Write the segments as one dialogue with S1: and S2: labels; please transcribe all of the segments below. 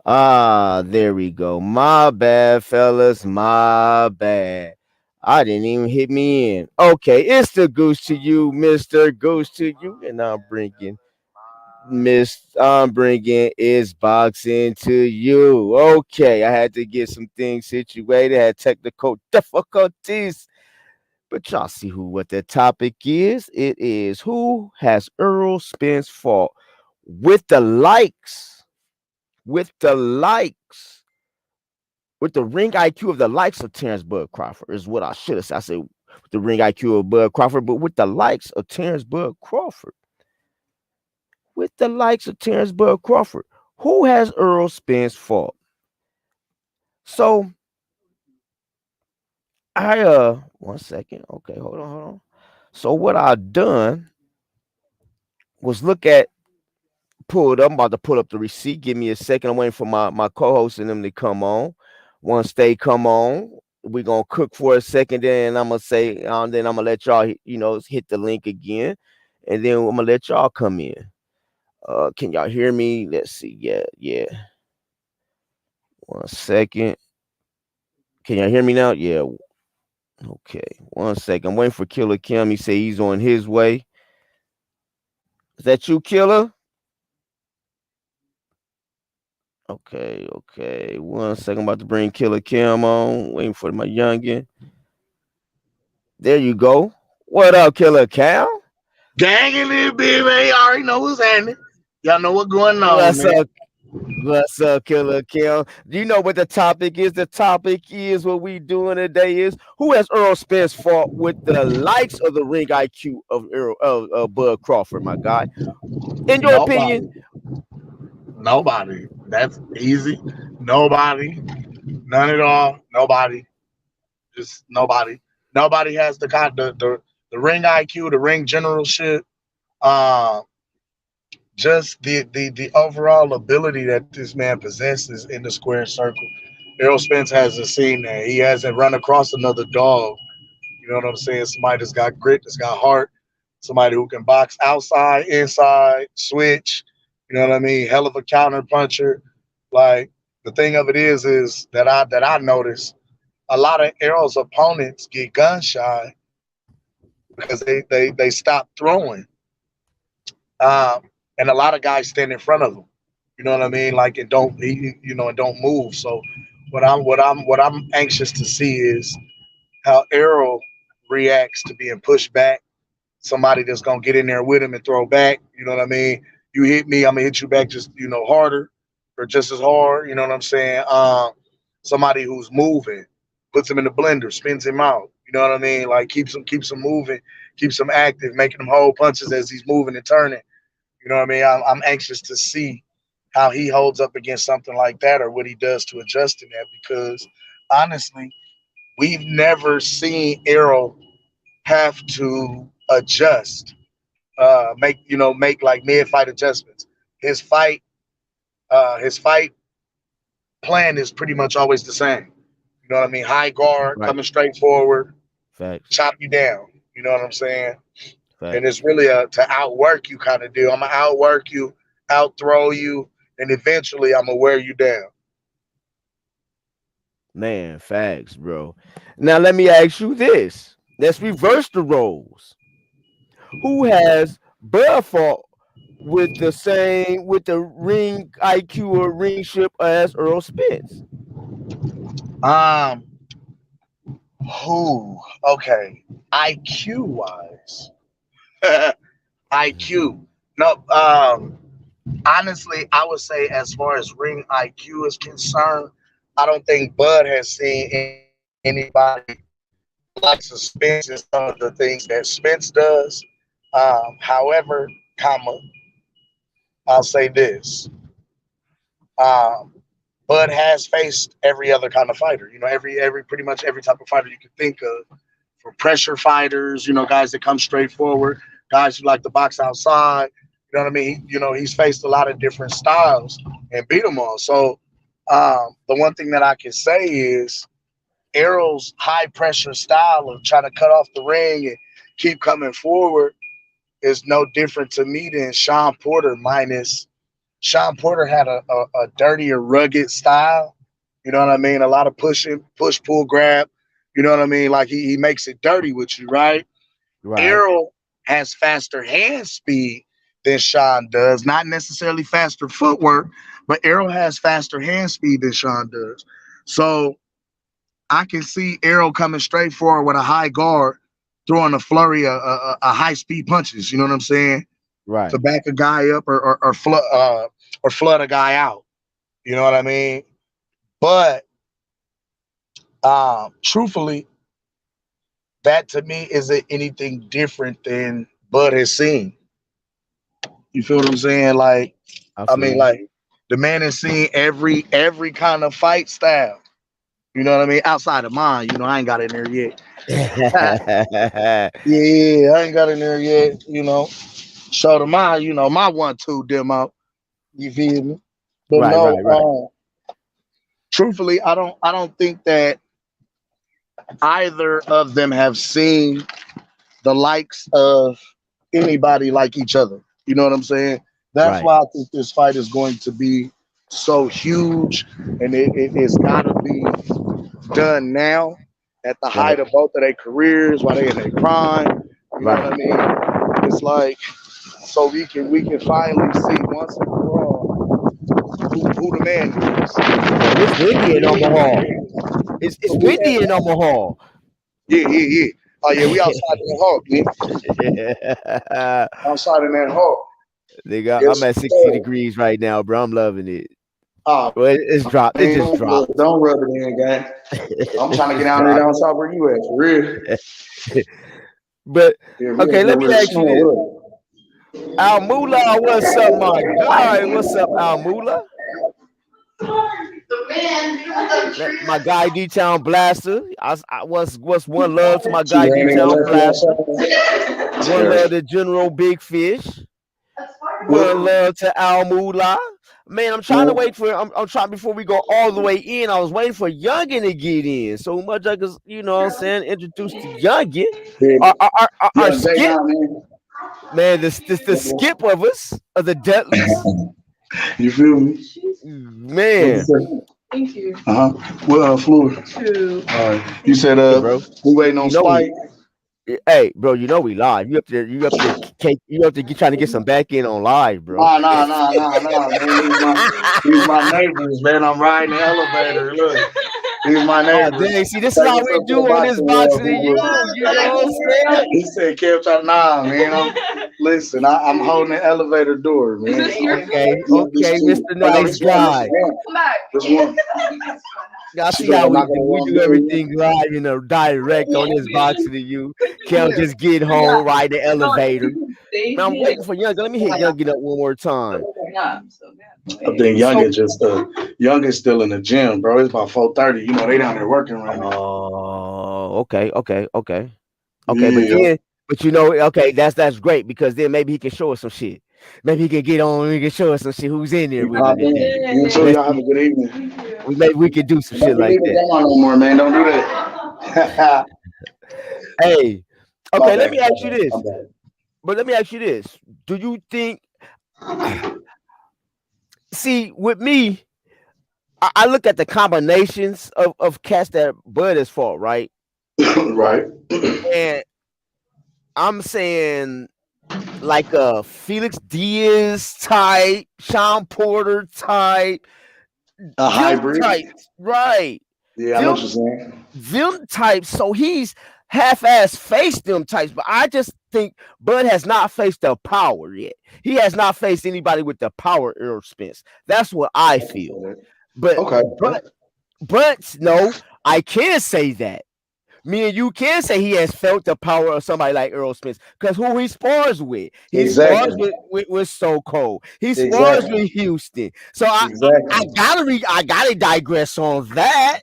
S1: Ah, there we go. My bad, fellas. My bad. I didn't even hit me in. Okay, it's the goose to you, Mr. Goose to you, and I'm bringing is boxing to you. Okay, I had to get some things situated, had technical difficulties, but y'all see what the topic is. It is who has Errol Spence fought with the likes, with the likes, with the ring IQ of the likes of Terrence Bud Crawford is what I should have said. I said with the ring IQ of Bud Crawford, but with the likes of Terrence Bud Crawford. With the likes of Terrence Bud Crawford. Who has Errol Spence fought? So I one second. Okay, hold on. So what I done was look at pull it up. I'm about to pull up the receipt. Give me a second. I'm waiting for my co-host and them to come on. Once they come on, we're gonna cook for a second, then I'm gonna say, then I'm gonna let y'all, hit the link again, and then I'm gonna let y'all come in. Can y'all hear me? Let's see. Yeah. One second. Can y'all hear me now? Yeah. Okay. One second. I'm waiting for Killer Kim. He say he's on his way. Is that you, Killer? Okay. One second. I'm about to bring Killer Kim on. Waiting for my youngin. There you go. What up, Killer Cal?
S2: Gang in this bitch, man. You already know what's happening. Y'all know what's going on,
S1: What's
S2: man.
S1: up? What's up, Killer Kim? Do you know what the topic is? The topic is what we doing today is who has Earl Spence fought with the likes of the ring IQ of Bud Crawford, my guy. In your opinion,
S2: Nobody. Nobody. That's easy. Nobody. None at all. Nobody. Just nobody. Nobody has the ring IQ, the ring generalship. Uh, just the overall ability that this man possesses in the square circle. Errol Spence hasn't seen that. He hasn't run across another dog. You know what I'm saying? Somebody that's got grit, that's got heart, somebody who can box outside, inside, switch. You know what I mean? Hell of a counter puncher. Like the thing of it is that I notice a lot of Errol's opponents get gun shy because they stop throwing, um, and a lot of guys stand in front of them. You know what I mean? Like it don't and don't move. So what I'm anxious to see is how Errol reacts to being pushed back. Somebody that's gonna get in there with him and throw back. You know what I mean? You hit me, I'm gonna hit you back just harder or just as hard. You know what I'm saying? Somebody who's moving, puts him in the blender, spins him out. You know what I mean? Like keeps him moving, keeps him active, making him hold punches as he's moving and turning. You know what I mean? I'm anxious to see how he holds up against something like that or what he does to adjust in that because honestly, we've never seen Errol have to adjust, make like mid fight adjustments. His fight, his fight plan is pretty much always the same. You know what I mean? High guard,
S1: right?
S2: coming straight forward,
S1: Facts,
S2: chop you down. You know what I'm saying? And
S1: facts.
S2: it's really a to outwork you kind of deal. I'm gonna outwork you, outthrow you, and eventually I'm gonna wear you down.
S1: Man, facts, bro. Now let me ask you this. Let's reverse the roles. Who has Bud fought with the ring IQ or ring ship as Earl Spence?
S2: Um, who? Okay, IQ wise, IQ. No, honestly, I would say as far as ring IQ is concerned, I don't think Bud has seen anybody the likes of Spence and some of the things that Spence does. However, comma, I'll say this. Um, Bud has faced every other kind of fighter. Every pretty much every type of fighter you could think of. For pressure fighters, guys that come straight forward, guys who like to box outside. You know what I mean? He's faced a lot of different styles and beat them all. So the one thing that I can say is Errol's high pressure style of trying to cut off the ring and keep coming forward is no different to me than Sean Porter minus Sean Porter had a dirtier, rugged style. You know what I mean? A lot of pushing, push, pull, grab. You know what I mean? Like he makes it dirty with you, right?
S1: Right.
S2: Errol has faster hand speed than Sean does. Not necessarily faster footwork, but Errol has faster hand speed than Sean does. So I can see Errol coming straight forward with a high guard, throwing a flurry of high speed punches. You know what I'm saying? To
S1: Right.
S2: back a guy up or flood a guy out. You know what I mean? But truthfully, that to me isn't anything different than Bud has seen. You feel what I'm saying? Like,
S1: I
S2: I
S1: feel
S2: mean,
S1: you.
S2: like the man has seen every kind of fight style. You know what I mean? Outside of mine, I ain't got in there yet. Yeah, I ain't got in there yet. Show them my, my 1-2 demo. You feel me? But
S1: Right,
S2: no,
S1: right, right,
S2: truthfully, I don't think that either of them have seen the likes of anybody like each other. You know what I'm saying? That's
S1: right,
S2: why I think this fight is going to be so huge, and it's got to be done now at the
S1: right,
S2: height of both of their careers while they in their prime. You know what
S1: right.
S2: I mean? It's like so we can finally see once and for all who the man
S1: And it's windy in Omaha. It's windy in
S2: is.
S1: Omaha.
S2: Yeah, yeah, yeah. Oh yeah, we outside in that hawk, man. Outside in that hawk.
S1: Nigga, I'm
S2: Yes,
S1: at 60
S2: sir.
S1: degrees right now, bro. I'm loving it.
S2: Oh
S1: Well, it's dropped. It
S2: man,
S1: just
S2: look,
S1: dropped.
S2: don't rub it in, gang. I'm
S1: It's
S2: trying to get
S1: just
S2: down there
S1: dropped.
S2: down south where you at, for real.
S1: But
S2: Yeah, we up
S1: okay,
S2: here
S1: let me
S2: where it's
S1: ask you this.
S2: snowing.
S1: Al Mula, what's up, my guy? What's up, Al Mula? My guy D Town Blaster. What's one love to my
S2: See
S1: guy
S2: that
S1: D
S2: nigga
S1: Town
S2: left you
S1: Blaster.
S2: outside?
S1: One love
S2: Terrible.
S1: to General Big Fish. One
S2: What?
S1: love to Al Mula. Man, I'm trying to
S2: What?
S1: wait for. I'm trying before we go all the way in. I was waiting for Youngin to get in. So much I could, what I'm saying, introduce to Youngin.
S2: Yeah,
S1: Our
S2: yeah,
S1: skip,
S2: J9, man.
S1: man. This the skip of us of the Dudleys.
S2: You feel me? What you
S1: Man,
S2: say? Uh-huh. What floor? All right. You said
S1: hey, bro.
S2: we waiting on
S1: You know we.
S2: Spike.
S1: Hey, bro. You know we live. You up there? You up there? You up there? Trying to get some back in on live, bro.
S2: Nah, man. These my neighbors, man. I'm riding the elevator. Look, these my
S1: Oh
S2: neighbors.
S1: dang! See, this is
S2: Take
S1: how
S2: us
S1: we
S2: up to
S1: do
S2: the
S1: on this
S2: boxing
S1: boxing to
S2: people.
S1: you. You know what I'm saying?
S2: He said, "Kev, try nah, man. Listen, I'm holding the elevator door, man.
S1: Okay,
S2: Yeah, this
S1: okay,
S2: two.
S1: Mr.
S2: Oh no,
S1: Nice
S2: this one. This
S1: Guy.
S2: is one. This one.
S1: Y'all
S2: She
S1: see
S2: said,
S1: how
S2: I'm
S1: we
S2: not
S1: do?
S2: gonna
S1: We
S2: run
S1: do
S2: bill you.
S1: everything live, direct on this boxing to you. Kel just get home, ride the elevator. Man, I'm waiting for Young. Let me hit Young get up one more time.
S2: I think Young
S1: So,
S2: is just Young is still in the gym, bro. It's about 4:30. They down there working right now.
S1: oh, okay.
S2: Yeah.
S1: But okay, that's great because then maybe he can show us some shit. Maybe he can get on. He can show us some shit. Who's in there
S2: You
S1: with
S2: pop
S1: him
S2: in.
S1: today?
S2: You too.
S1: Let's
S2: Y'all have
S1: see.
S2: a good evening.
S1: Maybe we could do some
S2: Don't
S1: shit
S2: be
S1: like
S2: leaving
S1: that.
S2: grandma no more, man. Don't do that.
S1: Hey,
S2: My
S1: okay. Let
S2: bad.
S1: me
S2: My
S1: ask you
S2: bad.
S1: this.
S2: My bad.
S1: But let me ask you this: do you think? See, with me, I look at the combinations of cats that Bud has fought, right?
S2: Right.
S1: And I'm saying like a Felix Diaz type, Sean Porter type,
S2: A
S1: them
S2: hybrid.
S1: types, right?
S2: Yeah, I know what
S1: Them
S2: you're saying.
S1: them types. So he's half-ass faced them types, but I just think Bud has not faced the power yet. He has not faced anybody with the power Errol Spence. That's what I feel. But
S2: Okay.
S1: but but no, I can say that. Me and you can say he has felt the power of somebody like Errol Spence because who he spars with, he spars
S2: Exactly.
S1: with So Cold, he spars
S2: Exactly.
S1: with Houston. So
S2: Exactly.
S1: I gotta digress on that.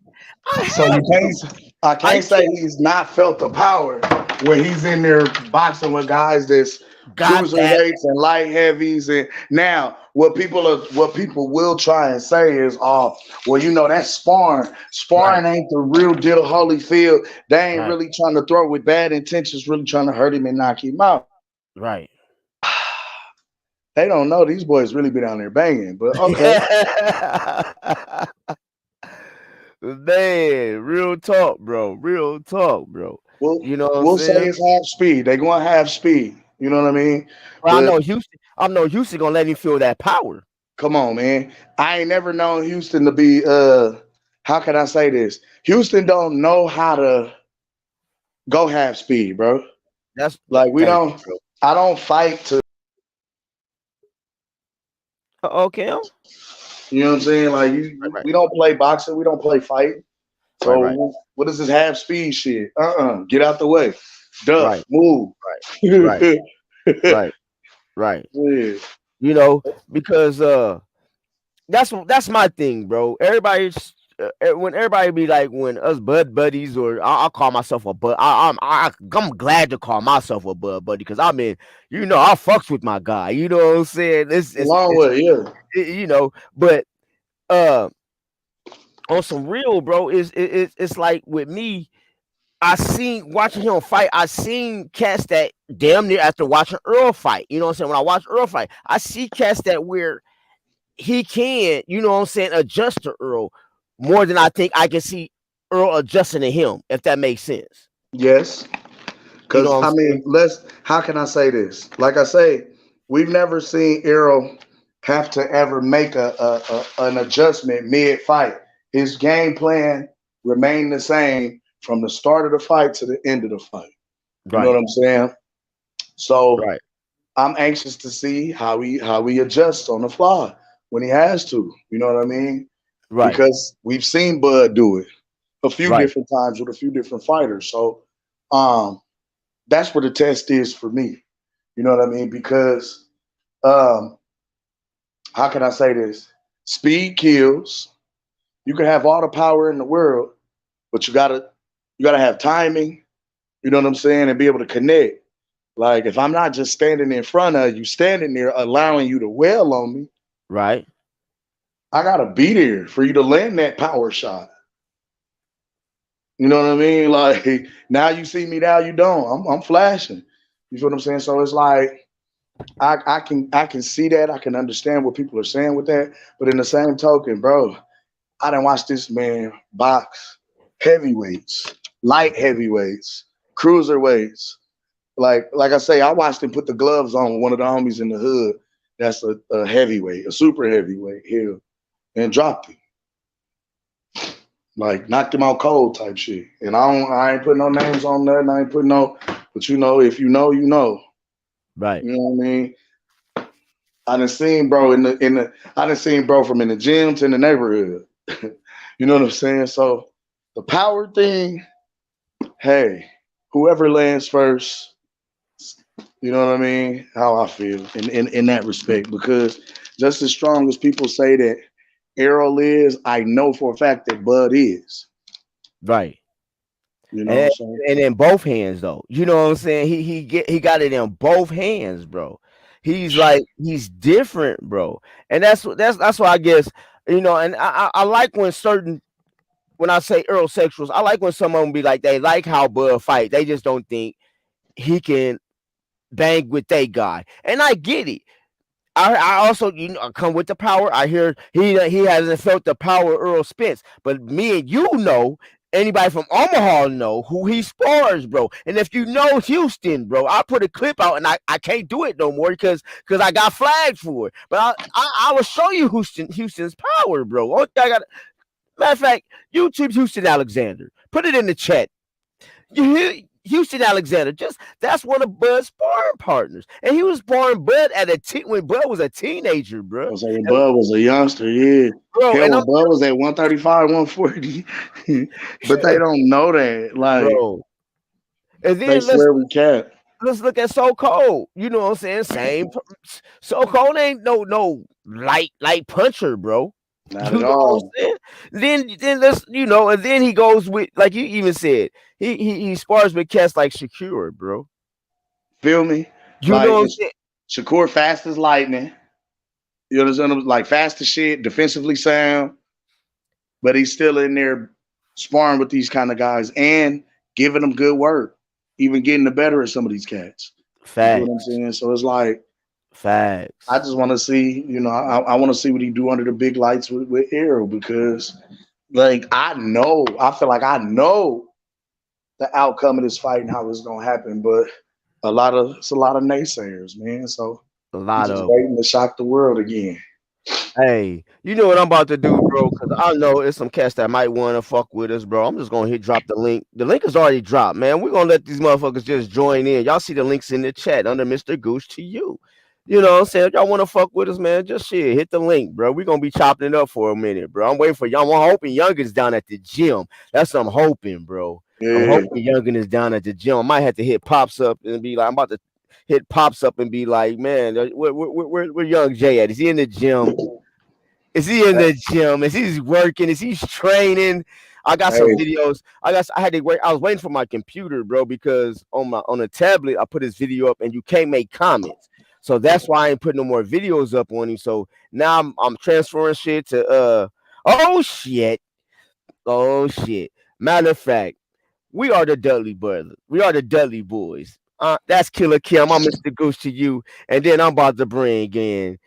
S2: So
S1: I
S2: you
S1: have to.
S2: I
S1: I
S2: can't say
S1: can't.
S2: he's not felt the power when he's in there boxing with guys that's
S1: Got that
S2: cruiserweights and light heavies. And now what people will try and say is, oh, well, that's sparring.
S1: right,
S2: Sparring ain't the real deal, Holyfield. They ain't
S1: right,
S2: really trying to throw with bad intentions, really trying to hurt him and knock him out.
S1: right.
S2: They don't know these boys really be down there banging. But okay,
S1: Man, real talk, bro. Real talk, bro.
S2: we'll
S1: You know what I'm
S2: we'll say
S1: saying?
S2: it's half speed. They going half speed. You know what I mean?
S1: Well,
S2: But
S1: I know Houston gonna let him feel that power.
S2: come on, man. I ain't never known Houston to be how can I say this? Houston don't know how to go half speed, bro. Like we
S1: Thank
S2: don't
S1: you, bro.
S2: I don't fight to
S1: Okay,
S2: you know what I'm saying? Like
S1: right,
S2: we don't play boxing, we don't play fight.
S1: right, right,
S2: So what is this half speed shit? Get out the way. Duff,
S1: right,
S2: move.
S1: right,
S2: Yeah.
S1: right, right. You know, because that's my thing, bro. When everybody be like when us bud buddies or I'll call myself a bud. I'm glad to call myself a bud buddy because I mean, I fucks with my guy. You know what I'm saying?
S2: A long way, yeah.
S1: But uh, on some real, bro, it's like with me. I seen watching him fight. I seen cats that damn near after watching Earl fight. You know what I'm saying? When I watch Earl fight, I see cats that where he can, adjust to Earl more than I think I can see Earl adjusting to him, if that makes sense.
S2: Yes.
S1: You know
S2: Because
S1: what I'm
S2: I
S1: saying?
S2: mean, how can I say this? Like I say, we've never seen Errol have to ever make an adjustment mid fight. His game plan remained the same from the start of the fight to the end of the fight. You know what
S1: Right,
S2: I'm saying? So
S1: right,
S2: I'm anxious to see how he adjusts on the fly when he has to. You know what I mean?
S1: right,
S2: Because we've seen Bud do it a few
S1: right,
S2: different times with a few different fighters. So um, that's where the test is for me. You know what I mean? Because um, how can I say this? Speed kills. You can have all the power in the world, but you gotta have timing. You know what I'm saying, and be able to connect. Like if I'm not just standing in front of you, standing there allowing you to wail on me,
S1: right,
S2: I gotta be there for you to land that power shot. You know what I mean? Like now you see me, now you don't. I'm flashing. You feel what I'm saying? So it's like I can see that. I can understand what people are saying with that. But in the same token, bro, I didn't watch this man box heavyweights, light heavyweights, cruiserweights. Like I say, I watched him put the gloves on with one of the homies in the hood. That's a heavyweight, a super heavyweight here, and dropped him. Like knocked him out cold type shit. And I ain't putting no names on that. And I ain't putting no, but if you know, you know.
S1: right.
S2: You know what I mean? I done seen bro I done seen bro from in the gym to in the neighborhood. You know what I'm saying? So the power thing, hey, whoever lands first, you know what I mean? How I feel in that respect. Because just as strong as people say that Errol is, I know for a fact that Bud is.
S1: Right.
S2: You know,
S1: And
S2: so
S1: and in both hands though. You know what I'm saying? He got it in both hands, bro. He's different, bro. And that's why I guess, and I like when I say Errolsexuals, I like when someone be like they like how Bud fight. They just don't think he can bang with they guy. And I get it. I also come with the power. I hear he hasn't felt the power of Errol Spence, but me and anybody from Omaha know who he spars, bro. And if you know Houston, bro, I put a clip out and I can't do it no more because I got flagged for it. But I will show you Houston's power, bro. Okay, matter of fact, YouTube Houston Alexander. Put it in the chat. Houston Alexander, just that's one of Bud's sparring partners, and he was sparring Bud when Bud was a teenager, bro.
S2: I say when Bud was a youngster, yeah.
S1: Bro,
S2: Hell,
S1: and I'm
S2: when Bud was at 135, 140. But they don't know that. Like,
S1: bro, and
S2: they
S1: then
S2: swear we can't.
S1: let's look at So Cold. You know what I'm saying? So Cold ain't no light puncher, bro.
S2: Not
S1: You
S2: at
S1: know what I'm
S2: all.
S1: saying? Then let's and then he goes with like you even said he spars with cats like Shakur, bro.
S2: Feel me?
S1: You know
S2: Like,
S1: what I'm
S2: it's
S1: saying?
S2: Shakur fast as lightning. You understand? Like, fast as shit, defensively sound, but he's still in there sparring with these kind of guys and giving them good work, even getting the better of some of these cats. You feel what I'm
S1: Facts,
S2: saying? So it's like, I
S1: Facts.
S2: just want to see, I want to see what he do under the big lights with Errol because, like, I feel like I know the outcome of this fight and how it's gonna happen, but it's a lot of naysayers, man. So
S1: A
S2: I'm
S1: lot
S2: just
S1: of 'em.
S2: waiting to shock the world again.
S1: Hey, you know what I'm about to do, bro? Because I know it's some cats that might want to fuck with us, bro. I'm just gonna hit drop the link. The link is already dropped, man. We're gonna let these motherfuckers just join in. Y'all see the links in the chat under Mr. Goose to you. You know what I'm saying? If y'all want to fuck with us, man, just shit, hit the link, bro. We're gonna be chopping it up for a minute, bro. I'm waiting for y'all. I'm hoping Youngins down at the gym. That's what I'm hoping, bro. I'm
S2: Yeah,
S1: hoping Youngin is down at the gym. I might have to hit pops up and be like, I'm about to hit pops up and be like, man, where Young Jay at? Is he in the gym? Is he in the gym? Is he working? Is he training? I got some
S2: hey,
S1: videos. I had to wait. I was waiting for my computer, bro, because on a tablet I put his video up and you can't make comments. So that's why I ain't putting no more videos up on him. So now I'm transferring shit to oh shit. Oh shit. Matter of fact, we are the Dudley brothers. We are the Dudley boys. That's Killer Kim. I'm Mr. Goose to you. And then I'm about to bring in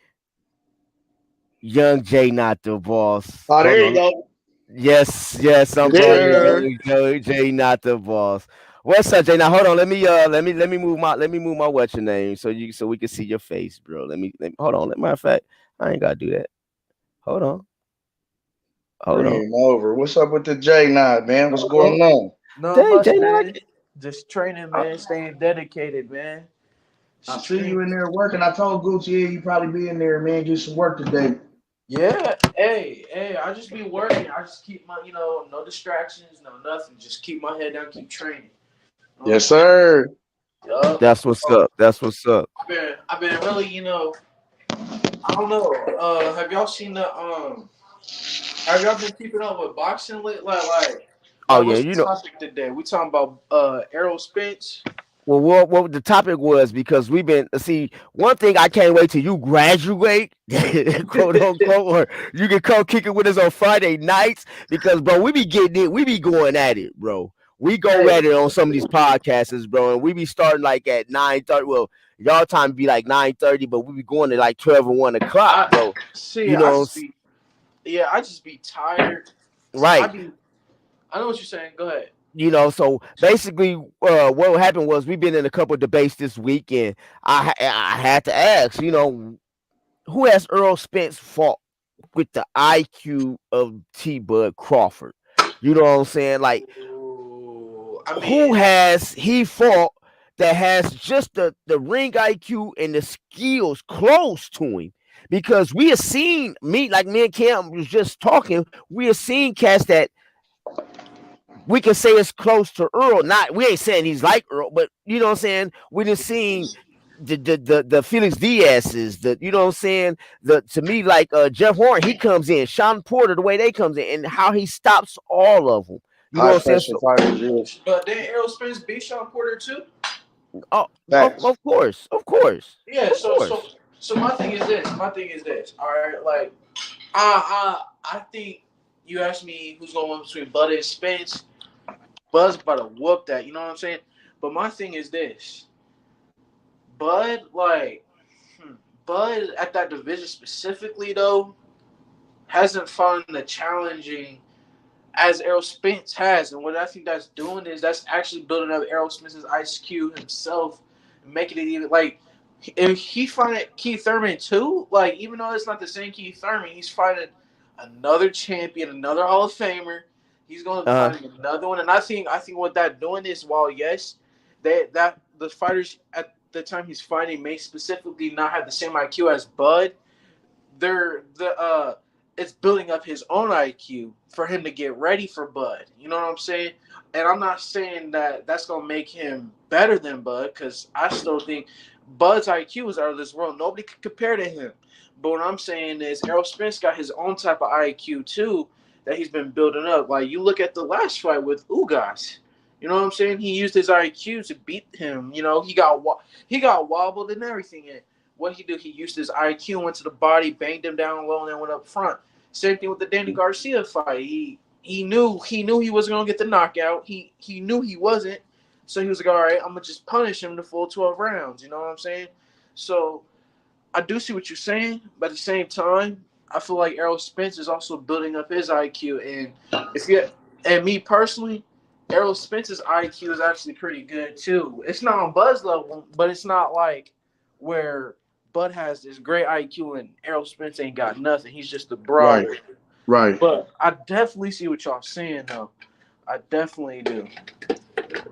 S1: Young J, not the boss.
S2: oh,
S1: Hold
S2: there you
S1: on.
S2: go.
S1: Yes, I'm bringing
S2: Yeah,
S1: Young J, not the boss. What's up, Jay? Now hold on. Let me move my what's your name so we can see your face, bro. Let me hold on. Matter of fact, I ain't gotta do that. Hold on. Hold
S2: bring
S1: on.
S2: him over. What's up with the J Knot, man? What's
S1: Hold on.
S2: going on?
S3: Not
S1: Dang,
S3: much,
S1: Jay, now
S3: man. Just training, man. Staying dedicated, man.
S2: I see
S3: Stream.
S2: you in there working. I told Gucci, yeah, you probably be in there, man. Get some work today.
S3: Yeah. Hey. I just be working. I just keep my, no distractions, no nothing. Just keep my head down, keep training. You know what I'm
S2: Yes,
S3: saying?
S2: sir.
S3: Yup.
S1: that's what's up. That's what's up.
S3: I've been really, I don't know. Have y'all seen the Have y'all been keeping up with boxing lately?
S1: Oh yeah,
S3: What's
S1: you
S3: the
S1: know.
S3: topic today? We talking about Errol Spence.
S1: Well, what the topic was because we've been see one thing I can't wait till you graduate, quote unquote, or you can come kick it with us on Friday nights because bro, we be getting it, we be going at it, bro. We go
S3: Hey,
S1: at it on some of these podcasts, bro, and we be starting like at 9:30. Well, y'all time be like 9:30, but we be going at like 12 and 1 o'clock,
S3: I
S1: bro.
S3: see.
S1: You know,
S3: I just be tired. I
S1: right?
S3: be. I know what you're saying. Go ahead.
S1: So basically, what happened was we've been in a couple of debates this week, and I had to ask, who has Earl Spence fought with the IQ of T. Bud Crawford? You know what I'm saying? Like,
S3: Ooh, I
S1: who
S3: mean,
S1: has he fought that has just the ring IQ and the skills close to him? Because we have seen me and Cam was just talking. We have seen cats that we can say it's close to Earl. Not we ain't saying he's like Earl, but you know what I'm saying. We just seen the Felix Diaz's, the you know what I'm saying. The to me like Jeff Horn, he comes in, Sean Porter, the way they comes in, and how he stops all of them. You know
S2: High
S1: what I'm saying.
S2: pressure
S1: So
S2: fighters, yeah.
S3: but then Errol Spence beat Sean Porter too.
S1: oh,
S2: Facts.
S1: of course,
S3: Yeah.
S1: of
S3: So so
S1: course.
S3: so my thing is this. My thing is this. All right. I think you asked me who's going to win between Bud and Spence. Bud's about to whoop that. You know what I'm saying? But my thing is this. Bud Bud at that division specifically though hasn't found the challenging as Errol Spence has. And what I think that's doing is that's actually building up Errol Spence's IQ himself and making it even like if he fighting Keith Thurman too, like even though it's not the same Keith Thurman, he's fighting another champion, another Hall of Famer. He's going to be
S1: Uh
S3: fighting another one, and I think what that doing is while yes, that the fighters at the time he's fighting may specifically not have the same IQ as Bud, they're the it's building up his own IQ for him to get ready for Bud. You know what I'm saying? And I'm not saying that that's gonna make him better than Bud because I still think Bud's IQ is out of this world. Nobody can compare to him. But what I'm saying is Errol Spence got his own type of IQ too that he's been building up. Like you look at the last fight with Ugas. You know what I'm saying? He used his IQ to beat him. He got wobbled and everything. And what he do? He used his IQ, went to the body, banged him down low, and then went up front. Same thing with the Danny Garcia fight. He knew he wasn't gonna get the knockout. He knew he wasn't, so he was like, all right, I'm gonna just punish him the full 12 rounds. You know what I'm saying? So I do see what you're saying, but at the same time, I feel like Errol Spence is also building up his IQ. And if you and me personally, Errol Spence's IQ is actually pretty good too. It's not on Buzz level, but it's not like where Bud has this great IQ and Errol Spence ain't got nothing. He's just a
S2: Right.
S3: brawler.
S2: Right.
S3: But I definitely see what y'all saying though. I definitely do.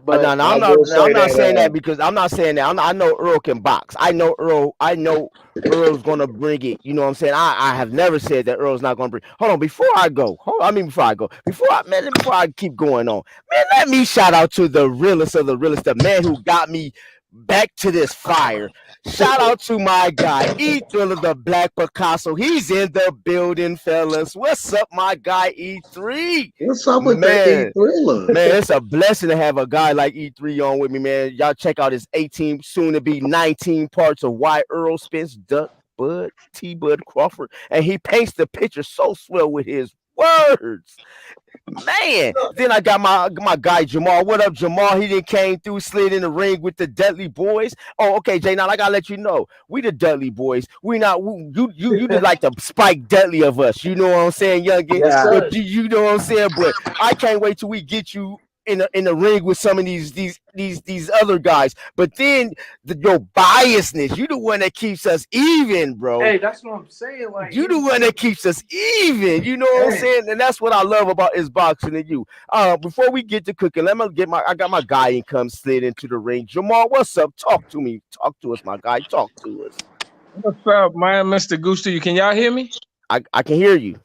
S1: No,
S3: But
S1: no,
S2: I
S1: I'm not.
S2: will
S1: I'm
S2: say
S1: not saying
S2: that.
S1: that because I'm not saying that. I know Earl can box. I know Earl. I know Earl's gonna bring it. You know what I'm saying? I have never said that Earl's not gonna bring. Hold on, before I go. Before I go. Before I keep going on, man, let me shout out to the realest of the realest, the man who got me back to this fire. Shout out to my guy, E Thriller, the Black Picasso. He's in the building, fellas. What's up, my guy E3?
S2: What's up with that E
S1: Man,
S2: thriller?
S1: Man, it's a blessing to have a guy like E3 on with me, man. Y'all check out his 18, soon to be 19 parts of why Errol Spence duck Bud T Bud Crawford, and he paints the picture so swell with his words. Man, then I got my guy Jamal. What up, Jamal? He didn't came through, slid in the ring with the Dudley Boys. Oh, okay, Jay. Now I gotta let you know, we the Dudley Boys. We not you did like the Spike Dudley of us. You know what I'm saying, youngin?
S3: yes,
S1: But
S3: sir.
S1: you know what I'm saying. But I can't wait till we get you in the ring with some of these other guys. But then your biasness, you the one that keeps us even, bro.
S3: Hey, that's what I'm saying. Like,
S1: You the
S3: here's the
S1: one
S3: thing.
S1: that keeps us even. You know what I'm
S3: Hey,
S1: saying? And that's what I love about his boxing and you. Before we get to cooking, let me get I got my guy and come slid into the ring. Jamal, what's up? Talk to me. Talk to us, my guy. Talk to us.
S4: What's up, man? Mr. Gusto, can y'all hear me?
S1: I can hear you.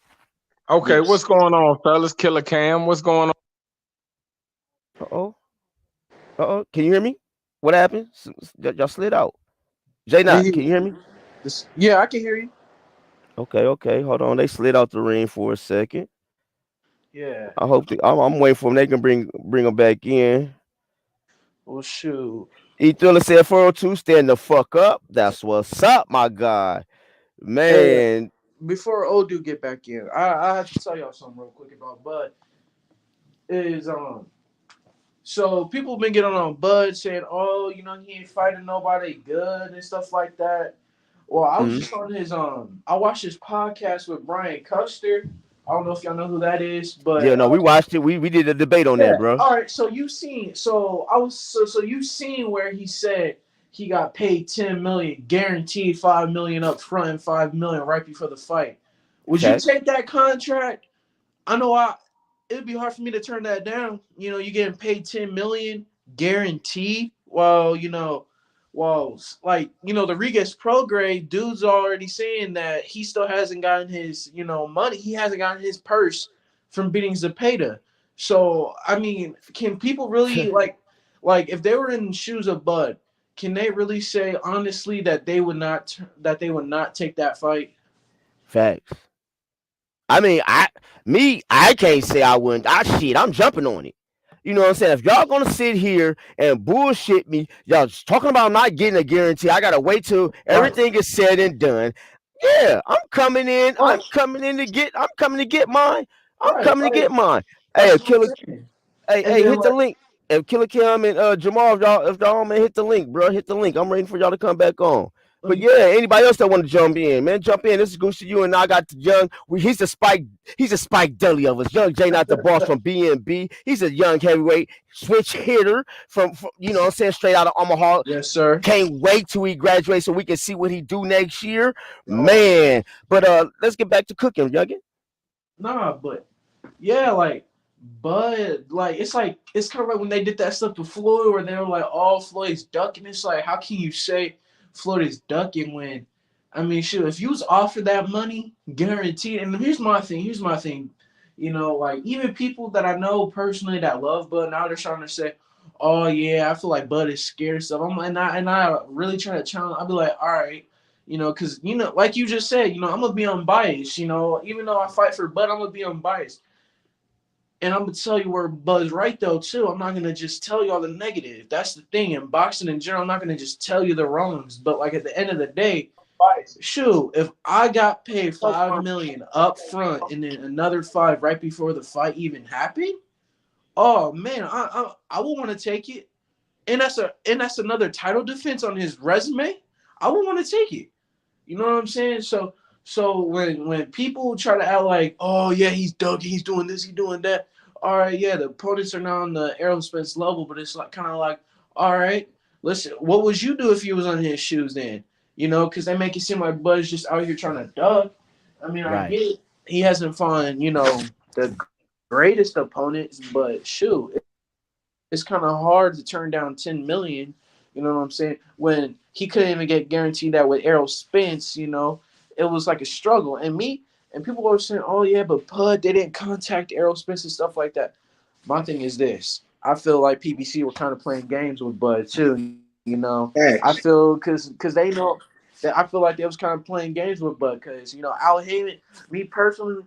S4: Okay, what's
S3: yes.
S4: going on, fellas? Killer Cam, what's going on?
S1: Uh oh. Uh oh. Can you hear me? What happened? Y'all slid out. Jay
S3: We
S1: Knott, can you hear me?
S3: this, yeah, I can hear you.
S1: Okay, okay. Hold on. They slid out the ring for a second.
S3: Yeah.
S1: I hope I'm waiting for them. They can bring them back in.
S3: Well, shoot.
S1: E Thriller said 402, stand the fuck up. That's what's up, my guy.
S3: Hey,
S1: Man,
S3: before old dude get back in, I have to tell y'all something real quick about Bud. Is So people been getting on Bud saying, "Oh, you know, he ain't fighting nobody good and stuff like that." Well, I was
S1: mhm.
S3: just on his I watched his podcast with Brian Custer. I don't know if y'all know who that is,
S1: Yeah,
S3: but
S1: no, we watched it. We did a debate on that,
S3: yeah.
S1: bro.
S3: All right. So you seen? So I was so you seen where he said he got paid 10 million, guaranteed 5 million up front and 5 million right before the fight. Would you
S1: Facts.
S3: take that contract? I know it'd be hard for me to turn that down. You know, you getting paid 10 million guaranteed. Well, like the Regis Prograde dude's already saying that he still hasn't gotten his money. He hasn't gotten his purse from beating Zepeda. So I mean, can people really like if they were in the shoes of Bud? Can they really say honestly that they would not take that fight?
S1: Facts. I mean, I can't say I wouldn't. I'm jumping on it. You know what I'm saying? If y'all gonna sit here and bullshit me, y'all just talking about not getting a guarantee. I gotta wait till
S3: Right,
S1: everything is said and done. Yeah, I'm coming in.
S3: right,
S1: I'm coming to get mine. I'm
S3: right,
S1: coming to
S3: right.
S1: get mine.
S3: That's
S1: Hey,
S3: what I'm
S1: killer.
S3: saying.
S1: Hey,
S3: And then
S1: hit the
S3: like
S1: link. If Killer Kim and Jamal, if y'all man, hit the link, bro. Hit the link. I'm waiting for y'all to come back on.
S3: let
S1: But
S3: me
S1: yeah, anybody else that want to jump in, man, jump in. This is Gucci. You and I got the young. He's a Spike Dudley of us. Young Jay, not the boss from BNB. He's a young heavyweight switch hitter from you know what I'm saying, straight out of Omaha.
S3: yes, sir.
S1: Can't wait till he graduates so we can see what he do next year,
S3: Oh
S1: man. But let's get back to cooking, youngin.
S3: nah, but yeah, like it's kind of like when they did that stuff to Floyd, where they were like, "Oh, Floyd's ducking." It's like, how can you say Floyd is ducking when, I mean, shoot, if you was offered that money, guaranteed. And here's my thing. Here's my thing. Like even people that I know personally that love Bud, now they're trying to say, "Oh yeah, I feel like Bud is scared of stuff." And I really try to challenge. I'll be like, "All right." Because like you just said, I'm gonna be unbiased. Even though I fight for Bud, I'm gonna be unbiased. And I'm gonna tell you where Bud's right though too. I'm not gonna just tell you all the negative. That's the thing. In boxing in general, I'm not gonna just tell you the wrongs. But like at the end of the day, shoot, if I got paid 5 million up front and then another five right before the fight even happened, oh man, I would want to take it. And that's another title defense on his resume. I would want to take it. You know what I'm saying? So when people try to act like, oh yeah, he's Doug, he's doing this, he's doing that. All right, yeah, the opponents are now on the Errol Spence level, but it's like kind of like, all right, listen, what would you do if you was on his shoes then? You know, because they make it seem like Bud's just out here trying to Doug. I mean, I
S1: Right.
S3: get it. He hasn't fought, the greatest opponents, but shoot, it's kind of hard to turn down 10 million. You know what I'm saying? When he couldn't even get guaranteed that with Errol Spence, it was like a struggle. And people were saying, "Oh yeah, but Bud they didn't contact Errol Spence and stuff like that." My thing is this: I feel like PBC were kind of playing games with Bud too. I
S2: Facts.
S3: feel because they know that I feel like they was kind of playing games with Bud because Al Heyman, me personally,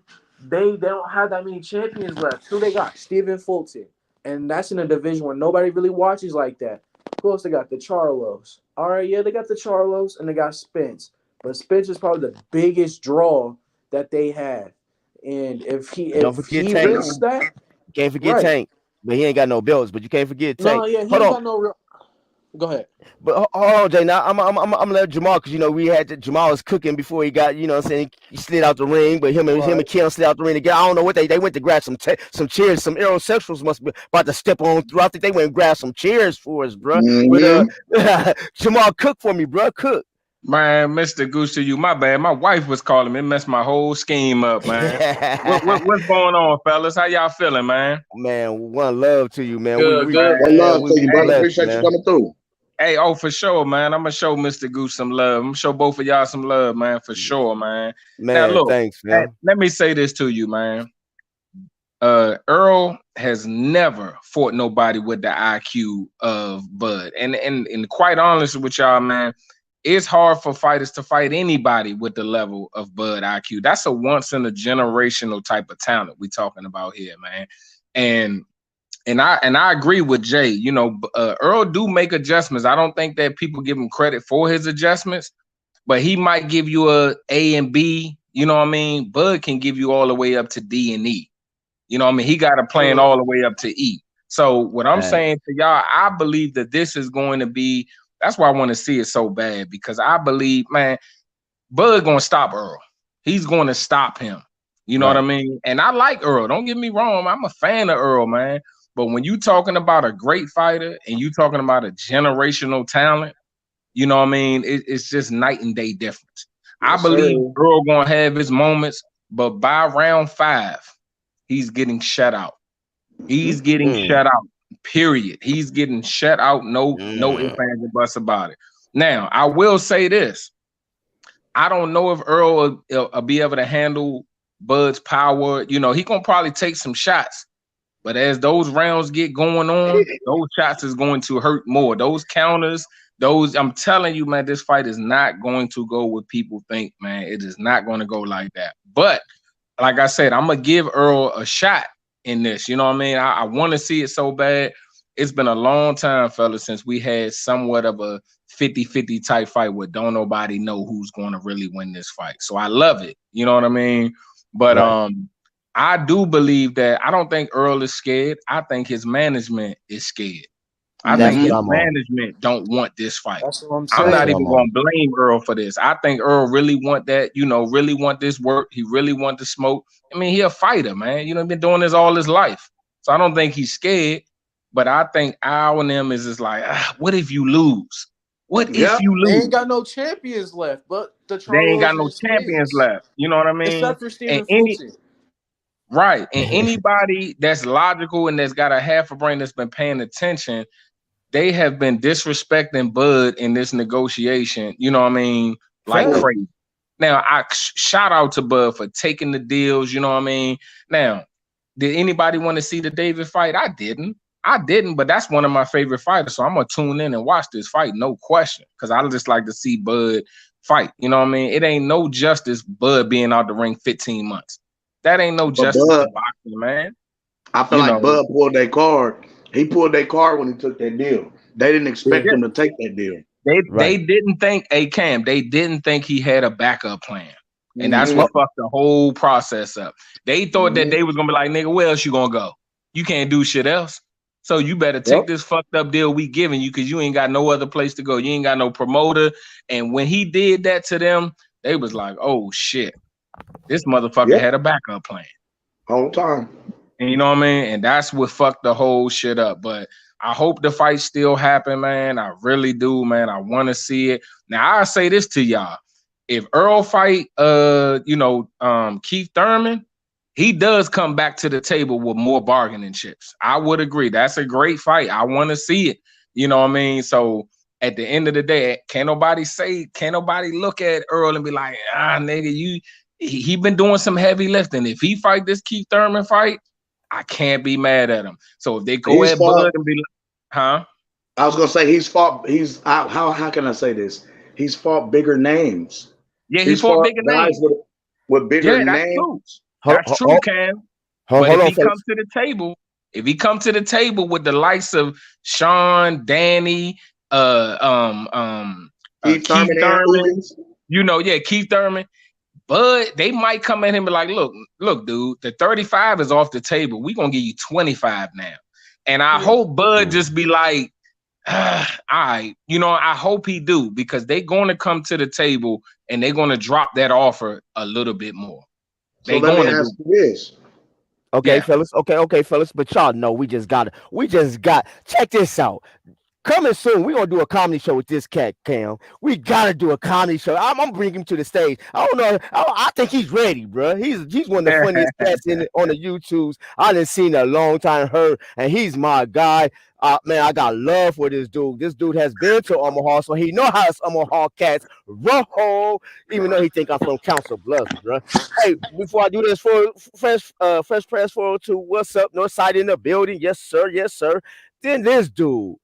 S3: they don't have that many champions left. Who they got? Stephen Fulton, and that's in a division where nobody really watches like that. Who else they got? The Charlos. All right, yeah, they got the Charlos and they got Spence, but Spence is probably the biggest draw that they had. And if he
S1: And don't
S3: if
S1: forget
S3: he
S1: Tank.
S3: risks that,
S1: You can't forget
S3: right?
S1: Tank, but he ain't got no belts. But you can't forget Tank.
S3: No, yeah, he
S1: Hold
S3: ain't
S1: on,
S3: got no real. Go ahead.
S1: but hold on, Jay. Now I'm gonna let Jamal because we had Jamal was cooking before he got what I'm saying he slid out the ring, but him and
S3: Right.
S1: Kim slid out the ring again. I don't know what they went to grab some chairs. Some Errolsexuals must be about to step on through. I think they went and grabbed some chairs for us, bro. But
S2: Mm-hmm.
S1: Jamal, cook for me, bro. Cook.
S4: Man, Mr. Gucci, you my bad. My wife was calling me, messed my whole scheme up, man. What's going on, fellas? How y'all feeling, man?
S1: Man, one love to you, man. We
S3: Good,
S1: we
S3: good,
S2: One
S3: man.
S2: love
S1: we
S2: to you, brother.
S4: Hey,
S1: blessed,
S2: Appreciate you
S1: man.
S2: coming through.
S4: hey, oh, for sure, man. I'm gonna show Mr. Goose some love. I'm gonna show both of y'all some love, man, for sure, man. Now
S1: Man,
S4: look,
S1: thanks,
S4: hey,
S1: man.
S4: let me say this to you, man. Earl has never fought nobody with the IQ of Bud. And quite honest with y'all, man, it's hard for fighters to fight anybody with the level of Bud IQ. That's a once in a generational type of talent we talking about here, man. And I agree with Jay. Earl do make adjustments. I don't think that people give him credit for his adjustments, but he might give you A and B. You know what I mean? Bud can give you all the way up to D and E. You know what I mean? He got a plan all the way up to E. So what I'm
S1: Right.
S4: saying to y'all, I believe that this is going to be. That's why I want to see it so bad because I believe, man, Bud gonna stop Earl. He's going to stop him. You know what I
S1: Right.
S4: mean? And I like Earl. Don't get me wrong. I'm a fan of Earl, man. But when you talking about a great fighter and you talking about a generational talent, you know what I mean? It's just night and day difference. I
S3: Yes,
S4: believe
S3: sir.
S4: Earl gonna have his moments, but by round 5, he's getting shut out. He's getting
S1: Mm,
S4: shut out. Period. He's getting shut out. No ifs,
S1: mm.
S4: ands, and buts about it. Now, I will say this. I don't know if Earl will be able to handle Bud's power. He gonna probably take some shots, but as those rounds get going on, those shots is going to hurt more. Those counters, I'm telling you, man, this fight is not going to go what people think, man. It is not going to go like that. But like I said, I'm gonna give Earl a shot in this. You know what I mean? I want to see it so bad. It's been a long time, fellas, since we had somewhat of a 50-50 type fight where don't nobody know who's going to really win this fight. So I love it. You know what I mean? But
S1: Right.
S4: I do believe that I don't think Earl is scared. I think his management is scared. I
S1: That's
S4: think
S2: Mm-hmm.
S1: what
S4: his
S1: I'm on.
S4: management don't want this fight.
S3: That's what I'm
S4: I'm
S1: That's
S4: not
S1: what
S3: saying.
S1: I'm
S4: even
S1: on.
S4: going to blame Earl for this. I think Earl really want that, really want this work. He really want the smoke. I mean, he a fighter, man. Been doing this all his life. So I don't think he's scared. But I think Al and them is just like, what if you lose? What if
S2: Yep.
S4: you
S3: They ain't
S4: lose?
S3: got no champions left, but the
S4: They ain't got
S3: Charlos and
S4: no
S3: the
S4: champions
S3: Spence,
S4: left. You know what I mean?
S3: except for
S4: And
S3: Stephen Fulton.
S4: right. And anybody that's logical and that's got a half a brain that's been paying attention, they have been disrespecting Bud in this negotiation, you know what I mean, like
S1: Fact.
S4: crazy. Now, shout out to Bud for taking the deals, you know what I mean? Now, did anybody want to see the David fight? I didn't. But that's one of my favorite fighters. So I'm going to tune in and watch this fight, no question, because I just like to see Bud fight. You know what I mean? It ain't no justice Bud being out the ring 15 months. That ain't no
S2: But
S4: justice
S2: Bud,
S4: in boxing, man.
S2: I feel
S4: You
S2: like
S4: know,
S2: Bud pulled that card. He pulled that card when he took that deal. They didn't expect
S4: yeah.
S2: him to take that deal.
S4: They
S1: Right.
S4: didn't think Cam. They didn't think he had a backup plan, and that's
S2: Mm-hmm.
S1: Oh,
S4: what fucked the whole process up. They thought that
S2: Mm-hmm.
S4: they was gonna be like, nigga, where else you gonna go? You can't do shit else. So you better
S2: Yep.
S4: take this fucked up deal we giving you because you ain't got no other place to go. You ain't got no promoter. And when he did that to them, they was like, oh shit, this motherfucker had a backup plan.
S2: Whole time.
S4: And you know what I mean? And that's what fucked the whole shit up. But I hope the fight still happen, man. I really do, man. I want to see it. Now I'll say this to y'all. If Errol fight Keith Thurman, he does come back to the table with more bargaining chips. I would agree. That's a great fight. I want to see it. You know what I mean? So at the end of the day, can't nobody look at Errol and be like, nigga, he been doing some heavy lifting. If he fight this Keith Thurman fight, I can't be mad at him. So if they go at Bud and be like, huh?
S2: I was gonna say how can I say this? He's fought bigger names.
S4: Yeah, he's fought bigger names
S2: with bigger names.
S4: True. That's true, Cam. But if he comes to the table with the likes of Sean, Danny, Keith Thurman, Keith Thurman. But they might come at him and be like, look, dude, the 35 is off the table. We're going to give you 25 now. And I hope Bud just be like, all right, I hope he do, because they're going to come to the table and they're going to drop that offer a little bit more.
S2: So let me ask you this.
S1: Okay, fellas. Okay, fellas. But y'all know we just got, check this out. Coming soon, we're going to do a comedy show with this cat, Cam. We got to do a comedy show. I'm going to bring him to the stage. I don't know. I think he's ready, bro. He's one of the funniest cats on the YouTubes I done seen in a long time, heard, and he's my guy. Man, I got love for this dude. This dude has been to Omaha, so he know how Omaha cats roll, even though he think I'm from Council Bluffs, bro. Hey, before I do this, for Fresh Press 402, what's up? Northside in the building. Yes, sir. Yes, sir. Then this dude.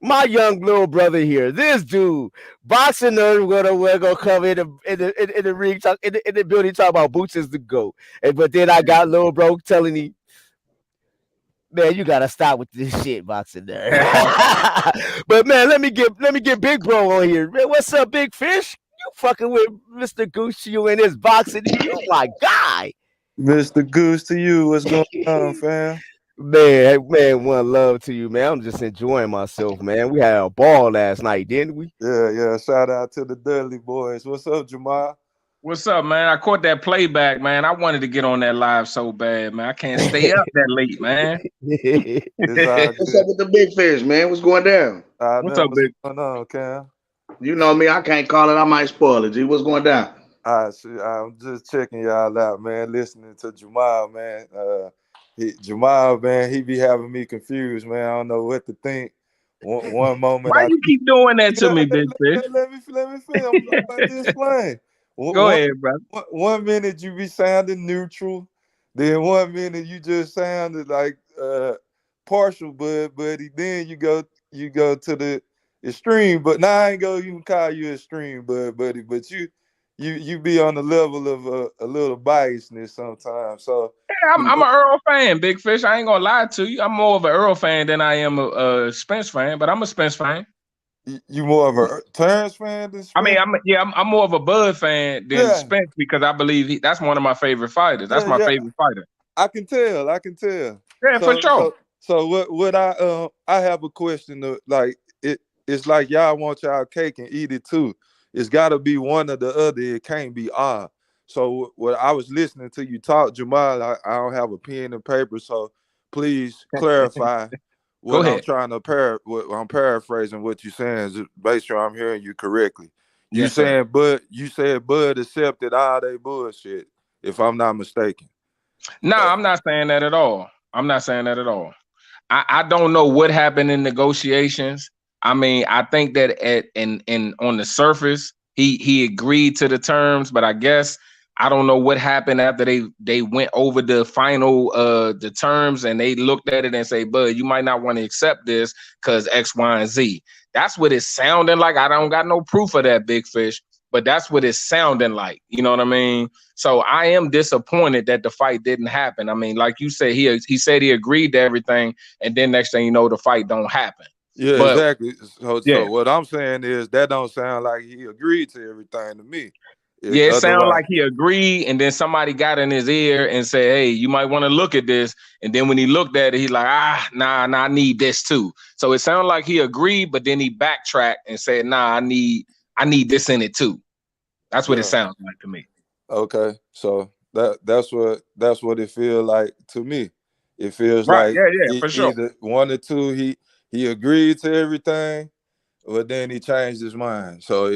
S1: My young little brother here, this dude, boxing nerd, we're gonna come in the ring, talk in the building, talk about Boots is the GOAT. But then I got little bro telling me, man, you gotta stop with this shit, boxing nerd. But man, let me get Big Bro on here. Man, what's up, Big Fish? You fucking with Mr. Goose to you in this boxing? You my guy.
S5: Mr. Goose to you. What's going on, fam?
S1: Man, one love to you, man. I'm just enjoying myself, man. We had a ball last night, didn't we?
S5: Yeah. Shout out to the Dudley boys. What's up, Jamal?
S4: What's up, man? I caught that playback, man. I wanted to get on that live so bad, man. I can't stay up that late, man.
S2: What's up with the Big Fish, man? What's going down?
S4: What's up, Big?
S5: What's going on, Cam?
S2: You know me, I can't call it. I might spoil it. G, what's going down?
S5: I'm just checking y'all out, man. Listening to Jamal, man. Jamal, man, he be having me confused, man. I don't know what to think. One moment,
S4: why you keep doing that to me, Big Fish?
S5: Let me finish. I'm about to explain.
S4: Go ahead, bro.
S5: 1 minute you be sounding neutral, then 1 minute you just sounded like partial, buddy. Then you go to the extreme. But now I ain't gonna even call you extreme, buddy. But you be on the level of a little biasness sometimes. So
S4: yeah, I'm an Errol fan, Big Fish. I ain't gonna lie to you. I'm more of an Errol fan than I am a Spence fan, but I'm a Spence fan.
S5: You more of a Terrence fan than Spence?
S4: I mean, I'm more of a Bud fan than Spence, because I believe that's one of my favorite fighters. That's my favorite fighter.
S5: I can tell.
S4: Yeah, for sure.
S5: So what I have a question. Like it's like y'all want y'all cake and eat it too. It's got to be one or the other. It can't be all. So what I was listening to you talk, Jamal, I don't have a pen and paper, so please clarify what I'm trying to I'm paraphrasing what you're saying, just make sure I'm hearing you correctly. You said Bud accepted all they bullshit, if I'm not mistaken.
S4: No, I'm not saying that at all. I don't know what happened in negotiations. I mean, I think that on the surface, he agreed to the terms, but I guess I don't know what happened after they went over the final the terms, and they looked at it and say, Bud, you might not want to accept this because X, Y, and Z. That's what it's sounding like. I don't got no proof of that, Big Fish, but that's what it's sounding like. You know what I mean? So I am disappointed that the fight didn't happen. I mean, like you said, he said he agreed to everything, and then next thing you know, the fight don't happen.
S5: Yeah, exactly. So what I'm saying is that don't sound like he agreed to everything to me.
S4: It sounded like he agreed, and then somebody got in his ear and said, hey, you might want to look at this. And then when he looked at it, he's like, nah, I need this too. So it sounded like he agreed, but then he backtracked and said, nah, I need this in it too. That's what it
S5: Yeah.
S4: sounds like to me.
S5: Okay. So that's what it feels like to me. It feels
S4: Right.
S5: like
S4: Yeah. Yeah. For sure.
S5: either one or two, he agreed to everything, but then he changed his mind. So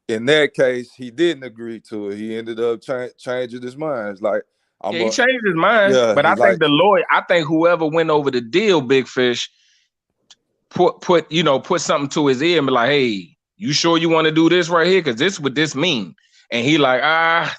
S5: in that case, he didn't agree to it. He ended up changing his mind. It's like
S4: Yeah, he changed his mind,
S5: yeah.
S4: but I
S5: He's
S4: think
S5: like
S4: the lawyer, I think whoever went over the deal, Big Fish, put something to his ear and be like, hey, you sure you want to do this right here? Because this what this mean. And he like,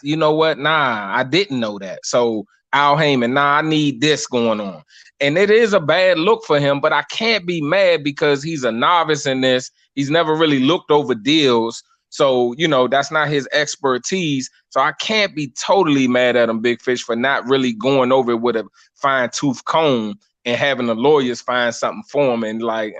S4: you know what? Nah, I didn't know that. So Al Heyman, nah, I need this going on. And it is a bad look for him, but I can't be mad because he's a novice in this. He's never really looked over deals. So, that's not his expertise. So I can't be totally mad at him, Big Fish, for not really going over it with a fine-tooth comb and having the lawyers find something for him and like,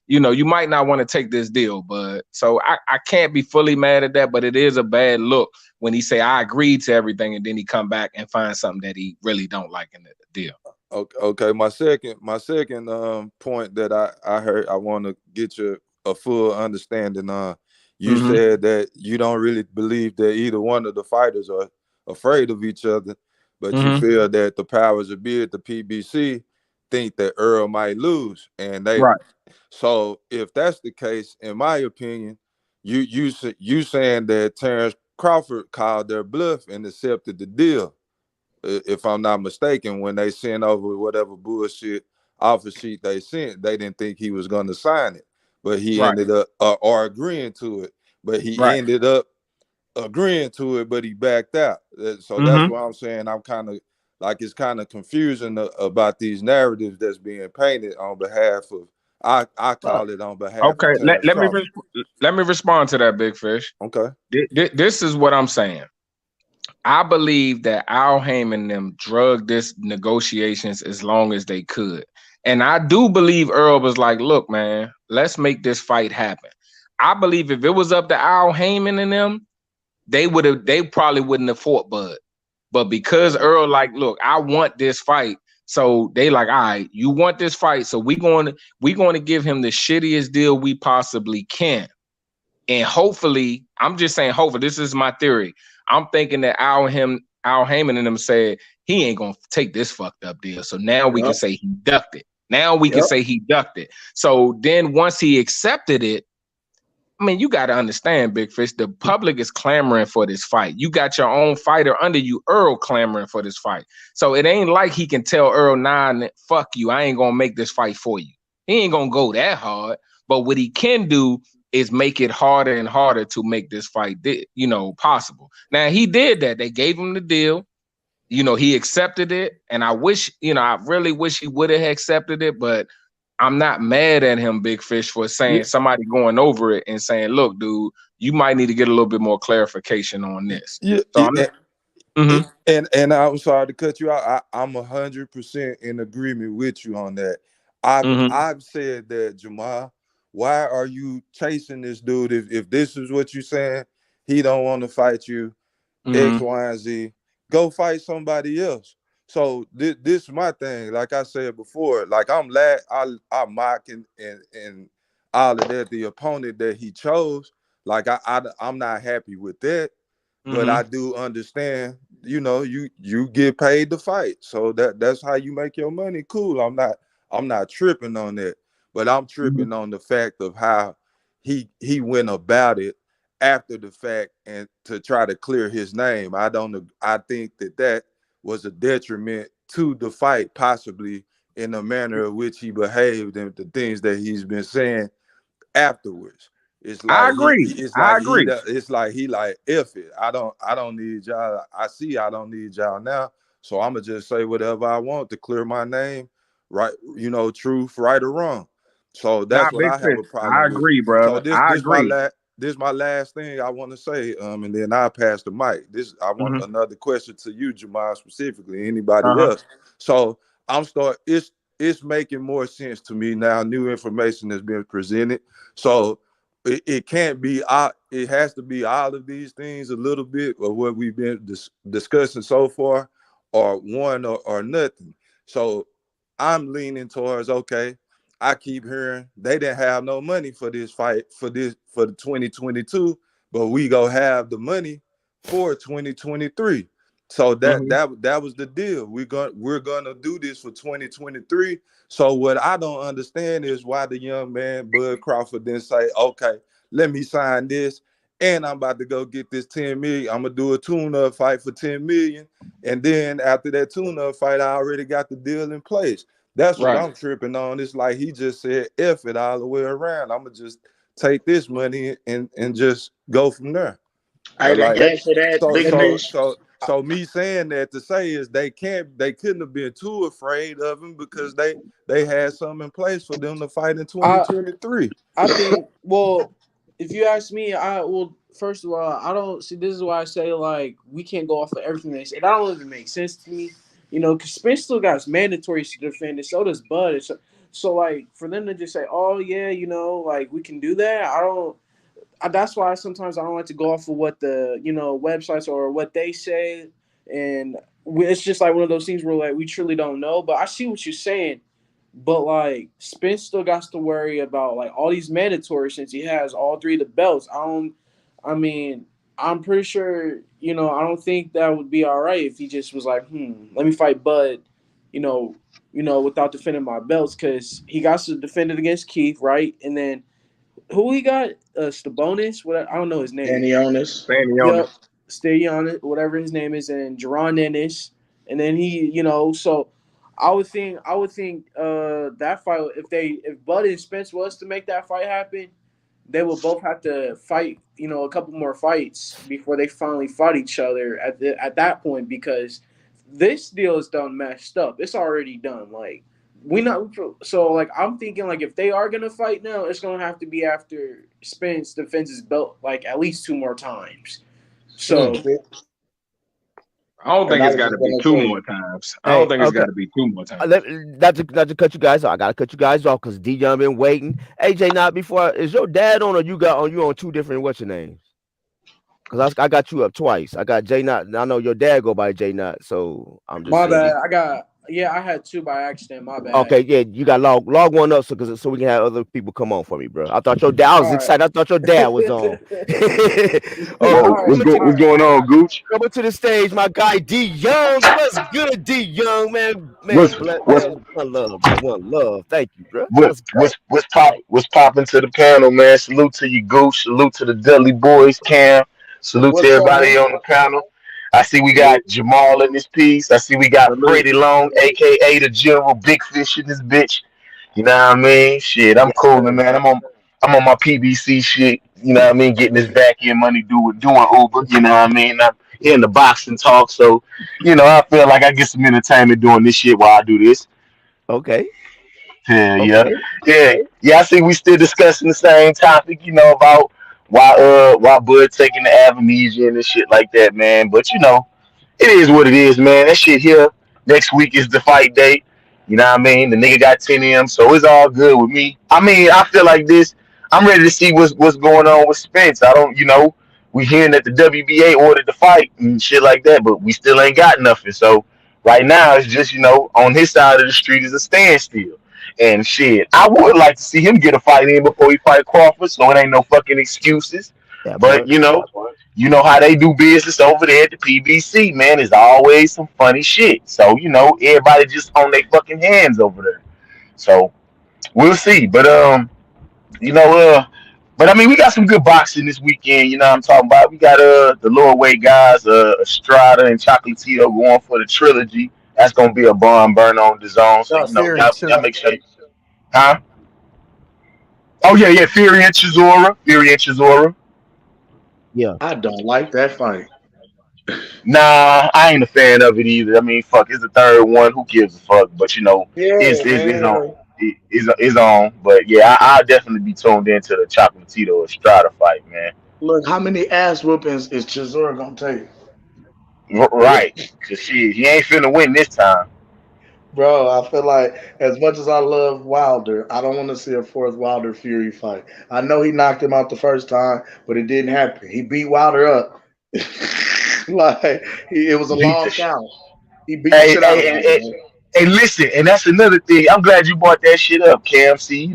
S4: you might not want to take this deal. But so I can't be fully mad at that, but it is a bad look when he say I agreed to everything and then he come back and find something that he really don't like in the deal.
S5: Okay. My second point that I heard, I want to get you a full understanding on. You said that you don't really believe that either one of the fighters are afraid of each other, but you feel that the powers that be at the PBC think that Errol might lose, and
S4: Right.
S5: So if that's the case, in my opinion, you saying that Terrence Crawford called their bluff and accepted the deal, if I'm not mistaken, when they sent over whatever bullshit offer sheet they sent, they didn't think he was going to sign it, but he
S4: Right.
S5: ended up or agreeing to it, but he
S4: Right.
S5: ended up agreeing to it, but he backed out. So that's why I'm saying I'm kind of like it's kind of confusing about these narratives that's being painted on behalf of I call it on behalf
S4: Okay.
S5: of Terrence
S4: Let me
S5: Crawford.
S4: let me respond to that, Big Fish.
S5: Okay.
S4: This is what I'm saying. I believe that Al Heyman and them drugged this negotiations as long as they could. And I do believe Earl was like, look, man, let's make this fight happen. I believe if it was up to Al Heyman and them, they probably wouldn't have fought Bud. But because Earl like, look, I want this fight. So they like, all right, you want this fight. So we're going to give him the shittiest deal we possibly can. And hopefully, I'm just saying, hopefully, this is my theory. I'm thinking that Al Heyman and them said he ain't gonna take this fucked up deal. So now we can say he ducked it. Now we can say he ducked it. So then once he accepted it, I mean, you got to understand, Big Fish, the public is clamoring for this fight. You got your own fighter under you, Errol, clamoring for this fight. So it ain't like he can tell Errol, nah, fuck you, I ain't gonna make this fight for you. He ain't gonna go that hard. But what he can do is make it harder and harder to make this fight, possible. Now, he did that. They gave him the deal. He accepted it. And I really wish he would have accepted it, but I'm not mad at him, Big Fish, for saying somebody going over it and saying, look, dude, you might need to get a little bit more clarification on this.
S5: Yeah.
S4: So
S5: And I'm sorry to cut you out. I'm 100% in agreement with you on that. I've said that, Jamal, why are you chasing this dude if this is what you're saying? He don't want to fight you, X, Y, and Z. Go fight somebody else. So this is my thing. Like I said before, like I'm mocking and all of that, the opponent that he chose. Like I'm not happy with that. But I do understand, you get paid to fight. So that's how you make your money. Cool. I'm not tripping on that. But I'm tripping on the fact of how he went about it after the fact and to try to clear his name. I think that was a detriment to the fight, possibly in the manner in which he behaved and the things that he's been saying afterwards. It's
S4: I
S5: like
S4: agree. I agree.
S5: it's like he like F it. I don't need y'all. I don't need y'all now. So I'ma just say whatever I want to clear my name, right? Truth, right or wrong. So
S4: Nah,
S5: that's what
S4: Big
S5: I have
S4: Fish.
S5: a
S4: I
S5: problem with.
S4: agree,
S5: So
S4: brother. I agree.
S5: this my last thing I want to say. And then I'll pass the mic. I want another question to you, Jamal, specifically, anybody else. So it's making more sense to me now. New information has been presented. So it can't be it has to be all of these things a little bit of what we've been discussing so far, or one or nothing. So I'm leaning towards, okay, I keep hearing they didn't have no money for this fight for the 2022, but we go have the money for 2023. So
S4: Mhm.
S5: that was the deal. We're gonna do this for 2023. So what I don't understand is why the young man Bud Crawford didn't say, okay, let me sign this, and I'm about to go get this 10 million. I'm gonna do a tune-up fight for 10 million. And then after that tune-up fight, I already got the deal in place. That's what
S4: Right.
S5: I'm tripping on. It's like he just said, F it all the way around. I'm gonna just take this money and just go from there.
S2: Hey, they
S5: Like
S3: Let,
S2: gangster that
S5: so
S2: big
S3: let me.
S5: so
S2: fish.
S5: so so me saying that to say is they couldn't have been too afraid of him because they had something in place for them to fight in
S3: I
S5: 2023.
S3: I think. Well, if you ask me, I well. First of all, I don't see. This is why I say like we can't go off of everything they say. That don't even make sense to me. You know, because Spence still got his mandatories to defend, and so does Bud. So like for them to just say, "Oh yeah, you know, like we can do that," I don't. That's why sometimes I don't like to go off of what the websites or what they say, and it's just like one of those things where like we truly don't know. But I see what you're saying. But like Spence still got to worry about like all these mandatories since he has all three of the belts. I don't. I mean, I'm pretty sure. I don't think that would be all right if he just was like, let me fight Bud. You know, without defending my belts because he got to defend it against Keith, right? And then who he got? Stabonis. What I don't know his name.
S2: Stanionis.
S4: Standing on
S3: Yep,
S4: this.
S3: stay on it, whatever his name is, and Jerron Ennis, and then so I would think that fight if Bud and Spence was to make that fight happen, they would both have to fight, a couple more fights before they finally fought each other at that point because this deal is done messed up. It's already done. Like we not so like I'm thinking like if they are gonna fight now, it's gonna have to be after Spence defends his belt like at least two more times.
S4: Mm.
S3: So
S4: I don't
S2: And
S4: think
S2: I
S4: it's
S2: was
S4: got
S2: just
S4: to be
S2: gonna
S4: two
S2: say,
S4: more times. I don't
S1: Hey,
S4: think it's got
S1: okay.
S4: to be two more times.
S1: Let, not to cut you guys off. I gotta cut you guys off because D Young been waiting. AJ, not before is your dad on or you on two different what's your names? Because I got you up twice. I got J Not. I know your dad go by J Not, so I'm just
S3: my
S1: saying.
S3: bad. I had two by accident. My bad.
S1: Okay, yeah, you got log one up so we can have other people come on for me, bro. I thought your dad. I was
S3: All
S1: excited. I thought your dad was on. Oh,
S3: right.
S6: Whoa,
S3: all right.
S1: coming to
S3: All
S6: what's
S3: right.
S6: going on, Gooch?
S1: coming to the stage, my guy D Young. What's good, D Young, man?
S6: What's what's
S1: Man. One love, bro. One love. Thank you, bro.
S6: what
S1: What's good?
S6: what's popping to the panel, man? Salute to you, Gooch. Salute to the Dudley boys, Cam. Salute to
S2: what's up,
S6: everybody
S2: man?
S6: on the panel. I see we got
S4: Salute.
S6: Jamal in this piece. I see we got
S4: Salute.
S6: Freddie Long, aka the General Big Fish in this bitch. You know what I mean? Shit, I'm
S4: Yes,
S6: cooling,
S4: sir.
S6: man. I'm on my PBC shit. You know what I mean? Getting this back end money, doing Uber. You know what I mean? I'm in the boxing talk, so I feel like I get some entertainment doing this shit while I do this.
S1: Okay.
S6: Yeah, yeah,
S1: Okay.
S6: yeah. I see we still discussing the same topic. About why Bud taking the amnesia and shit like that, man. But it is what it is, man. That shit here. Next week is the fight date. You know what I mean? The nigga got 10M, so it's all good with me. I mean, I feel like this. I'm ready to see what's going on with Spence. I don't, we hearing that the WBA ordered the fight and shit like that, but we still ain't got nothing. So right now it's just, on his side of the street is a standstill. And shit, I would like to see him get a fight in before he fight Crawford, so it ain't no fucking excuses.
S1: That
S6: But
S1: part.
S6: you know how they do business over there at the PBC, man. There's always some funny shit. So, everybody just on their fucking hands over there. So we'll see. You know, but I mean we got some good boxing this weekend, you know what I'm talking about. We got the lower weight guys, Estrada and Chocolatito going for the trilogy. That's gonna be a barn burn on the zone. So,
S2: Fear and
S6: y'all
S2: two.
S6: make sure. Huh? Oh yeah, yeah, Fury and Chisora. Fury and Chisora.
S1: Yeah.
S2: I don't like that fight.
S6: Nah, I ain't a fan of it either. I mean, fuck, it's the third one. Who gives a fuck? But
S2: Yeah,
S6: it's on.
S2: man.
S6: It's on. But yeah, I'll definitely be tuned into the Chocolatito Estrada fight, man.
S2: Look, how many ass whoopings is Chisora gonna take?
S6: Right. Cause he ain't finna win this time.
S2: Bro, I feel like as much as I love Wilder, I don't want to see a fourth Wilder Fury fight. I know he knocked him out the first time, but it didn't happen. He beat Wilder up. Like it was a
S6: Beat the
S2: long
S6: sh-
S2: count. He beat the
S6: hey
S2: shit out of
S6: hey
S2: Wilder, man.
S6: Hey, listen, and that's another thing. I'm glad you brought that shit up, Cam. See,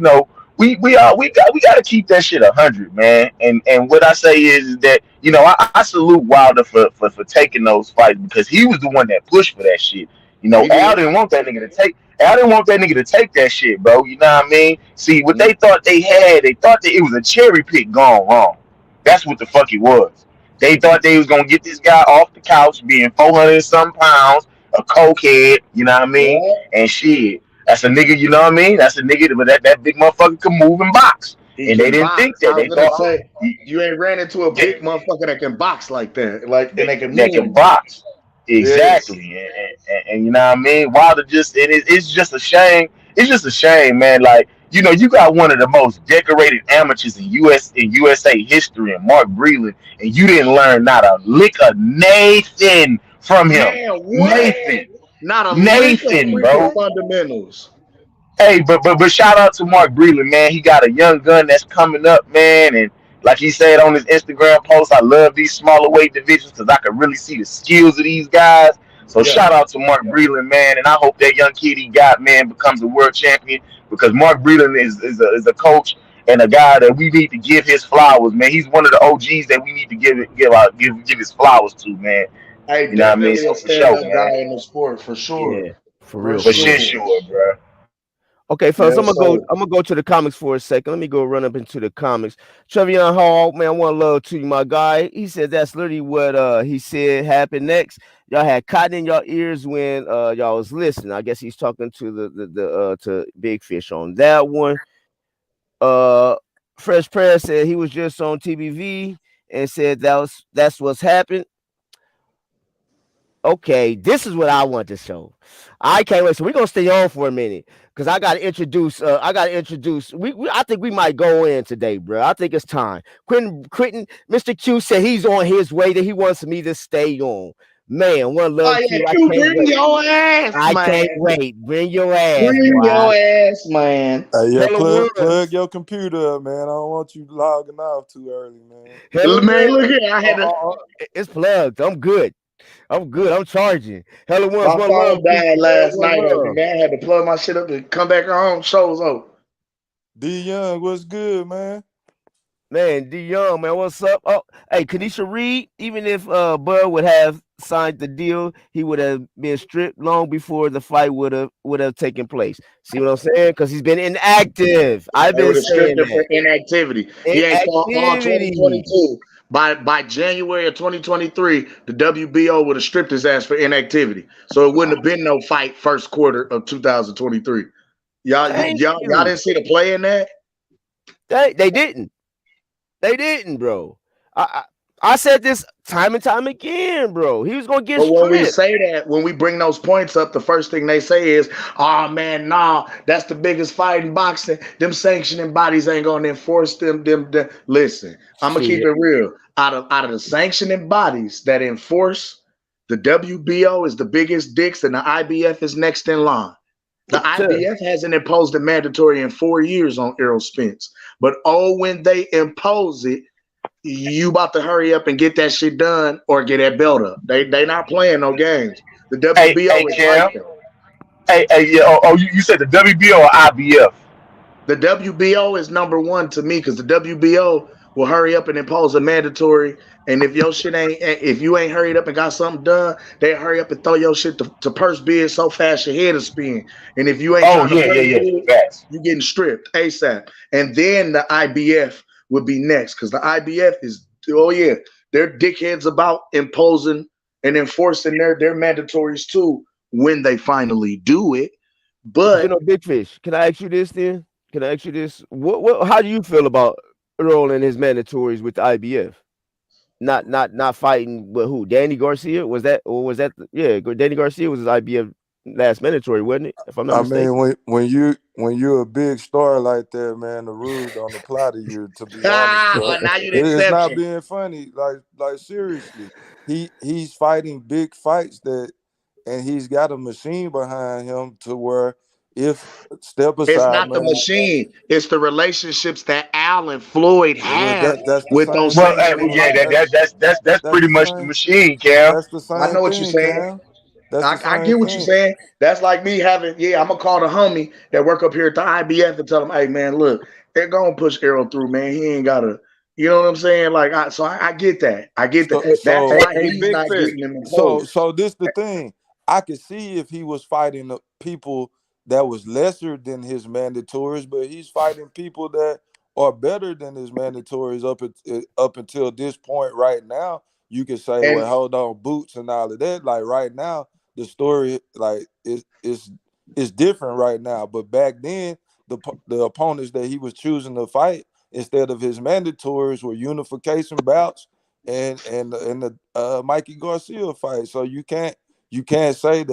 S6: we got to keep that shit 100, man. And what I say is that I salute Wilder for taking those fights because he was the one that pushed for that shit.
S7: He
S6: Al
S7: did.
S6: didn't want that nigga to take. Al didn't want that nigga to take that shit, bro. You know what I mean? See, what they thought they thought that it was a cherry pick gone wrong. That's what the fuck it was. They thought they was gonna get this guy off the couch, being 400 and some pounds, a cokehead. You know what I mean?
S7: Yeah,
S6: And shit, that's a nigga. You know what I mean? That's a nigga that big motherfucker can move and box.
S7: he
S6: And they
S7: can
S6: didn't think
S7: box.
S6: that.
S7: I was
S6: They
S7: gonna
S6: thought
S7: say you ain't ran into a big motherfucker that can box like that, like and they can
S6: that can
S7: move.
S6: box.
S7: Yes.
S6: Exactly. And you know what I mean? Wilder it's just a shame. It's just a shame, man. Like, you got one of the most decorated amateurs in USA history and Mark Breland, and you didn't learn not a lick of Nathan from him.
S7: Man, what?
S6: Nathan.
S7: Not a lick of
S6: Nathan,
S7: freaking
S6: bro.
S7: fundamentals.
S6: Hey, but shout out to Mark Breland, man. He got a young gun that's coming up, man. And like he said on his Instagram post, I love these smaller weight divisions because I can really see the skills of these guys. So
S7: Yeah.
S6: shout out to Mark Breland, man. And I hope that young kid he got, man, becomes a world champion because Mark Breland is a coach and a guy that we need to give his flowers, man. He's one of the OGs that we need to give his flowers to, man.
S7: Hey,
S6: You know what I mean?
S7: definitely a
S6: So for sure,
S7: stand-up
S6: man.
S7: guy in the sport for sure.
S1: Yeah, for
S7: For
S1: real,
S6: For
S1: for
S6: shit,
S1: real.
S7: sure.
S6: sure, bro.
S1: Okay, fellas, I'm
S7: Yes,
S1: gonna go.
S7: sir.
S1: I'm gonna go to the comics for a second. Let me go run up into the comics. Trevion Hall, man, one love to you, my guy. He said that's literally what he said happened next. Y'all had cotton in your ears when y'all was listening. I guess he's talking to the to Big Fish on that one. Uh, Fresh Press said he was just on TBV and said that's what's happened. Okay, this is what I want to show. I can't wait. So we're gonna stay on for a minute because I gotta introduce. I gotta introduce. I think we might go in today, bro. I think it's time. Quentin, Mr. Q said he's on his way. That he wants me to stay on. Man, one
S7: Oh
S1: love
S7: yeah,
S1: Q. I
S7: Q,
S1: can't
S7: bring
S1: wait.
S7: your ass,
S1: I
S7: man.
S1: can't wait. Bring your ass,
S7: Bring
S1: boy.
S7: your ass, man.
S5: Hey, yeah,
S1: Hella
S5: plug
S1: ones.
S5: your computer up, man. I don't want you logging off too early, man.
S1: Hella
S7: Man,
S1: ones.
S7: look here. I
S1: Oh,
S7: had to.
S1: oh, it's plugged. I'm good. I'm good. I'm charging. Hella ones.
S7: My
S1: One love,
S7: phone died
S1: people, man.
S7: last
S1: One
S7: night on me,
S1: love.
S7: man. I had to plug my shit up and come back home. Show was over.
S5: D Young, what's good, man?
S1: Man, D Young, man, what's up? Oh, hey, Kanisha Reed, even if Bud would have signed the deal, he would have been stripped long before the fight would have taken place. See what I'm saying? Because he's been inactive. I've
S7: They
S1: been
S7: would have
S1: saying
S7: stripped him for
S1: that.
S7: inactivity. He ain't fought all
S1: Inactivity.
S7: 2022. By January of 2023, the WBO would have stripped his ass for inactivity. So it wouldn't have been no fight first quarter of 2023. Y'all,
S1: Thank
S7: y'all
S1: you.
S7: didn't see the play in that?
S1: They didn't. They didn't, bro. I, I said this time and time again, bro. He was gonna get
S7: But when we
S1: stripped.
S7: say that, when we bring those points up, the first thing they say is, "Oh man, nah, that's the biggest fight in boxing. Them sanctioning bodies ain't gonna enforce them." Listen, I'm gonna keep
S1: Shit.
S7: it real. Out of the sanctioning bodies that enforce, the WBO is the biggest dicks, and the IBF is next in line. The IBF hasn't imposed a mandatory in 4 years on Errol Spence, but oh, when they impose it, you about to hurry up and get that shit done or get that belt up. They not playing no games. The
S6: Hey,
S7: WBO is like
S6: Cam.
S7: that.
S6: Hey, yeah. You said the WBO or IBF?
S7: The WBO is number one to me because the WBO will hurry up and impose a mandatory. And if you ain't hurried up and got something done, they hurry up and throw your shit to purse bid so fast your head is spin. And if you ain't
S6: Oh
S7: trying to
S6: yeah, yeah,
S7: purse
S6: yeah.
S7: bid,
S6: Facts.
S7: you getting stripped ASAP. And then the IBF would be next because the IBF is, oh yeah, they're dickheads about imposing and enforcing their mandatories too when they finally do it.
S1: You
S7: But
S1: know, Big Fish. Can I ask you this then? Can I ask you this? What how do you feel about Errol and his mandatories with the IBF? Not fighting with who? Danny Garcia? Was that or was that yeah, Danny Garcia was his IBF last mandatory, wasn't it? If I'm not
S5: I mean,
S1: mistaken.
S5: when you're a big star like that, man, the rules don't apply to you. To be honest, bro,
S7: now you the
S5: it's not
S7: exception.
S5: being funny. Like seriously, he's fighting big fights and he's got a machine behind him to where if step
S7: It's
S5: aside,
S7: not the
S5: man.
S7: machine. It's the relationships that Al and Floyd
S5: Well,
S7: have
S5: that's the
S7: with
S5: same
S7: those
S6: Well,
S5: thing.
S7: sanctioning
S6: yeah,
S7: bodies.
S6: that's
S5: That's
S6: pretty
S5: the
S6: much the
S5: same.
S6: machine, Cam.
S5: That's the
S7: I
S5: same
S7: know what you're
S5: thing,
S7: saying.
S5: Cam. That's the
S7: I
S5: same
S7: get what you're
S5: thing.
S7: saying. That's like me having, I'm gonna call the homie that work up here at the IBF and tell him, hey man, look, they're gonna push Errol through, man. He ain't gotta, you know what I'm saying? Like, I get that. I get that.
S5: So
S7: That's
S5: so
S7: why
S4: Hey,
S7: he's
S4: Big
S7: not
S4: Fish.
S7: getting in the
S5: so
S7: hole.
S5: so this the thing. I could see if he was fighting the people that was lesser than his mandatories, but he's fighting people that are better than his mandatories up until this point right now. You could say, well,
S7: And
S5: hold on, boots and all of that. Like right now, the story like is different right now. But back then, the opponents that he was choosing to fight instead of his mandatories were unification bouts and the Mikey Garcia fight. So you can't say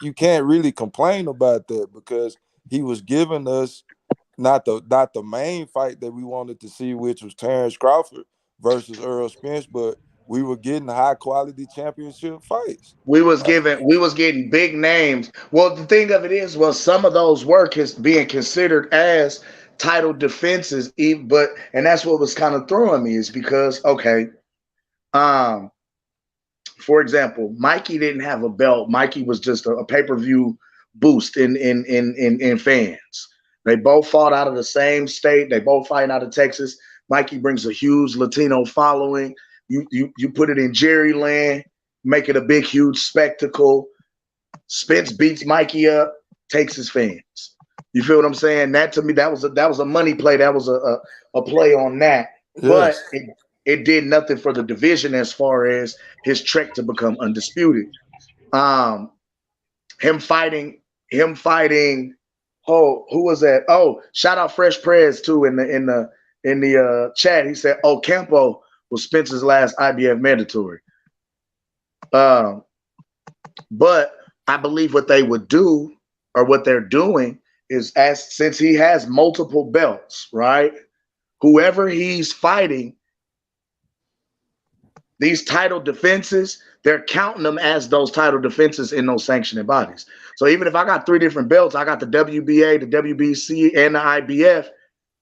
S5: you can't really complain about that because he was giving us not the main fight that we wanted to see, which was Terrence Crawford versus Errol Spence, but we were getting high quality championship fights. Like,
S7: we was getting big names. Well, the thing of it is, well, some of those work is being considered as title defenses, but and that's what was kind of throwing me is because okay, um, for example, Mikey didn't have a belt. Mikey was just a pay-per-view boost in fans. They both fought out of the same state. They both fight out of Texas. Mikey brings a huge Latino following. You put it in Jerry land, make it a big, huge spectacle. Spence beats Mikey up, takes his fans. You feel what I'm saying? That to me, that was a money play. That was a play on that. But
S5: yes,
S7: it did nothing for the division as far as his trek to become undisputed. Um, him fighting, him fighting. Oh, who was that? Oh, shout out Fresh Prez too in the chat. He said, "Oh, Campo was Spencer's last IBF mandatory." Um, but I believe what they would do or what they're doing is as since he has multiple belts, right? Whoever he's fighting, these title defenses, they're counting them as those title defenses in those sanctioning bodies. So even if I got 3 different belts, I got the WBA, the WBC, and the IBF.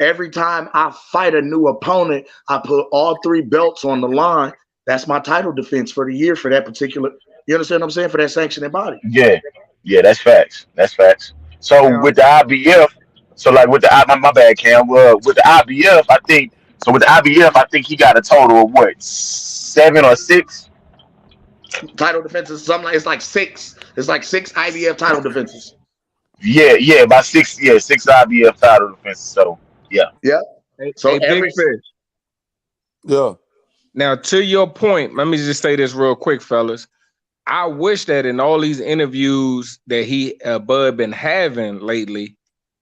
S7: Every time I fight a new opponent, I put all 3 belts on the line. That's my title defense for the year for that particular. You understand what I'm saying? For that sanctioning body.
S6: Yeah, yeah, that's facts. That's facts. So
S4: Now,
S6: with the IBF, so like with the my bad, Cam. With the IBF, I think so. With the IBF, I think he got a total of what 7 or 6.
S7: Title defenses, something like it's like 6. It's like 6 IBF title defenses.
S6: Yeah, yeah, about 6. Yeah, 6 IBF title defenses. So yeah,
S7: Yeah. So
S4: Big
S7: every
S4: Fish.
S5: yeah.
S4: Now, to your point, let me just say this real quick, fellas. I wish that in all these interviews that Bud been having lately,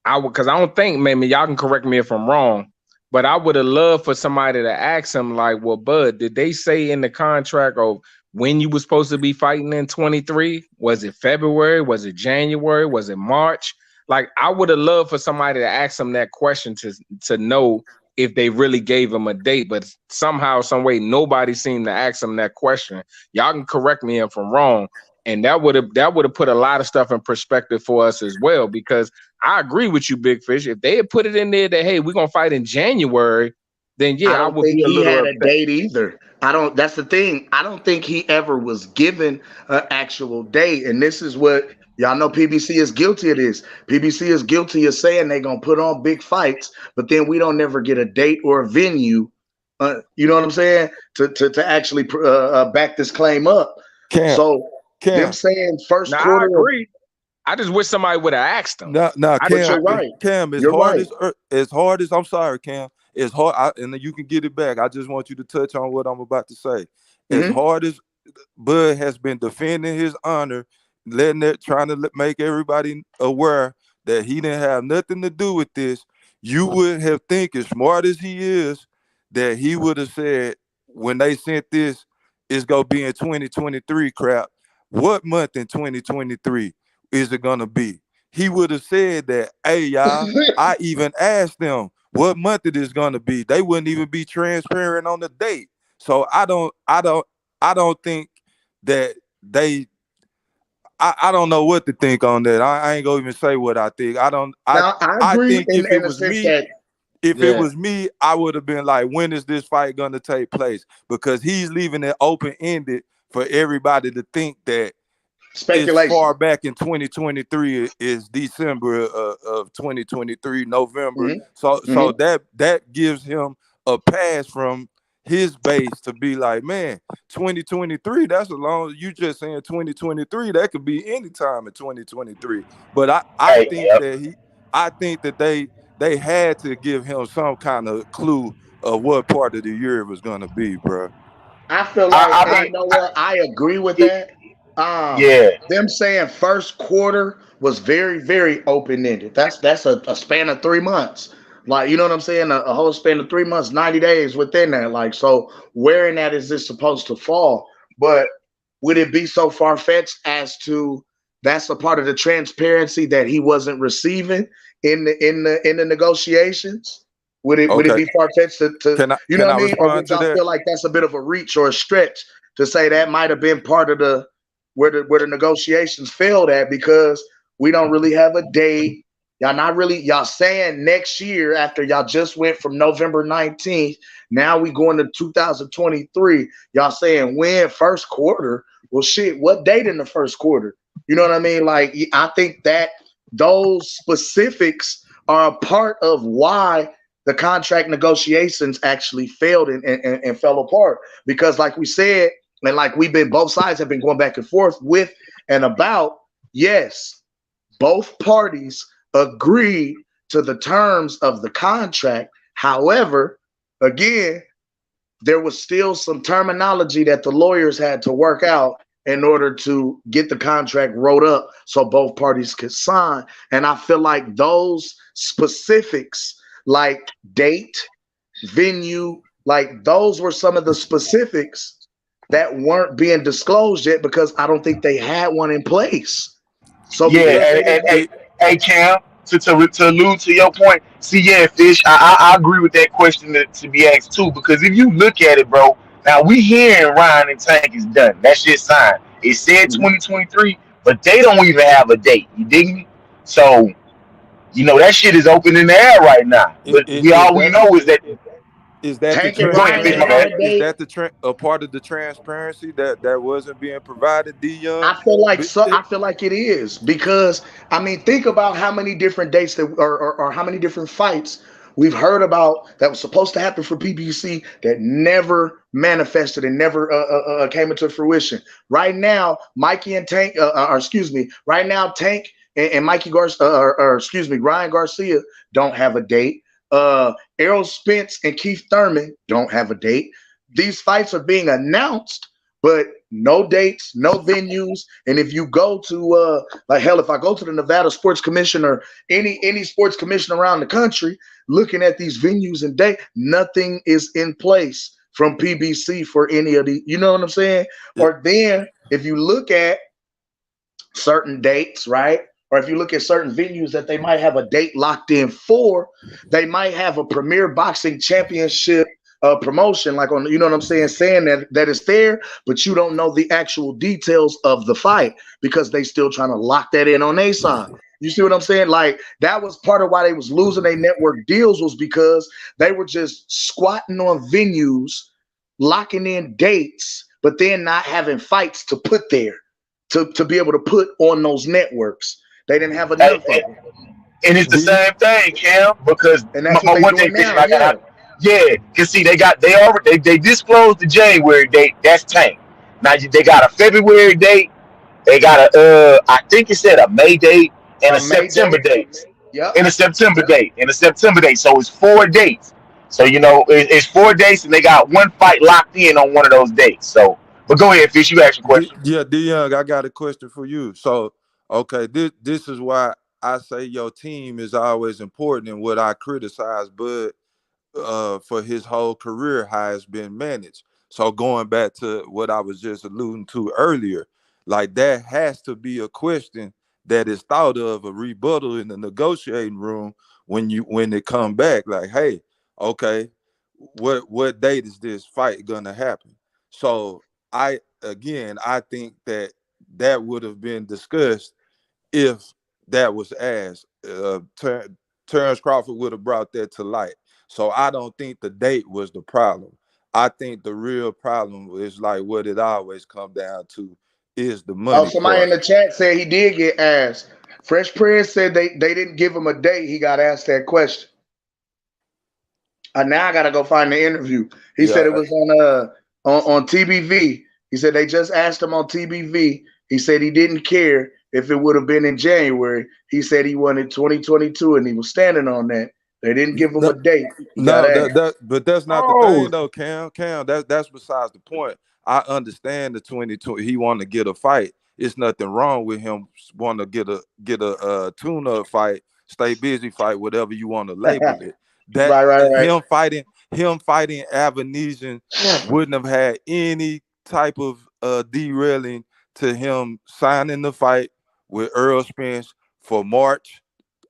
S4: because I don't think, maybe y'all can correct me if I'm wrong, but I would have loved for somebody to ask him like, well, Bud, did they say in the contract of when you were supposed to be fighting in 23? Was it February? Was it January? Was it March? Like, I would have loved for somebody to ask him that question to know if they really gave him a date, but somehow, some way, nobody seemed to ask him that question. Y'all can correct me if I'm wrong. And that would have put a lot of stuff in perspective for us as well, because I agree with you, Big Fish. If they had put it in there that, hey, we're gonna fight in January, then
S7: I
S4: yeah, I
S7: don't
S4: would
S7: think
S4: be a
S7: he
S4: little
S7: had a
S4: upset.
S7: date either. I don't. That's the thing. I don't think he ever was given an actual date. And this is what y'all know. PBC is guilty of this. PBC is guilty of saying they're gonna put on big fights, but then we don't never get a date or a venue. You know what I'm saying? To actually back this claim up.
S5: Cam,
S7: So them
S5: Cam.
S7: saying first
S4: Now I
S7: quarter of,
S4: agree. I just wish somebody would have asked him.
S5: Now,
S4: I,
S7: but
S4: I
S5: Cam,
S7: you're right.
S5: Cam,
S7: You're right.
S5: as hard as I'm sorry, Cam, as hard, and then you can get it back. I just want you to touch on what I'm about to say. As
S7: Mhm.
S5: hard as Bud has been defending his honor, trying to make everybody aware that he didn't have nothing to do with this, you would have think, as smart as he is, that he would have said when they sent this, it's gonna be in 2023 crap. What month in 2023 is it gonna be? He would have said that, hey y'all, I even asked them what month it is gonna be. They wouldn't even be transparent on the date. So I don't think that they I don't know what to think on that. I ain't gonna even say what I think.
S7: Now I
S5: I
S7: agree
S5: think
S7: in the sense that
S5: if it
S7: yeah.
S5: was me, I would have been like, when is this fight going to take place? Because he's leaving it open-ended for everybody to think that is
S7: Speculation.
S5: far back in 2023 is December of 2023, November. So that gives him a pass from his base to be like, man, 2023, that's a long, you just saying 2023, that could be any time in 2023. But I
S6: Hey,
S5: think
S6: yep.
S5: that I think that they had to give him some kind of clue of what part of the year it was gonna be, bro.
S7: I feel like,
S6: I
S7: and you
S6: mean,
S7: know what? I agree with
S6: it,
S7: that.
S6: yeah,
S7: Them saying first quarter was very, very open ended. That's a span of 3 months. Like, you know what I'm saying? A whole span of 3 months, 90 days within that. Like, so where in that is this supposed to fall? But would it be so far fetched as to that's a part of the transparency that he wasn't receiving in the negotiations? Would it
S5: Okay.
S7: be far fetched to you know
S5: Can
S7: what I
S5: I
S7: mean? Or
S5: respond
S7: would
S5: to
S7: y'all
S5: that?
S7: feel like that's a bit of a reach or a stretch to say that might have been part of the where the negotiations failed at because we don't really have a date. Y'all not really y'all saying next year after y'all just went from November 19th. Now we going to 2023. Y'all saying when first quarter? Well, shit, what date in the first quarter? You know what I mean? Like I think that those specifics are a part of why the contract negotiations actually failed and fell apart. Because like we said, and like we've been both sides have been going back and forth with and about, yes, both parties agreed to the terms of the contract. However, again, there was still some terminology that the lawyers had to work out in order to get the contract wrote up so both parties could sign. And I feel like those specifics, like date, venue, like those were some of the specifics that weren't being disclosed yet because I don't think they had one in place. So
S6: yeah,
S7: because they
S6: and
S7: didn't have,
S6: hey, Cam, to allude to your point, see, yeah, Fish, I agree with that question to be asked too, because if you look at it, bro, now we hearing Ryan and Tank is done. That shit signed. It said
S7: Mhm.
S6: 2023, but they don't even have a date. You dig me? So that shit is open in the air right now. But
S5: Is
S6: all we
S5: that
S6: know is that.
S5: the
S7: Tank and
S6: Go ahead,
S7: Ryan
S6: Fish.
S7: didn't
S6: My
S7: have
S5: transparency?
S6: bad.
S7: a
S5: Is
S7: date.
S5: that a part of the transparency that wasn't being provided, D Young?
S7: I feel like so. I feel like it is because I mean, think about how many different dates that or how many different fights we've heard about that was supposed to happen for PBC that never manifested and never came into fruition. Right now, Mikey and Tank, or excuse me, right now Tank and Mikey Garcia, or excuse me, Ryan Garcia don't have a date. Errol Spence and Keith Thurman don't have a date. These fights are being announced but no dates, no venues. And if you go to like hell, if I go to the Nevada Sports Commission or any sports commission around the country, looking at these venues and date, nothing is in place from PBC for any of the. You know what I'm saying? Or then if you look at certain dates, right? Or if you look at certain venues that they might have a date locked in for, they might have a premier boxing championship promotion, like on, you know what I'm saying that it's there, but you don't know the actual details of the fight because they still trying to lock that in on their side. You see what I'm saying? Like that was part of why they was losing their network deals was because they were just squatting on venues, locking in dates, but then not having fights to put there to be able to put on those networks. They didn't have
S6: Hey,
S7: enough of them.
S6: and it's the
S5: D
S6: same thing, Cam, because
S7: And
S6: my,
S7: that's what
S6: my
S7: they
S6: one thing,
S7: doing
S6: Fish,
S7: now.
S6: and I
S7: Yeah.
S6: got, yeah, cause see, they disclosed the January date. That's Tank. Now they got a February date. They got I think it said a May date and a
S7: May
S6: September
S7: date.
S6: date,
S7: Yep.
S6: and a September
S7: Yep.
S6: date, and a September date. So it's 4 dates. So it's 4 dates, and they got one fight locked in on one of those dates. So, but go ahead, Fish. You ask your question.
S5: Yeah, D Young, I got a question for you. So, okay, this is why I say your team is always important and what I criticize Bud for his whole career how it's been managed. So going back to what I was just alluding to earlier, like that has to be a question that is thought of a rebuttal in the negotiating room when it come back. Like, hey, okay, what date is this fight gonna happen? So I think that would have been discussed if that was asked. Terrence Crawford would have brought that to light. So I don't think the date was the problem. I think the real problem is like what it always come down to is the
S7: Oh,
S5: money
S7: somebody in
S5: part.
S7: the chat said he did get asked. Fresh Prince said they didn't give him a date. He got asked that question. Now I gotta go find the interview. He said
S5: Yeah,
S7: it was on TBV. He said they just asked him on TBV. He said he didn't care if it would have been in January. He said he wanted 2022, and he was standing on that. They didn't give him a date. He got
S5: no,
S7: asked.
S5: but that's not the
S4: Oh,
S5: thing though, Cam. That's besides the point. I understand the 2020. He want to get a fight. It's nothing wrong with him want to get a tune-up fight, stay busy fight, whatever you want to label it. That
S7: Right.
S5: him fighting Avenesian wouldn't have had any type of derailing to him signing the fight with Errol Spence for March,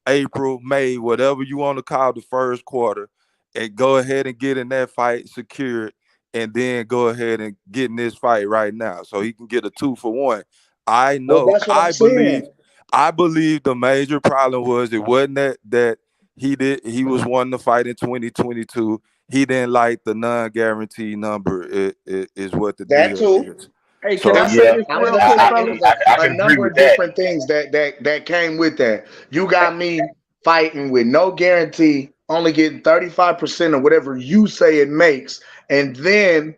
S5: April, May, whatever you want to call the first quarter, and go ahead and get in that fight secured, and then go ahead and get in this fight right now, so he can get a 2-for-1. I
S7: Well,
S5: know,
S7: that's what I'm saying.
S5: I believe the major problem was it wasn't that he was wanting to fight in 2022. He didn't like the non-guarantee number. Is what the
S7: That
S5: deal
S7: too.
S5: is.
S4: hey, can I
S5: So
S4: say
S6: Yeah,
S4: this
S7: I was
S4: real
S7: gonna
S4: quick,
S7: say it
S4: fellas?
S7: was
S6: I
S7: a
S6: can agree
S7: number
S6: with
S7: of
S6: that.
S7: different things that came with that. You got me fighting with no guarantee, only getting 35% of whatever you say it makes, and then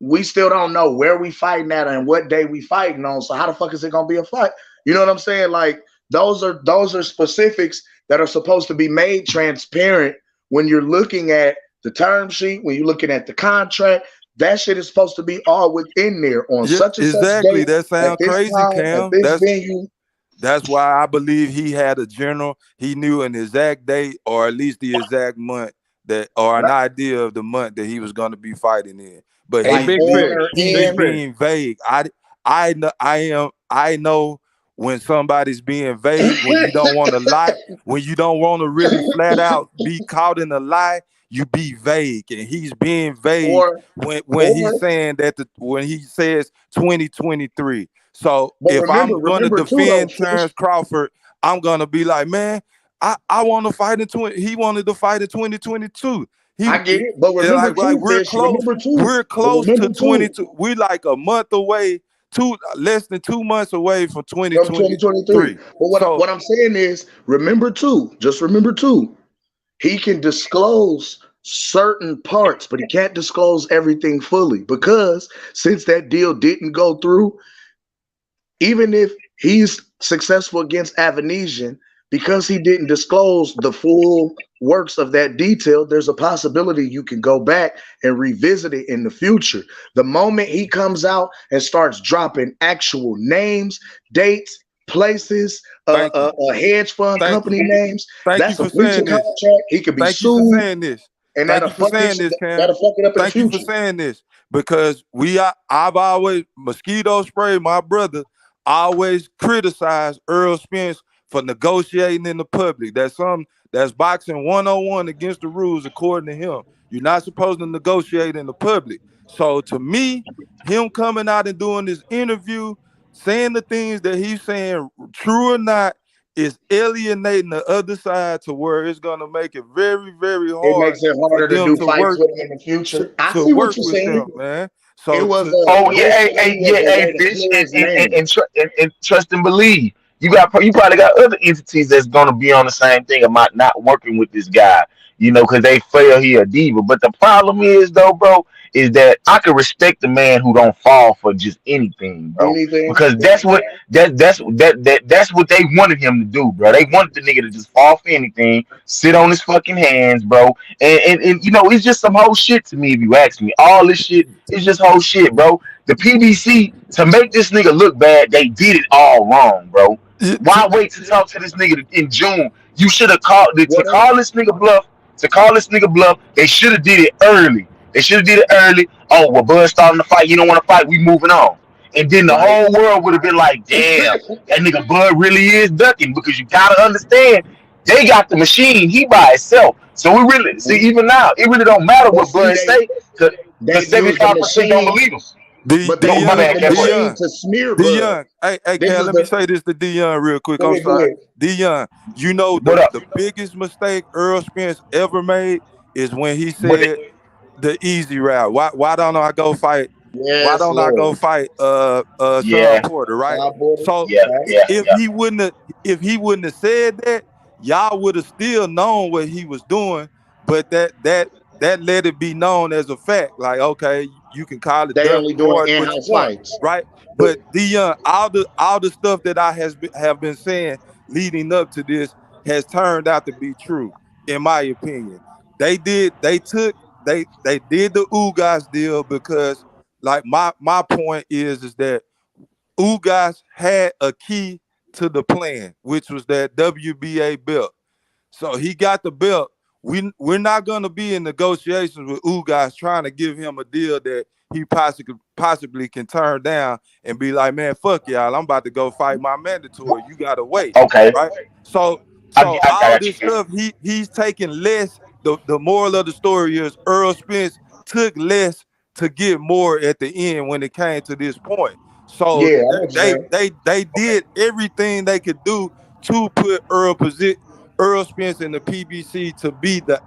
S7: we still don't know where we fighting at and what day we fighting on. So how the fuck is it gonna be a fight? You know what I'm saying? Like those are specifics that are supposed to be made transparent when you're looking at the term sheet, when you're looking at the contract. That shit is supposed to be all within there on
S5: yeah,
S7: such and such
S5: exactly.
S7: date
S5: That
S7: at
S5: sounds
S7: this
S5: crazy,
S7: time at
S5: Cam.
S7: this venue.
S5: That's why I believe he had a general. He knew an exact date, or at least the exact month that, or an
S7: Right.
S5: idea of the month that he was going to be fighting in. But
S4: Hey,
S7: Like
S4: big
S7: on
S4: fish,
S7: or
S5: he's
S4: big
S7: in.
S4: fish.
S5: being vague. I know when somebody's being vague, when you don't want to lie, when you don't want to really flat out be caught in a lie, you be vague, and he's being vague
S7: or
S5: when he's
S7: or
S5: saying that when he says 2023. So
S7: but
S5: if I'm gonna
S7: remember too though,
S5: defend
S7: Fish.
S5: Terrence Crawford, I'm gonna be like, man, I want to fight in 20. He wanted to fight in 2022.
S7: I get it. But
S5: And
S7: remember
S5: like
S7: too,
S5: we're
S7: Fish.
S5: close. We're
S7: But
S5: close to
S7: remember too,
S5: 22. We like a month away, less than 2 months away from
S7: from 2023.
S5: 2023.
S7: But
S5: So
S7: what I'm saying is, just remember too, he can disclose certain parts, but he can't disclose everything fully because since that deal didn't go through, even if he's successful against Avenesian, because he didn't disclose the full works of that detail, there's a possibility you can go back and revisit it in the future. The moment he comes out and starts dropping actual names, dates, places,
S5: thank you.
S7: hedge fund
S5: Thank you.
S7: company names,
S5: Thank you
S7: that's a
S5: for
S7: breach of
S5: saying this.
S7: contract. He could be
S5: Thank you for
S7: sued,
S5: saying this.
S7: and
S5: Thank you for saying this, Cam.
S7: that'll fuck it up in the
S5: Thank you for
S7: future.
S5: saying this because I've always mosquito spray. My brother always criticized Earl Spence for negotiating in the public. That's boxing 101 against the rules, according to him. You're not supposed to negotiate in the public. So to me, him coming out and doing this interview, saying the things that he's saying, true or not, is alienating the other side to where it's gonna make it very, very
S7: It
S5: hard
S7: makes it
S5: for
S7: harder to
S5: them
S7: do
S5: to
S7: fights
S5: work
S7: with him in the future. I
S5: to
S7: see what
S5: work
S7: you're
S5: with them,
S7: saying.
S5: man.
S7: It
S5: So
S7: was
S5: to
S6: Oh
S7: a
S6: yeah,
S7: this to
S6: hey,
S7: me was
S6: yeah,
S7: a
S6: hey,
S7: way to
S6: fish,
S7: clear his name.
S6: and trust and believe. You probably got other entities that's gonna be on the same thing about not working with this guy, because they feel he a diva. But the problem is though, bro, is that I can respect the man who don't fall for just anything, bro.
S7: Anything.
S6: Because that's what they wanted him to do, bro. They wanted the nigga to just fall for anything, sit on his fucking hands, bro. And it's just some whole shit to me if you ask me. All this shit is just whole shit, bro. The PBC to make this nigga look bad, they did it all wrong, bro. Why wait to talk to this nigga in June? You should have called to
S7: What
S6: call this nigga bluff. To call this nigga bluff, they should have did it early. They should have did it early. Oh, well, Bud's starting to fight. You don't want to fight. We moving on. And then the
S7: right?
S6: whole world would have been like, damn, that nigga Bud really is ducking because you gotta understand, they got the machine. He by himself. So we really see even now, it really don't matter
S7: But
S6: what
S7: see,
S6: Bud say
S7: they
S6: because
S7: use the
S6: 75% don't
S7: machine,
S6: believe him.
S7: but they
S6: My
S7: use
S6: bad,
S7: the
S6: Catboy.
S7: machine
S5: Dion,
S7: to smear Bud.
S5: Dion, hey,
S7: This
S5: Cam,
S7: is
S5: let me
S7: the
S5: say this to Dion real quick.
S7: go
S5: I'm
S7: ahead, go
S5: sorry.
S7: ahead.
S5: Dion, you know
S6: What up?
S5: the biggest mistake Earl Spence ever made is when he
S6: What?
S5: said the easy route. Why don't I go fight Why
S7: Yes,
S5: don't I go
S7: Lord.
S5: fight Sean
S6: Yeah,
S5: Porter, right?
S7: Bob Porter.
S5: So
S6: yeah,
S7: Facts.
S6: yeah,
S5: if
S6: yeah.
S5: he wouldn't have said that, y'all would have still known what he was doing, but that let it be known as a fact. Like, okay, you can call it
S7: They
S5: dirt
S7: only doing
S5: hard what you
S7: in-house
S5: want,
S7: fights.
S5: right? But the all the stuff that I have been saying leading up to this has turned out to be true, in my opinion. They did the Ugas deal because, like, my point is that Ugas had a key to the plan, which was that WBA belt. So he got the belt. We're not gonna be in negotiations with Ugas trying to give him a deal that he possibly can turn down and be like, man, fuck y'all. I'm about to go fight my mandatory. You gotta wait,
S6: Okay,
S5: right? So
S6: I,
S5: so
S6: I
S5: all
S6: got
S5: this
S6: you.
S5: stuff, he's taking less. The moral of the story is Errol Spence took less to get more at the end when it came to this point. So
S7: Yeah, I know what you're saying.
S5: they did everything they could do to put Errol Spence in the PBC to be the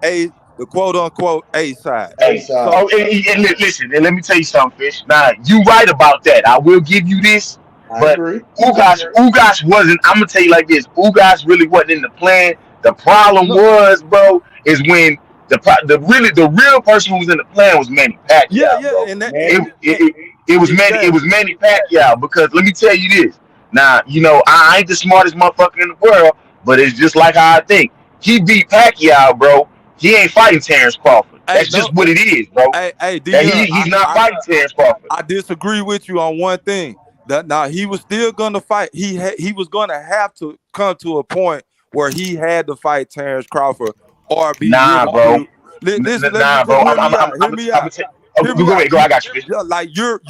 S5: quote unquote A side.
S7: A
S6: Hey,
S7: side.
S5: So
S6: oh, listen, and let me tell you something, Fish. Now, you right about that. I will give you this,
S7: I
S6: but
S7: agree.
S6: Ugas wasn't. I'm gonna tell you like this. Ugas really wasn't in the plan. The problem
S5: no,
S6: was, bro, is when the real person who was in the plan was Manny
S5: yeah,
S6: Pacquiao,
S5: yeah,
S6: bro.
S5: and that
S6: It
S7: Man,
S6: it, it, it was
S5: exactly.
S6: Manny Pacquiao because let me tell you this. Now, I ain't the smartest motherfucker in the world, but it's just like how I think. He beat Pacquiao, bro. He ain't fighting Terrence Crawford.
S5: Hey,
S6: That's
S5: no,
S6: just what it is, bro. That
S5: Dion,
S6: he's not fighting Terrence Crawford.
S5: I disagree with you on one thing. That now he was still gonna fight. He was gonna have to come to a point where he had to fight Terrence Crawford or be
S6: Nah, bro.
S5: ridiculed. Listen,
S6: Nah,
S5: just
S6: bro.
S5: hear me out. Hear
S6: I'm
S5: me
S6: gonna
S5: out.
S6: say.
S5: Hear
S6: Go
S5: me out.
S6: ahead. Go. I got you, bitch.
S5: Yeah, like you're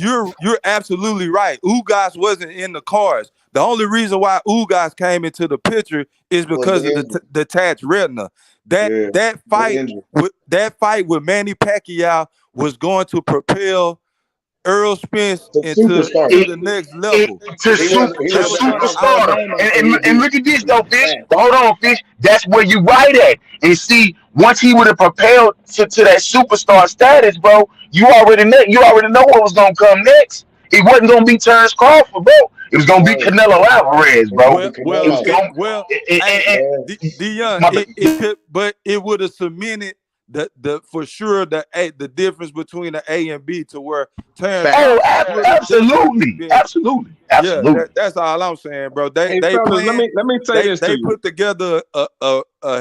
S5: absolutely right. Ugas wasn't in the cards. The only reason why Ugas came into the picture is
S7: was the
S5: because of the
S7: injury.
S5: detached retina. That
S7: Yeah,
S5: that
S7: the
S5: fight
S7: injury.
S5: with Manny Pacquiao was going to propel Errol Spence
S7: The superstar.
S5: into the next level.
S7: He
S5: That
S7: was
S5: was
S7: a
S5: gonna
S7: household
S6: superstar.
S7: name until
S6: And,
S7: he
S6: and
S7: beat
S6: look at this though, Fish.
S7: Matt.
S6: Hold on, Fish. That's where you right at. And see, once he would have propelled to that superstar status, bro, you already know what was gonna come next. It wasn't gonna be Terrence Crawford, bro. It was gonna be
S7: Right.
S6: Canelo Alvarez,
S7: It's
S6: bro.
S7: gonna be
S6: It was
S7: Canelo.
S6: gonna
S5: hey,
S7: Yeah.
S5: Dion,
S6: my,
S5: it could, but it would have cemented the for sure the difference between the A and B to where Terrence
S7: Fact.
S6: oh,
S5: Crawford would have definitely
S6: absolutely,
S5: been.
S6: absolutely,
S5: Yeah,
S6: absolutely.
S5: that's all I'm saying, bro.
S4: Hey
S5: They
S4: fellas, let
S5: plan,
S4: me say this to
S5: they
S4: you.
S5: put together a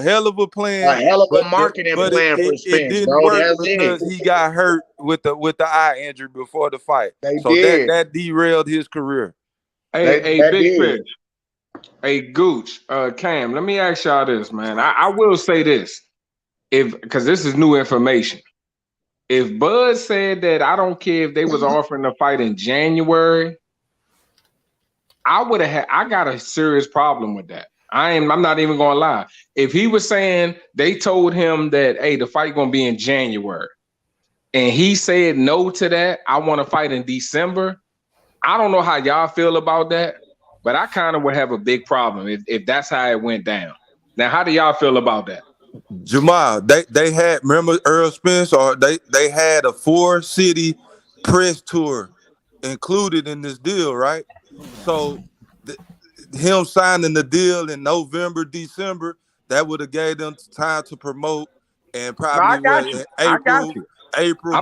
S5: hell of a
S7: A
S5: plan,
S7: hell of a
S5: but
S7: marketing plan for
S5: it
S7: Spence,
S5: didn't
S7: bro.
S5: work
S7: That's it.
S5: because he got hurt with the eye injury before the fight.
S7: They
S5: So
S7: did.
S5: that derailed his career.
S4: Hey,
S7: That
S4: big
S7: did.
S4: fish. Hey, Gooch, Cam, let me ask y'all this, man. I will say this, because this is new information. If Bud said that I don't care if they was offering a fight in January, I got a serious problem with that. I'm not even gonna lie. If he was saying they told him that, hey, the fight gonna be in January, and he said no to that, I want to fight in December. I don't know how y'all feel about that, but I kind of would have a big problem if that's how it went down. Now, how do y'all feel about that?
S5: Jamal, they had, remember Earl Spence, or they had a 4-city press tour included in this deal, right? So th- him signing the deal in November, December, that would have gave them time to promote, and
S4: No, I
S5: probably
S4: got
S5: what,
S4: you.
S5: in
S4: I got
S5: April,
S4: you.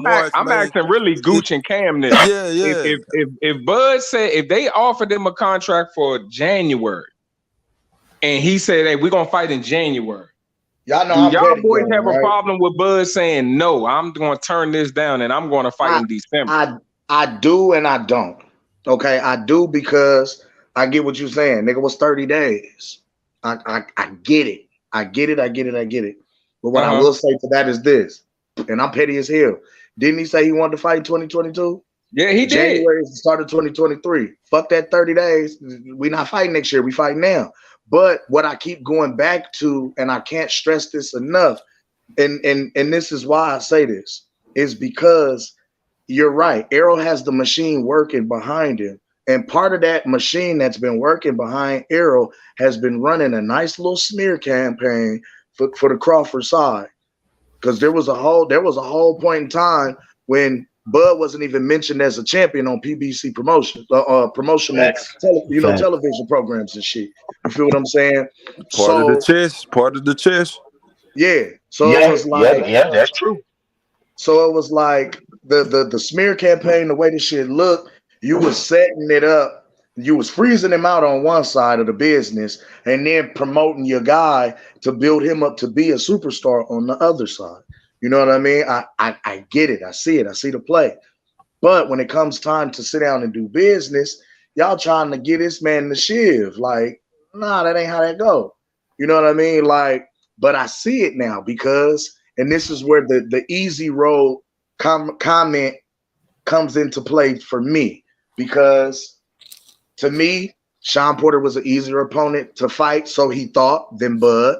S5: March,
S4: I'm
S5: May.
S4: asking really
S5: It,
S4: Gooch and Cam this.
S5: yeah, yeah.
S4: If Bud said if they offered him a contract for January and he said, hey, we're gonna fight in January,
S7: Y'all know
S4: do
S7: I'm
S4: y'all
S7: petty
S4: boys
S7: game,
S4: have a
S7: right?
S4: problem with Bud saying no? I'm gonna turn this down and I'm gonna fight
S7: I
S4: in December.
S7: I do and I don't. Okay, I do because I get what you're saying. Nigga was 30 days. I get it. I get it. I get it. I get it. But what I
S4: Uh-huh.
S7: will say to that is this, and I'm petty as hell. Didn't he say he wanted to fight in 2022?
S4: Yeah, he did.
S7: January is the start of 2023. Fuck that 30 days. We not fighting next year. We fight now. But what I keep going back to, and I can't stress this enough, and this is why I say this, is because you're right. Errol has the machine working behind him. And part of that machine that's been working behind Errol has been running a nice little smear campaign for the Crawford side. Because there was a whole point in time when Bud wasn't even mentioned as a champion on PBC promotional television programs and shit. You feel what I'm saying?
S5: Part of the
S7: So
S5: chess. Part of the chess.
S7: yeah. So it
S6: Yeah,
S7: was
S6: yeah,
S7: like
S6: yeah, that's true.
S7: the smear campaign, the way the shit looked, you was setting it up. You was freezing him out on one side of the business and then promoting your guy to build him up to be a superstar on the other side. You know what I mean? I get it. I see it. I see the play. But when it comes time to sit down and do business, y'all trying to get this man the shiv. Like, nah, that ain't how that go. You know what I mean? Like, but I see it now because, and this is where the easy road comment comes into play for me because to me, Sean Porter was an easier opponent to fight, so he thought, than Bud,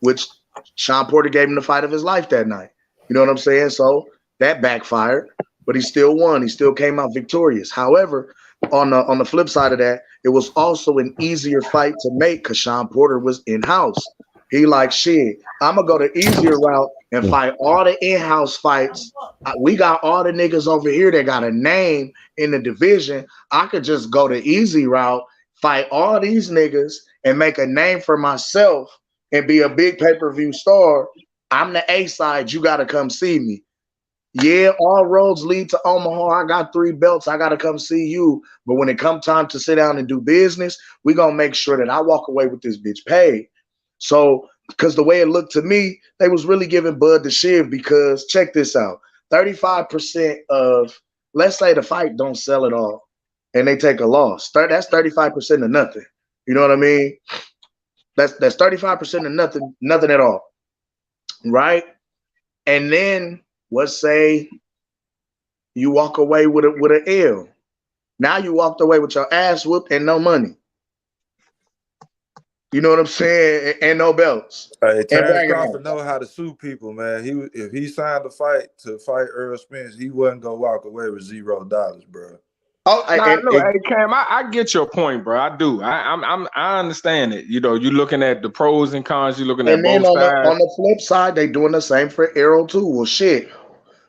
S7: which Sean Porter gave him the fight of his life that night. You know what I'm saying? So that backfired, but he still won. He still came out victorious. However, on the flip side of that, it was also an easier fight to make because Sean Porter was in-house. He like, shit, I'm going to go the easier route and fight all the in-house fights. We got all the niggas over here that got a name in the division. I could just go the easy route, fight all these niggas, and make a name for myself and be a big pay-per-view star. I'm the A side. You got to come see me. Yeah, all roads lead to Omaha. I got 3 belts. I got to come see you. But when it comes time to sit down and do business, we're going to make sure that I walk away with this bitch paid. So, because the way it looked to me, they was really giving Bud the shiv because, check this out, 35% of, let's say the fight don't sell at all and they take a loss. That's 35% of nothing. You know what I mean? That's 35% of nothing at all. Right? And then let's say you walk away with an L. Now you walked away with your ass whooped and no money. You know what I'm saying? And no belts.
S5: Hey, Terrence Crawford know how to sue people, man. If he signed a fight to fight Errol Spence, he wasn't gonna walk away with $0, bro.
S7: Oh,
S4: hey Cam, I get your point, bro. I do. I understand it. You know, you're looking at the pros and cons. You're looking at both sides.
S7: On the flip side, they doing the same for Errol too. Well, shit.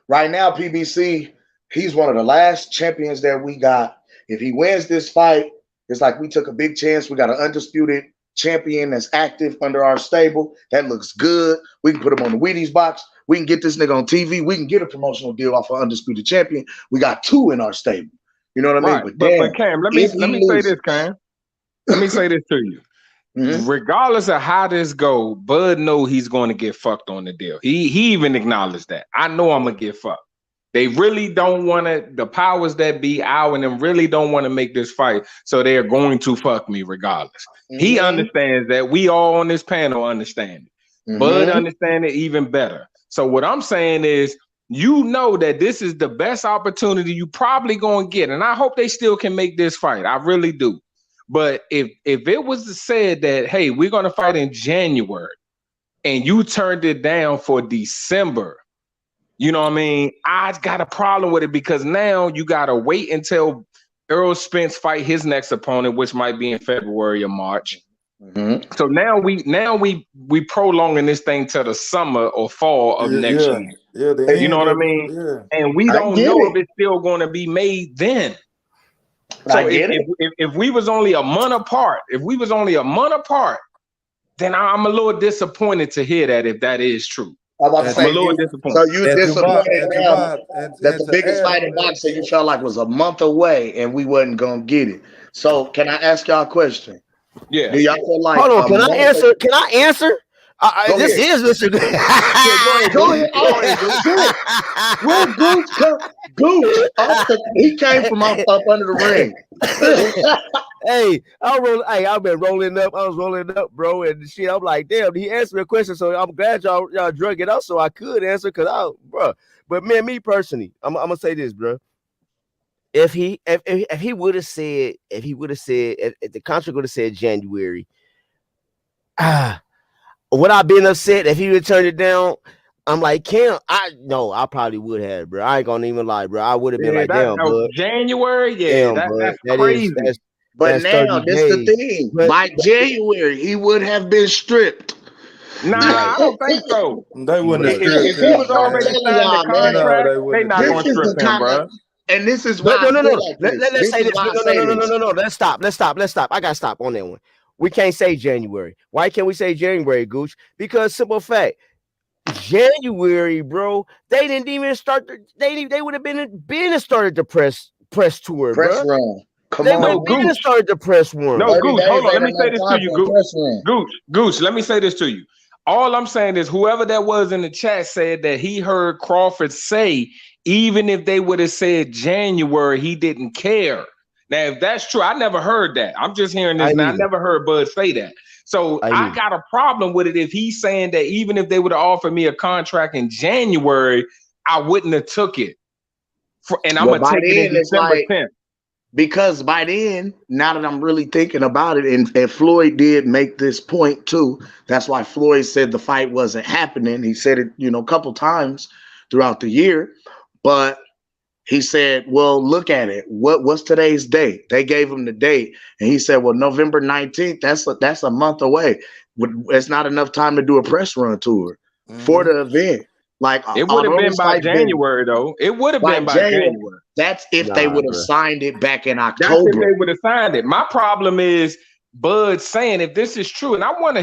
S7: Right now, PBC, he's one of the last champions that we got. If he wins this fight, it's like we took a big chance. We got an undisputed champion that's active under our stable. That looks good. We can put him on the Wheaties box. We can get this nigga on TV. We can get a promotional deal off of undisputed champion. We got 2 in our stable. You know what I mean?
S4: But Cam, let me say this, Cam. Let me say this to you. Mm-hmm. Regardless of how this go, Bud know he's going to get fucked on the deal. He even acknowledged that. I know I'm gonna get fucked. They really don't want to. The powers that be, Al and them, really don't want to make this fight, so they are going to fuck me regardless. Mm-hmm. He understands that. We all on this panel understand it. Mm-hmm. Bud understand it even better. So what I'm saying is, you know that this is the best opportunity you probably gonna get, and I hope they still can make this fight. I really do. But if it was said that, hey, we're gonna fight in January, and you turned it down for December, you know what I mean? I got a problem with it because now you gotta wait until Errol Spence fight his next opponent, which might be in February or March. Mm-hmm. So now we prolonging this thing to the summer or fall of next year.
S5: Yeah,
S4: you know what I mean? Yeah. And we don't know if it's still going to be made then. So if we was only a month apart, then I'm a little disappointed to hear that if that is true.
S7: I'm a little disappointed. So you disappointed now that the biggest fight in boxing you felt like was a month away and we wasn't gonna get it. So can I ask y'all a question?
S4: Yeah.
S7: Do y'all feel like?
S1: Hold on. Can I answer? Can I answer? This is Mr. Go ahead.
S7: Where Gooch come? Gooch, he came from up under the ring.
S1: Hey, I've been rolling up. I was rolling up, bro, and shit. I'm like, damn, he answered a question, so I'm glad y'all drug it up so I could answer, bro. But man, me personally, I'm gonna say this, bro. If he would have said, if the contract would have said January, would I been upset if he would turn it down? I'm like, Cam, I probably would have, bro. I ain't gonna even lie, bro. I would have been like, damn, bro.
S4: January, that's crazy.
S7: But now, this is the thing. By January, he would have been stripped.
S4: Nah,
S1: Right.
S4: I don't think so.
S5: They wouldn't have
S1: Right.
S5: stripped
S4: If he
S5: him,
S4: was
S7: I'm
S5: man.
S4: already
S7: telling
S4: signed the
S7: y'all, man.
S5: No,
S4: contract,
S5: they
S4: they
S5: wouldn't have
S4: not
S7: This
S5: did
S4: gonna
S7: is
S5: that.
S4: strip
S7: the
S4: him,
S7: kind of,
S4: bro.
S7: and this is
S1: But
S7: why
S1: no,
S7: I
S1: no,
S7: say
S1: no.
S7: like
S1: Let,
S7: this.
S1: let, let's
S7: This
S1: say
S7: is
S1: this.
S7: why I
S1: No, no,
S7: say
S1: no, no, no,
S7: this.
S1: no, no. Let's stop. Let's stop. Let's stop. I gotta stop on that one. We can't say January. Why can't we say January, Gooch? Because simple fact, January, bro. They didn't even start. They would have been started the press tour,
S7: Press
S1: bro.
S7: run. Come
S1: They would
S7: on,
S4: No,
S1: have
S7: man.
S1: been
S4: Gooch.
S1: started the press one.
S4: No,
S7: 30
S4: Gooch. Hold
S7: days
S4: on. Let
S7: ain't
S4: me say
S7: enough
S4: this to
S7: time
S4: you,
S7: for a
S4: Gooch.
S7: press run.
S4: Gooch, let me say this to you. All I'm saying is whoever that was in the chat said that he heard Crawford say, even if they would have said January, he didn't care. Now, if that's true, I never heard that. I'm just hearing
S1: I
S4: this
S1: ain't
S4: now. I
S1: either.
S4: never heard Bud say that. So
S1: I ain't
S4: I
S1: either.
S4: got a problem with it if he's saying that even if they would have offered me a contract in January, I wouldn't have took it. And I'm
S7: Well,
S4: gonna
S7: by
S4: take it in
S7: then, it's
S4: December
S7: like,
S4: 10th.
S7: because by then, now that I'm really thinking about it, and Floyd did make this point too. That's why Floyd said the fight wasn't happening. He said it, a couple times throughout the year. But he said, well, look at it. What's today's date? They gave him the date. And he said, well, November 19th, that's a month away. It's not enough time to do a press run tour for
S5: Mm-hmm.
S7: the event. Like,
S4: It would have
S7: although
S4: been
S7: this
S4: by
S7: fight been
S4: January, though. It would have
S7: by
S4: been by
S7: January,
S4: January.
S7: that's if they
S1: Nah,
S7: would have
S1: bro.
S7: signed it back in
S4: That's if
S7: October.
S4: they would have signed it. My problem is Bud saying if this is true, and I want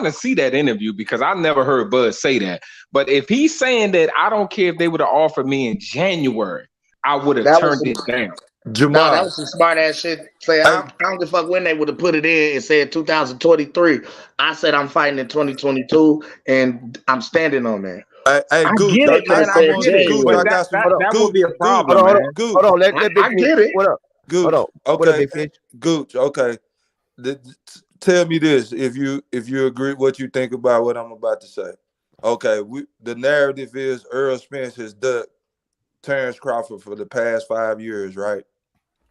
S4: to see that interview because I never heard Bud say that. But if he's saying that I don't care if they would have offered me in January, I would have
S7: That was
S4: turned
S7: some,
S4: it down.
S7: no, that
S5: Jamal,
S7: was some smart ass shit. Say I don't give a fuck when they would have put it in and said 2023. I said I'm fighting in 2022, and I'm standing on that.
S5: hey,
S4: I
S5: Gooch,
S4: get
S7: They
S4: it,
S7: could have
S4: man. I
S7: said
S4: get it,
S5: Gooch,
S4: but
S5: I
S7: January.
S4: that
S5: got some.
S4: that
S1: Hold on.
S4: that would
S5: Gooch,
S4: be a
S5: Gooch,
S1: Hold
S4: problem,
S1: on. Hold on.
S4: man.
S5: Gooch,
S1: Hold on. Let Big
S7: I
S1: Fish.
S7: get it.
S1: What up? Hold
S5: Gooch.
S1: on. What up,
S5: Okay,
S1: Big Fish?
S5: Gooch. Okay, tell me this if you agree what you think about what I'm about to say. Okay, the narrative is Errol Spence has ducked Terrence Crawford for the past 5 years, right?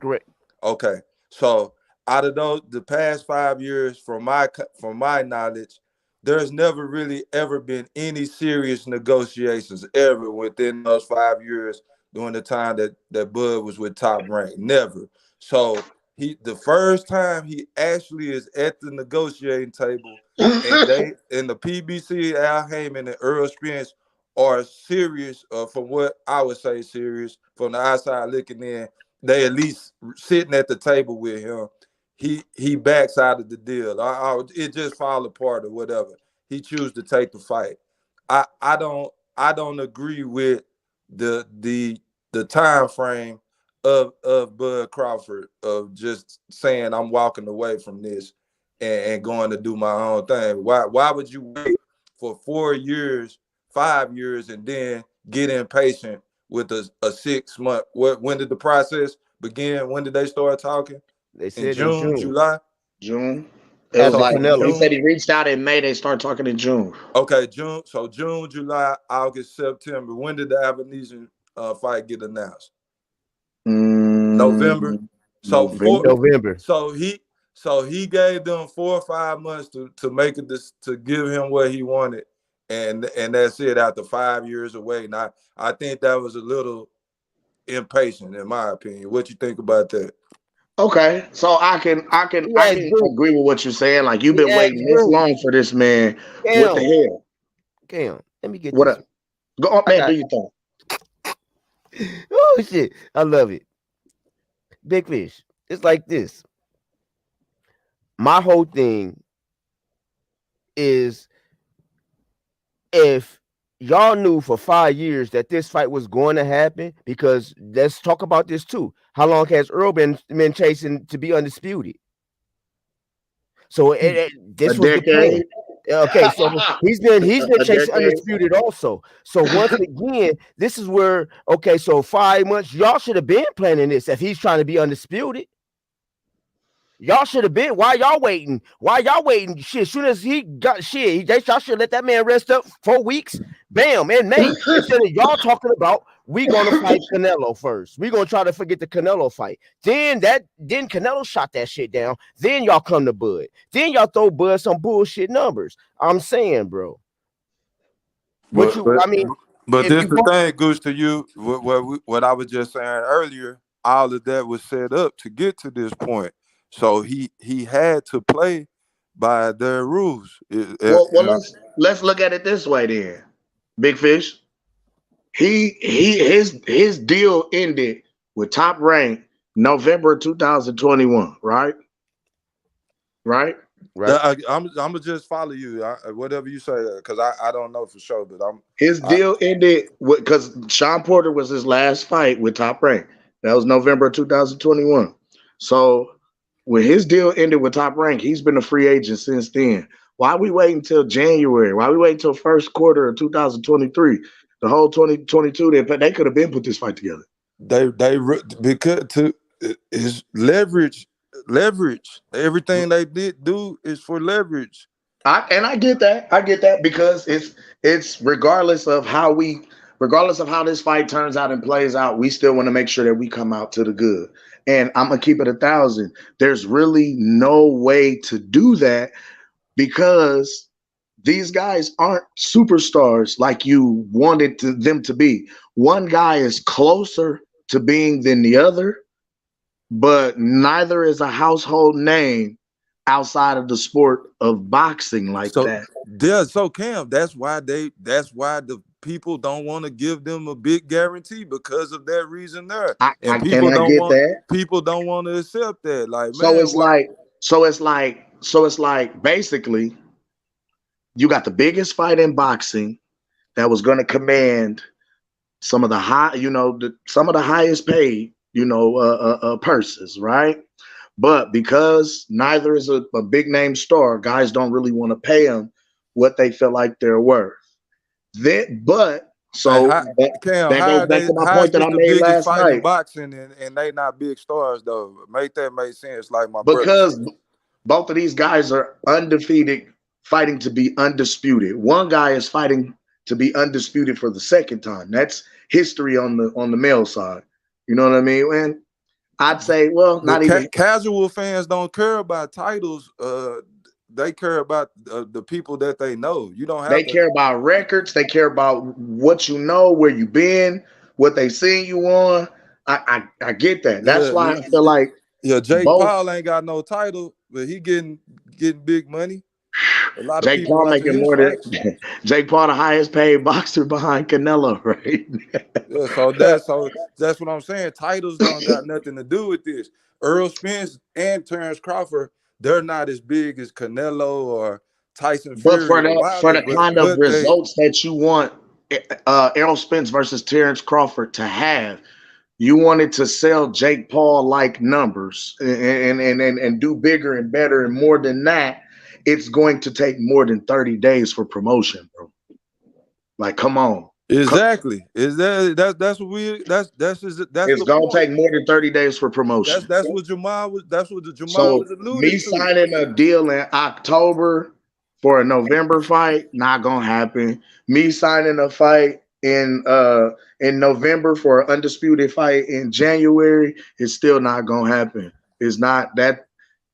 S1: Correct.
S5: Okay, so out of the past 5 years, from my knowledge, there's never really ever been any serious negotiations ever within those 5 years during the time that Bud was with Top Rank. Never. So the first time he actually is at the negotiating table, and the PBC, Al Heyman and Errol Spence are serious, from what I would say serious from the outside looking in. They at least sitting at the table with him. He backs out of the deal. It just fall apart or whatever. He choose to take the fight. I don't agree with the time frame of Bud Crawford of just saying I'm walking away from this and going to do my own thing. Why would you wait for 4 years, 5 years, and then get impatient with a 6 month? When did the process begin? When did they start talking?
S1: They
S5: In
S1: said in
S5: June,
S1: June
S5: July?
S7: June. It was
S1: after
S5: So
S7: like
S5: in
S7: he
S1: Canelo.
S7: said
S5: June,
S7: he reached out in May. They started talking in June.
S5: okay, June. So June, July, August, September. When did the Avenesian fight get announced? November.
S7: Mm,
S5: So four.
S7: November.
S1: November.
S5: So he gave them 4 or 5 months to make it this, to give him what he wanted, and that's it. After 5 years away, now I think that was a little impatient, in my opinion. What you think about that?
S7: Okay, so
S1: He
S7: I
S1: asked
S7: can
S1: Gooch.
S7: agree with what you're saying. Like you've
S1: He
S7: been
S1: asked
S7: waiting this
S1: Gooch.
S7: long for this man. What the
S1: Cam.
S7: hell?
S1: Cam. Let me get
S7: What
S1: this.
S7: up? Go on,
S1: I
S7: man. Do
S1: got.
S7: your thing.
S1: Oh shit. I love it. Big Fish. It's like this. My whole thing is if y'all knew for 5 years that this fight was going to happen, because let's talk about this too. How long has Earl been chasing to be undisputed? So
S7: A
S1: this was the plan.
S7: decade.
S1: Okay, so he's been
S7: A
S1: chasing
S7: decade.
S1: undisputed also. So once again, this is where so 5 months y'all should have been planning this if he's trying to be undisputed. Y'all should have been. Why y'all waiting? Why y'all waiting? Shit, soon as he got shit, y'all should let that man rest up 4 weeks. Bam, in May. Instead of y'all talking about we gonna fight Canelo first. We gonna try to forget the Canelo fight. Then Canelo shot that shit down. Then y'all come to Bud. Then y'all throw Bud some bullshit numbers. I'm saying, bro. What
S5: But
S1: you?
S5: but
S1: I mean,
S5: but
S1: if
S5: this
S1: you
S5: the
S1: want,
S5: thing, Goose, to you. What I was just saying earlier. All of that was set up to get to this point. So he had to play by their rules.
S7: Well, let's look at it this way then. Big Fish. His deal ended with Top Rank November 2021, right? Right?
S1: Right.
S5: I'm gonna just follow you. Whatever you say, because I don't know for sure, but
S7: His deal ended because Sean Porter was his last fight with Top Rank. That was November 2021. So when his deal ended with Top Rank, he's been a free agent since then. Why are we waiting until January? Why are we waiting until first quarter of 2023? The whole 2022, they could have been put this fight together.
S5: Because to is leverage. Everything they did do is for leverage.
S7: I get that. I get that because it's regardless of how this fight turns out and plays out, we still want to make sure that we come out to the good. And I'm gonna keep it 1,000. There's really no way to do that because these guys aren't superstars like you wanted them to be. One guy is closer to being than the other, but neither is a household name outside of the sport of boxing like that.
S5: Yeah, so Cam, that's why the people don't want to give them a big guarantee because of that reason there. People don't want to accept that. Like,
S7: So it's like basically you got the biggest fight in boxing that was going to command some of the highest paid, purses, right? But because neither is a big name star, guys don't really want to pay them what they feel like they're worth. That goes back to my point that I made last night.
S5: In boxing and they not big stars though. Make sense, like my
S7: because
S5: brother.
S7: Both of these guys are undefeated, fighting to be undisputed. One guy is fighting to be undisputed for the second time. That's history on the male side. You know what I mean? And I'd say, well, not even
S5: casual fans don't care about titles. They care about the people that they know. You don't have.
S7: They care about records. They care about what you know, where you've been, what they seen you on. I get that. That's why I feel like
S5: Jake Paul ain't got no title, but he getting big money. A lot of people making more
S7: than Jake Paul, the highest paid boxer behind Canelo, right?
S5: Yeah, so that's what I'm saying. Titles don't got nothing to do with this. Errol Spence and Terrence Crawford, they're not as big as Canelo or Tyson Fury.
S7: But for the kind of results that you want Errol Spence versus Terrence Crawford to have, you wanted to sell Jake Paul like numbers and do bigger and better and more than that. It's going to take more than 30 days for promotion, bro. Like, come on.
S5: Exactly. Is that's it's
S7: gonna take more than 30 days for promotion.
S5: That's what Jamal was alluding
S7: me to. Signing a deal in October for a November fight, not gonna happen. Me signing a fight in November for an undisputed fight in January is still not gonna happen. It's not that.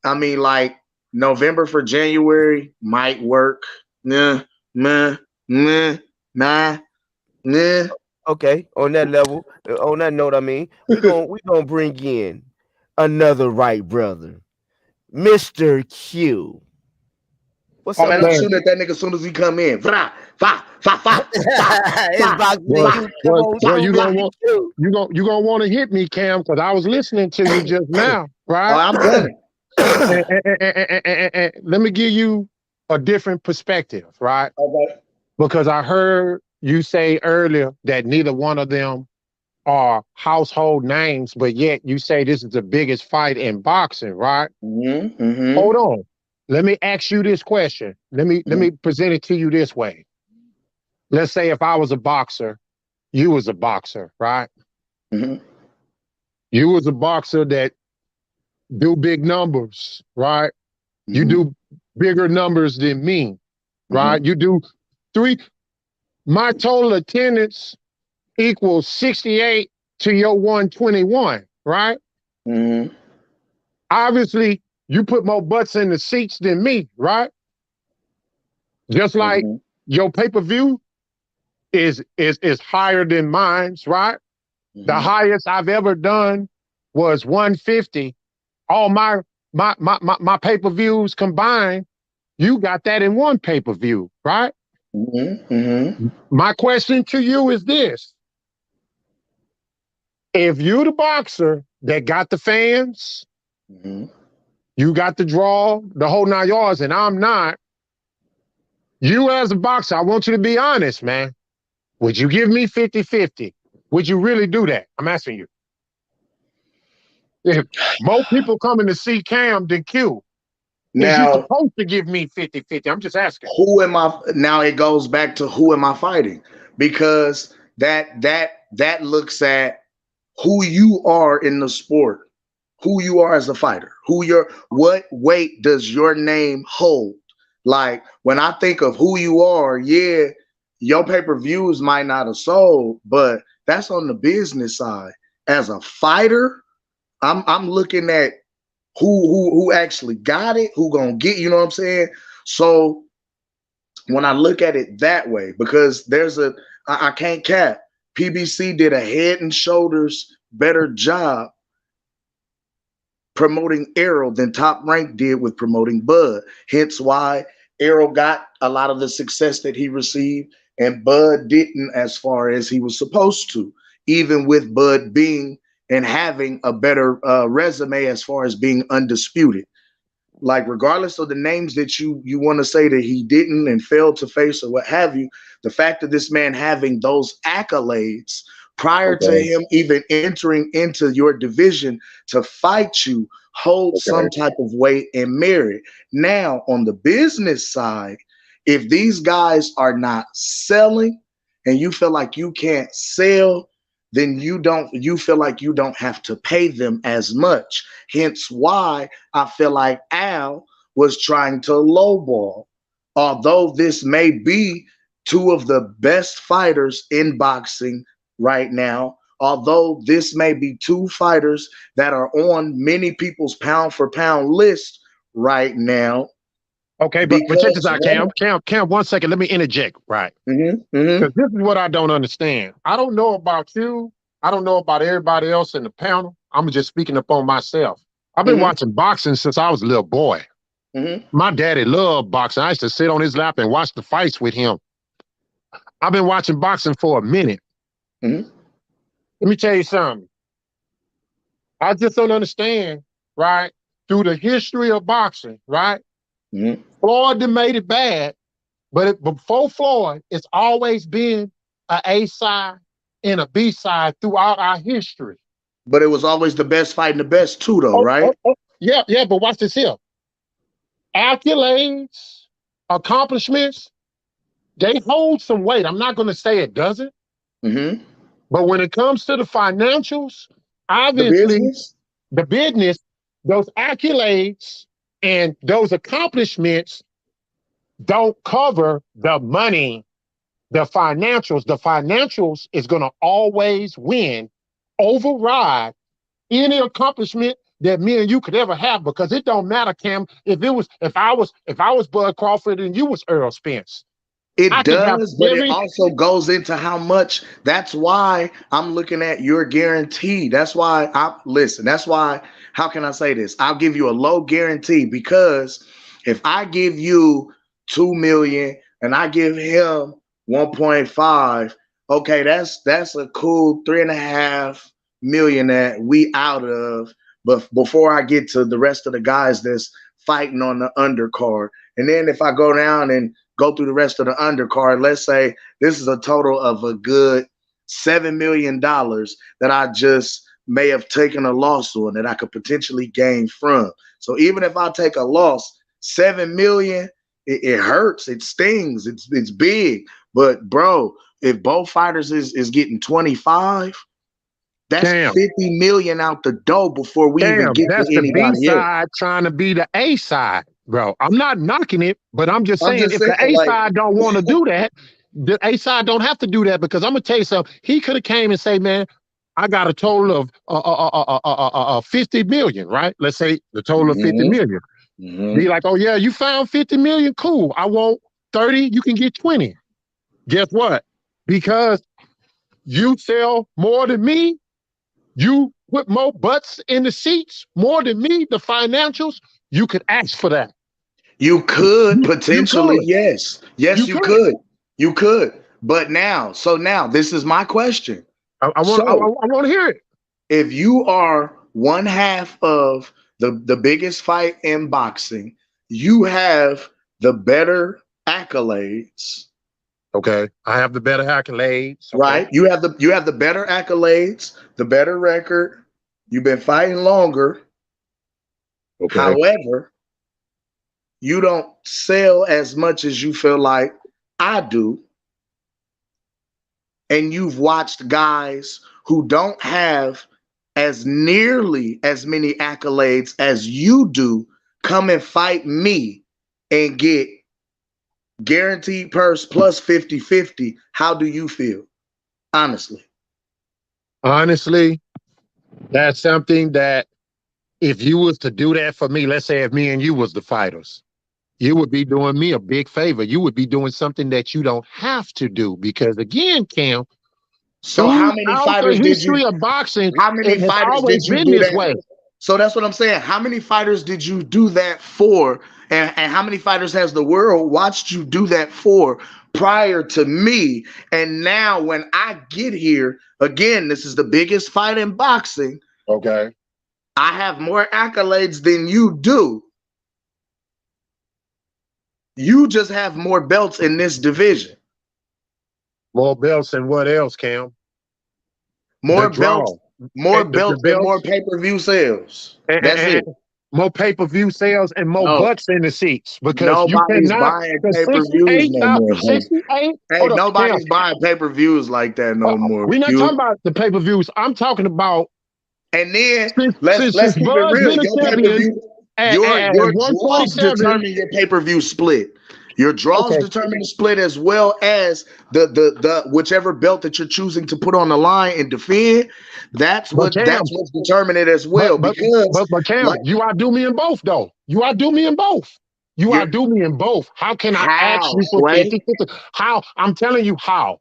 S7: I mean, like, November for January might work. Nah.
S1: Okay, on that level, on that note, I mean, we gonna bring in another right brother, Mr. Q.
S7: What's up, man? I'm shooting at that nigga as soon as he come in.
S8: You gonna want to hit me, Cam, because I was listening to you just now, right?
S7: Oh, I'm done.
S8: And let me give you a different perspective, right?
S7: Okay.
S8: Because I heard you say earlier that neither one of them are household names, but yet you say this is the biggest fight in boxing, right?
S7: Mm-hmm.
S8: Hold on. Let me ask you this question. Let me present it to you this way. Let's say if I was a boxer, you was a boxer, right?
S7: Mm-hmm.
S8: You was a boxer that do big numbers, right? Mm-hmm. You do bigger numbers than me, right? Mm-hmm. You do my total attendance equals 68 to your 121, right?
S7: Mm-hmm.
S8: Obviously, you put more butts in the seats than me, right? Just like your pay-per-view is higher than mine's, right? Mm-hmm. The highest I've ever done was 150. All my pay-per-views combined You got that in one pay-per-view, right? My question to you is this. If you the boxer that got the fans, you got the draw, the whole 9 yards, and I'm not, you as a boxer, I want you to be honest, man. Would you give me 50-50? Would you really do that? I'm asking you. If more people coming to see Cam than Q, is you
S7: Now,
S8: supposed to give me 50-50? I'm just asking.
S7: who am I? Now it goes back to who am I fighting? Because that looks at who you are in the sport, who you are as a fighter, what weight does your name hold? Like when I think of who you are, yeah, your pay-per-views might not have sold, but that's on the business side. As a fighter, I'm looking at who actually got it, who gonna get, you know what I'm saying? So when I look at it that way, because I can't cap. PBC did a head and shoulders better job promoting Errol than Top Rank did with promoting Bud. Hence why Errol got a lot of the success that he received, and Bud didn't as far as he was supposed to, even with Bud being and having a better resume as far as being undisputed. Like regardless of the names that you want to say that he didn't and failed to face or what have you, the fact of this man having those accolades prior to him even entering into your division to fight you holds some type of weight and merit. Now on the business side, if these guys are not selling and you feel like you can't sell, then you feel like you don't have to pay them as much. Hence why I feel like Al was trying to lowball. Although this may be two of the best fighters in boxing right now, although this may be two fighters that are on many people's pound for pound list right now.
S8: Okay, but check this out, Cam. Cam, 1 second. Let me interject, right? Because this is what I don't understand. I don't know about you. I don't know about everybody else in the panel. I'm just speaking up on myself. I've been watching boxing since I was a little boy. My daddy loved boxing. I used to sit on his lap and watch the fights with him. I've been watching boxing for a minute. Let me tell you something. I just don't understand, right? Through the history of boxing, right? Floyd made it bad, but before Floyd, it's always been an A side and a B side throughout our history.
S7: But it was always the best fighting the best too, though, right?
S8: Yeah, but watch this here. Accolades, accomplishments, they hold some weight. I'm not going to say it doesn't. But when it comes to the financials, obviously, the business, those accolades and those accomplishments don't cover the money, the financials. The financials is going to always win, override any accomplishment that me and you could ever have, because it don't matter, Cam. If I was Bud Crawford and you was Errol Spence.
S7: It does, but it also goes into how much. That's why I'm looking at your guarantee. That's why that's why, how can I say this? I'll give you a low guarantee, because if I give you 2 million and I give him 1.5, okay, that's a cool 3.5 million that we out of. But before I get to the rest of the guys that's fighting on the undercard, and then if I go down and go through the rest of the undercard, let's say this is a total of a good $7 million that I just may have taken a loss on that I could potentially gain from. So even if I take a loss, 7 million, it hurts, it stings, it's big. But bro, if both fighters is getting 25, that's 50 million out the door before we even get to anybody else.
S8: That's the B side trying to be the A side, bro. I'm not knocking it, but I'm just saying, if the A side don't want to do that, the A side don't have to do that, because I'm gonna tell you something. He could have came and say, man, I got a total of 50 million, right? Let's say the total of 50 million. Be like, oh yeah, you found 50 million, cool. I want 30, you can get 20. Guess what? Because you sell more than me, you put more butts in the seats more than me, the financials, you could ask for that.
S7: You could
S8: You
S7: potentially,
S8: could.
S7: yes. Yes,
S8: You
S7: you
S8: could.
S7: could. You could. But now, so now this is my question.
S8: I want. I
S7: So
S8: want to hear it.
S7: if you are one half of the biggest fight in boxing, you have the better accolades,
S8: Okay. I have the better accolades. Okay.
S7: right? You have the better accolades, the better record. You've been fighting longer.
S8: Okay.
S7: However, you don't sell as much as you feel like I do. And you've watched guys who don't have as nearly as many accolades as you do come and fight me and get guaranteed purse plus 50-50. How do you feel? Honestly.
S8: Honestly, that's something that if you was to do that for me, let's say if me and you was the fighters, you would be doing me a big favor. You would be doing something that you don't have to do because again, Cam,
S7: So
S8: throughout the history of boxing,
S7: how
S8: it
S7: many
S8: has
S7: fighters
S8: always
S7: did you
S8: been
S7: do
S8: this
S7: that?
S8: way.
S7: So that's what I'm saying. How many fighters did you do that for? And how many fighters has the world watched you do that for prior to me? And now when I get here, again, this is the biggest fight in boxing.
S8: Okay.
S7: I have more accolades than you do. You just have more belts in this division.
S8: More belts and what else, Cam?
S7: More
S8: The
S7: belts,
S8: draw.
S7: more
S8: The
S7: belts and more
S8: belts
S7: pay-per-view sales. That's it.
S8: and more pay-per-view sales and more
S7: No,
S8: butts in the seats because you
S7: nobody's
S8: cannot
S7: buying
S8: the
S7: pay-per-views
S8: 68
S7: no more.
S8: 68
S7: Hey,
S8: hold up, Cam.
S7: nobody's buying pay-per-views like that no more.
S8: We're not
S7: You
S8: talking about the pay-per-views. I'm talking about
S7: and then let's
S8: since
S7: keep it
S8: Bud's
S7: real.
S8: been a
S7: Your
S8: champion
S7: pay-per-view,
S8: at
S7: your draws
S8: 147.
S7: determine your pay-per-view split. Your draws
S8: Okay,
S7: determine the split as well as the whichever belt that you're choosing to put on the line and defend. That's
S8: but Cam,
S7: what's determining it as
S8: but
S7: well.
S8: but
S7: Because
S8: but Cam,
S7: like
S8: you outdo me in both though. You outdo me in both. You
S7: you're
S8: outdo me in both. How can I ask
S7: how
S8: you for
S7: Sway?
S8: 50-50? How? I'm telling you how.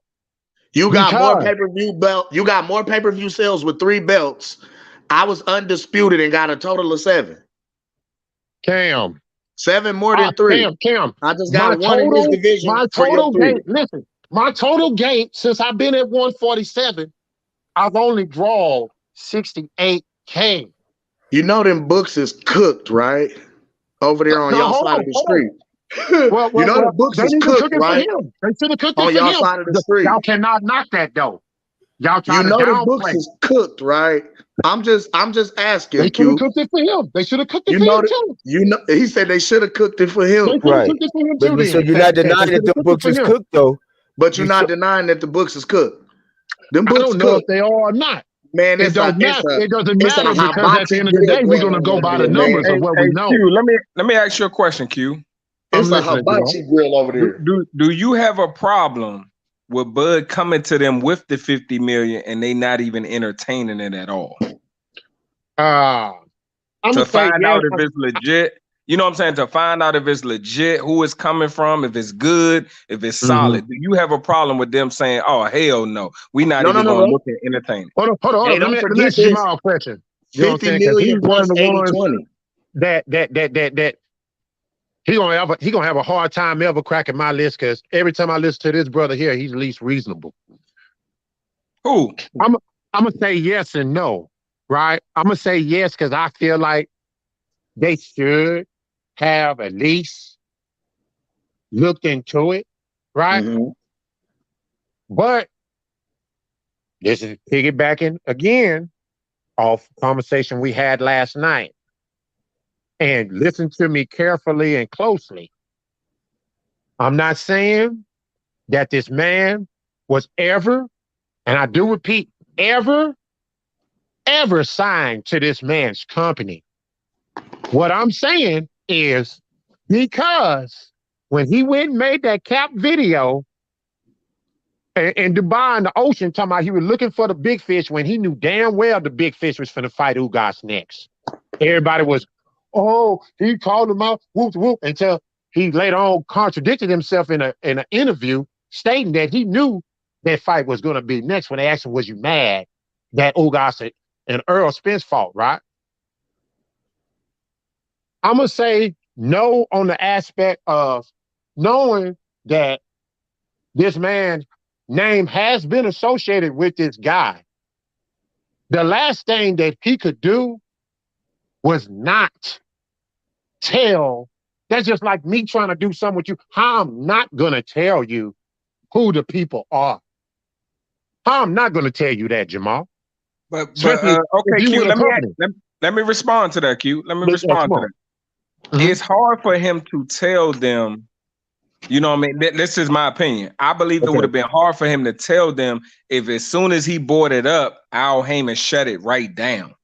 S7: You got more
S8: Because
S7: pay-per-view belt. You got more pay-per-view sales with 3 belts. I was undisputed and got a total of 7.
S8: Cam,
S7: 7 more than 3.
S8: Cam,
S7: I just got one in this division
S8: my
S7: for your
S8: total
S7: 3.
S8: gate, listen, my total gate since I've been at 147, I've only drawn 68K.
S7: You know them books is cooked, right? Over there on
S8: Now
S7: y'all
S8: hold
S7: side of
S8: on,
S7: the
S8: hold on.
S7: street.
S8: Well,
S7: You
S8: well,
S7: know the
S8: well,
S7: books
S8: they
S7: is
S8: need to
S7: cooked,
S8: cook it for
S7: right?
S8: him. They should have cooked it
S7: On
S8: for
S7: y'all
S8: him.
S7: side of the street.
S8: Y'all cannot knock that though. Y'all try
S7: You
S8: to
S7: know the books
S8: downplay.
S7: is cooked, right? I'm just
S8: They
S7: asking,
S8: should have
S7: Q.
S8: cooked it for him. They should have cooked it
S7: You
S8: for
S7: know
S8: him
S7: that
S8: too.
S7: he said they should have cooked it for
S8: They
S7: him.
S8: should have
S1: Right.
S8: cooked it for him
S1: But,
S8: too.
S1: but so
S8: Then
S1: you're not
S8: they
S1: denying that
S8: should have
S1: the
S8: cooked it
S1: books
S8: for
S1: is
S8: him.
S1: cooked though.
S7: But you're
S1: You
S7: not
S1: so,
S7: denying that the books is cooked. Them
S8: I
S7: books
S8: don't know if
S7: cooked.
S8: they are or not.
S7: Man,
S8: It don't matter. It doesn't
S7: it's a
S8: matter because at the
S7: hibachi
S8: end of the
S7: grill
S8: day, we're
S7: going
S8: gonna
S7: on
S8: go
S7: over
S8: by the
S7: there, man.
S8: numbers of what we
S4: Hey,
S8: know.
S4: Q, let me ask you a question, Q.
S8: I'm
S7: It's a
S8: listening, Jerome.
S7: hibachi grill over
S4: Do,
S7: there.
S4: do you have a problem with Bud coming to them with the 50 million and they not even entertaining it at all?
S8: I'm
S4: To
S8: gonna say
S4: find
S8: yes.
S4: out if it's legit. You know what I'm saying? To find out if it's legit, who it's coming from, if it's good, if it's solid. Do you have a problem with them saying, "Oh hell no, we not
S7: No, no,
S4: even
S7: no,
S4: going to
S7: no.
S4: look at entertaining"?
S8: Hold
S7: Hey,
S8: on.
S7: don't
S8: Let me
S7: forget
S8: ask
S7: this.
S8: Jamal a question. You know what I'm
S7: 50
S8: saying? Because
S7: million
S8: he's one
S7: plus
S8: of the
S7: 80
S8: ones
S7: 20.
S8: that he gonna have a hard time ever cracking my list because every time I listen to this brother here, he's least reasonable.
S4: Who?
S8: I'm gonna say yes and no, right? I'm gonna say yes because I feel like they should have at least looked into it, right?
S7: Mm-hmm.
S8: But this is piggybacking again off conversation we had last night. And listen to me carefully and closely. I'm not saying that this man was ever, and I do repeat, ever signed to this man's company. What I'm saying is because when he went and made that cap video in Dubai in the ocean, talking about he was looking for the big fish when he knew damn well the big fish was finna fight Ugas next. Everybody was, oh, he called him out, whoop, whoop, until he later on contradicted himself in an interview, stating that he knew that fight was going to be next when they asked him, was you mad that Ugas and Errol Spence fought, right? I'm going to say No, on the aspect of knowing that this man's name has been associated with this guy. The last thing that he could do was not tell. That's just like me trying to do something with you. How I'm not going to tell you who the people are. How I'm not going to tell you that, Jamal.
S4: But
S8: Especially if
S4: okay,
S8: you
S4: Q.
S8: with a company.
S4: Let me respond to that, Q. Let me respond to that.
S8: Mm-hmm.
S4: It's hard for him to tell them. You know what I mean? This is my opinion. I believe it would have been hard for him to tell them if as soon as he bought it up, Al Heyman shut it right down.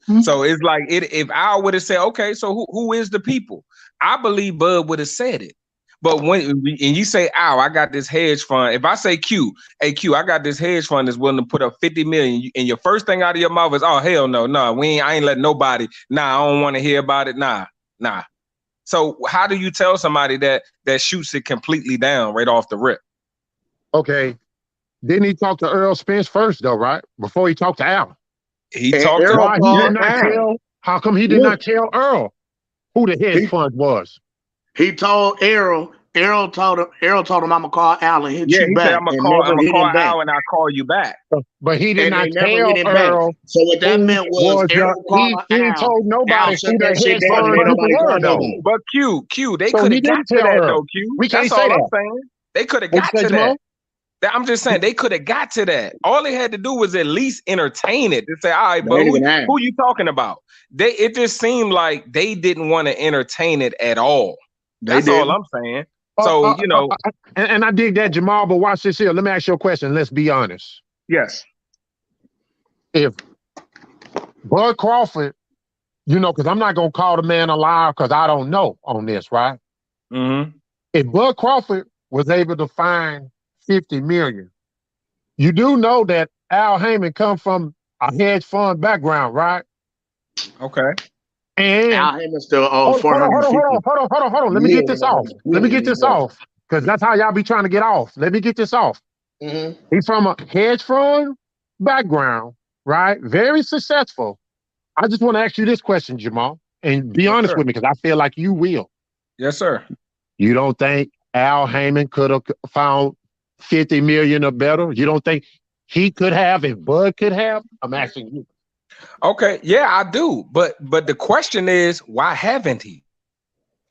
S4: Mm-hmm. So it's like if Al would have said, okay, so who is the people? I believe Bud would have said it. But when you say, Al, I got this hedge fund. If I say Q, hey Q, I got this hedge fund that's willing to put up 50 million, and your first thing out of your mouth is, oh hell no, I ain't letting nobody. I don't want to hear about it. Nah. So how do you tell somebody that shoots it completely down right off the rip?
S8: Okay. Didn't he talk to Errol Spence first, though, right? Before he talked to Al.
S4: He talked to
S8: Al. He did not tell. How come he did not tell Errol who the hedge fund was?
S7: He told Errol. Errol told him, I'm gonna call Al and hit you
S4: he
S7: back.
S4: said, I'm gonna call Al and I'll call you back.
S8: But he did not tell Errol.
S7: So what that meant was Errol called
S8: he
S7: Al.
S8: told nobody who the hedge fund people were, though.
S4: But Q, they could have got to that though, Q.
S8: We can't
S4: That's
S8: say
S4: all
S8: that.
S4: I'm saying. They could have got to that. I'm just saying they could have got to that. All they had to do was at least entertain it. To say, all right, but who you talking about? It just seemed like they didn't want to entertain it at all. That's all I'm saying. So, you know.
S8: And I dig that, Jamal, but watch this here. Let me ask you a question. Let's be honest.
S4: Yes.
S8: If Bud Crawford, because I'm not going to call the man a liar because I don't know on this, right?
S4: Mm-hmm.
S8: If Bud Crawford was able to find 50 million, you do know that Al Heyman comes from a hedge fund background, right?
S4: Okay.
S8: And
S7: Al Heyman still owes
S8: hold on. Let me get this off. Because that's how y'all be trying to get off. Let me get this off. Mm-hmm. He's from a hedge fund background, right? Very successful. I just want to ask you this question, Jamal, and be honest with me, because I feel like you will.
S4: Yes, sir.
S8: You don't think Al Heyman could have found 50 million or better? You don't think he could have if Bud could have? I'm asking you.
S4: Okay, yeah, I do. But the question is, why haven't he?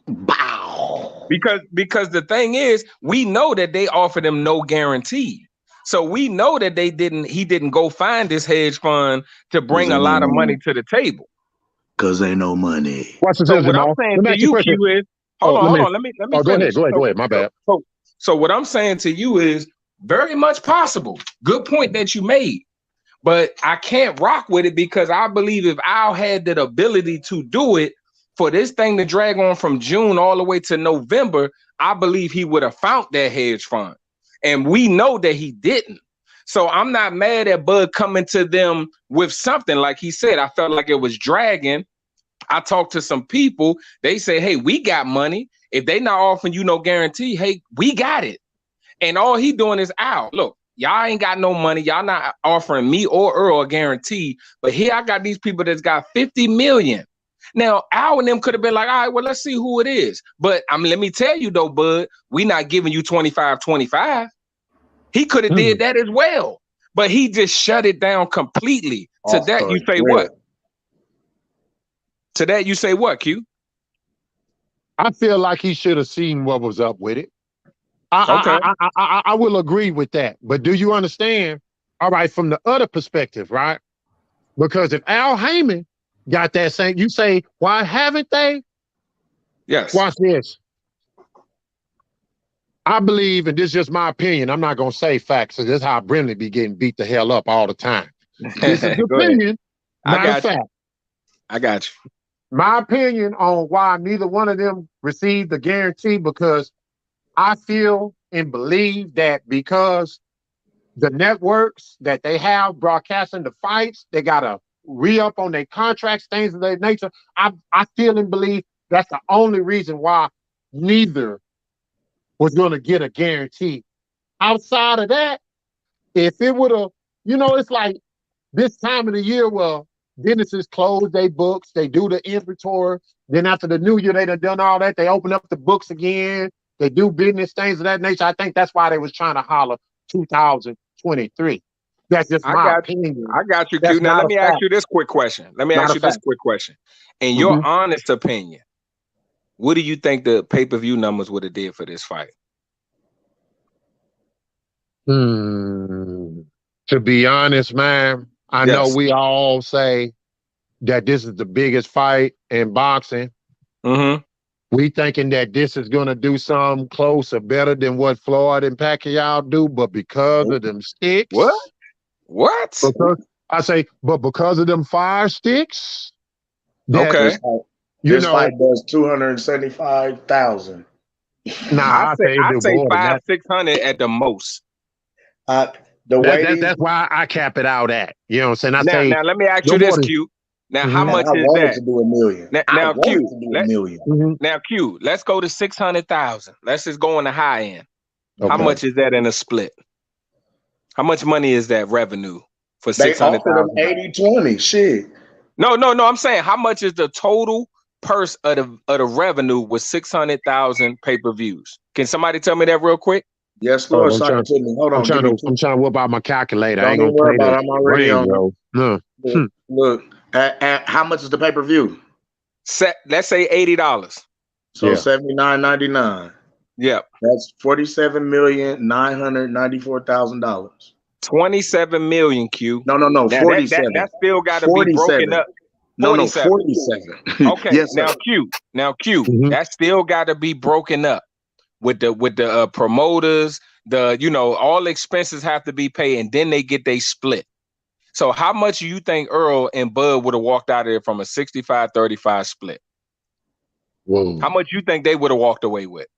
S7: Bow.
S4: Because the thing is, we know that they offered him no guarantee. So we know that he didn't go find this hedge fund to bring a lot of money to the table.
S7: Because ain't no money.
S4: So what I'm saying to you, Q, is hold on. Let me finish.
S8: Go ahead. My bad.
S4: So what I'm saying to you is very much possible. Good point that you made. But I can't rock with it because I believe if Al had the ability to do it, for this thing to drag on from June all the way to November, I believe he would have found that hedge fund. And we know that he didn't. So I'm not mad at Bud coming to them with something. Like he said, I felt like it was dragging. I talked to some people. They say, hey, we got money. If they not offering you no guarantee, hey, we got it. And all he doing is, Al, look, y'all ain't got no money. Y'all not offering me or Earl a guarantee. But here I got these people that's got 50 million. Now, Al and them could have been like, all right, well, let's see who it is. But let me tell you, though, Bud, we not giving you 25. He could have did that as well. But he just shut it down completely. To that, you say what? To that, you say what, Q?
S8: I feel like he should have seen what was up with it. I will agree with that. But do you understand? All right, from the other perspective, right? Because if Al Heyman got that same, you say, why haven't they?
S4: Yes.
S8: Watch this. I believe, and this is just my opinion, I'm not going to say facts, so this is how Brendan be getting beat the hell up all the time. This is opinion, not a fact.
S4: I got you.
S8: My opinion on why neither one of them received the guarantee, because I feel and believe that because the networks that they have broadcasting the fights, they got to re-up on their contracts, things of that nature. I feel and believe that's the only reason why neither was going to get a guarantee. Outside of that, if it would have, it's like this time of the year where businesses close their books, they do the inventory. Then after the new year, they done all that. They open up the books again. They do business things of that nature. I think that's why they was trying to holler 2023. That's just my opinion.
S4: I got you, Q.
S8: That's
S4: Now
S8: not
S4: let
S8: a
S4: me ask
S8: fact.
S4: you this quick question.
S8: Not a fact.
S4: In your honest opinion, what do you think the pay-per-view numbers would have did for this fight?
S8: To be honest, man, I know we all say that this is the biggest fight in boxing. We thinking that this is going to do something close or better than what Floyd and Pacquiao do, but because of them sticks.
S4: What?
S8: Because of them fire sticks.
S7: This fight does 275,000.
S8: Nah,
S4: I say 500-600 at the most.
S8: That's why I cap it out at. You know what I'm saying?
S4: Now let me ask you this, Q. Now, how much is that?
S7: To do $1 million.
S4: Now, Q, let's go to 600,000. Let's just go on the high end.
S7: Okay.
S4: How much is that in a split? How much money is that revenue for 600,000?
S7: 80-20. Shit.
S4: No. I'm saying how much is the total purse of the revenue with 600,000 pay-per-views? Can somebody tell me that real quick?
S7: Yes, Lord.
S8: Hold on. I'm trying to whip out my calculator. I ain't gonna
S7: worry
S8: play
S7: about it. I'm already on
S8: it.
S7: Look, how much is the pay-per-view?
S4: Let's say $80.
S7: So $79.99.
S4: Yep.
S7: That's $47,994,000.
S4: 27 million, Q.
S7: No, 47.
S4: That still got to be broken up.
S7: 47.
S4: Okay.
S7: Yes,
S4: now Q. That still got to be broken up with the promoters. All expenses have to be paid, and then they get they split. So how much do you think Errol and Bud would have walked out of there from a 65-35 split?
S8: Whoa.
S4: How much you think they would have walked away with?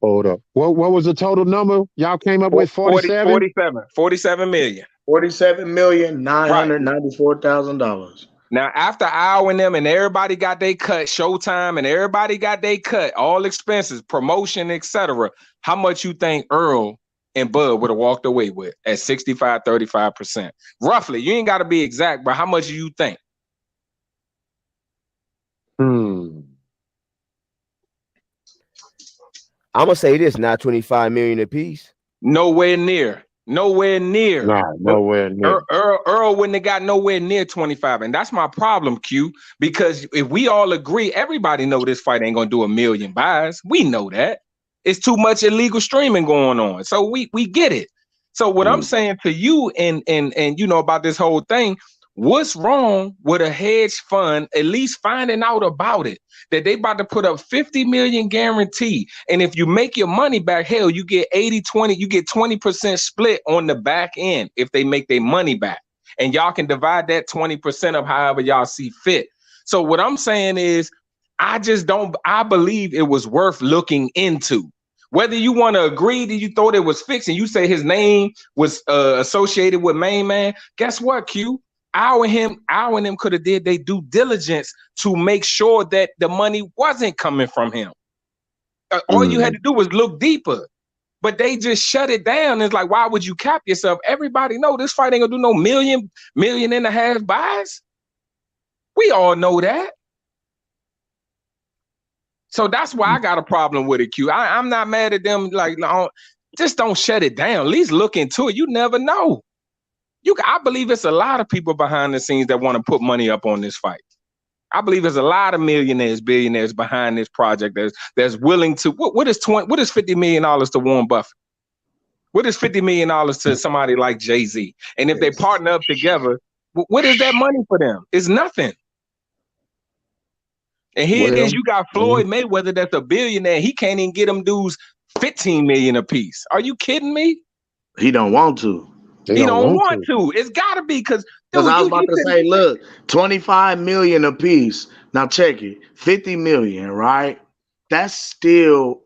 S8: Hold up. What was the total number y'all came up with? 47?
S4: 47 million.
S7: $47,994,000.
S4: Now, after hour and them and everybody got their cut, Showtime and everybody got their cut, all expenses, promotion, etc. How much you think Errol and Bud would have walked away with at 65-35%? Roughly, you ain't got to be exact, but how much do you think?
S1: I'm gonna say this: not 25 million apiece.
S4: Nowhere near.
S8: Nah, nowhere near.
S4: Errol wouldn't have got nowhere near 25, and that's my problem, Q. Because if we all agree, everybody know this fight ain't gonna do 1 million buys. We know that. It's too much illegal streaming going on, so we get it. So what I'm saying to you and about this whole thing, what's wrong with a hedge fund at least finding out about it, that they about to put up 50 million guarantee, and if you make your money back, hell, you get 80-20, you get 20% split on the back end if they make their money back, and y'all can divide that 20% of however y'all see fit. So what I'm saying is, I believe it was worth looking into. Whether you want to agree that you thought it was fixed and you say his name was associated with Main Man, guess what, Q? Our and them could have did their due diligence to make sure that the money wasn't coming from him. All you had to do was look deeper, but they just shut it down. It's like, why would you cap yourself? Everybody know this fight ain't gonna do no million and a half buys. We all know that. So that's why I got a problem with it, Q. I'm not mad at them. Like, just don't shut it down. At least look into it. You never know. I believe it's a lot of people behind the scenes that want to put money up on this fight. I believe there's a lot of millionaires, billionaires behind this project that's willing to. What is $50 million to Warren Buffett? What is $50 million to somebody like Jay-Z? And if they partner up together, what is that money for them? It's nothing. And here it is, you got Floyd Mayweather that's a billionaire. He can't even get them dudes 15 million a piece. Are you kidding me?
S7: He don't want to.
S4: He don't want to. It's gotta be because
S7: I was about to say, look, 25 million a piece. Now check it. 50 million, right? That's still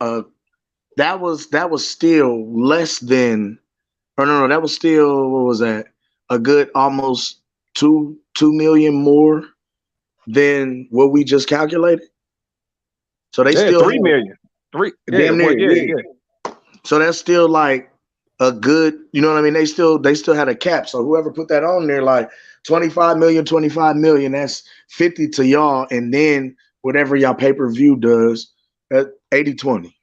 S7: that was still less than, or no, that was still, what was that? A good almost 2 million more than what we just calculated. So they still
S4: 3 million.
S7: So that's still like a good, you know what I mean? They still had a cap. So whoever put that on there, like 25 million, that's 50 to y'all, and then whatever y'all pay-per-view does, at 80-20.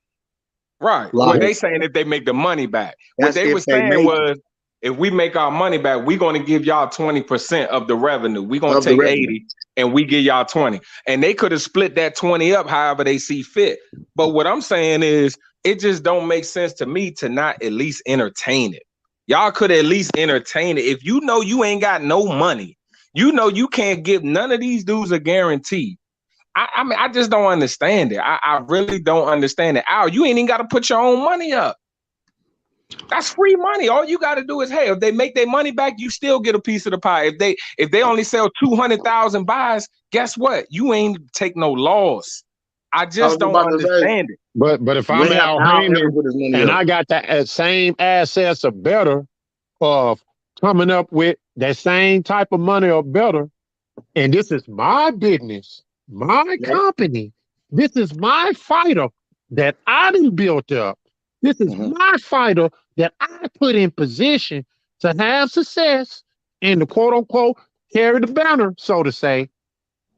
S4: Right. Well,
S7: Like,
S4: they saying if they make the money back. What
S7: that's
S4: they
S7: if
S4: were
S7: they
S4: saying
S7: make it
S4: was, if we make our money back, we're going to give y'all 20% of the revenue. We're going to
S7: of the
S4: take
S7: revenue.
S4: 80 and we give y'all 20. And they could have split that 20 up however they see fit. But what I'm saying is, it just don't make sense to me to not at least entertain it. Y'all could at least entertain it. If you know you ain't got no money, you know you can't give none of these dudes a guarantee. I mean, I just don't understand it. I really don't understand it. Al, you ain't even got to put your own money up. That's free money. All you got to do is, hey, if they make their money back, you still get a piece of the pie. If they only sell 200,000 buys, guess what? You ain't take no loss. I
S7: I was
S4: just don't
S7: about to say,
S4: understand it.
S8: But if
S7: you
S8: I'm
S7: ain't have
S8: Al
S7: Al ever
S8: Heyman
S7: put his money
S8: and
S7: up.
S8: I got the same assets or better of coming up with that same type of money or better, and this is my business, my
S7: Yep.
S8: company, this is my fighter that I done built up. This is
S7: Mhm.
S8: my fighter that I put in position to have success and to quote unquote carry the banner, so to say.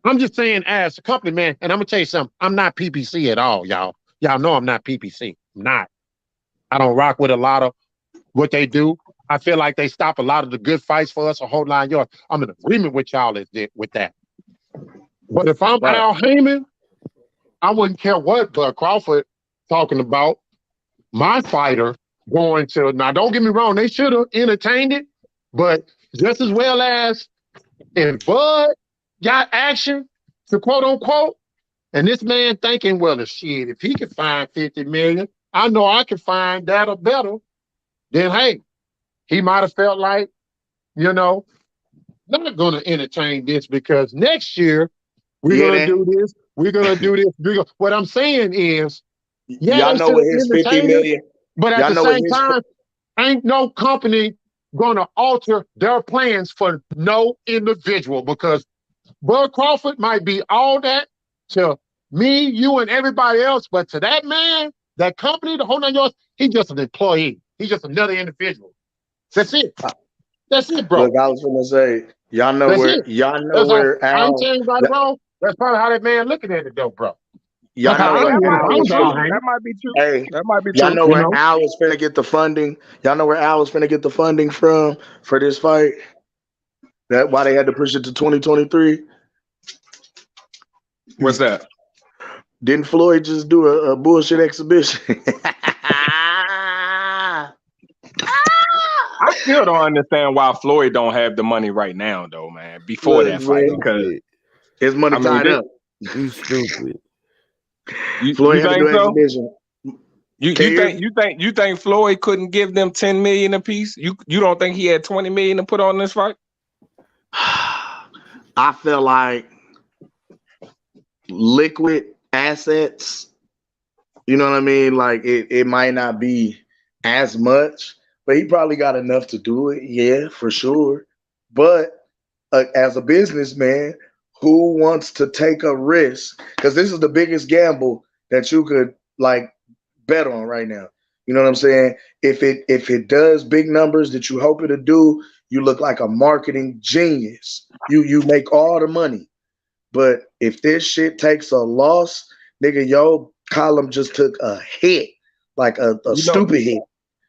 S8: I'm just saying, as a company, man, and I'm gonna tell you something. I'm not PPC at all, y'all. Y'all know I'm not PPC. I'm not. I don't rock with a lot of what they do. I feel like they stop a lot of the good fights for us a whole 9 yards. I'm in agreement with y'all with that. But if I'm
S7: Right.
S8: Al Heyman, I wouldn't care what Bud Crawford talking about. My fighter going to, now don't get me wrong, they should have entertained it, but just as well as if Bud got action to quote unquote, and this man thinking, well, shit, if he can find 50 million, I know I can find that or better, then hey, he might have felt like, you know, not going to entertain this because next year we're
S7: Yeah,
S8: going to
S7: that
S8: do this. We're going to do this. What I'm saying is, yeah,
S7: y'all
S8: they
S7: know
S8: should
S7: what
S8: have
S7: his 50
S8: entertained it,
S7: million.
S8: but at
S7: Y'all
S8: the
S7: know what
S8: same
S7: his
S8: time, ain't no company going to alter their plans for no individual because Bud Crawford might be all that to me, you, and everybody else, but to that man, that company, the whole 9 yards, he's just an employee. He's just another individual. That's it. That's it, bro.
S7: look, I was gonna say,
S8: That's it.
S7: y'all know
S8: That's all.
S7: where
S8: I ain't
S7: Al
S8: saying right or wrong. That's probably how that man looking at it, though, bro. That's
S7: y'all
S8: how
S7: know
S8: I
S7: where
S4: That
S8: look at it.
S4: might
S8: If
S7: Al
S8: I
S4: be
S8: was
S7: was
S8: Al
S4: true.
S7: finna
S8: Heyman,
S4: That might be true.
S7: hey,
S4: That might be
S7: y'all
S4: true.
S7: know
S8: you
S7: where
S8: know.
S7: Al was finna get the funding. Y'all know where Al was finna get the funding from for this fight. That why they had to push it to 2023.
S4: What's that?
S7: Didn't Floyd just do a bullshit exhibition?
S4: I still don't understand why Floyd don't have the money right now, though, man. Before
S7: Look,
S4: that fight,
S7: man,
S4: because
S1: Stupid.
S7: his money
S4: I mean,
S7: tied up.
S1: You stupid.
S4: you
S7: Floyd had to
S4: think
S7: do an
S4: so?
S7: exhibition.
S4: You
S7: Can
S4: you
S7: you hear
S4: think
S7: me?
S4: you think Floyd couldn't give them 10 million apiece? You don't think he had 20 million to put on this fight?
S7: I feel like liquid assets, you know what I mean? Like it might not be as much, but he probably got enough to do it. Yeah, for sure. But as a businessman, who wants to take a risk? Because this is the biggest gamble that you could like bet on right now. You know what I'm saying? If it does big numbers that you hope it'll do, you look like a marketing genius. You make all the money. But if this shit takes a loss, nigga, your column just took a hit, like a
S4: You know,
S7: stupid hit.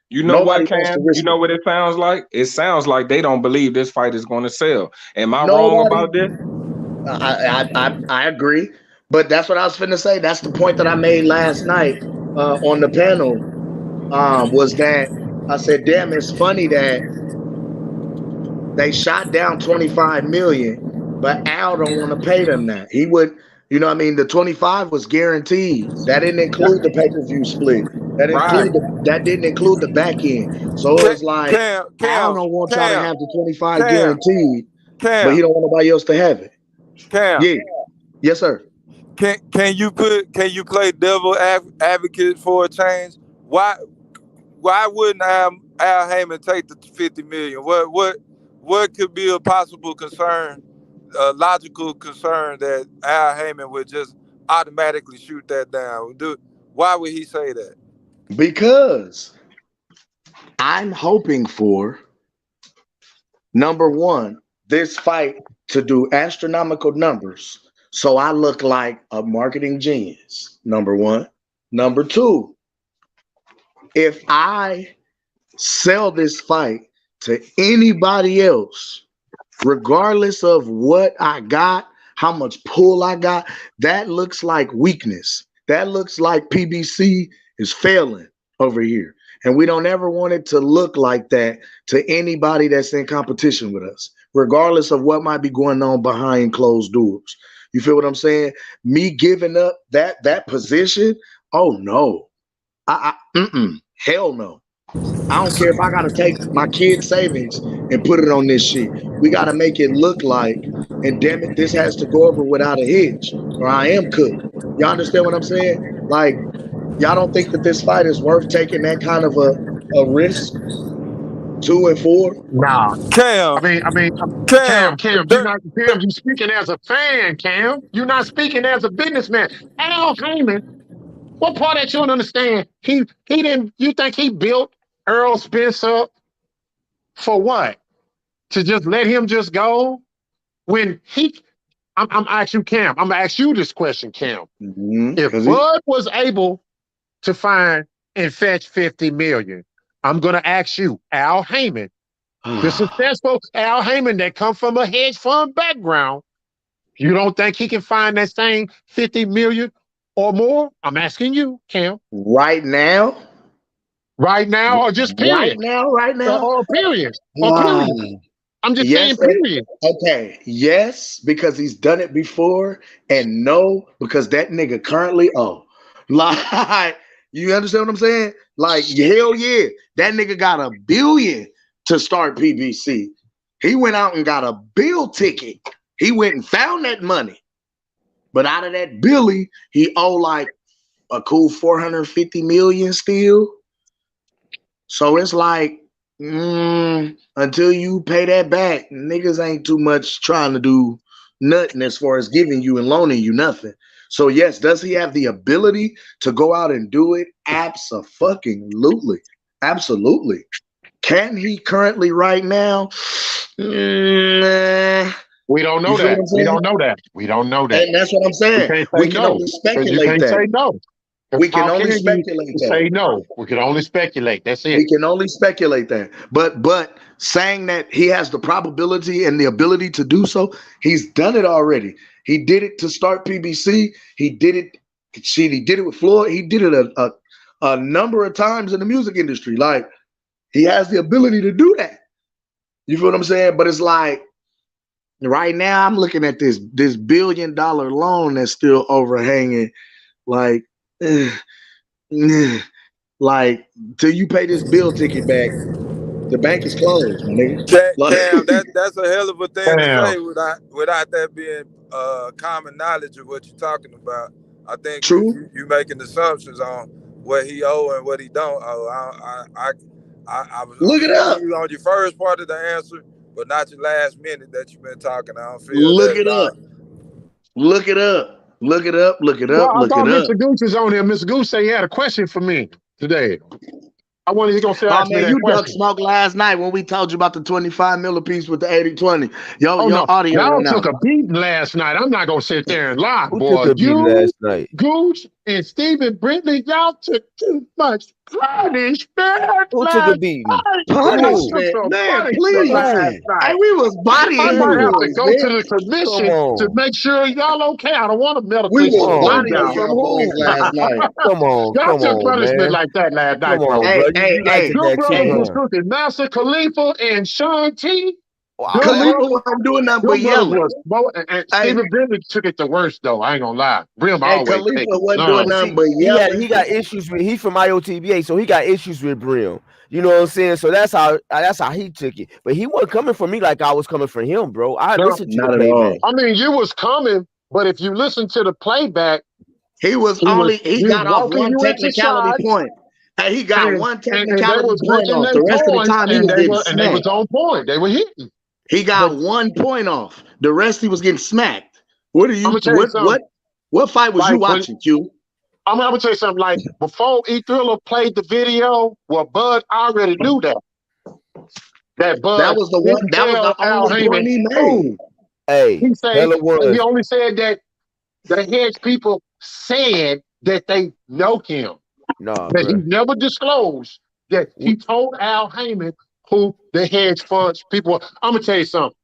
S4: you know what,
S7: Nobody wants to
S4: Cam? You
S7: risk
S4: know
S7: it.
S4: what it sounds like? It sounds like they don't believe this fight is going to sell. Am I wrong
S7: Nobody.
S4: about this?
S7: I agree, but that's what I was finna say. That's the point that I made last night on the panel. Was that I said, damn, it's funny that they shot down 25 million, but Al don't want to pay them that. He would, you know what I mean? The 25 was guaranteed. That didn't include the pay-per-view split.
S4: Right.
S7: That didn't include the back end. So it's like
S5: Cam,
S7: Al
S5: Cam,
S7: don't want y'all to
S5: Cam,
S7: have the 25
S5: Cam,
S7: guaranteed, but he
S5: Cam,
S7: don't want nobody else to have it.
S5: Cam.
S7: Yeah. Yes, sir.
S5: Can you play devil advocate for a change? Why wouldn't Al Heyman take the 50 million? What could be a possible concern, a logical concern that Al Heyman would just automatically shoot that down? Why would he say that?
S7: Because I'm hoping for number one, this fight to do astronomical numbers. So I look like a marketing genius. Number one. Number two, if I sell this fight to anybody else, regardless of what I got, how much pull I got, that looks like weakness. That looks like PBC is failing over here. And we don't ever want it to look like that to anybody that's in competition with us, regardless of what might be going on behind closed doors. You feel what I'm saying? Me giving up that position, oh no. Hell no. I don't care if I gotta take my kids' savings and put it on this shit. We gotta make it look like, and damn it, this has to go over without a hitch, or I am cooked. Y'all understand what I'm saying? Like, y'all don't think that this fight is worth taking that kind of a risk? 2 and 4?
S8: Nah.
S5: Cam,
S8: Cam,
S5: Cam,
S8: Cam, you speaking as a fan, Cam. You're not speaking as a businessman. Al Heyman, what part that you don't understand? He didn't. You think he built Errol Spence up for what? To just let him just go? When I'm asking you, Cam. I'm gonna ask you this question, Cam. If Bud was able to find and fetch 50 million, I'm gonna ask you, Al Heyman, the successful Al Heyman that come from a hedge fund background, you don't think he can find that same 50 million or more? I'm asking you, Cam.
S7: Right now?
S8: Right now, or just period?
S7: Right now?
S8: Or period? Or period? I'm just saying period.
S7: Okay, yes, because he's done it before, and no, because that nigga currently like, you understand what I'm saying? Like, hell yeah, that nigga got $1 billion to start PBC. He went out and got a bill ticket. He went and found that money. But out of that Billy, he owe like a cool 450 million still. So it's like, until you pay that back, niggas ain't too much trying to do nothing as far as giving you and loaning you nothing. So yes, does he have the ability to go out and do it? Absolutely. Absolutely. Can he currently right now?
S8: We don't know that. We don't know that. We don't know that.
S7: And that's what I'm saying.
S8: We can only speculate that. Say no.
S7: We can only speculate that.
S8: Say no. We can only speculate. That's it.
S7: We can only speculate that. But saying that he has the probability and the ability to do so, he's done it already. He did it to start PBC. He did it. Shit, he did it with Floyd. He did it a number of times in the music industry. Like, he has the ability to do that. You feel what I'm saying? But it's like, right now I'm looking at this $1 billion loan that's still overhanging. Like, like, till you pay this bill ticket back, the bank is closed, my nigga.
S5: Cam, that's a hell of a thing to say without that being common knowledge of what you're talking about. I think
S7: true.
S5: You making assumptions on what he owe and what he don't owe. I was
S7: look it up
S5: on your first part of the answer, but not your last minute that you've been talking. I don't feel
S7: look it up. Look it up. Look it up. Look it up.
S8: Well,
S7: look
S8: I thought
S7: it up.
S8: Mr. Goose is on here. Mr. Goose said he had a question for me today. I wanted you gonna say,
S7: oh man, you duck smoke last night when we told you about the 25 millipiece with the 80-20. Your audio.
S8: Y'all took a beating last night. I'm not gonna sit there and lie,
S1: Who
S8: boy.
S1: took a beating last night?
S8: Goose and Stephen Brinkley, y'all took too much punishment.
S1: Who took a beating?
S7: Punishment, man, please. Hey, we was bodying.
S8: I might have to go to the commission to make sure y'all okay. I don't want a medical.
S7: We was bodying from who last night?
S1: Come on,
S8: y'all took punishment like that last night, bro.
S7: Hey,
S8: your brothers was cooking. Master Khalifa and Sean T.
S7: Khalifa wasn't doing nothing but yelling.
S8: And Stephen Brinkley took it the worst, though. I ain't gonna lie. Brim always
S7: Khalifa wasn't doing nothing but yelling.
S1: He got issues with. He from IOTBA, so he got issues with Brim. You know what I'm saying? So that's how he took it. But he wasn't coming for me like I was coming for him, bro. I listened to the playback.
S8: I mean, you was coming, but if you listen to the playback,
S7: he got off one technicality point. Hey, he got one technicality point off. The rest of the time he was getting smacked.
S8: And they was on point. They were hitting.
S7: He got 1 point off. The rest he was getting smacked. What fight was you watching, Q?
S8: I'm gonna tell you something. Like before E Thriller played the video, well, Bud already knew that. That
S7: That
S8: Bud
S7: was the one.
S8: didn't
S7: That was the
S8: tell Al
S7: only point
S8: Heyman
S7: he made.
S8: who.
S1: Hey,
S8: He say
S1: hella
S8: he
S1: was.
S8: only said that the hedge people said that they know him.
S1: Nah,
S8: That he
S1: bro.
S8: never disclosed that he told Al Heyman who the hedge funds people. I'm gonna tell you something.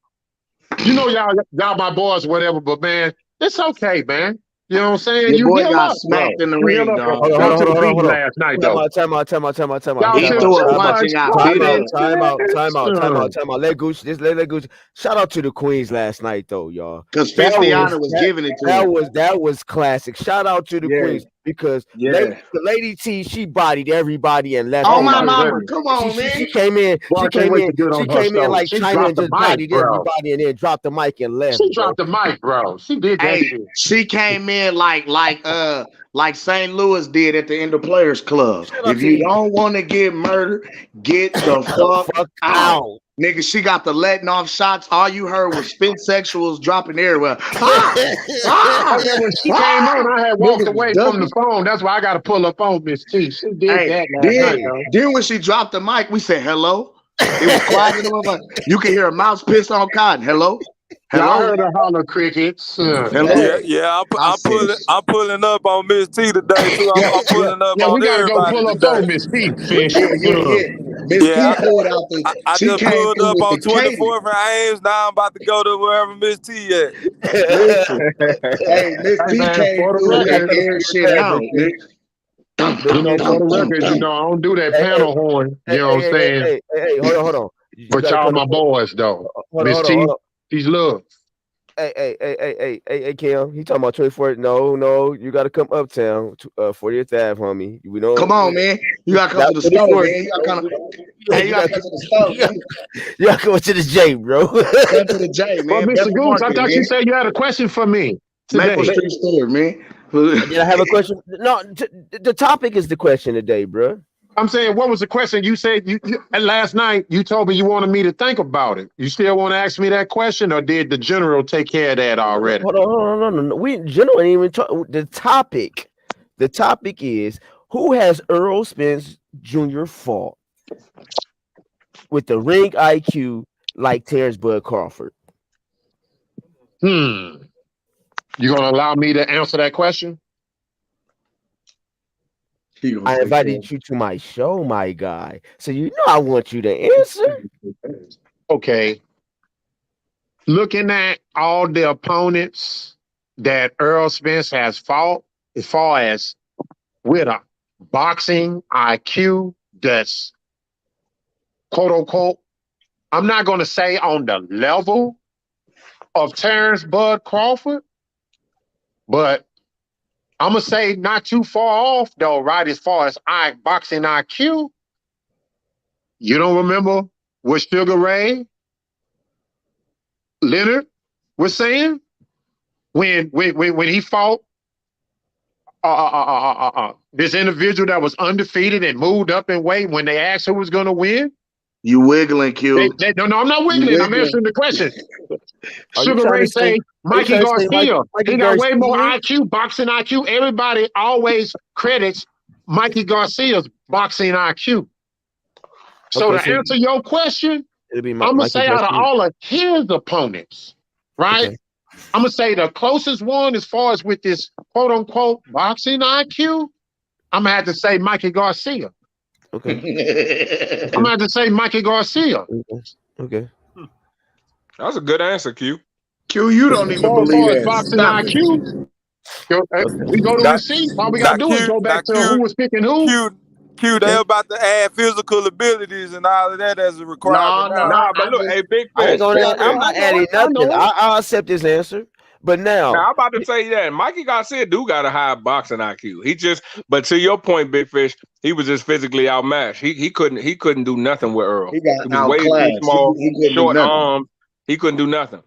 S8: You know y'all my boys, whatever, but man, it's okay, man. You know what I'm saying?
S7: Your
S8: You
S7: boy
S8: heal
S7: got
S8: up, bro.
S7: smacked in the
S8: You heal
S7: ring,
S8: up.
S7: dog.
S1: Hold on,
S8: Shout
S1: hold
S8: out
S1: on,
S8: to
S1: hold
S8: the
S1: on, hold on,
S8: beat
S1: hold on.
S8: last night,
S1: Time
S8: though.
S1: out, time out, time out, time out, time out.
S8: Y'all
S7: He
S1: Time
S8: feel
S1: out,
S7: threw a
S8: so
S1: time out,
S7: punch and
S8: much.
S7: got
S1: time
S7: bit
S1: out,
S7: in.
S1: time out, time out, time out,
S8: Yes.
S1: time out. Let Gucci, just let Gucci. Shout out to the Queens last night, though, y'all.
S7: Because
S1: That
S7: 50
S1: was
S7: Honor was
S1: that
S7: giving it to
S1: that
S7: him.
S1: was that was classic. Shout out to the
S3: Yeah,
S1: Queens because
S3: yeah.
S1: Lady T, she bodied everybody and left
S7: Oh,
S8: Oh
S7: my
S8: my
S1: everybody.
S7: mama.
S8: goodness.
S7: Come
S1: She,
S7: on,
S1: she,
S7: man.
S1: she came in,
S8: Boy, I can't wait to get
S1: she
S8: on her
S1: came in
S8: show.
S1: like
S8: She
S1: China
S8: dropped
S1: and
S8: the
S1: just
S8: mic,
S1: bodied
S8: bro.
S1: everybody and then dropped the mic and left,
S8: She
S1: bro.
S8: dropped the mic, bro. She did that
S7: Hey,
S8: shit.
S7: she came in like St. Louis did at the end of Players Club.
S1: Shout out
S7: If
S1: to
S7: you
S1: E.
S7: don't want to get murdered, get the fuck
S1: Fuck
S7: out.
S1: out.
S7: Nigga, she got the letting off shots. All you heard was spin sexuals dropping everywhere. Ah!
S8: Oh,
S7: Ah!
S8: yeah, when she came
S7: Ah!
S8: on, I had walked
S7: Niggas was
S8: away from the
S7: ducking.
S8: phone. That's why I got to pull up on Miss T. She did
S7: Hey,
S8: that last night, though.
S7: then when she dropped the mic, we said hello. It was quiet in the motherfucker. You can hear a mouse piss on cotton. Hello?
S8: Y'all
S7: Hello?
S8: heard her holler crickets.
S7: Hello?
S5: Yeah, yeah.
S7: I said,
S5: I'm pulling up on Miss T today too.
S7: yeah,
S5: I'm
S7: yeah.
S5: pulling up
S8: Yeah, we
S5: on
S8: got to go
S5: everybody
S8: pull up
S5: today.
S8: on Miss T, Fish.
S7: Yeah. Miss T
S5: Yeah,
S7: pulled out
S5: I
S7: she
S5: just
S7: came
S5: pulled
S7: through
S5: up
S7: with
S5: on
S7: the cadence.
S5: 24th and Ames. Now I'm about to go to wherever Miss T at.
S7: Listen, hey, Miss
S8: Hey,
S7: T
S8: man,
S7: came
S8: for the
S7: through
S1: You gotta
S7: and
S8: record,
S1: tell us
S7: aired
S1: where
S7: shit
S1: you at,
S7: out,
S1: Big
S7: nigga.
S1: Fish.
S7: Dum,
S1: Big
S8: you
S7: dum,
S8: know,
S1: Fish.
S8: for
S7: dum,
S8: the
S7: dum,
S8: record, you
S7: dum.
S8: know, I don't do that
S1: Hey,
S8: panel horn. You know what I'm saying?
S1: Hold on, hold on. You
S8: But
S1: gotta
S8: y'all
S1: come to
S8: my boys, though.
S1: hold on,
S8: Miss
S1: hold on,
S8: T,
S1: hold on.
S8: she's love.
S1: Hey, Kim. He talking about 24th. No, you gotta come uptown, 40th Ave, homie. We
S7: Come
S1: don't.
S7: on, man. You gotta come
S1: Not
S7: to the store,
S1: 24th.
S7: man. You gotta come. Hey, you
S1: You
S7: gotta
S1: gotta,
S7: come to the store, man.
S1: you gotta come to the J, bro.
S7: Come to the J,
S8: Well,
S7: man.
S8: Mr.
S7: Bethel
S8: Goose, I
S7: Market,
S8: thought
S7: man.
S8: you said you had a question for me
S7: Maple
S8: today.
S7: Street store, man.
S1: Did I have a question? No, the topic is the question today, bro.
S8: I'm saying, what was the question? You said and last night you told me you wanted me to think about it. You still want to ask me that question, or did the general take care of that already?
S1: Hold on, no. We in general ain't even talk. The topic. The topic is who has Errol Spence Jr. fought with the ring IQ like Terrence Bud Crawford?
S8: You gonna allow me to answer that question?
S1: I invited you to my show, my guy. So you know I want you to answer.
S8: Okay. Looking at all the opponents that Errol Spence has fought, as far as with a boxing IQ that's quote unquote, I'm not gonna say on the level of Terrence Bud Crawford, but I'm gonna say not too far off though, right? As far as boxing IQ, you don't remember what Sugar Ray Leonard was saying when he fought this individual that was undefeated and moved up in weight when they asked who was going to win.
S7: You wiggling, Q.
S8: No, I'm not wiggling. I'm answering the question.
S1: Are you
S8: Sugar
S1: trying
S8: Ray
S1: to say?
S8: say
S1: Are you
S8: Mikey
S1: trying to say
S8: Garcia.
S1: Mikey
S8: He got way more
S1: Garcia?
S8: IQ, boxing IQ. Everybody always credits Mikey Garcia's boxing IQ. So
S1: Okay,
S8: to
S1: so
S8: answer your question,
S1: it'll be
S8: I'm gonna
S1: Mikey
S8: say out of
S1: Garcia.
S8: all of his opponents, right?
S1: Okay.
S8: I'm gonna say the closest one as far as with this quote unquote boxing IQ, I'm gonna have to say Mikey Garcia.
S1: Okay.
S8: I'm gonna have to say Mikey Garcia.
S1: Okay.
S4: That's a good answer, Q.
S7: Q, you don't even
S8: As
S7: believe
S8: far as
S7: that.
S8: boxing
S7: Stop it.
S8: IQ,
S1: Okay.
S8: we go to
S5: Now,
S8: receipt. All we
S5: now
S8: gotta do is
S5: Q,
S8: go
S5: now
S8: back to
S5: Q,
S8: who was picking who.
S5: They about to add physical abilities and all of that as a requirement
S7: No,
S5: now.
S4: Nah, but
S7: I
S4: look,
S7: just
S4: hey, Big
S1: I ain't
S4: Fish,
S1: gonna.
S4: Big
S8: Yeah,
S1: I'm
S4: Fish.
S1: not
S8: I know
S1: adding
S8: it. I
S1: nothing.
S8: know it.
S1: I'll accept this answer. But now,
S4: Now I'm about to say that Mikey Garcia do got a high boxing IQ. He just, but to your point, Big Fish, he was just physically outmatched. He couldn't do nothing with Earl.
S7: he got
S4: He was way too
S7: outclassed.
S4: small,
S7: He couldn't do
S4: short
S7: nothing.
S4: arms. He couldn't do nothing.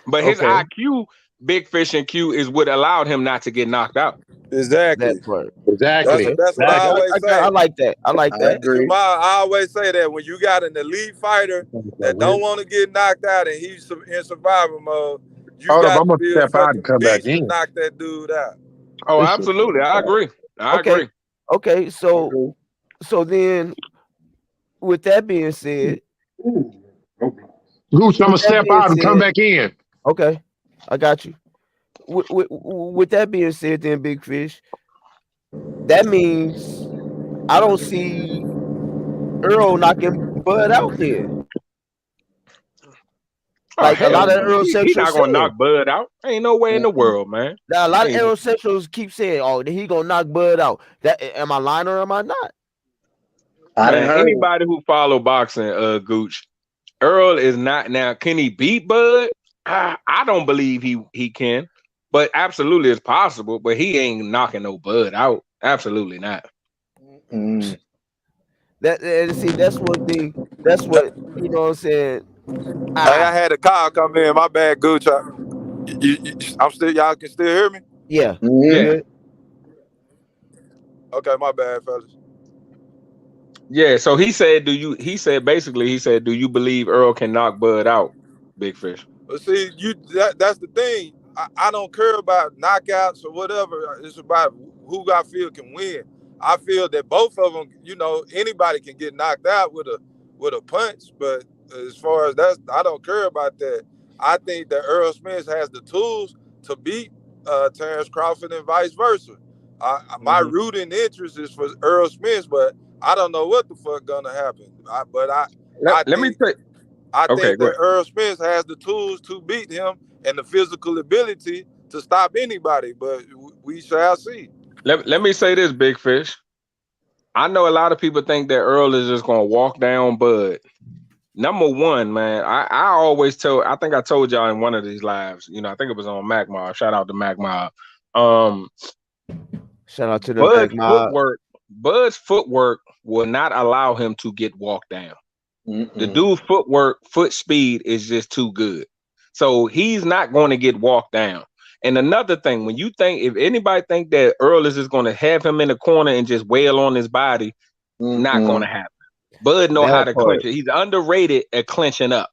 S4: But his
S1: okay,
S4: IQ, Big Fish and Q, is what allowed him not to get knocked out.
S5: Exactly.
S1: that part.
S8: Exactly.
S1: Okay.
S5: That's what I
S1: Okay.
S5: always
S1: I
S5: say.
S1: like that. I like
S7: I
S1: that.
S7: agree.
S5: I always say that when you got an elite fighter that don't want to get knocked out and he's in survival mode, you
S8: Hold up,
S5: got
S8: I'm
S5: to
S8: gonna
S5: be
S8: step out
S5: such
S8: and
S5: a
S8: come back
S5: beast to
S8: in.
S5: knock that dude out.
S4: Oh,
S8: This shit.
S4: absolutely. I agree. I
S1: Okay.
S4: agree.
S1: Okay. So then, with that being said,
S8: Gooch, I'm gonna step out and come back in.
S1: okay, I got you. With that being said, then Big Fish, that means I don't see Earl knocking Bud out there.
S4: Oh
S1: Like a
S4: hell
S1: lot of
S4: no. He
S1: Errolsexuals
S4: not gonna
S1: saying.
S4: knock Bud out. Ain't no way in the world, man.
S1: Now a lot of
S4: Ain't,
S1: Errolsexuals keep saying, "Oh, he gonna knock Bud out." That am I lying or am I not?
S7: I didn't
S4: man,
S7: heard it.
S4: anybody who follow boxing, Gooch, Earl is not now. Can he beat Bud? I don't believe he can, but absolutely it's possible. But he ain't knocking no Bud out. Absolutely not.
S1: That and see, that's one thing. That's what you know. What I'm saying.
S5: Hey, I had a call come in. My bad, Gooch. I'm still. Y'all can still hear me?
S1: Yeah, you
S4: Yeah,
S1: good?
S5: Okay, my bad, fellas.
S4: yeah. So he said, "Do you?" He said basically, he said, "Do you believe Earl can knock Bud out?" Big Fish.
S5: But see, that's the thing. I don't care about knockouts or whatever. It's about who I feel can win. I feel that both of them, anybody can get knocked out with a punch. But as far as that, I don't care about that. I think that Errol Spence has the tools to beat Terrence Crawford and vice versa. My rooting interest is for Errol Spence, but I don't know what the fuck gonna happen. I
S4: Let me
S5: think
S4: say.
S5: I
S4: Okay,
S5: think
S4: go
S5: that
S4: ahead.
S5: Errol Spence has the tools to beat him and the physical ability to stop anybody, but we shall see.
S4: Let me say this, Big Fish. I know a lot of people think that Earl is just gonna walk down Bud. Number one, man, I always tell. I think I told y'all in one of these lives. I think it was on Mac Mob. Shout out to Mac Mob. Um,
S1: Shout out to the
S4: Bud's
S1: Mac Mob.
S4: footwork. Bud's footwork will not allow him to get walked down. The dude's foot speed is just too good. So he's not going to get walked down. And another thing, when you think, if anybody think that Earl is just going to have him in the corner and just wail on his body, not going to happen. Bud know how
S1: That
S4: to
S1: part.
S4: clinch it. He's underrated at clinching up.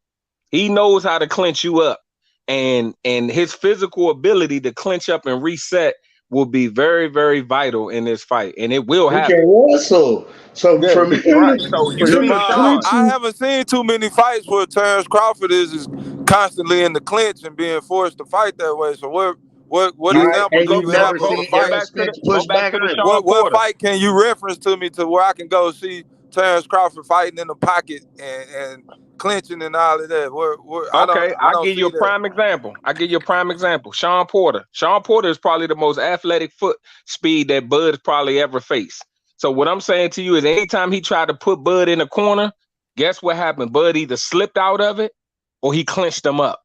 S4: He knows how to clinch you up. And his physical ability to clinch up and reset will be very, very vital in this fight. And it will
S7: He
S4: happen.
S7: can wrestle. So
S4: Yeah,
S7: for him,
S4: right. So
S7: for
S4: you
S7: him
S4: see
S7: to
S5: Jamal,
S7: clinch
S4: Sean.
S5: I
S7: you,
S5: haven't seen too many fights where Terrence Crawford is constantly in the clinch and being forced to fight that way. So what example
S7: and
S5: do
S4: Go
S7: you've
S5: you
S4: go
S5: have
S7: never
S5: of
S4: go
S5: a
S7: seen
S4: go
S5: fight?
S7: Errol
S4: back to the
S7: Spence push back either.
S4: Sean
S5: What
S4: Porter.
S5: fight can you reference to me to where I can go see Terrence Crawford fighting in the pocket and clinching and all of that?
S4: Okay,
S5: I
S4: I'll
S5: don't
S4: give you
S5: see
S4: a
S5: that.
S4: prime example. Sean Porter. Sean Porter is probably the most athletic foot speed that Bud's probably ever faced. So what I'm saying to you is anytime he tried to put Bud in the corner, guess what happened? Bud either slipped out of it or he clinched him up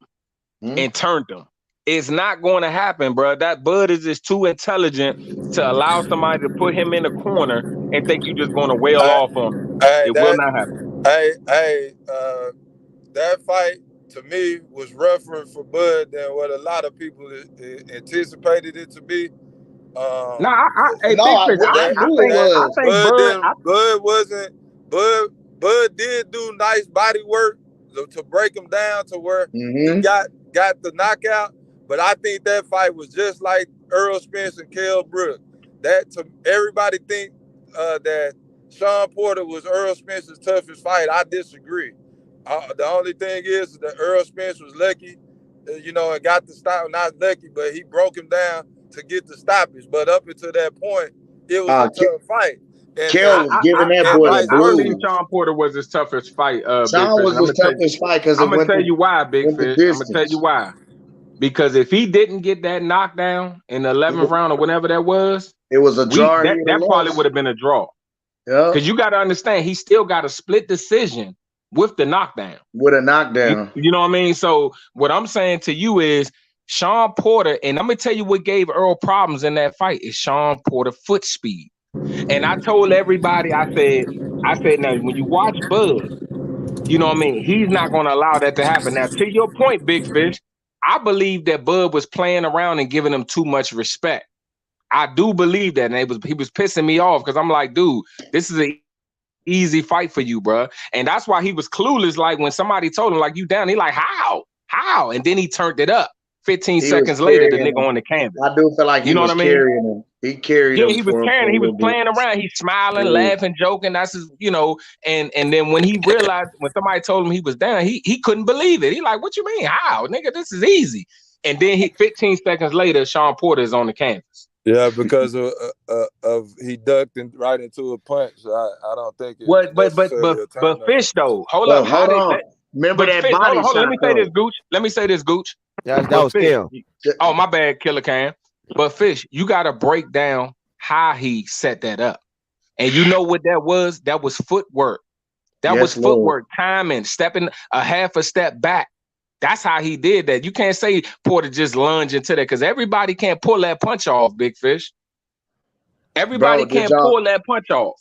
S4: and turned him. It's not going to happen, bro. That Bud is just too intelligent to allow somebody to put him in the corner and think you're just going to wail
S5: Hey,
S4: off on him.
S5: hey,
S4: It will not happen.
S5: that fight to me was rougher for Bud than what a lot of people anticipated it to be.
S4: No, hey,
S7: No,
S4: Big Fish,
S7: I
S5: That
S7: knew it
S4: I
S5: that
S7: was.
S4: think Bud,
S5: Bud wasn't Bud did do nice body work to break him down to where he got the knockout. But I think that fight was just like Errol Spence and Kell Brook. Everybody think that Sean Porter was Errol Spence's toughest fight. I disagree. The only thing is that Errol Spence was lucky, and got the stop. Not lucky, but he broke him down to get the stoppage. But up until that point, it was a tough fight.
S7: Kel was giving that
S5: And
S7: boy the
S5: vice
S4: I
S5: versa.
S4: believe
S7: blues.
S4: Sean Porter was his toughest fight, Big
S7: Sean
S4: Fish.
S7: was
S4: And I'm
S7: his
S4: gonna tell you,
S7: toughest fight because
S4: I'm
S7: it
S4: gonna tell you why, Big
S7: went the
S4: Fish. I'm gonna tell you
S7: distance.
S4: why. Because if he didn't get that knockdown in the 11th round or whenever that was,
S7: It was a draw.
S4: that probably would have been a draw.
S7: Yeah,
S4: Because you got to understand, he still got a split decision with the knockdown.
S7: with a knockdown.
S4: You know what I mean? So what I'm saying to you is Sean Porter, and I'm gonna tell you what gave Earl problems in that fight is Sean Porter foot speed. And I told everybody, I said, now when you watch Bud, you know what I mean? He's not gonna allow that to happen. Now, to your point, Big Fish, I believe that Bud was playing around and giving him too much respect. I do believe that, and he was pissing me off because I'm like, dude, this is an easy fight for you, bro. And that's why he was clueless. Like when somebody told him, like, you down, he like, how? And then he turned it up. 15 seconds later, the nigga on the canvas.
S7: I do feel like
S4: You
S7: he
S4: know what
S7: was
S4: I mean?
S7: carrying him. He carried
S4: Yeah,
S7: him
S4: he was
S7: for
S4: carrying.
S7: a
S4: He was
S7: little bit.
S4: playing around. He's smiling,
S7: Yeah.
S4: laughing, joking. That's his, And then when he realized, when somebody told him he was down, he couldn't believe it. He like, what you mean? How, nigga? This is easy. And then 15 seconds later, Sean Porter is on the canvas.
S5: Yeah, because of he ducked right into a punch. I don't think it was necessarily a
S4: But
S5: turnover.
S4: Fish though, hold
S7: Well,
S4: up.
S7: hold on. Remember that
S4: Fish,
S7: body
S4: hold on.
S7: shot,
S4: Let me say this, Gooch.
S1: That
S4: But
S1: was
S4: Fish,
S1: Cam.
S4: oh my bad, Killer Cam. But Fish, you gotta break down how he set that up. And you know what that was? That was footwork. That was footwork, timing, stepping a half a step back. That's how he did that. You can't say Porter just lunged into that because everybody can't pull that punch off, Big Fish. Everybody can't pull that punch off.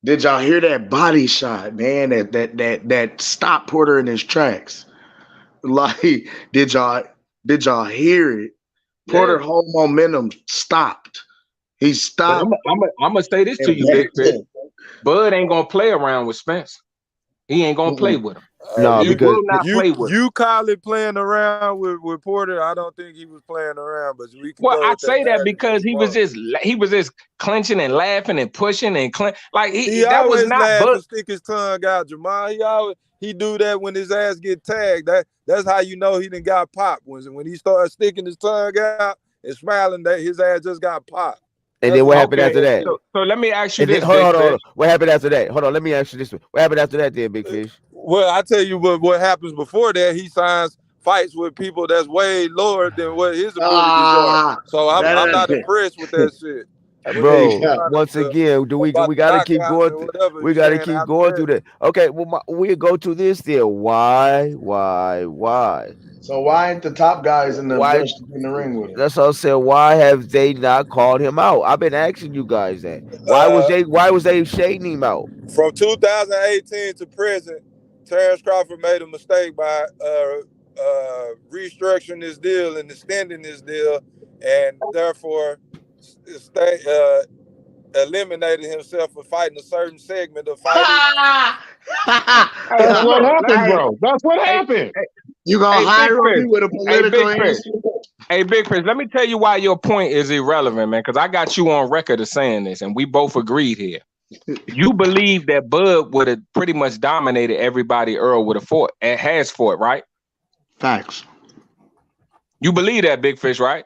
S7: Did y'all hear that body shot, man? That stopped Porter in his tracks. Like, did y'all hear it? Porter whole momentum stopped. He stopped.
S4: I'm gonna say this to you, Big Fish. Bud ain't gonna play around with Spence. He ain't gonna play with him.
S1: No,
S4: he
S1: because
S4: will not play with him.
S5: You call it playing around with Porter. I don't think he was playing around, but we can
S4: Well,
S5: go
S4: I'd
S5: with
S4: say that
S5: narrative
S4: because he was just clenching and laughing and pushing and like
S5: he
S4: that was
S5: always
S4: not
S5: laugh
S4: Bud.
S5: and stick his tongue out, Jamal. He do that when his ass get tagged. That's how you know he done got popped. When he started sticking his tongue out and smiling, that his ass just got popped.
S1: And then what happened after that?
S4: So let me ask you this.
S1: Hold on. What happened after that? Hold on. Let me ask you this one. What happened after that, then, Big Fish?
S5: Well, I tell you what happens before that. He signs fights with people that's way lower than what his abilities are. So I'm not impressed with that shit.
S1: Bro, once again, we gotta keep going? We gotta keep going through that. Okay, well, we'll go to this then. Why?
S7: So why ain't the top guys in the ring with him?
S1: That's what I'm saying. Why have they not called him out? I've been asking you guys that. Why was they shading him out?
S5: From 2018 to present, Terrence Crawford made a mistake by restructuring this deal and extending this deal, and therefore eliminated himself from fighting a certain segment of fighters.
S8: That's what happened, bro. That's what happened.
S7: You gonna hire me with a political answer?
S4: Hey, Big Chris, let me tell you why your point is irrelevant, man, because I got you on record of saying this, and we both agreed here. You believe that Bud would have pretty much dominated everybody Earl would have fought and has fought, right?
S7: Facts.
S4: You believe that, Big Fish, right?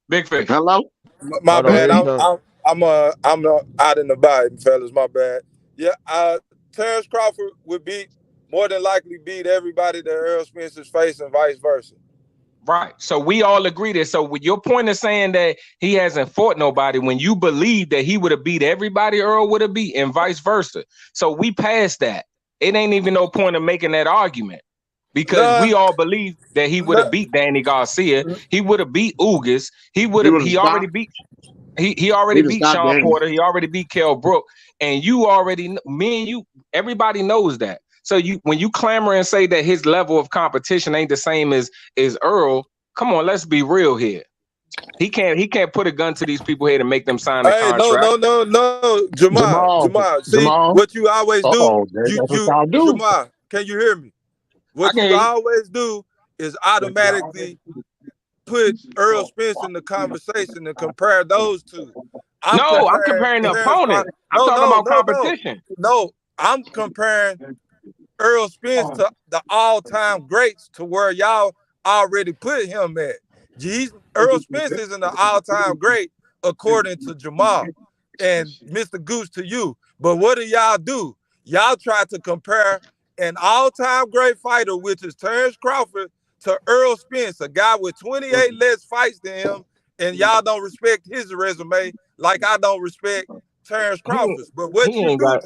S4: Big Fish.
S7: Hello?
S5: My bad. I'm out in the bite, fellas. My bad. Yeah, Terrence Crawford would more than likely beat everybody that Errol Spence is facing, vice versa.
S4: Right. So we all agree that. So with your point of saying that he hasn't fought nobody, when you believe that he would have beat everybody Earl would have beat, and vice versa. So we passed that. It ain't even no point of making that argument. Because we all believe that he would have beat Danny Garcia. He would have beat Ugas. He already beat Sean Porter. He already beat Kell Brook. And you already, me and you, everybody knows that. So when you clamor and say that his level of competition ain't the same as Earl, come on, let's be real here. He can't put a gun to these people here to make them sign a contract.
S5: No, Jamal. See what you always do. Jamal, can you hear me? What you always do is automatically put Errol Spence in the conversation and compare those two.
S4: I'm comparing the opponent. I'm talking about competition.
S5: No, I'm comparing Errol Spence to the all-time greats to where y'all already put him at. Errol Spence isn't an all-time great according to Jamal and Mr. Goose to you. But what do y'all do? Y'all try to compare an all-time great fighter, which is Terrence Crawford, to Errol Spence, a guy with 28 less fights than him, and y'all don't respect his resume like I don't respect Terrence Crawford's. But what
S4: he ain't got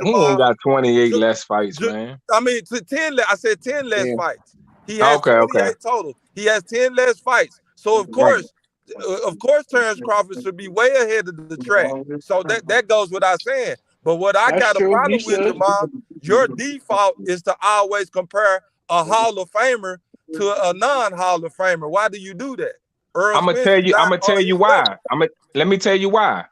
S4: 28 less fights, man.
S5: I mean, 10. I said 10 less fights. He has 28 total. He has 10 less fights. So of course, Terrence Crawford should be way ahead of the track. So that goes without saying. But what I got a problem with, Jamal, your default is to always compare a Hall of Famer to a non-Hall of Famer. Why do you do that?
S4: I'm gonna tell you why. Let me tell you why.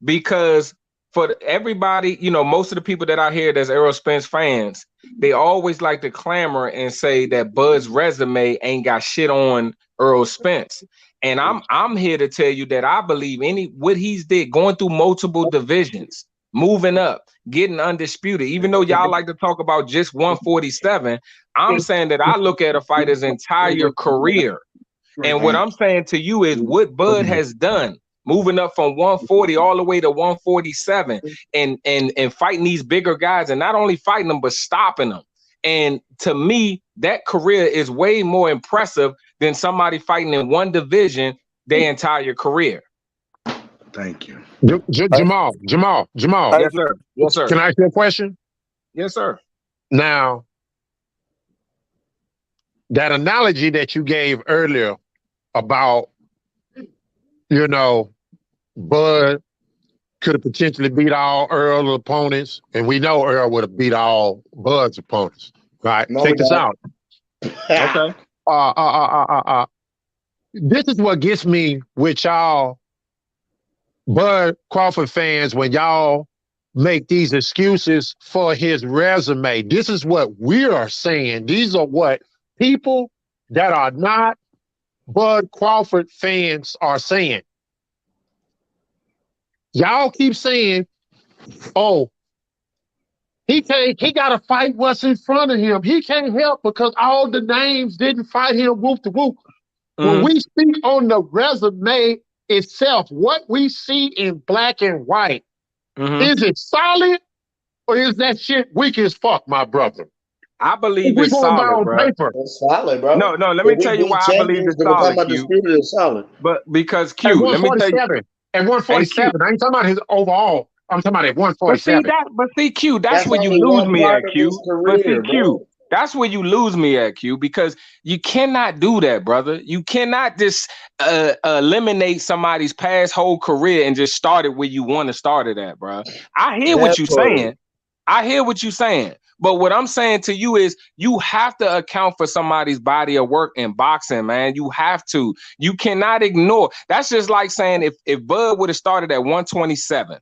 S4: Because for everybody, most of the people that out here that's Errol Spence fans, they always like to clamor and say that Bud's resume ain't got shit on Errol Spence. And I'm here to tell you that I believe what he's did, going through multiple divisions, moving up, getting undisputed. Even though y'all like to talk about just 147, I'm saying that I look at a fighter's entire career. And what I'm saying to you is what Bud has done, moving up from 140 all the way to 147 and fighting these bigger guys, and not only fighting them, but stopping them. And to me, that career is way more impressive than somebody fighting in one division their entire career.
S7: Thank you.
S8: Jamal.
S4: Yes, sir. Yes, sir.
S8: Can I ask you a question?
S4: Yes, sir.
S8: Now, that analogy that you gave earlier about, you know, Bud could have potentially beat all Earl's opponents, and we know Earl would have beat all Bud's opponents. Right?
S7: No,
S8: Check this out.
S4: Okay.
S8: This is what gets me with y'all Bud Crawford fans when y'all make these excuses for his resume. This is what we are saying. These are what people that are not Bud Crawford fans are saying. Y'all keep saying, oh, he gotta fight what's in front of him. He can't help because all the names didn't fight him whoop to whoop. When we speak on the resume itself, what we see in black and white, is it solid or is that shit weak as fuck, my brother?
S4: I believe
S8: We're
S4: it's
S8: going by
S4: solid,
S8: on
S4: bro.
S8: paper.
S7: It's solid, bro.
S4: No, let me tell you why I believe it's solid, Q.
S7: Undisputed is solid.
S4: But because
S8: At
S4: Q, let me tell you.
S8: 147. At 147. I ain't talking about his overall. I'm talking about at
S4: But
S8: 147.
S4: see, Q, that's where you
S7: only
S4: lose
S7: one
S4: me
S7: part
S4: at,
S7: of
S4: Q.
S7: his
S4: But see,
S7: career,
S4: Q,
S7: bro.
S4: that's where you lose me at, Q, because you cannot do that, brother. You cannot just eliminate somebody's past whole career and just start it where you want to start it at, bro. I hear what you're saying. I hear what you're saying. But what I'm saying to you is you have to account for somebody's body of work in boxing, man. You have to. You cannot ignore. That's just like saying if Bud would have started at 127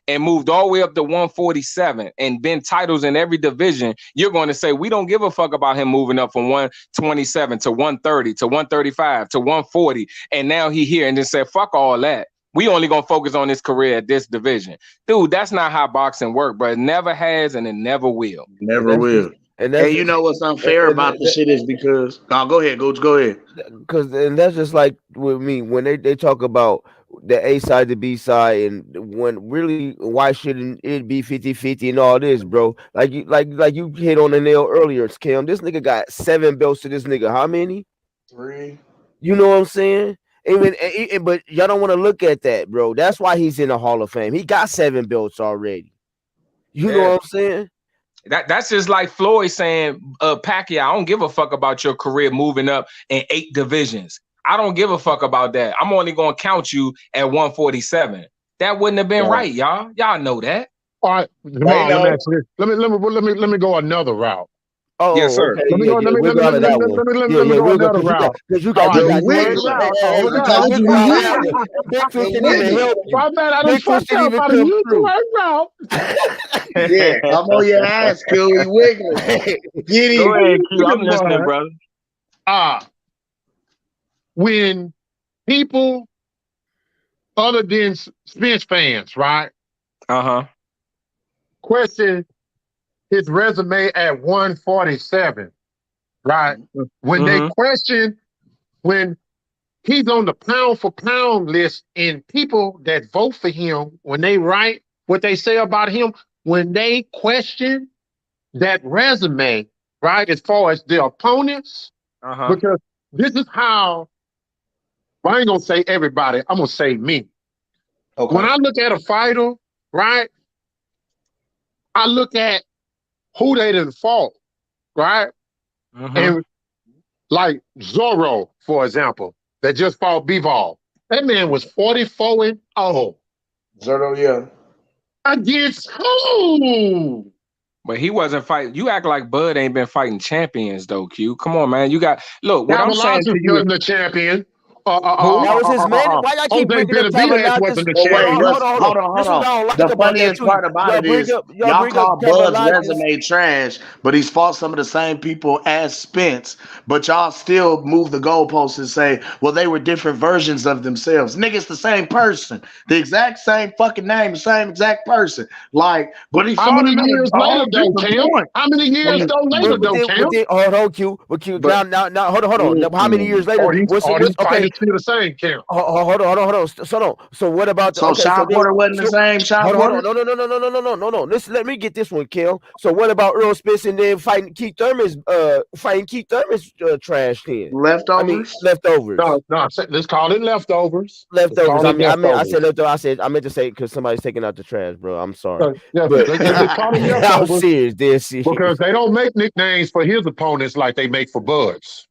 S4: and moved all the way up to 147 and been titles in every division, you're going to say, we don't give a fuck about him moving up from 127 to 130 to 135 to 140. And now he here and just said, fuck all that. We only going to focus on his career at this division. Dude, that's not how boxing works, bro. It never has and it never will.
S7: Never will. And you know what's unfair about the shit is because go ahead, Gooch, go ahead.
S1: Because and that's just like with me when they talk about the A side, the B side, and when really why shouldn't it be 50-50 and all this, bro? Like you hit on the nail earlier, Cam. This nigga got 7 belts to this nigga. How many?
S7: 3.
S1: You know what I'm saying? But y'all don't want to look at that, bro. That's why he's in the Hall of Fame. He got 7 belts already. You know what I'm saying?
S4: That's just like Floyd saying, Pacquiao, I don't give a fuck about your career moving up in 8 divisions. I don't give a fuck about that. I'm only going to count you at 147. That wouldn't have been right, y'all. Y'all know that.
S8: All right, Jamal, let me go another route.
S1: Oh,
S4: yes, sir.
S1: Okay.
S8: Let me go another route.
S1: Because you got
S8: Big
S1: Twist didn't even help you.
S8: My bad, I done
S1: Big Twist
S8: fucked
S1: didn't
S8: up.
S1: even
S8: I
S1: come
S8: done used the
S1: through.
S8: right route.
S7: Yeah, I'm on your ass, Q. We wiggling. Get
S4: Go
S7: it.
S4: ahead, Q. I'm listening, brother.
S8: When people other than Spence fans, right? Question his resume at 147, right? When they question when he's on the pound for pound list and people that vote for him, when they write what they say about him, when they question that resume, right, as far as the opponents, because this is how, I ain't gonna say everybody, I'm gonna say me. Okay. When I look at a fighter, right, I look at who they done fought, right? And like Zorro, for example, that just fought Bivol. That man was 44-0.
S7: Zorro, yeah.
S8: Against who?
S4: But he wasn't fighting. You act like Bud ain't been fighting champions, though, Q. Come on, man. You got look. What I'm saying to you,
S8: the champion.
S1: That was his man. Why y'all keep
S8: Jose
S1: bringing up
S8: Benavidez wasn't
S1: Cavalagis?
S8: the
S7: But
S1: Hold
S7: wait,
S1: on,
S8: champion.
S1: hold on, hold on, hold on.
S7: hold
S1: This is what
S7: on.
S1: I don't like
S7: The
S1: about that
S7: funniest
S1: too.
S7: part about
S1: Y'all
S7: it
S1: bring
S7: is
S1: up,
S7: y'all call Bud's
S1: Cavalagis.
S7: resume trash, but he's fought some of the same people as Spence. But y'all still move the goalposts and say, well, they were different versions of themselves. Nigga, it's the same person, the exact same fucking name, the same exact person. Like, but he
S8: How
S7: fought
S8: many
S7: him at
S8: years
S7: a
S8: later,
S7: whole
S8: though,
S7: different
S8: Cam?
S7: point.
S8: How many years
S7: Mm,
S8: though later,
S1: But
S8: though,
S1: then, but
S8: Cam?
S1: then, hold on, Q. But Q,
S7: But
S1: now, hold on. How many years later?
S8: Are these
S1: What's okay?
S8: fighters still the same, Cam?
S1: So what about
S7: so
S1: okay? So
S7: Sean
S1: then,
S7: Porter wasn't the
S1: so
S7: same Sean
S1: hold
S7: Porter?
S1: on. No. Let me get this one, Kel. So what about Earl Spence and then fighting Keith Thurman's trash then? I mean
S7: Leftovers?
S8: No,
S1: leftovers.
S8: no. Let's call it leftovers. Let's
S1: Leftovers.
S8: call it
S1: I
S8: leftovers.
S1: said leftovers. I meant to say because somebody's taking out the trash, bro. I'm sorry,
S8: Yeah,
S1: but
S8: let's just call it
S1: I'm
S8: leftovers
S1: serious, dead
S8: because
S1: serious.
S8: they don't make nicknames for his opponents like they make for Bud's.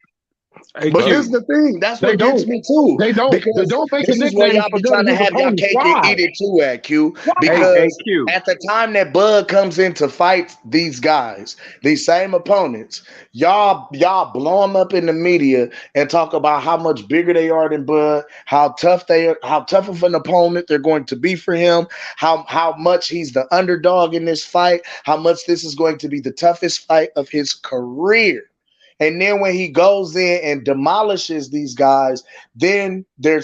S4: Hey
S7: But this
S4: Q.
S7: is the thing. That's
S8: They
S7: what gets
S8: don't.
S7: me too.
S8: They don't. They
S7: Because
S8: don't make the
S7: this is where
S8: nicknames
S7: y'all
S8: for
S7: be
S8: none
S7: trying
S8: of
S7: to
S8: his
S7: have y'all
S8: opponents.
S7: cake and
S8: Why?
S7: eat it too at Q.
S4: Hey
S7: Because
S4: Q.
S7: at the time that Bud comes in to fight these guys, these same opponents, y'all blow them up in the media and talk about how much bigger they are than Bud, how tough they are, how tough of an opponent they're going to be for him, how much he's the underdog in this fight, how much this is going to be the toughest fight of his career. And then when he goes in and demolishes these guys, then they're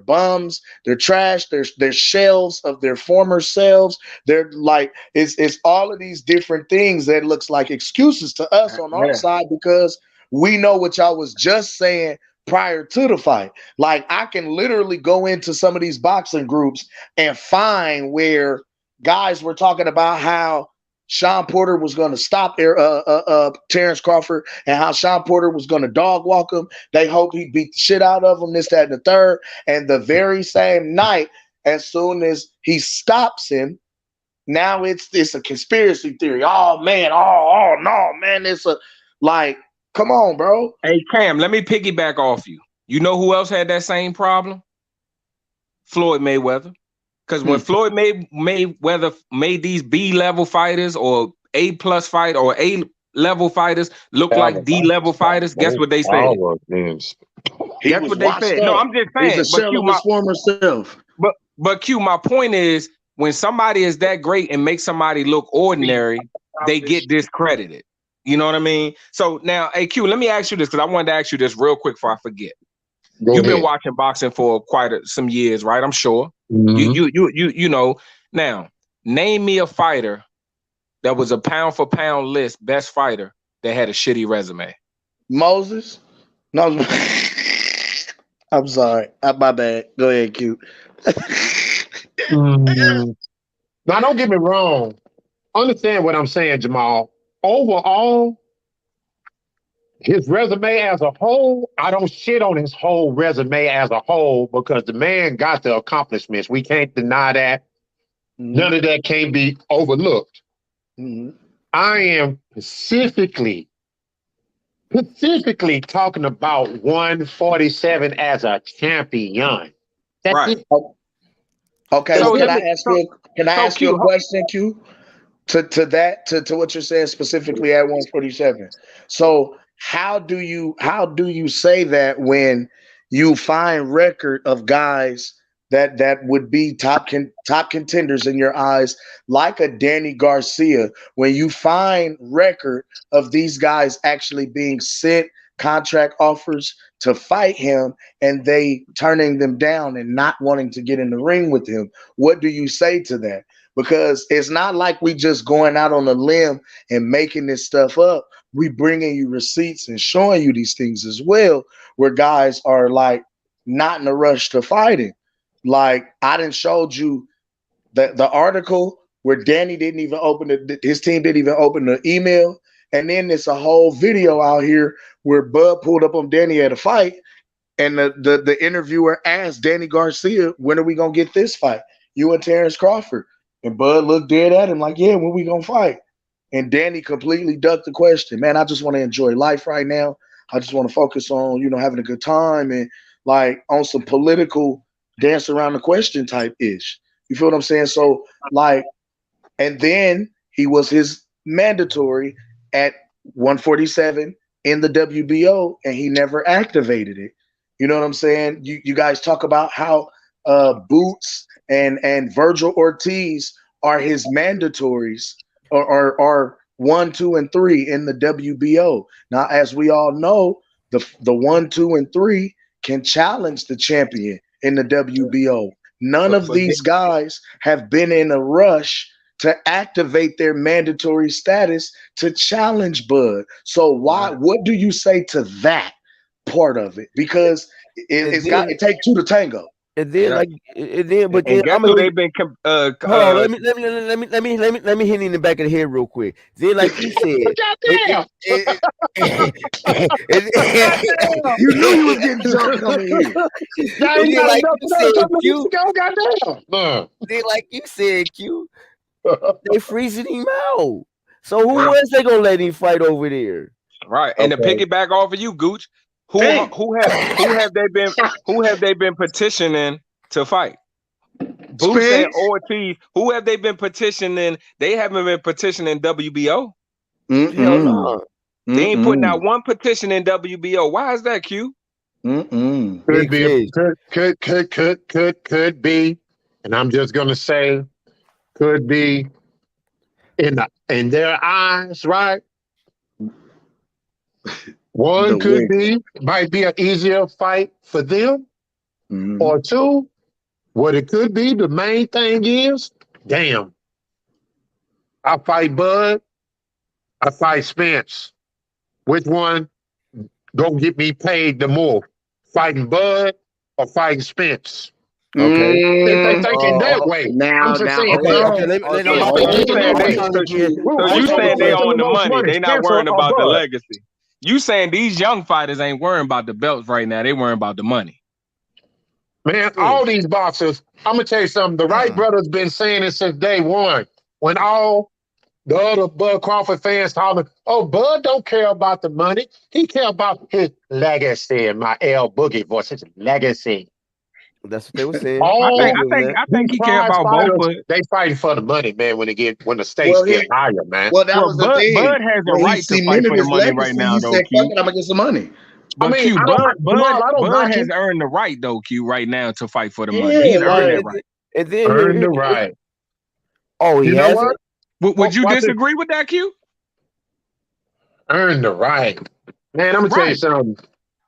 S7: bums, they're trash, they're shells of their former selves. They're like it's all of these different things that looks like excuses to us on our
S4: Yeah.
S7: side because we know what y'all was just saying prior to the fight. Like I can literally go into some of these boxing groups and find where guys were talking about how Sean Porter was going to stop Terrence Crawford and how Sean Porter was going to dog walk him. They hope he beat the shit out of him, this, that, and the third. And the very same night, as soon as he stops him, now it's a conspiracy theory. Oh man, oh no, man, it's a like, come on, bro.
S4: Hey Cam, let me piggyback off you. You know who else had that same problem? Floyd Mayweather. Because when Floyd Mayweather made these B-level fighters or A-plus fight or A-level fighters look like D-level fighters, guess what they said?
S7: He
S4: Guess
S7: was
S4: what they
S7: washed
S4: said? No,
S7: up.
S4: I'm just
S7: He's a
S4: saying.
S7: shell of his former self.
S4: But Q, my point is, when somebody is that great and makes somebody look ordinary, they get discredited. You know what I mean? So now, hey Q, let me ask you this because I wanted to ask you this real quick before I forget. You've been watching boxing for quite some years, right? I'm sure. You know. Now, name me a fighter that was a pound for pound list best fighter that had a shitty resume.
S7: Moses? No, I'm sorry. My bad. Go ahead, Q.
S8: Now, don't get me wrong. Understand what I'm saying, Jamal. Overall, his resume as a whole, I don't shit on his whole resume as a whole because the man got the accomplishments. We can't deny that. None of that can be overlooked. I am specifically talking about 147 as a champion. That's
S4: right.
S8: it.
S7: Okay,
S4: So
S7: well, can I ask you
S4: Q,
S7: a question, Q? To what you're saying specifically at 147. So how do you say that when you find record of guys that would be top contenders in your eyes, like a Danny Garcia, when you find record of these guys actually being sent contract offers to fight him and they turning them down and not wanting to get in the ring with him? What do you say to that? Because it's not like we just going out on a limb and making this stuff up. We bringing you receipts and showing you these things as well, where guys are like not in a rush to fighting. Like I didn't showed you the article where Danny didn't even his team didn't even open the email, and then there's a whole video out here where Bud pulled up on Danny at a fight, and the interviewer asked Danny Garcia, "When are we gonna get this fight? You and Terrence Crawford?" And Bud looked dead at him like, "Yeah, when we gonna fight?" And Danny completely ducked the question. Man, I just want to enjoy life right now. I just want to focus on, having a good time and like on some political dance around the question type ish. You feel what I'm saying? So like, and then he was his mandatory at 147 in the WBO, and he never activated it. You know what I'm saying? You guys talk about how Boots and Virgil Ortiz are his mandatories, or are 1, 2, and 3 in the WBO. Now, as we all know, the 1, 2, and 3 can challenge the champion in the WBO. None of these guys have been in a rush to activate their mandatory status to challenge Bud. So what do you say to that part of it? Because it take two to tango.
S1: And then but
S4: and
S1: then
S4: guess
S1: I'm
S4: who
S1: gonna
S4: they've been
S1: hold on. Let me hit in the back of the head real quick. Then, like you said,
S8: Goddamn!
S7: You knew you was getting jumped coming here.
S8: Now
S1: and
S8: he
S1: then
S8: got
S1: like
S8: enough
S1: you
S8: for
S1: said,
S8: another couple of weeks
S1: Q.
S8: ago. Goddamn!
S1: Then like you said, Q. They freezing him out. So who else they gonna let him fight over there?
S4: right. And to piggyback off of you, Gooch, who have they been petitioning to fight? Boots and
S7: Spence?
S4: Ortiz, who have they been petitioning? They haven't been petitioning WBO.
S1: Hell no.
S4: They ain't putting out one petition in WBO. Why is that, Q?
S8: Could
S1: Big
S8: be,
S1: fish.
S8: could be, and I'm just gonna say, could be in their eyes, right? One could be, might be an easier fight for them, or two, what it could be. The main thing is, damn, I fight Bud, I fight Spence. Which one gonna get me paid the more? Fighting Bud or fighting Spence?
S1: Okay.
S8: They thinking that way. I'm just saying,
S1: Okay. Let me
S4: So you saying they own the money? They not worrying about the legacy. You saying these young fighters ain't worrying about the belts right now? They worrying about the money.
S8: Man, all these boxers, I'm gonna tell you something. The Wright brothers been saying it since day one. When all the other Bud Crawford fans talking, oh, Bud don't care about the money. He care about his legacy. In my L Boogie voice, his legacy.
S1: That's what they were saying.
S8: All
S4: I think he care about
S8: fighters,
S4: both, but
S8: they fighting for the money, man. When the stakes get higher, man.
S7: Well, that was the thing.
S4: Bud has a right to fight for the money right now, though.
S7: Said,
S4: Q.
S7: "Fuck it, I'm gonna get some money."
S4: But Q, Bud has earned the right, though, Q, right now to fight for the money. He's earned that right.
S1: And then
S8: earned the right.
S1: Oh, he has it?
S4: Would you disagree with that, Q?
S8: Earned the right. Man, I'm gonna tell you something.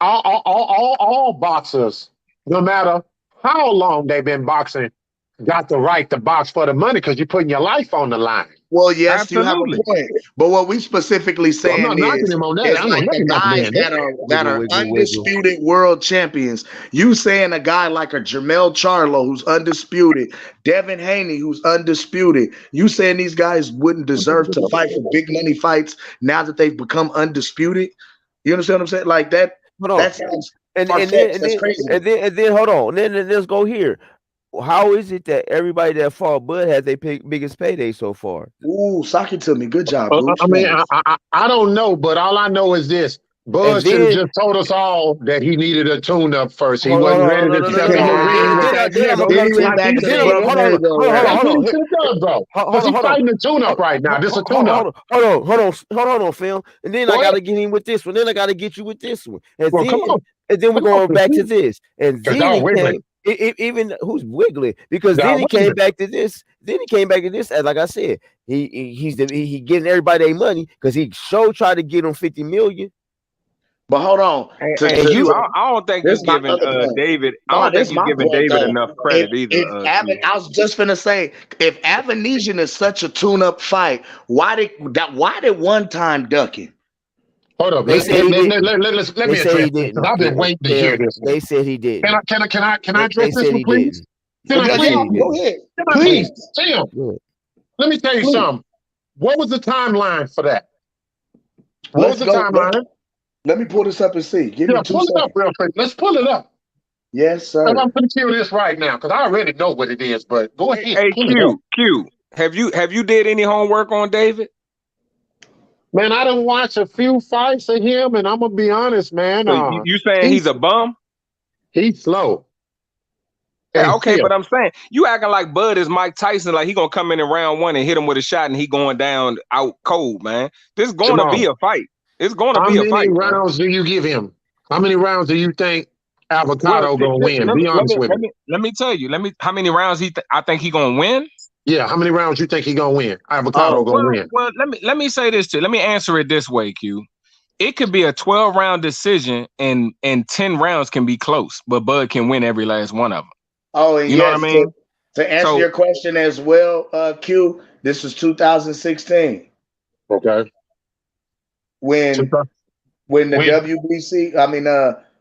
S8: All boxers, no matter how long they've been boxing, got the right to box for the money because you're putting your life on the line.
S7: Well, yes,
S4: absolutely.
S7: You have a point. But what we specifically saying
S8: I'm not knocking him on that.
S7: is like the guys that are undisputed world champions. You saying a guy like a Jermell Charlo who's undisputed, Devin Haney who's undisputed. You saying these guys wouldn't deserve to fight for big money fights now that they've become undisputed? You understand what I'm saying? Like that. That sounds
S1: and then hold on. Then let's go here. How is it that everybody that fought Bud has their biggest payday so far?
S7: Ooh, sock it to me. Good job, Boots.
S8: I mean, I don't know, but all I know is this. Bud should have just told us all that he needed a tune-up first. He wasn't ready to step in the ring with that nigga. That's what he should have done, bro. Because he's fighting a tune-up right now. This is a tune-up.
S1: Hold on, Phil. And then I got to get him with this one. Then I got to get you with this one. And then we're going back to this. And then he came. Even who's wiggling because then he came back to this. Then he came back to this, and like I said, he's getting everybody their money because he tried to get him 50 million.
S7: But hold on,
S4: I don't think he's giving David. I don't think he's giving David enough credit either.
S7: I was just gonna say, if Avanesian is such a tune-up fight, why did one time ducking?
S8: Hold up. Let me address this. I've been waiting to hear this.
S1: They said he did.
S8: Can I address this one, please? Can I please?
S7: Go ahead.
S8: Please, Sam. Let me tell you something. What was the timeline for that? What was the timeline?
S7: Let me pull this up and see. Give me 2 seconds.
S8: Pull it up real quick. Let's pull it up.
S7: Yes, sir.
S8: I'm going to kill this right now because I already know what it is. But go ahead.
S4: Hey, Q. Have you did any homework on David?
S8: Man, I done watched a few fights of him, and I'm gonna be honest, man.
S4: You saying he's a bum?
S8: He's slow.
S4: Yeah, okay, but I'm saying you acting like Bud is Mike Tyson, like he gonna come in round one and hit him with a shot, and he going down out cold, man. This is going to be a fight. It's going to be a fight.
S8: How many rounds do you give him? How many rounds do you think Avocado gonna win. Be honest with me.
S4: let me tell you. How many rounds I think he gonna win?
S8: Yeah, how many rounds you think he gonna win? Avocado
S7: Oh,
S8: gonna win.
S4: Well, let me say this too. Let me answer it this way, Q. It could be a 12-round decision, and 10 rounds can be close, but Bud can win every last one of them.
S7: oh, and
S4: You know what I
S7: yes.
S4: mean?
S7: To answer
S4: So
S7: your question as well, Q, this was 2016
S8: Okay.
S7: when the
S8: Win.
S7: WBC. I mean,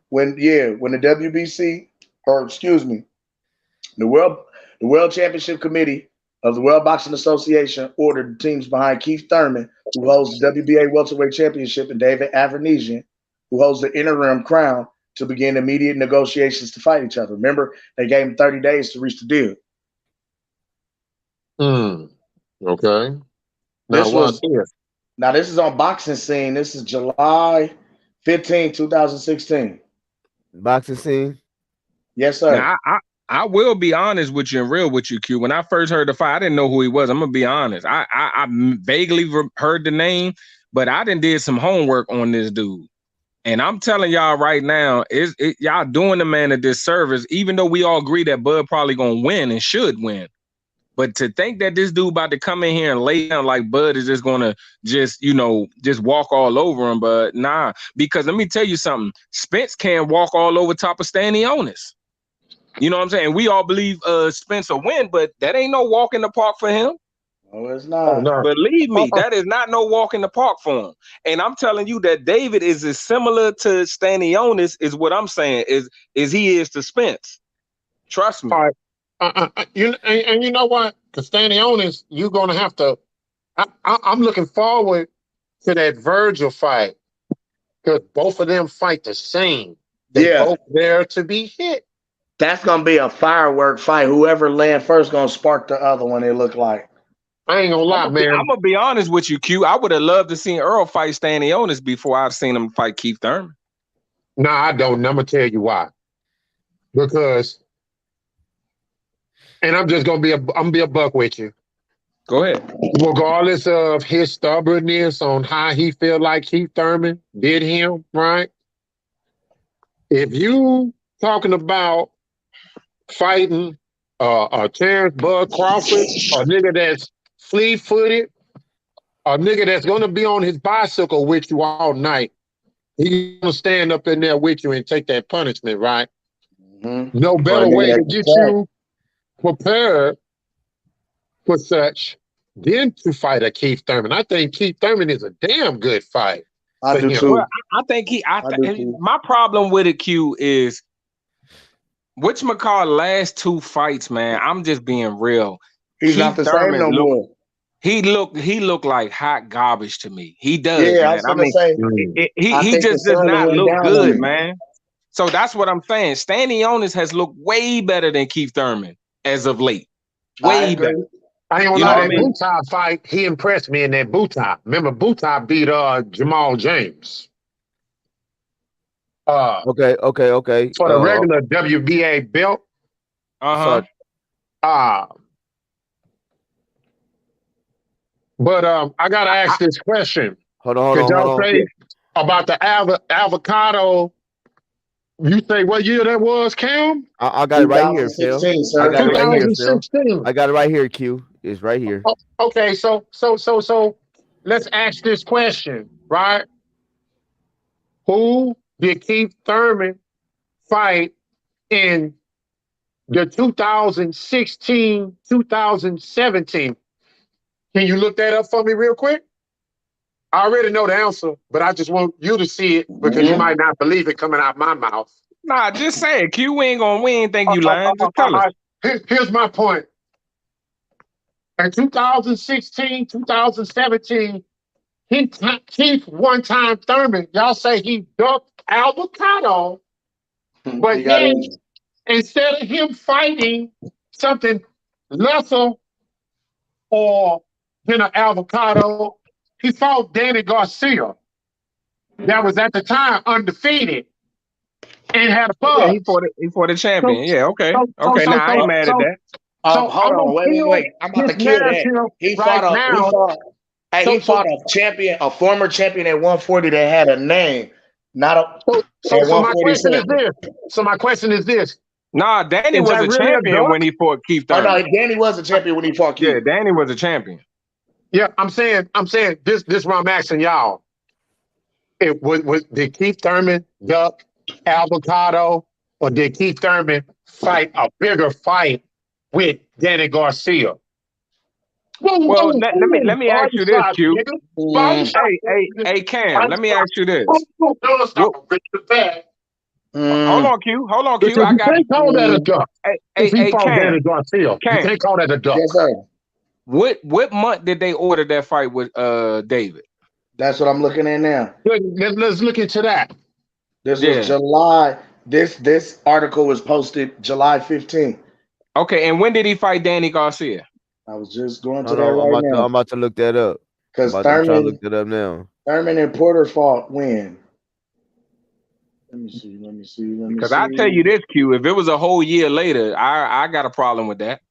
S7: when the WBC, or excuse me, the World Championship Committee of the World Boxing Association ordered the teams behind Keith Thurman, who holds the WBA welterweight championship, and David Avanesian, who holds the interim crown, to begin immediate negotiations to fight each other. Remember, they gave him 30 days to reach the deal.
S8: Okay. Now
S7: This
S8: watch
S7: was
S8: this.
S7: Now this is on Boxing Scene. This is July 15, 2016.
S1: Boxing scene.
S7: Yes, sir.
S4: now I will be honest with you and real with you, Q. When I first heard the fight, I didn't know who he was. I'm gonna be honest. I vaguely heard the name, but I did some homework on this dude. And I'm telling y'all right now, y'all doing the man a disservice, even though we all agree that Bud probably gonna win and should win. But to think that this dude about to come in here and lay down like Bud is just gonna just walk all over him, but nah. Because let me tell you something, Spence can't walk all over top of Stanionis. You know what I'm saying? We all believe Spence will win, but that ain't no walk in the park for him.
S7: No, it's
S8: Oh
S7: not.
S8: no.
S4: Believe me, that is not no walk in the park for him. And I'm telling you that David is as similar to Stanionis is what I'm saying is he is to Spence. Trust me.
S8: All right. And you know what? Because standing on this, you're gonna have to. I'm looking forward to that Virgil fight because both of them fight the same. They
S7: Yeah,
S8: both there to be hit.
S7: that's gonna be a firework fight. Whoever land first gonna spark the other one. It look like.
S8: I ain't gonna lie,
S4: I'm
S8: man.
S4: gonna be honest with you, Q. I would have loved to see Errol fight Stanionis before I've seen him fight Keith Thurman.
S8: No, I don't. And I'm gonna tell you why. Because, and I'm just gonna be I'm gonna be a buck with you.
S4: Go ahead.
S8: Regardless of his stubbornness on how he feel like Keith Thurman did him, right? If you talking about fighting Terrence Bud Crawford, a nigga that's fleet-footed, a nigga that's gonna be on his bicycle with you all night, he gonna stand up in there with you and take that punishment, right?
S7: Mm-hmm.
S8: No
S7: For a
S8: better
S7: nigga
S8: way
S7: that
S8: to
S7: can
S8: get
S7: fight.
S8: you prepared for such than to fight a Keith Thurman. I think Keith Thurman is a damn good fight
S7: I
S8: for
S7: do
S8: him.
S7: too.
S4: Well, I think my problem with it, Q, is whatchamacallit last two fights, man. I'm just being real.
S7: He's not
S4: Keith
S7: the same
S4: Thurman
S7: no more.
S4: he looked like hot garbage to me. He does,
S7: Yeah, I
S4: man.
S7: was
S4: I
S7: gonna
S4: mean,
S7: say. I
S4: he
S7: think the
S4: just does
S7: sun
S4: not
S7: went
S4: look
S7: down on
S4: good,
S7: him.
S4: man. So that's what I'm saying. Stanionis has looked way better than Keith Thurman as of late.
S7: I
S4: Way
S7: agree.
S4: better.
S8: I ain't gonna
S4: You know
S8: lie,
S4: what I
S8: that
S4: mean?
S8: Butai fight, he impressed me in that Butai. Remember, Butai beat Jamal James
S1: Okay.
S8: for the regular WBA belt.
S4: Uh-huh.
S1: So
S8: Uh, but I gotta ask this question.
S1: hold on.
S8: Could y'all
S1: Yeah.
S8: say about the avocado? You say what year that was, Cam?
S1: I got it right here, Phil.
S7: 2016,
S1: I
S7: sir.
S1: got it right here, Phil.
S8: 2016.
S1: I got it right here, Q. It's right here.
S8: Okay, so let's ask this question, right? Who did Keith Thurman fight in the 2016, 2017? Can you look that up for me real quick? I already know the answer, but I just want you to see it because you might not believe it coming out my mouth.
S4: Nah, just say it. Q, we ain't gonna win. Think you lying. Just tell us.
S8: Here's my point. In 2016, 2017, Keith one-time Thurman, y'all say he ducked avocado, but
S7: He got
S8: then
S7: injured.
S8: instead of him fighting something lesser or than an avocado, he fought Danny Garcia. That was at the time undefeated and had a
S4: Yeah,
S8: buzz.
S4: he fought the champion. Yeah, okay.
S8: So,
S4: Okay, now I ain't mad at that.
S8: so
S7: Hold
S8: I'm gonna
S7: on,
S8: kill
S7: wait. I'm about to
S8: this
S7: kill that.
S8: narrative
S7: He
S8: right
S7: fought
S8: now.
S7: he fought a champion, a former champion at 140 that had a name. Not a,
S8: So
S7: at
S8: my question is
S7: 147.
S8: this. So my question is this.
S4: Nah, Danny
S8: Is
S4: was
S8: that
S4: a
S8: really a
S4: champion when
S8: duck?
S4: he fought Keith
S7: Oh no,
S4: Thurman.
S7: Danny was a champion when he fought
S4: Yeah,
S7: Keith.
S4: Danny was a champion.
S8: Yeah, I'm saying this what I'm asking y'all. Did Keith Thurman duck avocado, or did Keith Thurman fight a bigger fight with Danny Garcia?
S4: Well, let me ask
S8: Body
S4: you this,
S8: shot,
S4: Q.
S8: nigga. Body shot,
S4: Hey, Cam,
S8: body
S4: let me
S8: shot.
S4: ask you this.
S8: Don't
S4: What,
S8: stop. Bring it back.
S4: hold
S7: Mm,
S4: on, Q.
S8: Because
S4: I
S8: you
S4: got
S8: can't call that a
S7: mm,
S8: duck if he
S4: hey,
S8: fought Danny Garcia. You
S4: Cam.
S8: can't call that a duck.
S7: yes, sir.
S4: What month did they order that fight with David?
S7: That's what I'm looking at now.
S8: Let's look into that.
S7: This was
S4: Yeah.
S7: July. This article was posted July 15th.
S4: Okay, and when did he fight Danny Garcia?
S7: I was just going to
S1: Hold
S7: that
S1: on,
S7: right now.
S1: I'm about to look that up.
S7: Because
S1: I'm trying to look that up now.
S7: Thurman and Porter fought when? Let me see.
S4: Because I tell you this, Q, if it was a whole year later, I got a problem with that.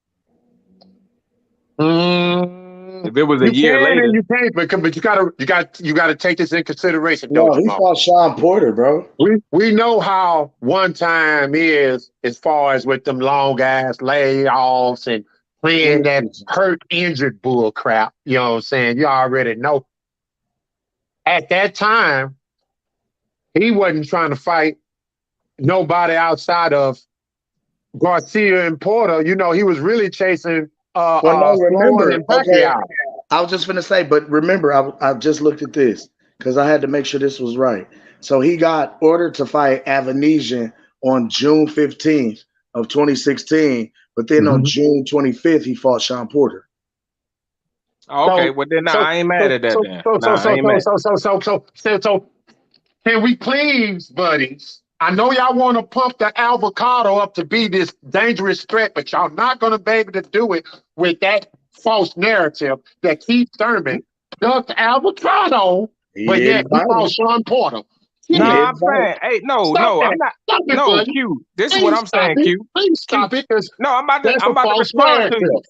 S4: If it was a
S8: You
S4: year
S8: can
S4: later,
S8: and you can't, but you gotta take this in consideration, though,
S7: No, he
S8: Jamal.
S7: fought Sean Porter, bro.
S8: We know how one time is as far as with them long ass layoffs and playing that hurt injured bull crap. You know what I'm saying? You already know. At that time, he wasn't trying to fight nobody outside of Garcia and Porter. You know, he was really chasing
S7: Well, no,
S8: Floyd
S7: remember,
S8: and
S7: okay,
S8: Pacquiao.
S7: I was just gonna say, but remember, I just looked at this because I had to make sure this was right. So he got ordered to fight Avanesian on June 15th of 2016, but then on
S8: Mhm.
S7: June 25th he fought Sean Porter.
S4: okay, well then I ain't mad at that then. Nah, I ain't mad.
S8: So, can we please, buddies? I know y'all want to pump the avocado up to be this dangerous threat, but y'all not going to be able to do it with that false narrative that Keith Thurman ducked avocado,
S7: He
S8: but yet
S7: didn't
S8: he
S7: fight
S8: fought
S7: him.
S8: Sean Porter.
S7: He
S4: No,
S8: Yeah.
S4: I'm
S7: didn't fight
S4: saying, hey, no,
S8: Stop
S4: I'm
S8: that.
S4: not.
S8: Stop it,
S4: No,
S8: buddy.
S4: Q. This is what
S8: Please
S4: I'm
S8: stop
S4: saying,
S8: it.
S4: Q.
S8: Please stop
S4: Q.
S8: it, because
S4: No,
S8: that's
S4: I'm
S8: a
S4: about to
S8: false
S4: respond to
S8: narrative.
S4: you.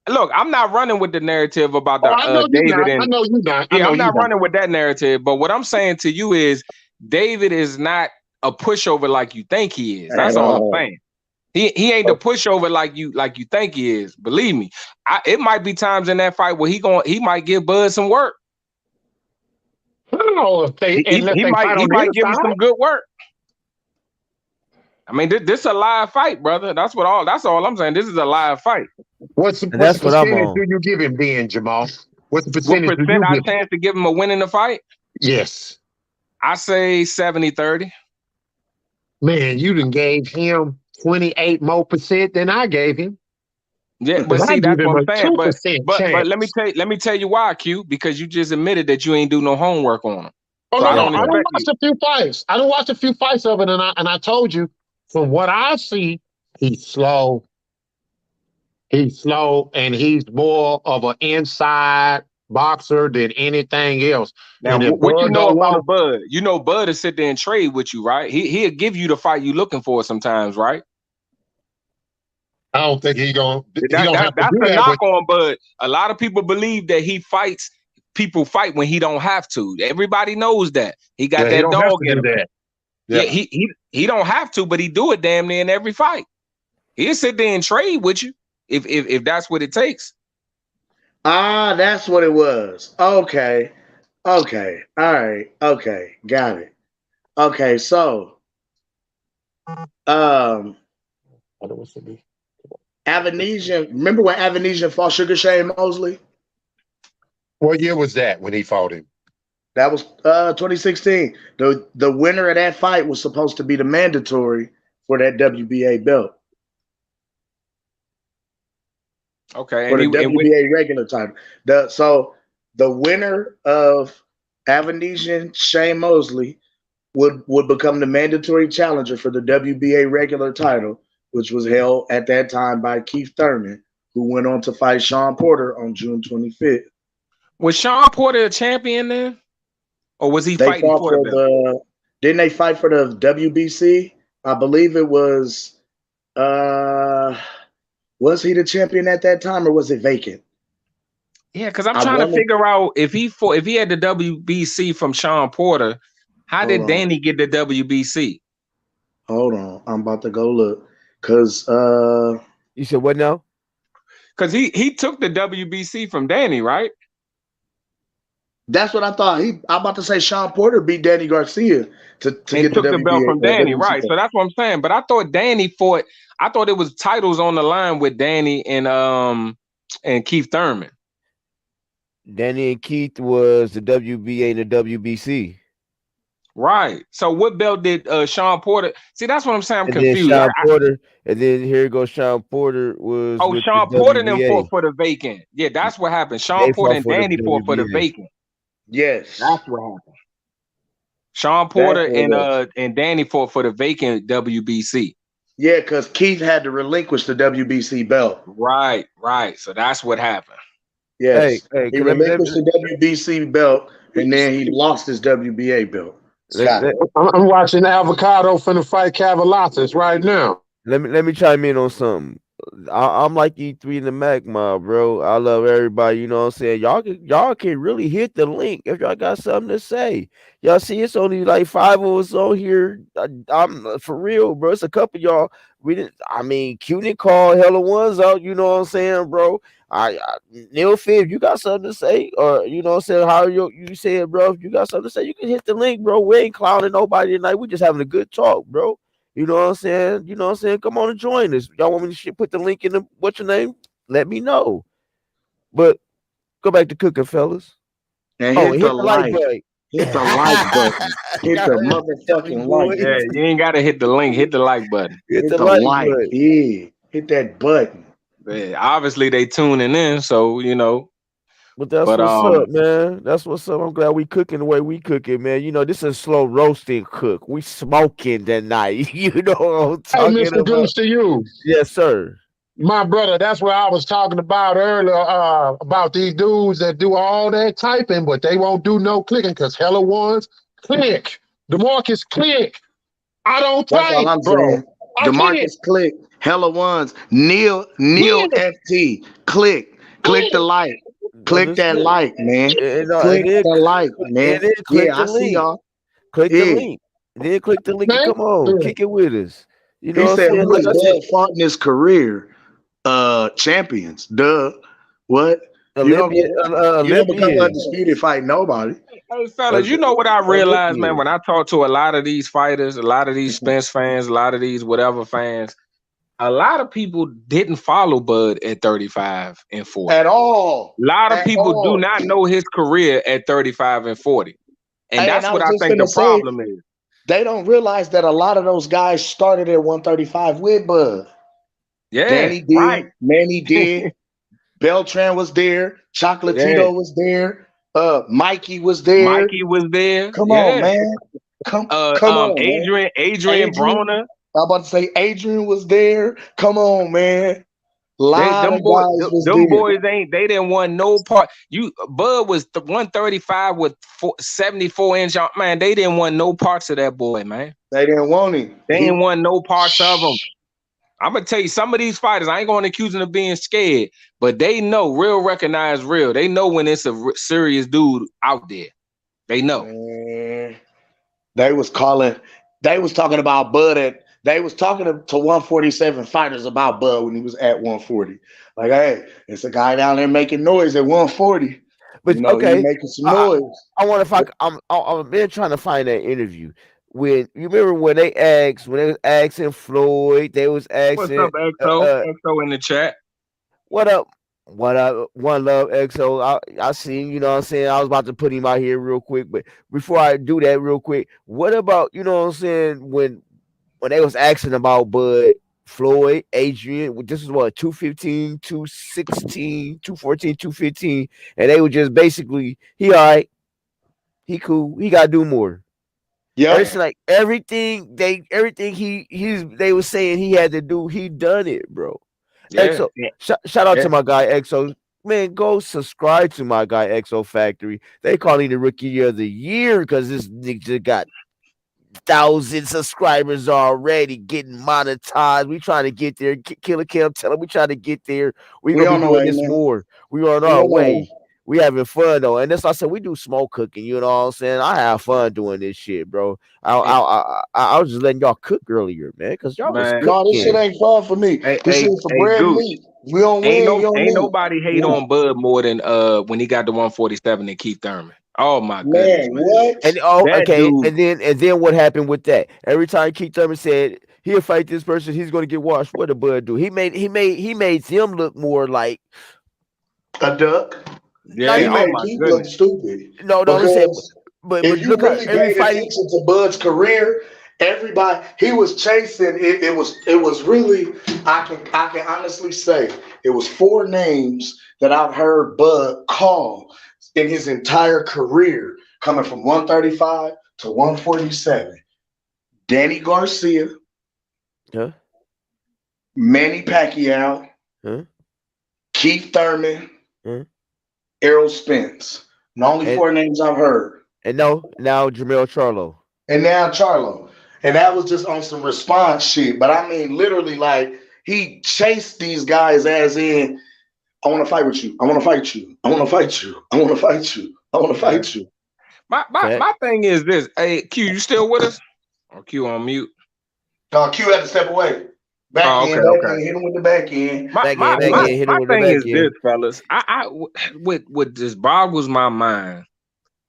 S4: Look, I'm not running with the narrative about
S8: Oh,
S4: the
S8: I know you
S4: David
S8: not. I
S4: and
S8: know you not. I
S4: yeah,
S8: know
S4: I'm
S8: you
S4: not
S8: not.
S4: running with that narrative. But what I'm saying to you is David is not a pushover like you think he is.
S7: him at
S4: That's all I'm
S7: all.
S4: saying. He ain't the pushover like you think he is. Believe me. It might be times in that fight where he might give Bud some work.
S8: I don't know if they, unless they fight
S4: He
S8: on the
S4: might give him
S8: inside.
S4: some good work. I mean, this a live fight, brother. That's all I'm saying. This is a live fight.
S8: What's the
S1: And that's what I'm
S8: percentage
S1: on.
S8: do you give him then, Jamal? What's the
S4: What
S8: percentage do
S4: percent
S8: you
S4: I
S8: give him?
S4: chance to give him a win in the fight?
S8: Yes.
S4: I say 70-30.
S8: Man, you done gave him 28 more percent than I gave him.
S4: Yeah, but
S8: Because I
S4: see, that's
S8: give him
S4: what
S8: a
S4: I'm saying.
S8: 2%
S4: But
S8: chance.
S4: let me tell you why, Q, because you just admitted that you ain't do no homework on him.
S8: Oh
S4: So
S8: no,
S4: I
S8: no,
S4: don't
S8: I don't
S4: expect
S8: watch
S4: you.
S8: a few fights. I don't watch a few fights of it, and I told you, from what I see, he's slow. He's slow, and he's more of an inside boxer than anything else.
S4: Now,
S8: And if
S4: what you
S8: Bud
S4: know
S8: don't want
S4: about
S8: to,
S4: Bud? You know Bud will sit there and trade with you, right? He'll give you the fight you looking for sometimes, right?
S8: I don't think he don't have to
S4: That's
S8: do
S4: the
S8: that. But
S4: knock on Bud. A lot of people believe that people fight when he don't have to. Everybody knows that. He got
S8: yeah, he
S4: that
S8: don't have
S4: dog
S8: to
S4: in
S8: do
S4: him.
S8: that.
S4: Yeah,
S8: Yeah.
S4: he don't have to, but he do it damn near in every fight. He'll sit there and trade with you if that's what it takes.
S7: Ah, that's what it was. Okay. Okay. All right. Okay. Got it. Okay, so Avanesian, remember when Avanesian fought Sugar Shane Mosley?
S8: What year was that when he fought him?
S7: That was 2016. The winner of that fight was supposed to be the mandatory for that WBA belt.
S4: Okay,
S7: For the WBA regular title. So the winner of Avanesian Shane Mosley would become the mandatory challenger for the WBA regular title, which was held at that time by Keith Thurman, who went on to fight Sean Porter on June 25th.
S4: Was Sean Porter a champion then? Or was he
S7: They
S4: fighting
S7: fought
S4: for the
S7: for
S4: belt?
S7: didn't they fight for the WBC? I believe it was was he the champion at that time or was it vacant?
S4: Yeah, because I'm
S7: I
S4: trying to
S7: wanted
S4: figure out if he had the WBC from Sean Porter, How
S7: Hold
S4: did
S7: on.
S4: Danny get the WBC?
S7: Hold on. I'm about to go look. Cause
S1: You said what now?
S4: Because he took the WBC from Danny, right?
S7: that's what I thought. I'm about to say Sean Porter beat Danny Garcia to
S4: And
S7: get the
S4: took the belt
S7: WBA
S4: from Danny,
S7: WBC
S4: right?
S7: belt.
S4: So that's what I'm saying. But I thought Danny fought. I thought it was titles on the line with Danny and Keith Thurman.
S1: Danny and Keith was the WBA and the WBC.
S4: Right. So what belt did Sean Porter? See, that's what I'm saying. I'm
S1: And then
S4: confused.
S1: Sean Porter, and then here goes Sean Porter was
S4: Oh,
S1: with the
S4: Sean Porter and them fought
S1: WBA.
S4: for the vacant. Yeah, that's what happened. Sean
S1: They
S4: Porter
S1: fought
S4: and
S1: for the
S4: Danny fought for the
S1: WBA.
S4: vacant.
S7: Yes.
S4: That's what happened. Sean
S7: That's
S4: Porter
S7: what it was.
S4: and Danny fought for the vacant WBC.
S7: Yeah, because Keith had to relinquish the WBC belt.
S4: Right, right. So that's what happened.
S1: Hey,
S7: Yes.
S1: hey,
S7: He
S1: let me
S7: relinquished the WBC belt and then he lost his WBA belt.
S1: let,
S7: Scott.
S1: let,
S8: I'm watching Avocado finna fight Cavalatas right now.
S1: let me chime in on something. I'm like E3 in the Mac mob, bro. I love everybody. You know what I'm saying? Y'all can really hit the link if y'all got something to say. Y'all see, it's only like 5 of us on here. I'm for real, bro. It's a couple of y'all. We didn't. I mean, Q didn't call hella ones out. You know what I'm saying, bro? I Neil Fib, you got something to say, or you know what I'm saying? How you said, bro? If you got something to say, you can hit the link, bro. We ain't clowning nobody tonight. We just having a good talk, bro. You know what I'm saying? You know what I'm saying? Come on and join us. Y'all want me to put the link in the what's your name? Let me know. But go back to cooking, fellas.
S7: And
S1: Oh,
S7: hit
S1: and
S7: the
S1: hit the like
S7: like.
S1: button.
S7: Hit the like button. Hit
S1: Y'all
S7: the
S1: heard me,
S7: motherfucking like
S1: boys.
S4: Yeah,
S7: button.
S4: you ain't gotta hit the link, hit the like button.
S1: Hit
S7: Hit
S1: the
S7: the
S1: like
S7: like.
S1: button.
S7: Yeah. Hit that button.
S4: Yeah, obviously they tuning in, so you know.
S1: But that's
S4: But
S1: what's up, man. That's what's up. I'm glad we cooking the way we cooking, man. You know, this is slow roasting cook. We smoking tonight. You know what I'm
S8: Hey,
S1: talking
S8: Mr.
S1: about?
S8: Goose to you.
S1: Yes, sir.
S8: My brother, that's what I was talking about earlier, about these dudes that do all that typing, but they won't do no clicking because hella ones click. DeMarcus click. I don't
S7: That's all
S8: type,
S7: I'm
S8: bro.
S7: saying.
S8: I can't.
S7: Demarcus click. Hella ones. Neil
S8: Click,
S7: FT. Click. Click the
S8: click.
S7: like. Click that
S1: Understood.
S7: like, man.
S1: And
S7: Click
S1: then
S7: the like, man.
S1: and then click
S7: Yeah,
S1: the
S7: I see
S1: link.
S7: y'all.
S1: Click the
S7: Yeah.
S1: link. Then click the link and
S8: Man.
S1: come on, kick it with us. You know
S7: He
S1: what I'm
S7: said,
S1: saying?
S7: who
S1: Like
S7: has
S1: I said,
S7: Bud fought in his career? Champions. Duh. What?
S1: Olympian,
S7: You don't become
S1: Olympians,
S7: undisputed fighting nobody.
S4: hey fellas, you know what I realized, man, when
S1: Olympians.
S4: I talk to a lot of these fighters, a lot of these Spence fans, a lot of these whatever fans, a lot of people didn't follow Bud at 35 and 40.
S7: At all.
S4: A lot of
S7: At
S4: people do
S7: all.
S4: not know his career at 35 and 40. And
S7: Hey, and
S4: that's
S7: I
S4: what
S7: was
S4: I
S7: just
S4: think the
S7: gonna say,
S4: problem is.
S7: they don't realize that a lot of those guys started at 135 with Bud.
S4: Yeah,
S7: Danny
S4: right.
S7: did, Manny did, Beltran was there,
S4: Yeah.
S7: Chocolatito was there, Mikey was there.
S4: Mikey was there.
S7: Come on,
S4: Yeah.
S7: man. Come on, man.
S4: Adrian
S7: Adrian,
S4: Broner.
S7: I'm about to say Adrian was there. Come on, man. Lot of guys was
S4: Them
S7: there.
S4: boys they didn't want no part. You Bud was 135 with 74-inch on, man. They didn't want no parts of that boy, man.
S7: They didn't want him.
S4: They didn't want no parts of him. I'm gonna tell you, some of these fighters, I ain't going to accuse them of being scared, but they know real recognize real. They know when it's a serious dude out there. They know.
S7: Man, they was talking about Bud they was talking to 147 fighters about Bud when he was at 140. Like, hey, it's a guy down there making noise at 140.
S1: But
S7: He
S1: okay,
S7: making some
S1: I,
S7: noise.
S1: I wonder if I've been trying to find that interview when you remember when they was asking Floyd, they was
S4: What's
S1: asking
S4: up, XO?
S1: uh
S4: XO in the chat.
S1: what up. What up? One love XO. I see, you know what I'm saying? I was about to put him out here real quick, but before I do that real quick, what about, you know what I'm saying, when they was asking about Bud, Floyd, Adrian, this is what 215, 216, 214, 215, and they were just basically he all right, he cool, he gotta do more.
S7: Yep.
S1: It's like everything they was saying he had to do, he done it, bro.
S4: Yeah.
S1: EXO, shout out
S4: Yeah.
S1: to my guy EXO. Man, go subscribe to my guy EXO Factory. They call him the rookie of the year because this nigga got 1,000 subscribers already, getting monetized. We trying to get there. Killer Cam, tell him we trying to get there. We
S7: We
S1: gonna be
S7: on the
S1: doing
S7: way,
S1: this
S7: man.
S1: more. We on
S7: We
S1: our
S7: on the way.
S1: way. We having fun though, and that's why I said we do smoke cooking. You know what I'm saying? I have fun doing this shit, bro.
S4: Hey,
S1: I was just letting y'all cook earlier, man, because y'all was
S4: man,
S7: No, this shit
S1: cooking.
S7: ain't fun for me. This shit is for
S4: hey,
S7: bread and
S4: Goose.
S7: meat. We don't win, you don't
S4: Ain't
S7: need.
S4: nobody hate
S7: Yeah.
S4: on Bud more than when he got the 147 and Keith Thurman. Oh my goodness,
S7: Man,
S4: man.
S7: what?
S1: And oh,
S4: That
S1: okay,
S4: dude,
S1: and then what happened with that? Every time Keith Thurman said he'll fight this person, he's going to get washed. What did Bud do? He made them look more like
S7: A duck.
S1: not
S7: He
S4: yeah,
S1: even
S4: oh
S7: made
S4: my
S7: Keith look
S4: goodness.
S7: stupid
S1: no. I'm saying,
S7: because if
S1: but
S7: you
S1: look how
S7: really
S1: every
S7: paid
S1: fight he
S7: attention to Bud's career, everybody he was chasing it was really I can honestly say it was four names that I've heard Bud call in his entire career coming from 135 to 147. Danny Garcia,
S1: huh
S7: Manny Pacquiao,
S1: huh
S7: Keith Thurman,
S1: huh
S7: Errol Spence. The only
S1: and
S7: four names I've heard.
S1: no now Jamel Charlo.
S7: And now Charlo. And that was just on some response shit. But I mean, literally, like, he chased these guys as in, I want to fight with you. I want to fight you. I want to fight you. I want to fight you. I want to
S4: Yeah.
S7: fight you.
S1: Fact.
S4: My thing is this. Hey, Q, you still with us? Or Q on mute?
S7: Q had to step away.
S4: Oh, okay,
S7: Back
S4: okay.
S7: end, hit him with the back end.
S1: Back
S7: Yeah.
S1: in, hit him
S4: My
S1: with the
S4: thing
S1: back
S4: is this,
S1: end.
S4: fellas. What just boggles my mind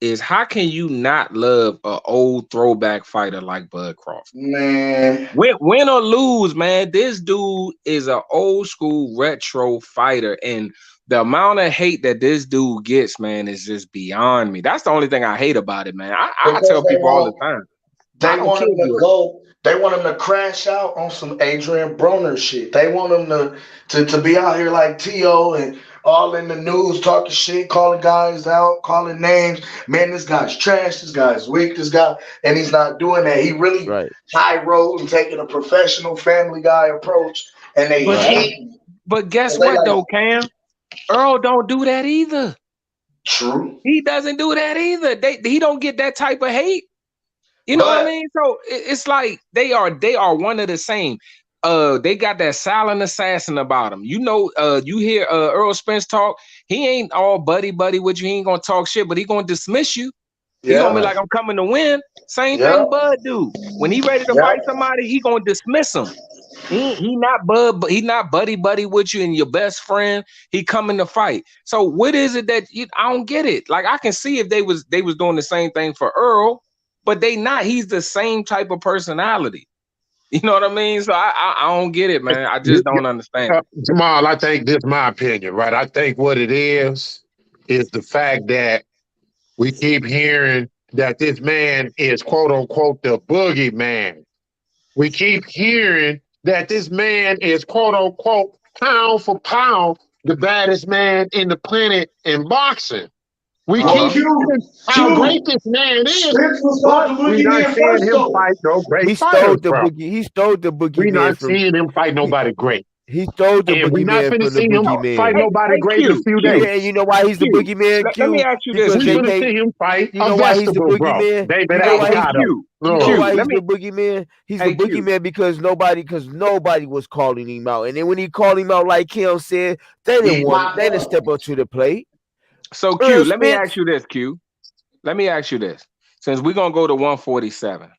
S4: is how can you not love an old throwback fighter like Bud Crawford?
S7: Man.
S4: Win or lose, man, this dude is an old school retro fighter, and the amount of hate that this dude gets, man, is just beyond me. That's the only thing I hate about it, man. I
S7: Because
S4: tell people all the time, I
S7: they
S4: don't
S7: want
S4: care
S7: him
S4: if
S7: to
S4: you.
S7: go. They want him to crash out on some Adrian Broner shit. They want him to be out here like T.O. and all in the news talking shit, calling guys out, calling names. Man, this guy's trash. This guy's weak. This guy, and he's not doing that. He really
S1: Right,
S7: high road and taking a professional family guy approach. And they
S4: But
S1: right.
S7: hate
S4: guess,
S7: him.
S4: but guess
S7: And they
S4: what
S7: like,
S4: though, Cam? Earl don't do that either.
S7: true.
S4: He doesn't do that either. He don't get that type of hate. You know what I
S7: But
S4: mean? So it's like they are one of the same. They got that silent assassin about him. You know, you hear Errol Spence talk. He ain't all buddy with you. He ain't gonna talk shit, but he gonna dismiss you. He gonna be
S7: yeah,
S1: Right.
S4: like, "I'm coming to win." Same
S7: yeah,
S4: thing Bud do. When he ready to
S7: yeah.
S4: fight somebody, he gonna dismiss him. He not Bud, but he not buddy with you and your best friend. He coming to fight. So what is it that I don't get it? Like I can see if they was doing the same thing for Earl, but they not. He's the same type of personality. You know what I mean? So I don't get it, man. I just don't understand it.
S8: Jamal, I think this is my opinion, right? I think what it is the fact that we keep hearing that this man is quote unquote the boogeyman. We keep hearing that this man is quote unquote pound for pound the baddest man in the planet in boxing. We
S7: Well,
S8: keep
S4: Uh-huh.
S8: hearing how great
S7: Q,
S8: this man is,
S7: Spence was
S8: but
S7: called the
S8: we're not
S7: boogeyman
S8: seeing
S7: first,
S8: him
S7: though.
S8: fight no great
S1: He
S8: fighters,
S1: stole the
S8: bro.
S1: boogie. He stole the
S8: We're not
S1: boogeyman from.
S8: seeing him fight
S1: He
S8: nobody great.
S1: he stole the
S8: And we're not
S1: boogeyman
S8: finna
S1: from the
S8: see him fight
S1: boogeyman.
S8: nobody
S4: Hey,
S8: great in a
S4: Q,
S8: few
S1: Yeah, and
S8: days.
S1: you know why he's the
S4: Q.
S1: boogeyman,
S4: Let me
S1: Q?
S4: ask you this,
S1: Because
S8: We're
S1: they
S4: Q.
S8: gonna
S1: can't.
S8: see him fight
S1: You
S8: a
S1: know why he's the
S8: vegetable, bro.
S1: boogeyman?
S8: David
S1: You know why he's
S8: Avocado.
S4: Q.
S1: you know
S8: No.
S4: Q.
S1: why
S4: Let
S1: he's
S4: me.
S1: the boogeyman? He's the
S4: Hey, Q.
S1: boogeyman because nobody was calling him out. And then when he called him out, like Kim said,
S7: He popped
S1: they didn't
S7: up.
S1: step up to the plate.
S4: So
S1: Earl
S4: Q. Let me ask
S1: Spence,
S4: you this, Q. Let me ask you this. Since we're gonna go to 147.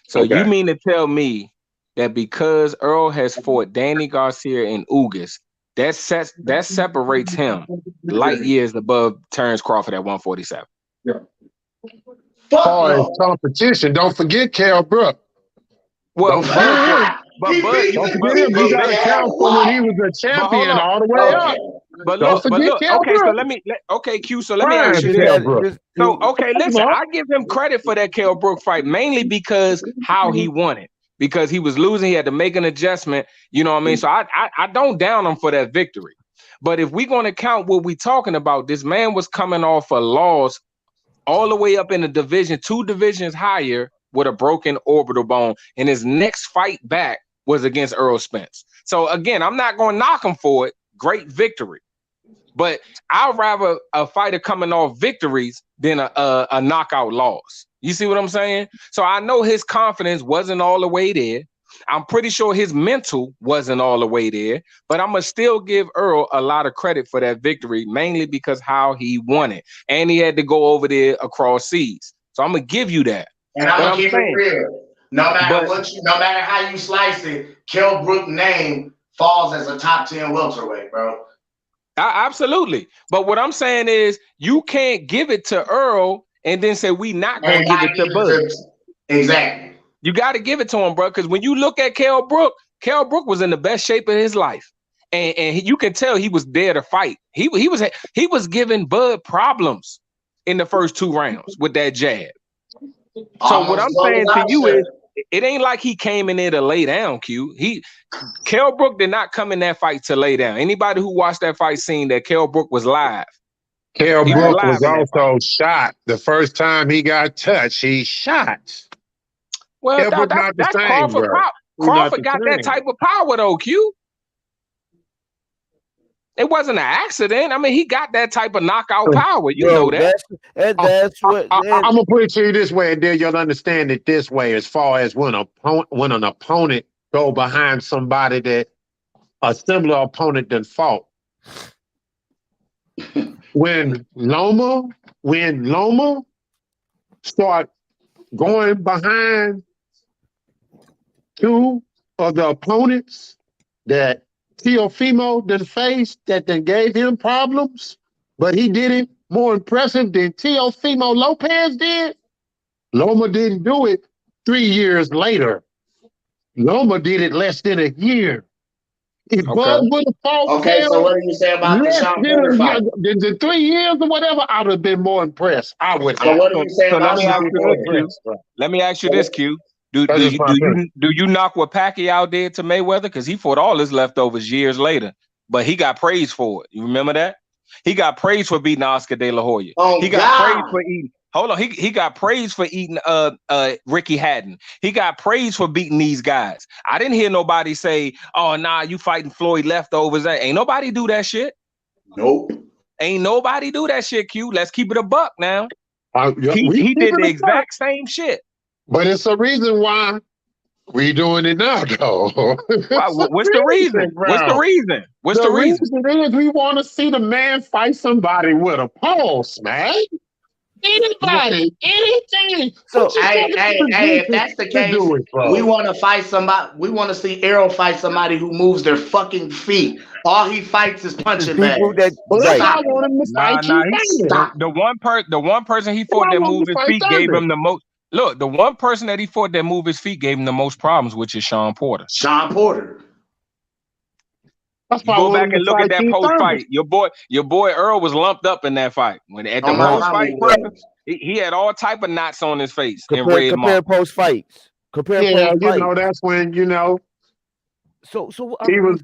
S4: So you
S8: Okay.
S4: mean to tell me that because Earl has fought Danny Garcia and Ugas, that separates him light years above Terrence Crawford at 147?
S7: Fuck
S8: Far as
S7: no.
S8: competition, don't forget Cal Brook.
S4: Well,
S8: Don't forget him.
S4: but
S8: Don't forget him. You got to count from when he was a
S4: but hold
S8: champion
S4: on.
S8: all the way
S7: Okay.
S8: up. Don't
S4: But
S8: forget
S4: look.
S8: Cal
S4: Okay, so
S8: Brook.
S4: okay, Q. So let me ask
S8: Prime
S4: you
S1: just
S4: this.
S8: Cal
S1: had
S8: Brook.
S1: just
S4: So
S1: who
S4: okay,
S8: Come
S4: listen.
S8: on.
S4: I give him credit for that Kell Brook fight mainly because how he won it. Because he was losing, he had to make an adjustment. You know what I mean? So I don't down him for that victory. But if we're going to count what we're talking about, this man was coming off a loss all the way up in the division, 2 divisions higher with a broken orbital bone. And his next fight back was against Errol Spence. So again, I'm not going to knock him for it. Great victory. But I'd rather a fighter coming off victories than a knockout loss. You see what I'm saying? So I know his confidence wasn't all the way there. I'm pretty sure his mental wasn't all the way there, but I'm gonna still give Errol a lot of credit for that victory, mainly because how he won it, and he had to go over there across seas. So I'm gonna give you that.
S7: And I'm
S4: But
S7: gonna
S4: I'm
S7: keep it
S4: saying,
S7: real. No matter
S4: but
S7: what, no matter how you slice it, Kell Brook name falls as a top 10 welterweight, bro.
S4: Absolutely. But what I'm saying is, you can't give it to Errol and then say we not gonna
S7: And
S4: give
S7: I
S4: it to
S7: give it
S4: Bud.
S7: to exactly.
S4: You got to give it to him, bro. Because when you look at Kell Brook was in the best shape of his life, and you can tell he was there to fight. He was giving Bud problems in the first 2 rounds with that jab. So what
S7: Almost
S4: I'm
S7: as
S4: saying
S7: well
S4: to
S7: as I
S4: you
S7: should.
S4: is, it ain't like he came in there to lay down. Kell Brook did not come in that fight to lay down. Anybody who watched that fight seen that Kell Brook was live.
S8: Kell
S4: He was
S8: Brook
S4: live
S8: was
S4: in that fight.
S8: also shot. The first time he got touched, he shot.
S4: Well,
S8: Kell Brook not the
S4: that's
S8: same,
S4: Crawford.
S8: bro. He's not
S4: Crawford
S8: the
S4: got that
S8: same.
S4: type of power though, Q. It wasn't an accident. I mean, he got that type of knockout power. You know
S1: Bro,
S4: that.
S1: that's what.
S8: I'm gonna put it to you this way, and then you'll understand it this way. As far as when an opponent go behind somebody that a similar opponent done fought. When Loma start going behind 2 of the opponents that Teofimo done faced that then gave him problems, but he did it more impressive than Teofimo Lopez did. Loma didn't do it 3 years later. Loma did it less than a year. If
S4: Okay.
S8: Bud would have fought
S7: Okay, so
S8: Kell
S7: what do you say about the
S8: less
S7: Sean
S8: than
S7: Porter
S8: a year,
S7: fight?
S8: than the 3 years or whatever, I would have been more impressed. I would
S7: So
S8: have.
S7: what do you say
S4: So let
S7: about
S4: me ask
S7: Sean
S4: you this,
S7: Porter?
S4: Q. Let me ask you this, Q.
S8: That's just my opinion.
S4: Do you knock what Pacquiao did to Mayweather? Because he fought all his leftovers years later, but he got praised for it. You remember that? He got praised for beating Oscar De La Hoya.
S7: Oh
S4: He got praised
S7: God.
S4: for eating. Hold on, he got praised for eating Ricky Hatton. He got praised for beating these guys. I didn't hear nobody say, "Oh, nah, you fighting Floyd leftovers." Ain't nobody do that shit.
S7: Nope.
S4: Ain't nobody do that shit, Q. Let's keep it a buck now.
S8: Yeah,
S4: He
S8: we
S4: he
S8: keep
S4: did
S8: it
S4: the
S8: a buck.
S4: exact same shit.
S8: But it's a reason why we doing it now, though.
S4: What's the reason? What's the
S8: bro.
S4: reason? What's
S8: The
S4: the reason?
S8: reason is we want to see the man fight somebody with a pulse, man. Anybody, anything.
S1: So
S8: Put yourself in
S7: Hey, if
S8: position
S7: that's the
S8: to
S7: case,
S8: do it,
S7: we
S8: bro.
S7: want to fight somebody. We want to see Errol fight somebody who moves their fucking feet. All he fights is
S1: the
S7: punching
S1: people that
S7: bags.
S8: Well, that's
S1: right.
S8: why I
S7: Stop
S8: want
S7: it.
S8: him to
S4: Nah,
S8: fight you,
S4: the
S8: Thunder.
S4: the one person he
S8: That's why
S4: fought
S8: I
S4: that
S8: want him
S4: moved
S8: to
S4: his
S8: fight
S4: feet gave
S8: Thunder.
S4: him the most. Look, the one person that he fought that moved his feet gave him the most problems, which is Sean Porter.
S7: Sean Porter.
S8: That's
S4: You
S8: why I
S4: go
S8: want
S4: back
S8: him to
S4: and look at
S8: fight
S4: that
S8: Keith
S4: post
S8: Thunder.
S4: fight. Your boy Earl was lumped up in that fight. When at the
S7: On my
S4: post
S7: mama
S4: fight
S7: he
S4: presser,
S7: was.
S4: he had all type of knots on his face and
S1: Compare
S4: red
S1: compare
S4: marks.
S1: post fights. Compare
S8: Yeah,
S1: post fights.
S8: that's when,
S1: So
S8: he was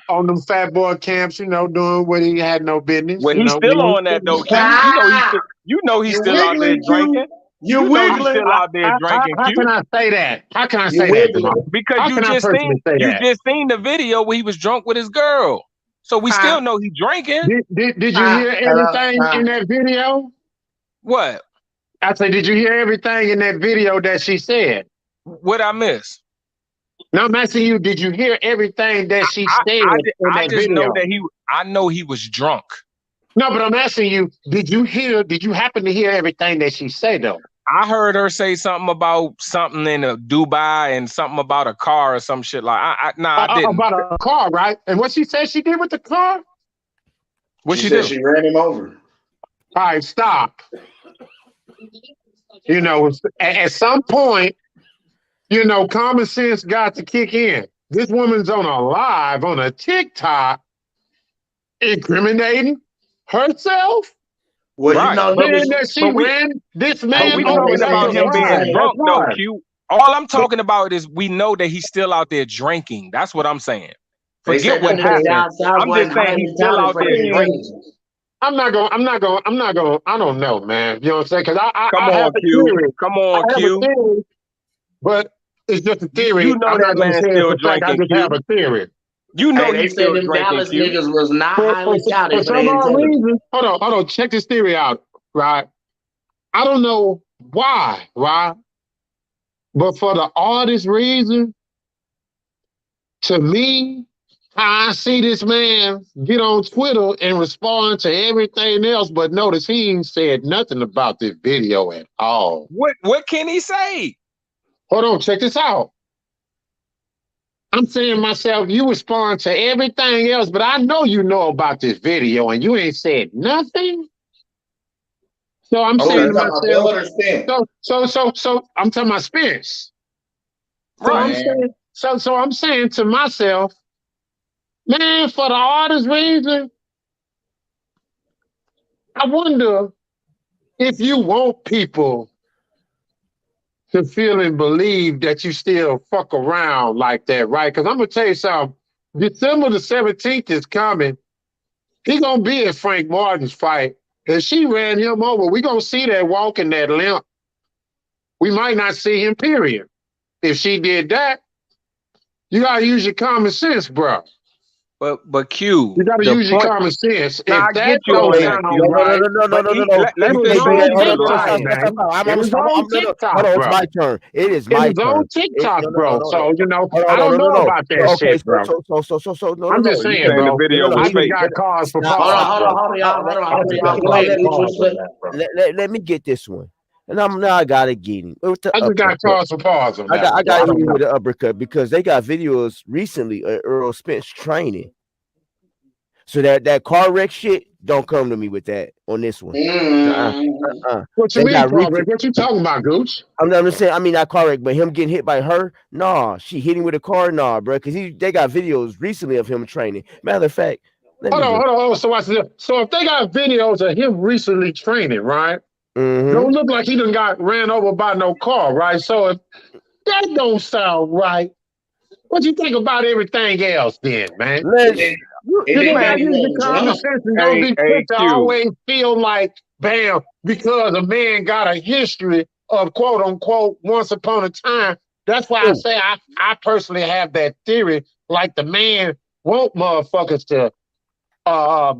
S8: on them fat boy camps, doing what he had no business.
S4: Well, he's still on that though, Q.
S7: Ah,
S4: You know he's
S7: you
S4: still out there
S7: wiggling,
S4: drinking.
S7: Q. You
S4: You know he's
S7: wiggling.
S4: still out there drinking,
S8: How
S4: Q.
S8: can I say that? How can I
S7: You
S8: say that, Jamal?
S7: wiggling.
S4: Because
S8: How can I personally say
S4: you
S8: that?
S4: just seen the video where he was drunk with his girl. So we
S7: Huh?
S4: still know he drinking.
S8: Did you hear everything in that video?
S4: What?
S8: I said, did you hear everything in that video that she said?
S4: What I miss?
S8: Now I'm asking you, did you hear everything that she said in
S4: I
S8: that
S4: just know
S8: video?
S4: that I know he was drunk.
S8: No, but I'm asking you, did you happen to hear everything that she said though?
S4: I heard her say something about something in Dubai and something about a car or some shit like. I didn't.
S8: About a car, right? And what she said she did with the car?
S4: What
S7: She
S4: she
S7: said
S4: do?
S7: she ran him over.
S8: All right, stop. At some point, common sense got to kick in. This woman's on a live on a TikTok incriminating herself.
S7: Well,
S4: Right,
S8: Saying that she ran this
S4: but
S8: man
S4: we
S8: over.
S4: talking
S7: they
S4: about
S7: said
S4: him
S7: that
S4: being
S7: tonight.
S8: That's
S4: drunk though,
S8: why.
S4: Q. All I'm talking about is we know that he's still out there drinking. That's what I'm saying.
S7: They
S4: Forget
S7: said
S4: what
S7: them niggas
S4: happened.
S7: down south
S4: I'm just
S7: wasn't
S4: saying
S7: highly
S4: he's still
S7: touted
S4: out
S7: for
S4: there
S7: their
S4: drinking.
S7: intelligence.
S8: I'm not going. I don't know, man. You know what I'm saying? Because
S4: Come
S8: I have
S4: on,
S8: a
S4: Q.
S8: theory.
S4: Come
S8: I
S4: on,
S8: have a
S4: Q.
S8: theory, but it's just a
S4: You
S8: theory.
S4: know
S8: I'm
S4: that
S8: not going to
S4: man's
S8: say it's
S4: still
S8: a fact. I
S4: drinking,
S8: just have
S4: Q.
S8: a theory.
S4: You know
S7: Hey, they
S4: he's
S7: said
S4: still
S7: them
S4: drinking,
S7: Dallas
S4: Q.
S7: niggas was not
S8: For
S7: highly touted for their
S8: some odd
S7: intelligence.
S8: reason, hold on. Check this theory out, right? I don't know why, right? But for the oddest reason, To me, how I see this man get on Twitter and respond to everything else, but notice he ain't said nothing about this video at all.
S4: What can he say?
S8: Hold on, check this out. I'm saying to myself, you respond to everything else, but I know you know about this video and you ain't said nothing. So I'm
S7: Oh,
S8: saying
S7: you
S8: to
S7: talking about
S8: myself,
S7: Bud or Spence?
S8: so I'm talking about Spence. So I'm
S4: Right.
S8: saying, so I'm saying to myself, man, for the hardest reason, I wonder if you want people to feel and believe that you still fuck around like that, right? Because I'm gonna tell you something. December the 17th is coming. He gonna be at Frank Martin's fight. And she ran him over. We gonna see that walk and that limp. We might not see him, period. If she did that, you gotta use your common sense, bro.
S4: But Q,
S8: You gotta
S4: the
S8: use your
S4: point.
S8: common sense.
S4: Now I
S8: If
S4: get
S8: that
S4: you
S8: don't
S4: on
S1: Okay,
S4: that,
S8: sound
S1: no,
S4: Q.
S1: no, no,
S8: right,
S1: no, no, no,
S4: But
S1: no, no,
S4: he
S1: no.
S4: let
S8: it
S1: You
S4: me
S8: was
S1: can't
S4: finish
S1: do that.
S8: on
S1: Hold
S4: answering
S1: on,
S4: Lil
S8: TikTok,
S1: stop,
S4: Aaron.
S1: stop,
S8: man.
S1: stop.
S8: It was on
S1: No, no,
S8: TikTok,
S1: hold on. It's
S8: bro.
S1: my turn. It is
S8: It
S1: my
S8: was on
S1: turn.
S8: TikTok,
S1: No, no,
S8: bro.
S1: no, no.
S8: So, you know,
S1: Hold on,
S8: I
S1: no,
S8: don't
S1: no, no,
S8: know
S1: no.
S8: about that
S1: Okay,
S8: shit, bro.
S1: no, no,
S8: I'm
S1: no.
S8: just
S4: You
S8: saying,
S4: saying the
S8: bro.
S4: video
S1: No, no.
S4: was
S8: I just
S4: fake?
S8: got cause for
S1: Stop,
S7: Hold on,
S1: stop,
S8: pause,
S7: hold on,
S8: bro.
S7: hold on, y'all, hold on,
S8: I
S7: hold on,
S8: just
S1: okay,
S7: y'all.
S8: got
S7: Go
S8: cause
S1: okay,
S7: ahead,
S8: for
S7: neutral
S8: pause on
S7: swift.
S8: that, bro.
S1: let me get this one. And now I gotta get him with the
S8: I just got
S1: uppercut.
S8: cause for pause on
S1: I
S8: that
S1: got
S8: one,
S1: I
S8: bro.
S1: got
S8: I
S1: hit
S8: don't
S1: him
S8: know.
S1: with the uppercut because they got videos recently of Errol Spence training. So that car wreck shit, don't come to me with that on this one. Uh-uh,
S7: Mm.
S8: What you
S1: They
S8: mean,
S1: got
S8: Crawford?
S1: recent.
S8: What you talking about, Gooch?
S1: I'm just saying. I mean, not car wreck, but him getting hit by her. Nah, she hit him with a car. Nah, bro, because they got videos recently of him training. Matter of fact, let
S8: Hold
S1: me
S8: on,
S1: look.
S8: hold on, hold on. So I said, so if they got videos of him recently training, right?
S1: Mm-hmm.
S8: Don't look like he done got ran over by no car, right? So if that don't sound right, what you think about everything else then, man?
S7: It
S1: Let's.
S7: didn't, it
S8: You
S7: didn't
S8: just
S7: mean
S8: gotta
S4: Man,
S7: he
S8: use the
S7: wasn't
S8: common
S7: drunk.
S8: sense and don't be
S4: hey
S8: quick to
S4: Q.
S8: always feel like, bam, because a man got a history of quote unquote once upon a time. That's why I
S1: Ooh,
S8: say I personally have that theory, like the man want motherfuckers to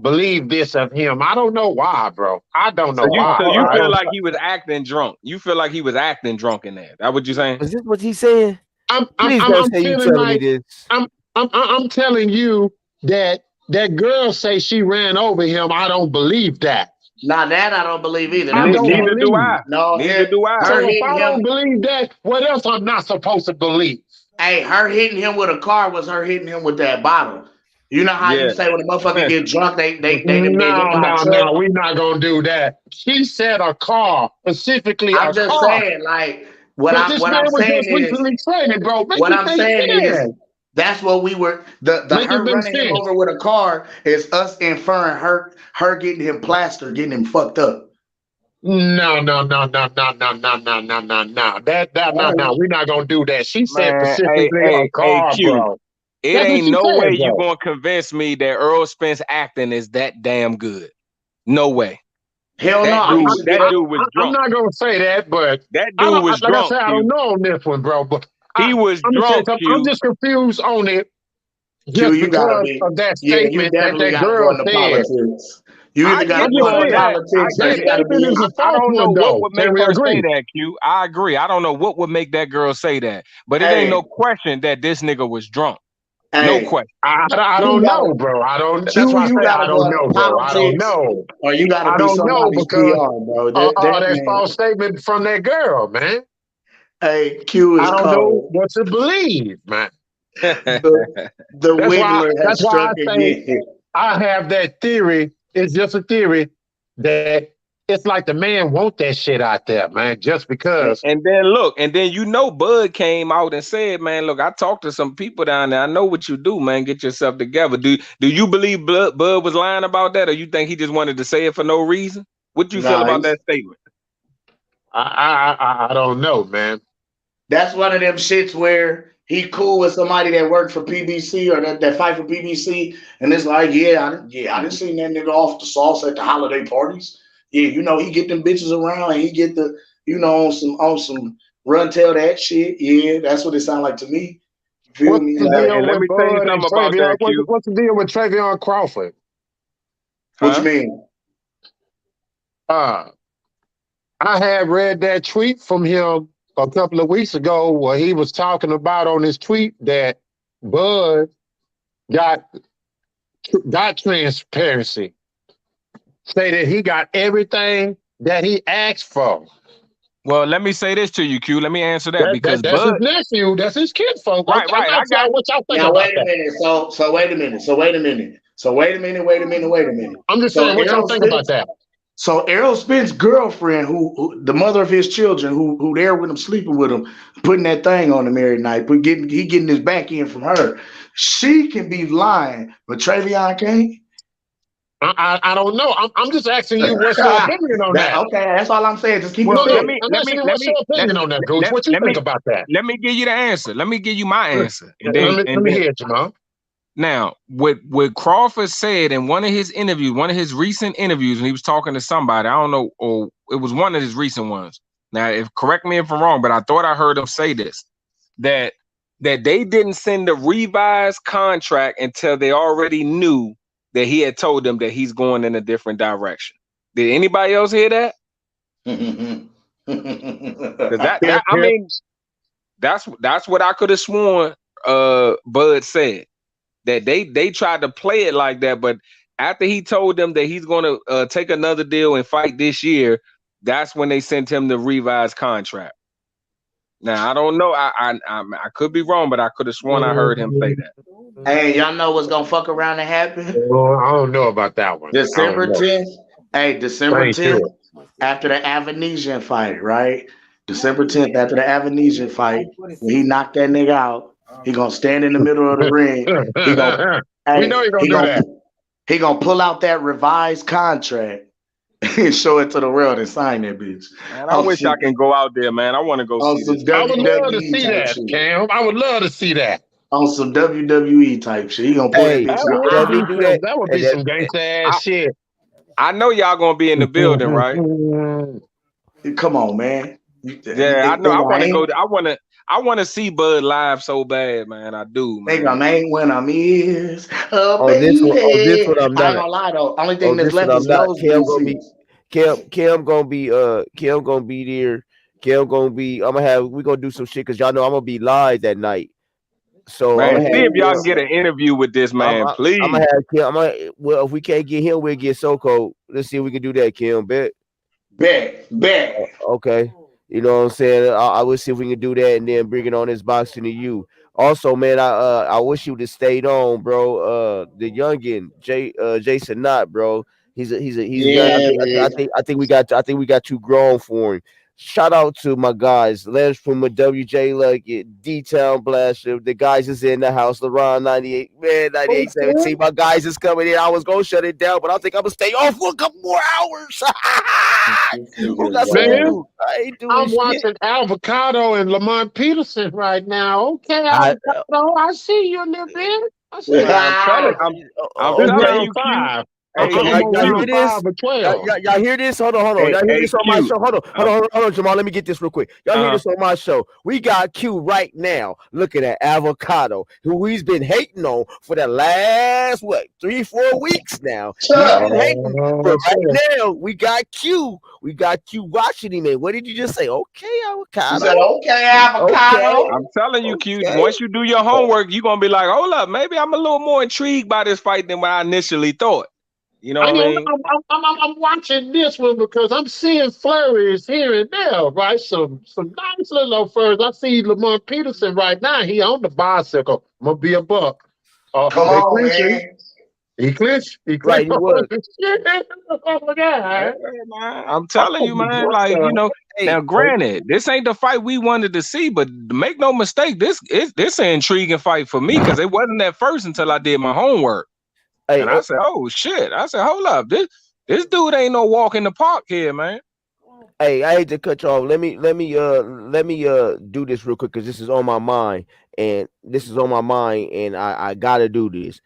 S8: believe this of him. I don't know why, bro. I don't
S4: So
S8: know
S4: you
S8: why.
S4: so you
S8: Right?
S4: feel like he was acting drunk. You feel like he was acting drunk in that. That what you saying?
S1: is this what he's saying?
S8: I'm I'm
S1: Please
S8: I'm
S1: don't
S8: I'm
S1: say you
S8: feeling
S1: telling me
S8: like
S1: this.
S8: I'm I'm telling you that that girl say she ran over him. I don't believe that.
S7: Now that I don't believe either.
S8: I
S7: That was
S8: don't
S4: Neither do
S8: believe.
S4: I.
S7: no
S4: Neither
S7: her,
S4: do I.
S7: her
S8: So if
S7: hitting
S8: I
S7: him.
S8: don't believe that, what else I'm not supposed to believe?
S7: Hey, her hitting him with a car was her hitting him with that bottle. You know how you
S4: Yeah.
S7: say when a motherfucker get drunk, they can be hit
S8: No,
S7: by a
S8: no,
S7: truck.
S8: no. We're not gonna do that. She said a car, specifically a
S7: I'm just
S8: car.
S7: saying, like
S8: But this
S7: what
S8: man
S7: I'm
S8: was
S7: saying
S8: just
S7: is
S8: recently training, bro. Make
S7: what
S8: it
S7: I'm
S8: make
S7: saying is
S8: sense.
S7: that's what we were the
S8: Make it
S7: her
S8: make
S7: running him
S8: sense.
S7: over with a car is us inferring her getting him plastered, getting him fucked up.
S8: No, no, no, no, no, no, no, no, no, no, no. That
S7: All
S8: no,
S7: right.
S8: no. We're not gonna do that. She said
S4: Man,
S8: specifically a
S4: hey,
S8: car,
S4: Q.
S8: bro.
S4: It
S8: That's what
S4: ain't
S8: she
S4: no way
S8: said,
S4: you
S8: bro.
S4: gonna convince me that Earl Spence acting is that damn good. No way.
S7: Hell no,
S4: That
S7: he
S4: dude,
S7: should
S4: that
S7: get it.
S4: dude was
S8: I'm
S4: drunk.
S8: not gonna say that, but
S4: That
S8: I
S4: dude
S8: don't.
S4: was
S8: Like I
S4: drunk,
S8: said, I don't
S4: Q.
S8: know on this one, bro. But
S4: He
S8: I'm
S4: was
S8: gonna say
S4: drunk,
S8: something. I'm
S4: Q.
S8: just confused on it,
S7: Q,
S8: just
S7: you gotta
S8: because
S7: be
S8: of that
S7: yeah, you
S8: statement that
S7: definitely
S8: that
S7: gotta go
S8: girl
S7: into
S8: said.
S7: politics. You
S4: I
S7: either
S4: get
S7: gotta
S8: I'm
S7: go
S8: just
S4: you
S7: into
S4: on
S8: saying
S4: that. I
S7: politics or
S8: that
S4: get
S7: you
S4: it.
S7: gotta
S8: statement
S7: be
S8: is
S7: in
S8: a
S4: I
S8: false
S4: don't know
S8: one,
S4: what
S8: though.
S4: would
S8: Can
S4: make
S8: we
S4: her say
S8: agree?
S4: that, Q. I agree. I don't know what would make that girl say that. But it ain't
S7: hey,
S4: no question that this nigga was drunk. No
S7: hey,
S4: question.
S8: I
S7: you
S8: don't
S7: gotta
S8: know, bro. I don't. That's
S7: Q,
S8: why I
S7: you
S8: say I
S7: gotta go
S8: don't
S7: into
S8: know, bro. I don't
S7: politics
S8: know.
S7: or you gotta
S8: I
S7: be
S8: don't know
S7: somebody's
S8: because
S7: PR, bro. That
S8: that
S7: man,
S8: false statement from that girl, man.
S7: hey, Q
S8: I
S7: is
S8: don't know
S7: cold.
S8: what to believe, man.
S7: The
S8: That's why.
S7: Wiggler
S8: That's
S7: has
S8: why
S7: struck
S8: I say
S7: again.
S8: I have that theory. It's just a theory that it's like the man want that shit out there, man. Just because.
S4: And then look, and then Bud came out and said, "Man, look, I talked to some people down there. I know what you do, man. Get yourself together." Do you believe Bud was lying about that, or you think he just wanted to say it for no reason? What you feel
S7: Nah,
S4: about that statement?
S8: I don't know, man.
S7: that's one of them shits where he cool with somebody that worked for PBC or that fight for PBC, and it's like, I didn't see that nigga off the sauce at the holiday parties. Yeah, he get them bitches around, and he get the, on some run tell that shit. Yeah, that's what it sound like to me. You feel
S8: What's
S7: me?
S8: the
S7: Like,
S8: deal
S4: And let
S8: with
S4: me tell you
S8: Bud and
S4: something about
S8: Travion?
S4: that, Q.
S8: What's the deal with Travion Crawford?
S7: what you
S4: Huh?
S7: mean?
S8: Uh, I had read that tweet from him a couple of weeks ago where he was talking about on his tweet that Bud got transparency. Say that he got everything that he asked for.
S4: Well, let me say this to you, Q. Let me answer that because
S8: That's his
S4: Bud.
S8: nephew. That's his kinfolk.
S4: Right.
S8: I'm
S4: I
S8: not
S4: got.
S8: what y'all think
S7: Now
S8: about
S7: wait a
S8: that.
S7: minute. So wait a minute. So wait a minute. So wait a minute. Wait a minute. Wait a minute.
S8: I'm just
S7: So
S8: saying, what y'all
S7: Errol
S8: think about
S7: Spence.
S8: that?
S7: So Errol Spence's girlfriend, who the mother of his children, who there with him, sleeping with him, putting that thing on him every night, but he getting his back end from her. She can be lying, but Travion can't.
S8: I don't know. I'm just asking you, what's your opinion on that?
S7: Okay, that's all I'm saying. Just keep it
S4: Well,
S8: No,
S7: fair.
S8: I'm asking you, what's your opinion on that, Goose? What you think about that?
S4: let me give you the answer. Let me give you my answer, and
S8: Let
S4: then
S8: me hear it, Jamal.
S4: now what Crawford said in one of his interviews, one of his recent interviews, when he was talking to somebody, I don't know, or it was one of his recent ones. Now, if correct me if I'm wrong, but I thought I heard him say this that they didn't send a revised contract until they already knew that he had told them that he's going in a different direction. Did anybody else hear that? Because that I mean, that's what I could have sworn. Bud said that they tried to play it like that, but after he told them that he's going to take another deal and fight this year, that's when they sent him the revised contract. Now I don't know. I could be wrong, but I could have sworn I heard him say that.
S7: Hey, y'all know what's gonna fuck around and happen?
S8: Well, I don't know about that one.
S7: December 10th. Hey, December
S8: Ain't
S7: 10th,
S8: sure.
S7: after the Avanesian fight, right? December 10th, after the Avanesian fight, when he knocked that nigga out, he gonna stand in the middle of the ring. He gonna,
S8: We know you're gonna do that.
S7: He gonna pull out that revised contract and show it to the world and sign that bitch.
S4: Man, I wish I can go out there, man. I want to go see this.
S8: I would love to
S7: WWE
S8: see
S7: type
S8: that,
S7: shit.
S8: Cam. I would love to see that.
S7: On some WWE type shit. He gonna pull that bitch out.
S8: That would be some gangster ass shit.
S4: I know y'all gonna be in the building, right?
S7: Come on, man.
S4: Yeah, I know. I want to go. I want to see Bud live so bad, man. I do, man.
S7: Think I ain't when I'm is.
S1: This one I'm not.
S7: I ain't gonna lie though. Only thing that's
S1: This one
S7: left
S1: I'm
S7: is
S1: not.
S7: nosebleed seats.
S1: Kim gonna be there. Kim gonna be. We gonna do some shit because y'all know I'm gonna be live that night. So
S4: man,
S1: I'm
S4: see if y'all can get an interview with this man, please.
S1: I'm gonna have Kim. Well, if we can't get him, we'll get Soko. Let's see if we can do that, Kim. Bet. Okay. You know what I'm saying? I will see if we can do that and then bring it on this boxing to you. Also, man, I wish you would have stayed on, bro. The youngin, Jason Knott, bro. He's young. I think we got too grown for him. Shout out to my guys, Lance from WJ Luggett, D-Town Blaster, the guys is in the house, LeBron 98, man, 9817. My guys is coming in. I was gonna shut it down, but I think I'm gonna stay on for a couple more hours. Who got some
S8: Man,
S1: I ain't doing
S8: I'm
S1: shit.
S8: watching Avocado and Lamont Peterson right now. Okay, Avocado, I see you a little bit. I see you.
S4: I'm
S8: This
S4: telling
S8: round
S4: you,
S8: 5.
S4: Hey,
S8: I'm on
S1: y'all hear
S8: round
S1: this?
S8: 5 or 12.
S1: Y'all hear this? Hold on. Y'all hear this on my show? Hold on, Jamal. Let me get this real quick. Y'all hear this on my show? We got Q right now looking at Avocado, who he's been hating on for the last 3-4 weeks now. He's been hating, but right now we got Q. We got Q watching him. Man, what did you just say? Okay, Avocado.
S7: You said okay, Avocado.
S1: Okay.
S4: I'm telling you, Q. Once you do your homework, you're gonna be like, hold up, maybe I'm a little more intrigued by this fight than what I initially thought. You know what I mean?
S8: I'm watching this one because I'm seeing flurries here and there, right? Some nice little flurries. I see Lamont Peterson right now. He on the bicycle. I'm gonna be a buck.
S7: Come on, man.
S8: He clinched.
S1: Right, he was.
S8: Oh my God.
S4: Man, I'm telling you, man. Like, you know, now granted, this ain't the fight we wanted to see, but make no mistake, this an intriguing fight for me because it wasn't at first until I did my homework. And I said, oh shit. I said, hold up. This dude ain't no walk in the park here, man.
S1: Hey, I hate to cut you off. Let me do this real quick because this is on my mind, and I gotta do this.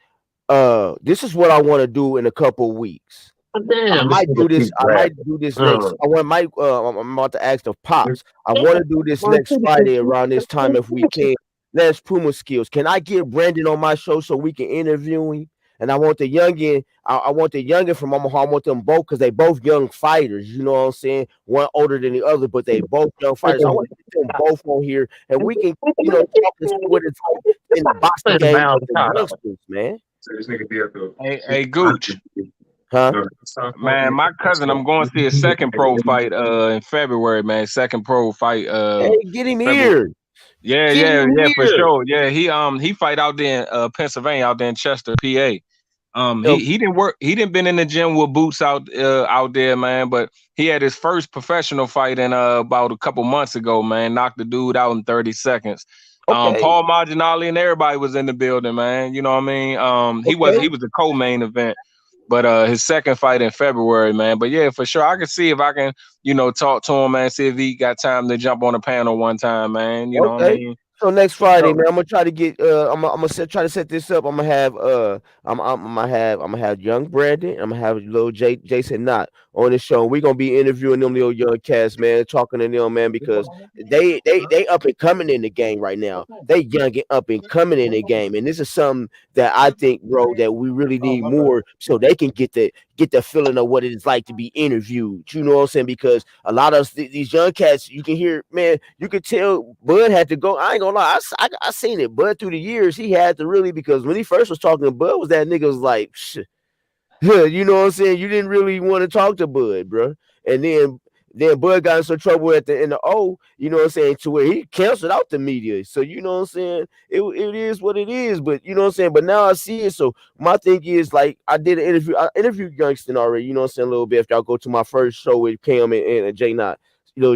S1: This is what I want to do in a couple weeks. I might do this next. I'm about to ask the pops. I want to do this next Friday around this time if we can. Let's Puma Skills. Can I get Brandon on my show so we can interview him and I want the youngin. I want the youngin from Omaha. I want them both because they both young fighters. You know what I'm saying? One older than the other, but they both young fighters. I want to get them both on here, and we can, talk and see what it's like in the boxing game with the youngsters, man.
S4: Hey, Gooch.
S1: Huh?
S4: Man, my cousin, I'm going to see his second pro fight in February, man. Second pro fight.
S1: Hey, get him
S4: February.
S1: here.
S4: Yeah,
S1: Get him
S4: for
S1: here.
S4: sure. Yeah, he fight out there in Pennsylvania, out there in Chester, PA. He didn't work. He didn't been in the gym with boots out there, man. But he had his first professional fight in about a couple months ago, man. Knocked the dude out in 30 seconds.
S1: Okay.
S4: Paul Marginale and everybody was in the building, man. You know what I mean? He was a co-main event. But his second fight in February, man. But yeah, for sure, I can see if I can, talk to him, man. See if he got time to jump on a panel one time, man. You know what I mean?
S1: So next Friday, man, I'm gonna try to get. I'm gonna try to set this up. I'm gonna have. I'm gonna have young Brandon. I'm gonna have little Jason Knott on the show. We're gonna be interviewing them little young cats, man, talking to them, man, because they up and coming in the game right now. They young and up and coming in the game, and this is something that I think, bro, that we really need more so they can get the feeling of what it's like to be interviewed. You know what I'm saying? Because a lot of these young cats, you can hear, man, you could tell Bud had to go. I ain't gonna lie, I seen it. Bud through the years, he had to really, because when he first was talking to Bud, was that nigga was like, you know what I'm saying? You didn't really want to talk to Bud, bro. And then Bud got in some trouble in the O, you know what I'm saying, to where he canceled out the media. So you know what I'm saying? It is what it is, but you know what I'm saying? But now I see it. So my thing is, like, I interviewed Youngston already, you know what I'm saying, a little bit. If y'all go to my first show with Cam and Jay Knott,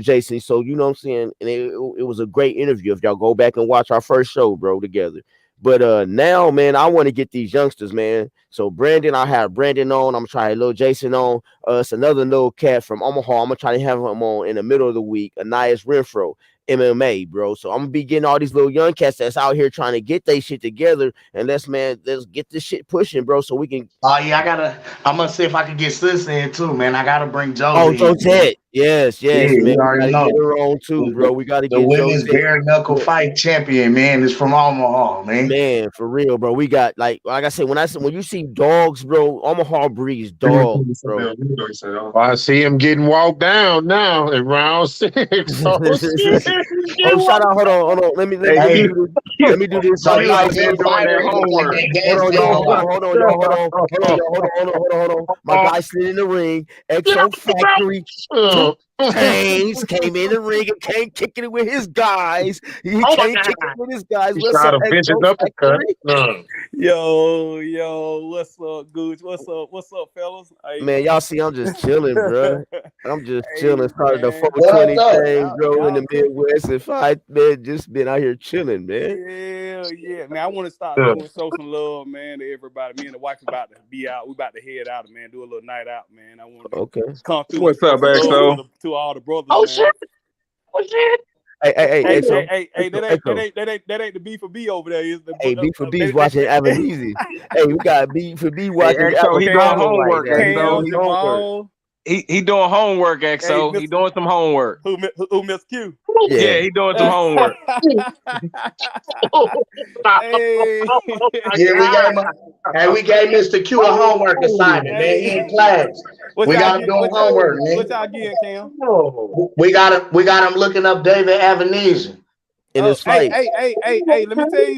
S1: Jason. So you know what I'm saying? And it was a great interview. If y'all go back and watch our first show, bro, together. But now, man, I want to get these youngsters, man. So Brandon, I have Brandon on. I'm trying to little Jason on. It's another little cat from Omaha. I'm gonna try to have him on in the middle of the week. Anais Renfro, MMA, bro. So I'm gonna be getting all these little young cats that's out here trying to get their shit together. And let's get this shit pushing, bro. So we can.
S7: Oh yeah, I'm gonna see if I can get Sis in too, man. I gotta bring Josie.
S1: Oh, Josette. Yes,
S7: Yeah,
S1: man.
S7: you already
S1: We gotta
S7: know.
S1: get her on too, bro. We gotta
S7: The
S1: get
S7: women's
S1: Josette.
S7: bare knuckle fight champion, man, is from Omaha, man.
S1: Man, for real, bro. We got like I said, when you see dogs, bro, Omaha breeds dogs, bro.
S8: I see him getting walked down now in round 6. Oh,
S1: shout out! Hold on. Let me do this.
S7: So you
S4: like
S7: a
S4: they're
S7: good
S4: doing
S7: fighter.
S4: their homework.
S1: Hold on. My guy slid in the ring. Exo Factory. Chains came in the ring and came kicking it with his guys. He came kicking it with his guys. What's up, Exo Factory?
S9: Yo, what's up, Gooch? What's up, fellas? Hey,
S1: man, y'all see, I'm just chilling, bro. I'm just chilling. Started the
S9: man.
S1: 420 thing,
S9: Y'all-
S1: bro, in
S9: y'all
S1: the Midwest. If I, man, just been out here chilling, man.
S9: Yeah, man. I want to start show some love, man, to everybody. Me and the wife about to be out. We about to head out, man. Do a little night out, man. I want to come through.
S4: What's up, XO?
S9: To all the brothers,
S7: Oh
S9: man.
S7: shit!
S1: Hey,
S9: Hey,
S1: Exo.
S9: that ain't the B for B over there. Is the
S1: B for B's watching Avenese. Hey, we got B for B watching
S4: XO, he doing homework,
S1: right
S4: XO.
S1: He doing homework.
S4: He doing homework, XO.
S9: Hey,
S4: he doing some homework.
S9: Who Miss Q?
S4: Yeah, he doing some homework.
S9: Hey.
S7: We gave Mr. Q a homework assignment, man. He in class. We got him doing homework, man.
S9: What y'all getting, Cam?
S7: We got him looking up David Avenesian.
S1: In his fight.
S9: Hey, let me tell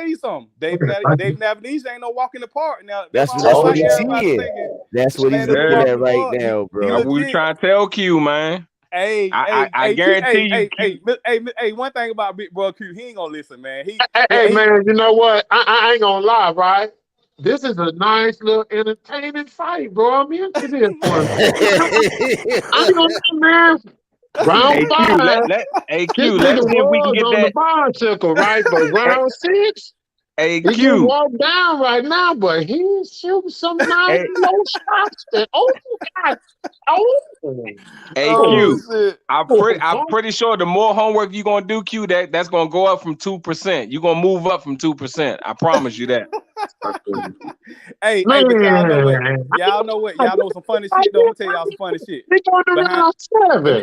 S9: you something. David Avenesian ain't no walk in the park. Now
S1: That's what he's seeing. That's what he's looking at right now, bro.
S4: That's what we trying to tell Q, man. I guarantee you.
S9: Hey, one thing about Big Bro Q, he ain't gonna listen, man.
S8: Man, you know what? I ain't gonna lie, right? This is a nice little entertaining fight, bro. I'm into this one. I'm gonna man. Round 5.
S4: Hey Q, let's see if we can get
S8: on the bicycle, right? But round 6,
S4: hey
S8: he
S4: Q,
S8: can walk down right now, but he's shooting some nice low shots. God.
S4: Hey Q, I'm pretty sure the more homework you're gonna do, Q, that's gonna go up from 2%. You're gonna move up from 2%. I promise you that.
S9: Hey, but y'all know what? Y'all know some funny shit though. I'm gonna tell y'all some funny shit.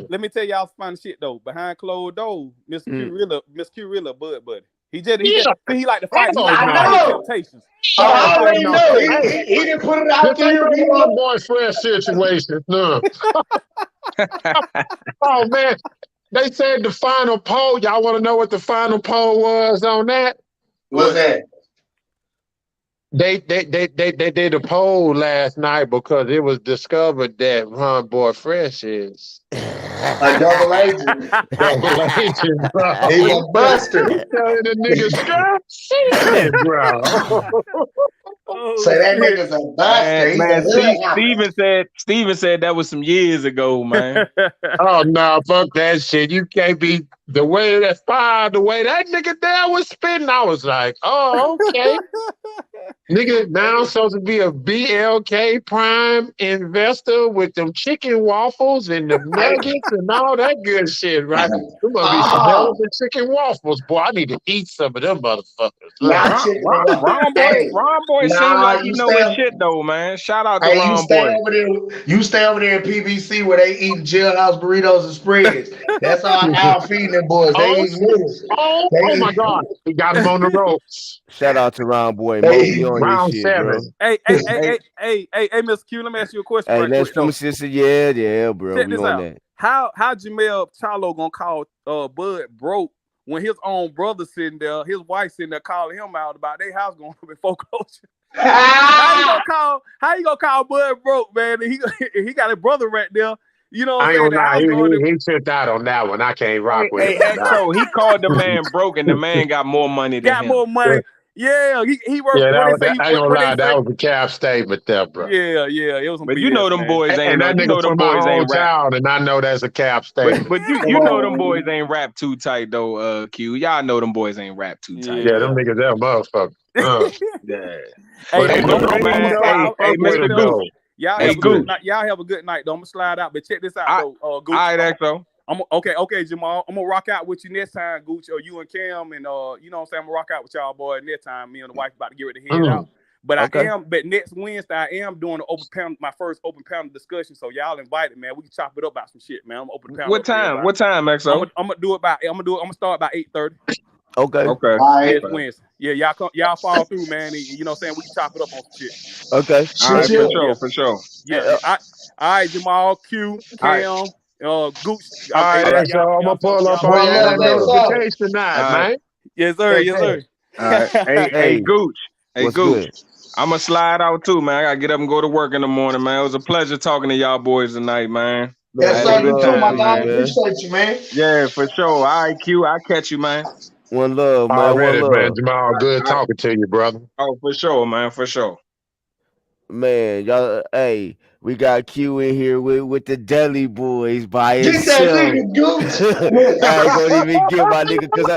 S9: Let me tell y'all some funny shit though. Behind closed doors, Mr. Q really Bud buddy. He like to fight. He like
S7: I
S9: to fight his
S7: know.
S9: temptations.
S7: So I already
S8: no.
S7: know.
S8: Hey,
S7: He didn't put it
S8: this
S7: out
S8: ain't
S7: there.
S8: no one boyfriend situation. No. Oh man, they said the final poll. Y'all want to know what the final poll was on that?
S7: What's that?
S8: They did a poll last night because it was discovered that Ron Boy Fresh is
S7: A double agent.
S8: double agent, bro.
S7: He's a buster.
S8: He telling the nigga straight shit, bro.
S7: So that nigga's a buster. He's a hood
S4: Steven said that was some years ago, man.
S8: Oh no, fuck that shit. You can't be the way that nigga there was spitting. I was like, oh, okay. Nigga now supposed to be a BLK Prime investor with them chicken waffles and the nuggets and all that good shit, right? There must be some hell of chicken waffles, boy. I need to eat some of them motherfuckers.
S4: Ron Boy seems like he know his shit though, man. Shout out to Ron Boy.
S7: You stay over there in PBC where they eating jailhouse burritos and spreads. That's all I'm feeding them boys. They eat noodles.
S8: Oh my God. He got him on the ropes.
S1: Shout out to Ron Boy. Moby on
S8: round
S1: his shit,
S8: 7.
S1: bro.
S9: Hey, Miss Q, let me ask you a question.
S1: Hey,
S9: right
S1: let's
S9: quick,
S1: sister. Yeah, bro.
S9: Check
S1: We
S9: this
S1: on
S9: out.
S1: that.
S9: How Jamel Charlo gonna call Bud broke when his own brother sitting there, his wife sitting there calling him out about their house going up in foreclosure? How you gonna call Bud broke, man? He got a brother right there. You know what I'm saying?
S8: He tripped out on that one. I can't rock with it.
S4: So he called the man broke, and the man got more money than him.
S9: More money. Yeah, he worked.
S8: Yeah, I ain't gonna lie. That was a cap statement there, bro.
S9: Yeah, it was.
S4: But you know them boys ain't.
S8: And that nigga from my own child, and I know that's a cap statement.
S4: But you know them boys ain't rap too tight though. Q, y'all know them boys ain't rap too tight.
S8: Yeah, them niggas that motherfucker.
S4: Yeah.
S9: Hey,
S4: Mr. Gooch.
S9: Y'all have a good night, though. I'm gonna slide out, but check this out, though. Gooch.
S4: All right, XO.
S9: Okay, Jamal. I'm gonna rock out with you next time, Gooch, or you and Cam, and you know what I'm saying. I'm gonna rock out with y'all, boy, next time. Me and the wife about to get ready to head out. But but next Wednesday I am doing my first open panel discussion. So y'all invited, man. We can chop it up about some shit, man. I'm open panel.
S4: What time, XO?
S9: I'm gonna start about 8:30.
S1: Okay.
S9: Next Wednesday. Yeah, y'all follow through, man. You know what I'm saying? We can chop it up on some shit.
S1: Okay.
S4: All right, for sure.
S9: Yeah. All right, Jamal, Q, Cam, Gooch.
S8: All right, so I'm gonna pull up on your notification tonight, man.
S9: Yes, sir.
S4: All right. Hey, Gooch. Hey, Gooch. I'm gonna slide out too, man. I gotta get up and go to work in the morning, man. It was a pleasure talking to y'all boys tonight, man.
S7: Yes, sir. You too, my guy. Appreciate you, man.
S4: Yeah, for sure. All right, Q. I'll catch you, man.
S1: One love, man.
S8: Already, man. Jamal, good talking to you, brother.
S4: Oh, for sure, man. For sure.
S1: Man, y'all, hey, we got Q in here with the Deli Boys by himself.
S7: Get that nigga Gooch.
S1: I ain't gonna even give my nigga because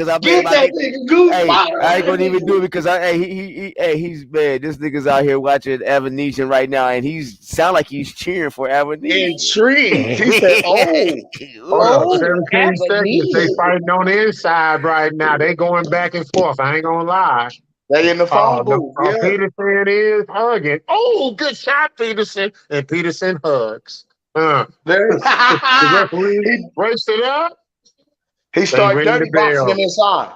S1: I made my
S7: nigga Gooch.
S1: Hey, I ain't gonna even do it because he's man. This nigga's out here watching Avenesian right now, and he's sound like he's cheering for Avenesian.
S7: Intrigued. He said, "Oh,
S8: 17 seconds. They fighting on the inside right now. They going back and forth. I ain't gonna lie.
S7: They in the phone booth. Yeah.
S8: Peterson is hugging. Oh, good shot, Peterson. And Peterson hugs. The referee breaks it up.
S7: He started dirty boxing him inside.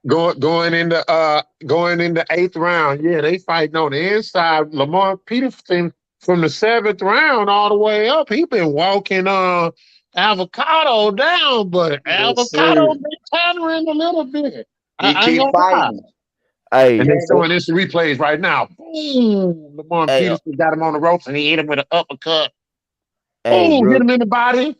S8: Going into 8th round. Yeah, they fighting on the inside. Lamar Peterson from the 7th round all the way up. He been walking Avocado down, but Avocado been tattering a little bit.
S7: He keep fighting.
S1: Hey,
S8: and they're showing this replays right now. Boom! Lamar Peterson got him on the ropes and he hit him with an uppercut. Boom! Hit him in the body.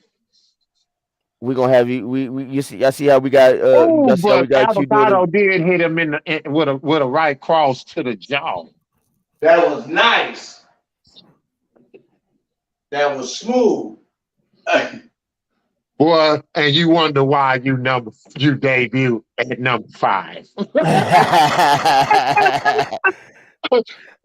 S1: We're gonna have you see. I see how we got.
S8: But Avocado did hit him with a right cross to the jaw.
S7: That was nice. That was smooth.
S8: Boy, and you wonder why you debut at number 5.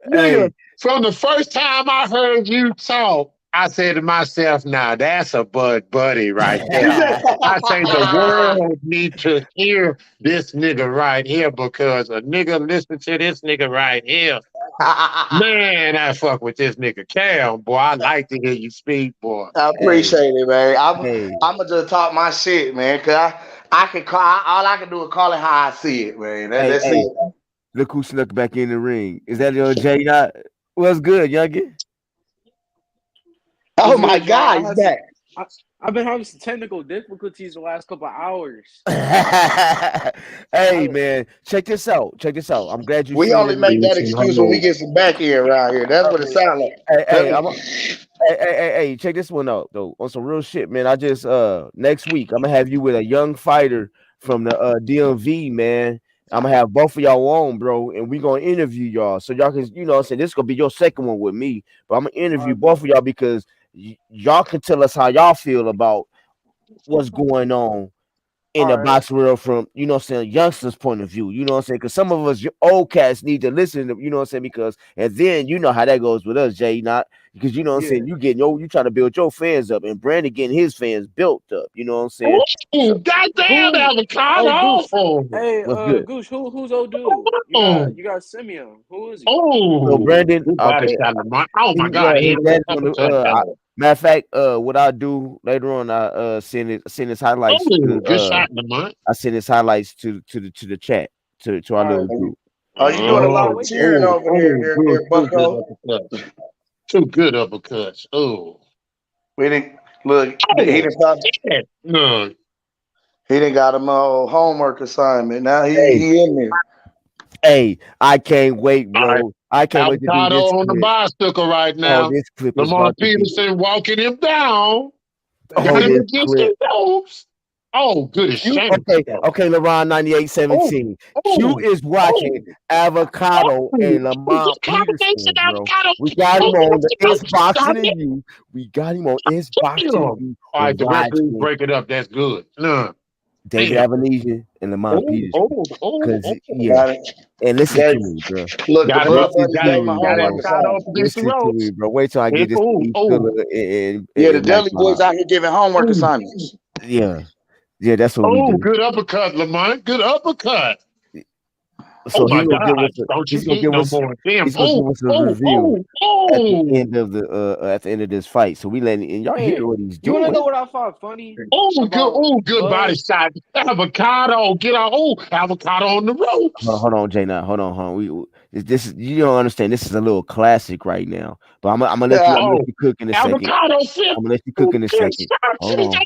S8: Nigga, from the first time I heard you talk, I said to myself, "Now that's a Bud Buddy right there." I say the world need to hear this nigga right here because a nigga listen to this nigga right here. Man, I fuck with this nigga Cam, boy. I like to hear you speak, boy.
S7: I appreciate it, man. I'm gonna just talk my shit, man. Cause I can call. All I can do is call it how I see it, man. That's
S1: Hey,
S7: it.
S1: look who snuck back in the ring. Is that your Jay? Not what's good, youngin?
S7: Oh
S3: What's
S7: my
S3: good, y'all?
S7: God, he's back.
S3: I've been having some technical difficulties the last couple of hours.
S1: Hey man, check this out. Check this out. I'm glad you
S7: We
S1: seen
S7: only
S1: it.
S7: make that excuse when we get some back here around here. That's what it sounds like.
S1: Hey, hey, check this one out though. On some real shit, man. I just next week I'm gonna have you with a young fighter from the DMV, man. I'm gonna have both of y'all on, bro, and we gonna interview y'all. So y'all can, you know what I'm saying, this is gonna be your second one with me, but I'm gonna interview both of y'all because y'all can tell us how y'all feel about what's going on in the box world from, you know what I'm saying, youngsters' point of view. You know what I'm saying? Because some of us old cats need to listen to, you know what I'm saying, because and then you know how that goes with us, Jay. Not because you know what I'm saying, you trying to build your fans up, and Brandon getting his fans built up. You know what I'm saying?
S8: Ooh, goddamn avocado.
S3: Hey, Goose.
S8: Oh,
S3: Hey,
S1: What's good?
S3: Goose. Who's old dude?
S8: oh,
S3: You got Simeon. Who is he?
S1: So
S8: oh.
S1: Brandon,
S8: Good body
S1: okay,
S8: shot, Lamar. Oh my God, he
S1: his
S8: hit him with
S1: dad's
S8: a
S1: gonna
S8: uppercut.
S1: matter of fact, what I do later on, I send his highlights
S8: Oh,
S1: to
S8: good shot, Lamar.
S1: I send his highlights to the chat to our
S3: All right.
S1: little group.
S7: Oh, you doing a lot
S8: Oh,
S7: of
S3: Wait till
S7: cheering over there,
S8: good
S7: Bucko.
S8: uppercuts. Two good uppercuts. Oh,
S7: We didn't look. He
S8: oh,
S7: didn't stop.
S8: shit. No.
S7: He didn't got him a homework assignment. Now
S1: Hey,
S7: he in there.
S1: hey, I can't wait,
S8: All right,
S1: bro. I can't wait to do
S8: avocado
S1: this
S8: on the
S1: clip.
S8: bicycle right
S1: Oh,
S8: now.
S1: this clip is
S8: Lamar
S1: about to be.
S8: Peterson walking him down,
S1: Oh,
S8: giving him
S1: this
S8: the
S1: clip.
S8: distant ropes. Oh, good as
S1: Q,
S8: shame.
S1: okay, LeBron
S8: Oh,
S1: 9817. Q
S8: oh,
S1: is watching
S8: oh.
S1: Avocado
S8: Oh,
S1: and
S8: good
S1: Lamont
S8: combination,
S1: Peterson, bro.
S8: avocado.
S1: We got him
S8: Oh,
S1: on the
S8: got
S1: It's Boxing to
S8: it.
S1: You. We got him on It's Boxing to
S8: Damn.
S1: You.
S8: All
S1: We're
S8: right, the referee
S1: watching
S8: break it up. That's good. No,
S1: David
S8: damn.
S1: Avenesian and Lamont
S8: Oh,
S1: Peterson.
S8: oh, oh,
S1: Cause
S8: oh.
S1: yeah,
S7: Got it.
S1: and listen
S7: Got
S1: to
S7: it.
S1: me, bro.
S7: Look, the
S8: Got him
S7: blood
S8: up.
S1: Listen
S7: buddy
S1: to
S8: Got
S7: gave him
S8: him.
S7: a
S1: me,
S8: Got
S7: homework
S1: bro.
S8: avocado up
S7: assignment.
S8: against the
S1: Listen to me,
S8: ropes.
S1: bro. Wait till I get this
S8: Oh,
S1: East
S8: oh,
S1: Killer
S7: Yeah, the
S1: and Mac
S7: Deli boys
S1: Mob.
S7: out here giving homework
S8: oh.
S7: assignments.
S1: Yeah, yeah, that's what we
S8: Oh,
S1: do.
S8: good uppercut, Lamont. Good uppercut.
S1: So
S8: Oh
S1: he
S8: my
S1: gonna give
S8: God.
S1: us a,
S8: Don't you
S1: he's gonna
S8: eat
S1: give
S8: no
S1: us
S8: more. Damn.
S1: he's gonna
S8: Oh,
S1: give us a
S8: oh,
S1: review
S8: oh, oh.
S1: at the end of this fight. So we letting and y'all hear
S3: Hey,
S1: what he's
S3: you want to know
S1: doing.
S3: what I found funny about
S8: Oh, good body
S3: Bud?
S8: shot. Avocado. Get out. Oh, avocado on the ropes.
S1: Hold on, Jay. Now, hold on. This is you don't understand. This is a little classic right now. But I'm gonna let you. I'm gonna let
S8: Oh,
S1: you cook in a second.
S8: avocado flip.
S1: I'm gonna let you
S8: Oh,
S1: cook in a
S8: good
S1: second.
S8: shot.
S1: Hold on.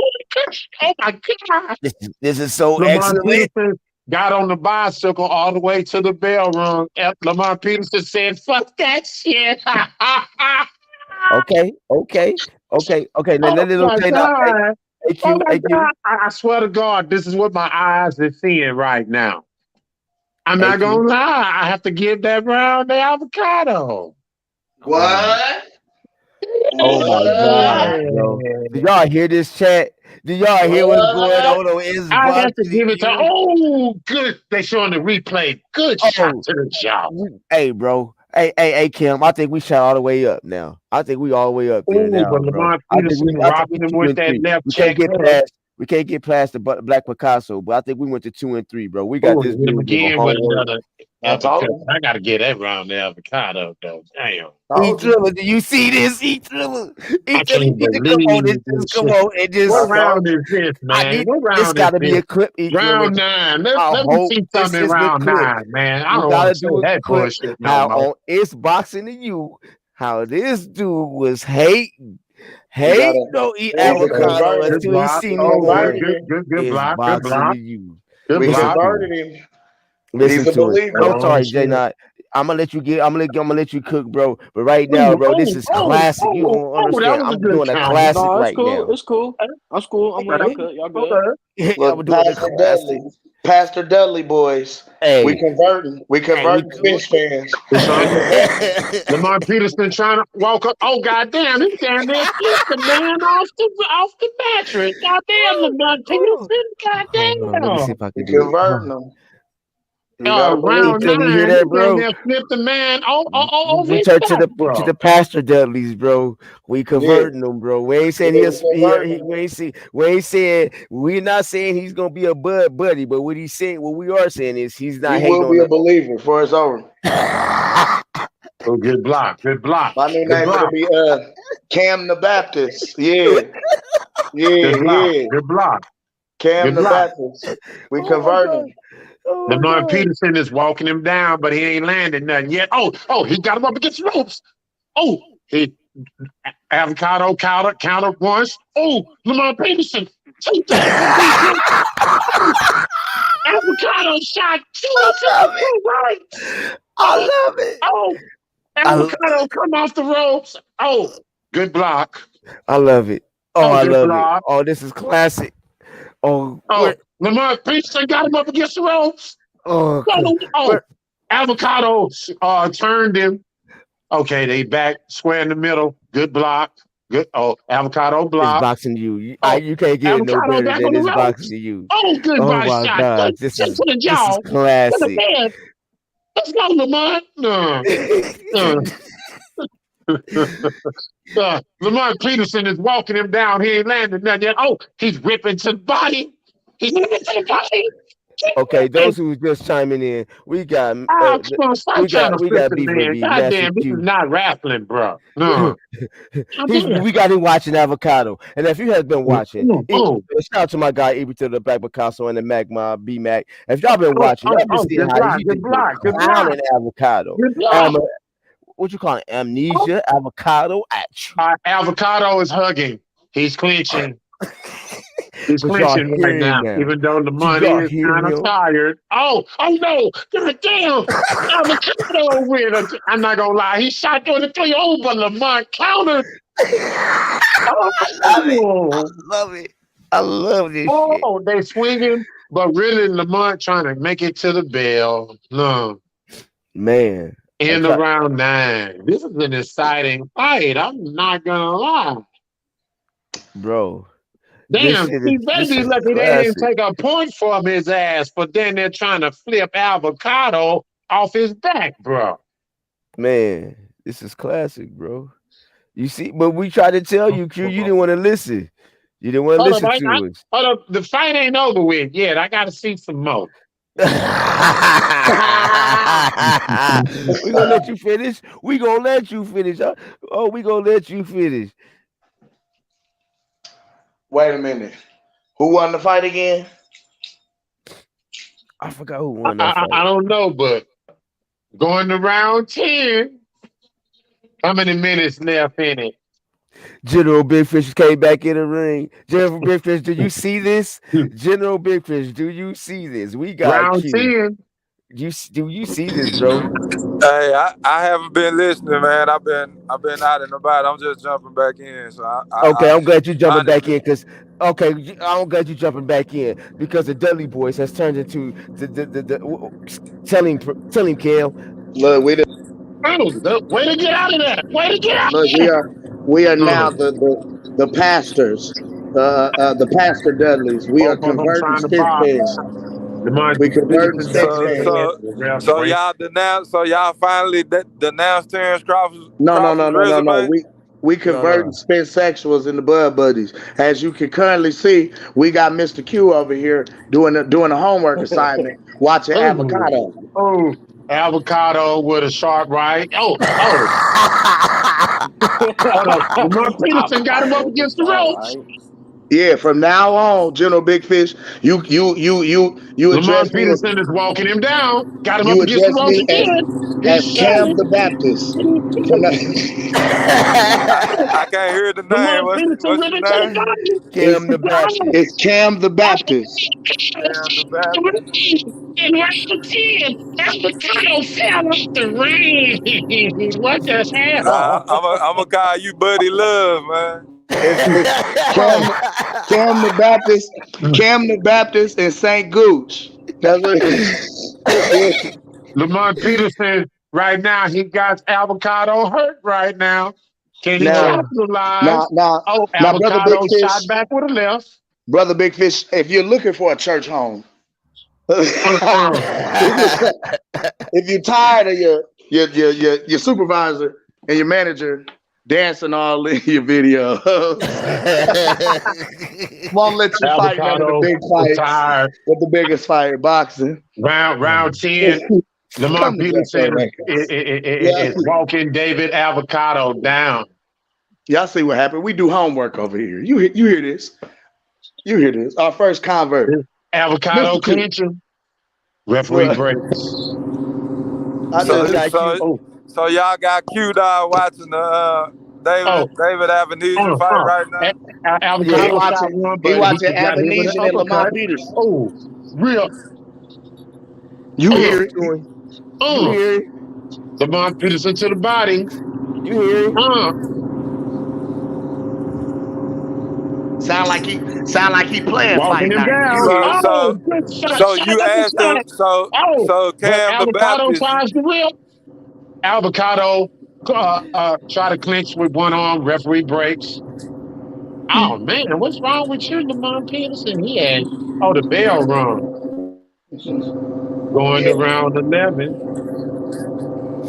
S8: Oh my God.
S1: This is so
S8: Lamar
S1: excellent.
S8: Peterson got on the bicycle all the way to the bell rung. Lamar Peterson said, fuck that shit.
S1: Okay. Let
S8: Oh
S1: little
S8: my
S1: Jay now.
S8: God. Oh my
S1: AQ.
S8: God. I swear to God, this is what my eyes are seeing right now. I'm not
S1: AQ.
S8: gonna lie. I have to give that round the avocado.
S7: What?
S1: Oh my God, bro. Do y'all hear this chat? Do y'all hear what's going
S7: What?
S1: on Is
S8: I have to
S1: boxing
S8: give it to
S1: you?
S8: good. They showing the replay. Good shot
S1: Oh,
S8: to the jaw.
S1: hey, bro. Hey, Kim. I think we shot all the way up now. I think we all the way up there
S8: Oh,
S1: now,
S8: but
S1: bro.
S8: Lamar
S1: I think we
S8: Peterson rocking him
S1: two
S8: with
S1: and
S8: that
S1: three.
S8: left
S1: We can't
S8: check
S1: get
S8: hook.
S1: past. We can't get past the Black Picasso, but I think we went to 2 and 3, bro. We got
S8: Oh, he
S1: this
S8: hit him
S1: dude giving
S8: again with
S1: homework.
S8: another
S7: I told
S8: uppercut.
S7: him.
S8: I got to get that round the avocado, though. Damn.
S1: E
S7: Told you.
S1: Triller, do you see this? E Triller,
S8: I
S1: You
S8: can't
S1: need to come on and
S8: believe
S1: just
S8: this
S1: come
S8: shit.
S1: on and
S8: What
S7: I
S1: just.
S7: told
S8: round
S7: you.
S8: is this,
S1: I
S8: man?
S1: need
S8: What
S1: this.
S8: round is
S1: Got to be
S8: this?
S1: a clip, E Triller.
S8: Round 9. Let,
S1: I
S8: let me
S1: hope
S8: see
S1: this
S8: something in
S1: is the
S8: round
S1: clip.
S8: 9, man. I
S1: We
S8: don't want
S1: gotta
S8: to say
S1: do a
S8: that
S1: clip
S8: bullshit no
S1: how
S8: more.
S1: on It's Boxing to You, how this dude was hating
S7: We gotta.
S1: don't eat
S7: We
S8: Oh,
S7: can
S8: oh,
S7: convert
S1: avocado
S7: him.
S8: good
S1: until he
S8: block.
S1: seen
S7: We
S1: him
S8: Oh,
S1: on
S7: converted him.
S8: good
S1: It's
S8: block. Good
S1: Boxing to
S8: block.
S1: You.
S8: Good
S7: We
S1: Listen
S8: block.
S1: to it.
S7: converted him.
S1: Listen
S7: He's a
S1: to it.
S7: believer.
S1: I'm
S8: Oh,
S1: sorry, Jay.
S8: shit.
S1: Not. I'm gonna let you get. I'm gonna let you cook, bro. But right now,
S8: Oh,
S1: bro, this is classic. You don't
S8: that
S1: understand.
S8: was a
S1: I'm
S8: good
S1: doing a
S8: counter.
S1: classic
S3: No, it's
S1: right
S3: cool.
S1: now.
S3: It's cool. That's cool. I'm letting y'all
S8: Okay.
S3: cut. Y'all good.
S8: Okay.
S1: I'm
S7: Look,
S1: doing a classic.
S7: Pastor Dudley boys. We
S1: Hey,
S7: converting. We
S1: hey, we.
S7: converting fish fans.
S8: It's on the Lamar Peterson trying to walk up. Oh, goddamn. He damn near flipped the man off the mattress. Goddamn, Lamar
S1: Hold
S8: Peterson.
S1: on, let me see
S8: Goddamn.
S1: if I
S7: We
S1: can do it.
S7: converting them. We gotta believe
S8: Round
S7: him.
S1: You hear
S8: 9,
S1: that,
S8: he damn
S1: bro?
S8: near flipped the man over
S1: We
S8: his
S1: turned
S8: back,
S1: to
S8: bro.
S1: the pastor Dudleys, bro. We
S7: Yeah.
S1: converting them, bro. We ain't saying
S7: Yeah, we converting them.
S1: we ain't saying we're not saying he's gonna be a buddy, but what we are saying is he's
S7: He
S1: not hating
S7: will be
S1: on
S7: a believer before it's over.
S1: the.
S8: Oh, good block. Good block.
S7: My new
S8: Good
S7: name gonna
S8: block.
S7: be Cam the Baptist. Yeah. Yeah,
S8: Good block.
S7: yeah.
S8: Good block.
S7: Cam
S8: Good
S7: the
S8: luck.
S7: Baptist. We
S1: Oh my God.
S7: converting.
S1: Oh my
S8: Lamar
S1: God.
S8: Peterson is walking him down, but he ain't landing nothing yet. Oh, he got him up against the ropes. Oh, he avocado counter once. Oh, Lamar Peterson, take that. Avocado shot
S1: I love it.
S8: right.
S1: I
S8: Oh,
S1: love it.
S8: oh, avocado come off the ropes. Oh, good block.
S1: I love it. Oh,
S8: Oh,
S1: I
S8: good
S1: love it.
S8: block.
S1: Oh, this is classic. Oh,
S8: Oh, Lamar Peterson got him up against the ropes.
S1: oh,
S8: Oh, avocado turned him. Okay, they back square in the middle. Good block. Good. Oh, avocado
S1: it's
S8: block.
S1: boxing you. You
S8: Oh,
S1: can't get it no
S8: avocado
S1: better
S8: back on
S1: than
S8: the
S1: this
S8: ropes.
S1: boxing you.
S8: Oh, good
S1: Oh
S8: body
S1: my
S8: shot.
S1: God,
S8: Good.
S1: this
S8: Straight
S1: is
S8: to the jaw. To the
S1: classic.
S8: head. Let's go, Lamar. Lamar Peterson is walking him down. He ain't landing nothing yet. Oh, he's ripping to the body. He's ripping to the body.
S1: Okay, those who just chiming in, we got
S8: Come on, stop trying to
S1: we
S8: flip
S1: got
S8: the
S1: beef with
S8: man.
S1: me, Master
S8: Goddamn, this is
S1: Q.
S8: not wrestling, bro. No.
S1: We got him watching Avocado, and if you have been watching, shout out to my guy Ebert to the Black Picasso and the Magma B Mac. If y'all been watching, y'all been seeing how he
S8: good
S1: been clowning Avocado.
S8: Good block.
S1: What you call it? Amnesia, Avocado,
S8: Avocado is hugging. He's clenching. He's
S1: but y'all
S8: clenching
S1: hear
S8: right now,
S1: him now.
S8: even though the
S1: Did
S8: money
S1: y'all
S8: is
S1: hear
S8: kind of
S1: him?
S8: tired. Oh no! God damn! Avocado with it. I'm not gonna lie. He shot through the 3 but Lamar countered.
S1: I love it. I love this shit.
S8: Oh, they swinging, but really Lamar trying to make it to the bell. No.
S1: Man.
S8: In round 9. This is an exciting fight. I'm not gonna lie.
S1: Bro.
S8: Damn, he better be lucky they didn't take a point from his ass, but then they're trying to flip Avocado off his back, bro.
S1: Man, this is classic, bro. You see, but we tried to tell you, Q, you didn't want to listen. You didn't want to listen to us.
S8: Hold up, the fight ain't over with yet. I got to see some more.
S1: We gonna let you finish. We gonna let you finish. Oh, we gonna let you finish.
S7: Wait a minute. Who won the fight again?
S1: I forgot who won that fight.
S8: I don't know, but going to round 10. How many minutes left in it?
S1: General Big Fish came back in the ring. General Big Fish, do you see this? General Big Fish, do you see this? We got
S8: round
S1: Q.
S8: 10.
S1: Do you see this, bro?
S5: Hey, I haven't been listening, man. I've been out and about. I'm just jumping back in. So
S1: I'm glad you jumping back in because I'm glad you jumping back in because the Dudley Boys has turned into the tell him Kel.
S7: Look,
S8: way to get out of that. Way to get out.
S7: Look, we are now the pastors, the pastor Dudleys. We are converting stick fans. We converting stick fans.
S5: So y'all denounce. So y'all finally denounced Terrence Crawford's
S7: No.
S5: resume?
S7: We converting Spence sexuals into Bud Buddies. As you can currently see, we got Mr. Q over here doing a homework assignment, watching Avocado.
S8: Oh, Avocado with a sharp right. Oh. Hold on. Lamar Peterson got him up against the ropes.
S7: Yeah, from now on, General Big Fish, you
S8: Lamar Peterson is walking him down. Got him up against the ropes again.
S7: As Cam the Baptist.
S5: I can't hear the name. What's the name?
S1: Cam the Baptist.
S7: It's Cam the Baptist.
S5: Cam the Baptist.
S8: In round 10, Avocado fell off the ring. What the hell?
S5: I'm gonna call you Buddy Love, man.
S7: It's Cam the Baptist, and St. Gooch. That's what it is.
S8: Lamar Peterson, right now, he got Avocado hurt right now. Can he capitalize? Avocado shot back with a left.
S7: Brother Big Fish, if you're looking for a church home, if you're tired of your supervisor and your manager dancing all in your video, won't let you fight none of the big fights with the biggest fight in boxing.
S8: Round 10, Lamar Peterson is walking David Avocado down.
S7: Y'all see what happened? We do homework over here. You hear this? You hear this? Our first convert,
S8: Avocado
S7: Mr. Q.
S8: clincher. Referee breaks.
S7: I
S1: So we
S7: just
S1: got you.
S8: Oh,
S5: so y'all got Q-Dog watching the
S8: oh,
S5: David Avenesian fight right
S8: A-
S5: now.
S7: he
S8: Avocado shot
S7: watching
S8: one,
S7: he
S8: but he
S7: watching
S8: just got hit with an
S7: Avenesian and Lamont
S8: uppercut.
S7: Peterson.
S8: Oh, real.
S7: You
S1: Listen
S7: hear it?
S1: to him. You
S8: Uh,
S1: hear it.
S8: Lamont Peterson to the body.
S1: You hear it.
S7: Sound like he playing
S8: Walking
S7: fight
S8: him
S7: night. You
S8: down.
S7: hear it?
S8: Oh, good shot.
S5: So
S8: Shot
S5: you
S8: like a
S5: asked him.
S8: shot. Oh,
S5: So
S8: but
S5: Cam the
S8: Avocado
S5: Baptist.
S8: tries to rip. Avocado try to clinch with one arm. Referee breaks. Oh, man, what's wrong with you, Lamont Peterson? He had, the bell rung. Going to
S7: Yeah.
S8: round 11.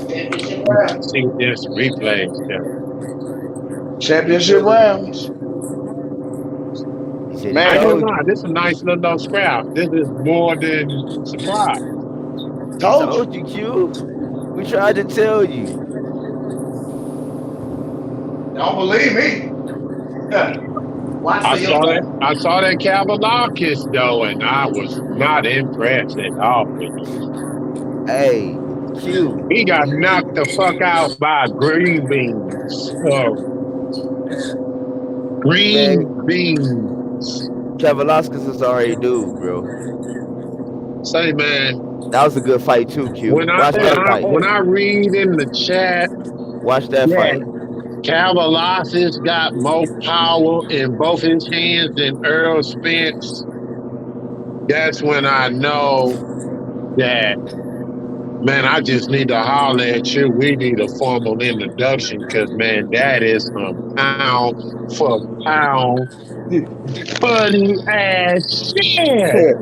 S7: Championship
S8: Let's
S7: round.
S8: see what this replay show.
S7: Championship rounds.
S1: He said he
S8: I
S7: Man,
S8: ain't gonna
S1: told
S8: lie,
S1: you.
S8: this is a nice little scrap. This is more than surprise.
S1: We
S7: told you.
S1: told you, Q. We tried to tell you.
S7: Don't believe me. Watch
S8: I
S7: for
S8: saw that.
S7: yourself.
S8: I saw that Kavaliaukis though, and I was not impressed at all with him.
S1: Hey, Q.
S8: He got knocked the fuck out by green beans. Oh,
S1: Man,
S8: green beans.
S1: Kavalauskas is already dude, bro.
S8: Say, man,
S1: That was a good fight too, Q.
S8: when I
S1: Watch
S8: when
S1: that
S8: I
S1: fight.
S8: when I read in the chat
S1: Watch that
S8: that
S1: fight.
S8: Kavaliaukis got more power in both his hands than Errol Spence, that's when I know that, man, I just need to holler at you. We need a formal introduction because, man, that is some pound for pound funny ass shit.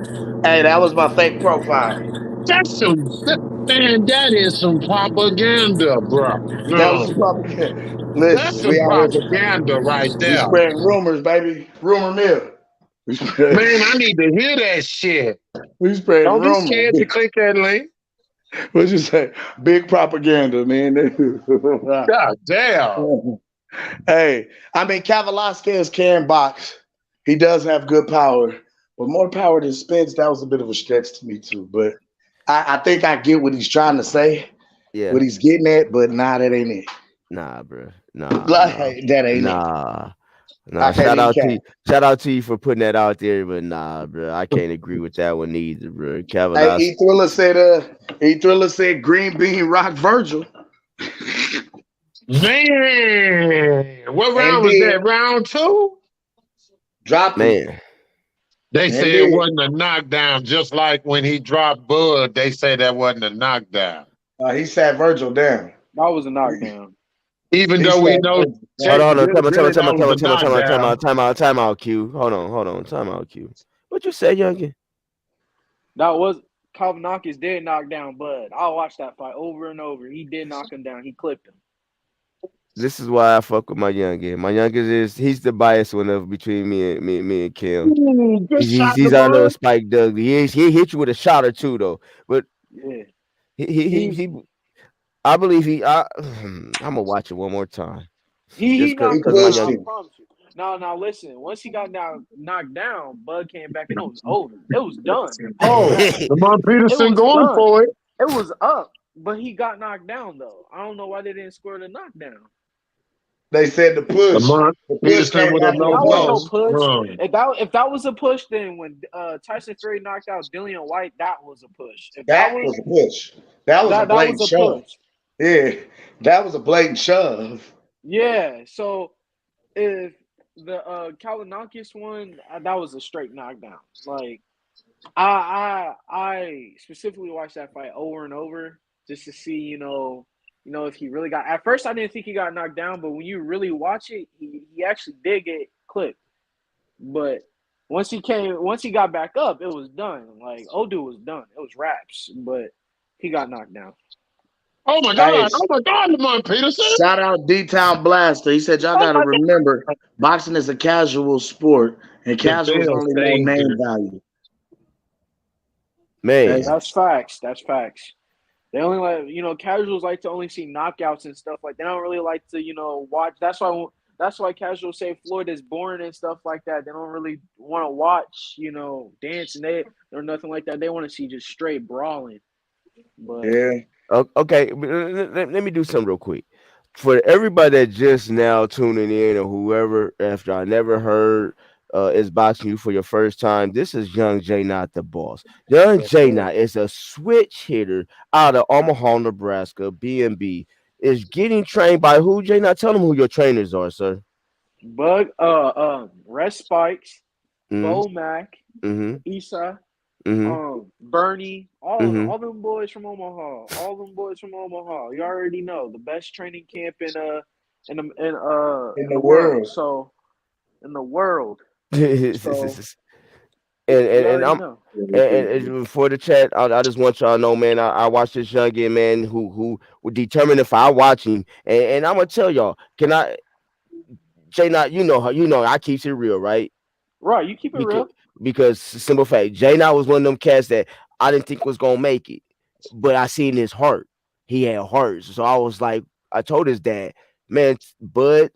S7: Hey, that was my fake profile.
S8: That's some, man, that is some propaganda, bro.
S7: That was
S8: No,
S7: the propaganda.
S8: that's
S7: Listen, we
S8: some
S7: out here.
S8: propaganda right
S7: We
S8: there.
S7: spreading rumors, baby. Rumor mill. We spread,
S8: Man, I need to hear that shit.
S7: we spreading
S8: Don't be
S7: rumors.
S8: scared to click that link.
S7: What'd you say? Big propaganda, man.
S8: God damn.
S7: Hey, I mean, Kavaliauskas can box. He does have good power, but more power than Spence. That was a bit of a stretch to me too. But I think I get what he's trying to say,
S1: Yeah.
S7: what he's getting at. But nah, that ain't it.
S1: Nah, bro. Nah, nah.
S7: Like that ain't it.
S1: Nah.
S7: I
S1: Nah.
S7: can't
S1: Shout
S7: even
S1: out to
S7: count.
S1: you. Shout out to you for putting that out there, but nah, bro. I can't agree with that one either, bro.
S7: Hey,
S1: Kavalauskas.
S7: E Thriller said Green Bean Rock Virgil,
S8: Man, what round
S7: and
S8: was
S7: then
S8: that? Round two?
S7: dropped him,
S1: Man.
S8: They
S7: and
S8: say it
S7: then
S8: wasn't a knockdown, just like when he dropped Bud, they say that wasn't a knockdown.
S7: he sat Virgil down.
S3: That was a knockdown.
S8: Even
S7: He
S8: though we
S7: sat
S8: know
S7: Virgil down.
S1: Hold on, hold on.
S8: really that was a knockdown.
S1: Time out, Q. Hold on. Time out, Q. What you say, youngin?
S3: That was Kalvanakis did knock down Bud. I watched that fight over and over. He did knock him down. He clipped him.
S1: This is why I fuck with my youngin. My youngin he's the biased one of between me and Kim.
S8: Ooh, good shot,
S1: He's our little
S8: LeBron.
S1: Spike Dudley. He hit you with a shot or two though, but
S3: Yeah.
S1: he I believe I'm gonna watch it one more time just
S3: He
S1: cause,
S7: He
S3: knocked
S1: cause
S3: him
S1: my
S7: pushed
S3: down. I
S1: young
S7: him.
S3: promise you. No, listen. Once he got knocked down, Bud came back and it was over. It was done.
S8: Oh, Lamar
S3: It
S8: Peterson
S3: was
S8: going
S3: done.
S8: for it.
S3: It was up, but he got knocked down though. I don't know why they didn't score the knockdown.
S7: They said the push.
S8: Lamar
S7: The push
S8: Peterson
S7: came
S8: with a
S7: back in
S8: low
S3: That
S7: his
S3: was no
S8: blow.
S7: lungs.
S3: push. If that was a push, then when Tyson Fury knocked out Dillian White, that was a push. If that
S7: That
S3: was
S7: was a push. That was a
S3: that was
S7: blatant
S3: a
S7: shove.
S3: push.
S7: Yeah, that was a blatant shove.
S3: Yeah. So if the Kalinakis one, that was a straight knockdown. Like I specifically watched that fight over and over just to see, if he really got. At first, I didn't think he got knocked down, but when you really watch it, he actually did get clipped. But once he got back up, it was done. Like Odu was done. It was wraps. But he got knocked down.
S8: Oh my
S7: Hey,
S8: God. Oh my God, Lamar Peterson.
S7: shout out D-Town Blaster. He said, y'all
S8: Oh
S7: got to
S8: my
S7: remember, boxing is a casual sport, and
S8: God. The
S7: casuals
S8: bell
S7: only know
S8: saved
S7: name
S8: her.
S7: value.
S1: man.
S3: That's facts. That's facts. They only casuals like to only see knockouts and stuff like. They don't really like to, watch. That's that's why casuals say Floyd is boring and stuff like that. They don't really want to watch, dancing or nothing like that. They want to see just straight brawling. But
S7: Yeah.
S1: Okay, let me do something real quick. For everybody that just now tuning in or whoever, after I never heard is boxing you for your first time, this is Young J Not the boss. Young
S7: Yes,
S1: J
S7: sir.
S1: Not is a switch hitter out of Omaha, Nebraska, BNB. Is getting trained by who, J Not? Tell them who your trainers are, sir.
S3: Red Spikes,
S1: Mm-hmm.
S3: Bo Mac,
S1: Mm-hmm.
S3: Issa,
S1: Mm-hmm.
S3: Bernie, all of them,
S1: Mm-hmm.
S3: all them boys from Omaha, all them boys from Omaha. You already know the best training camp in
S7: In
S3: in
S7: the
S3: the world.
S7: world.
S3: So in the world, so you
S1: And
S3: already
S1: I'm
S3: know.
S1: and for the chat, I just want y'all to know, man. I watch this youngin, man, who would determine if I watch him, and I'm gonna tell y'all. Can I, Jay? Not you know how you know I keeps it real, right?
S3: Right, you keep it
S1: Because
S3: real.
S1: simple fact, Jay Not was one of them cats that I didn't think was gonna make it, but I seen his heart. He had heart, so I was like, I told his dad, man, Bud,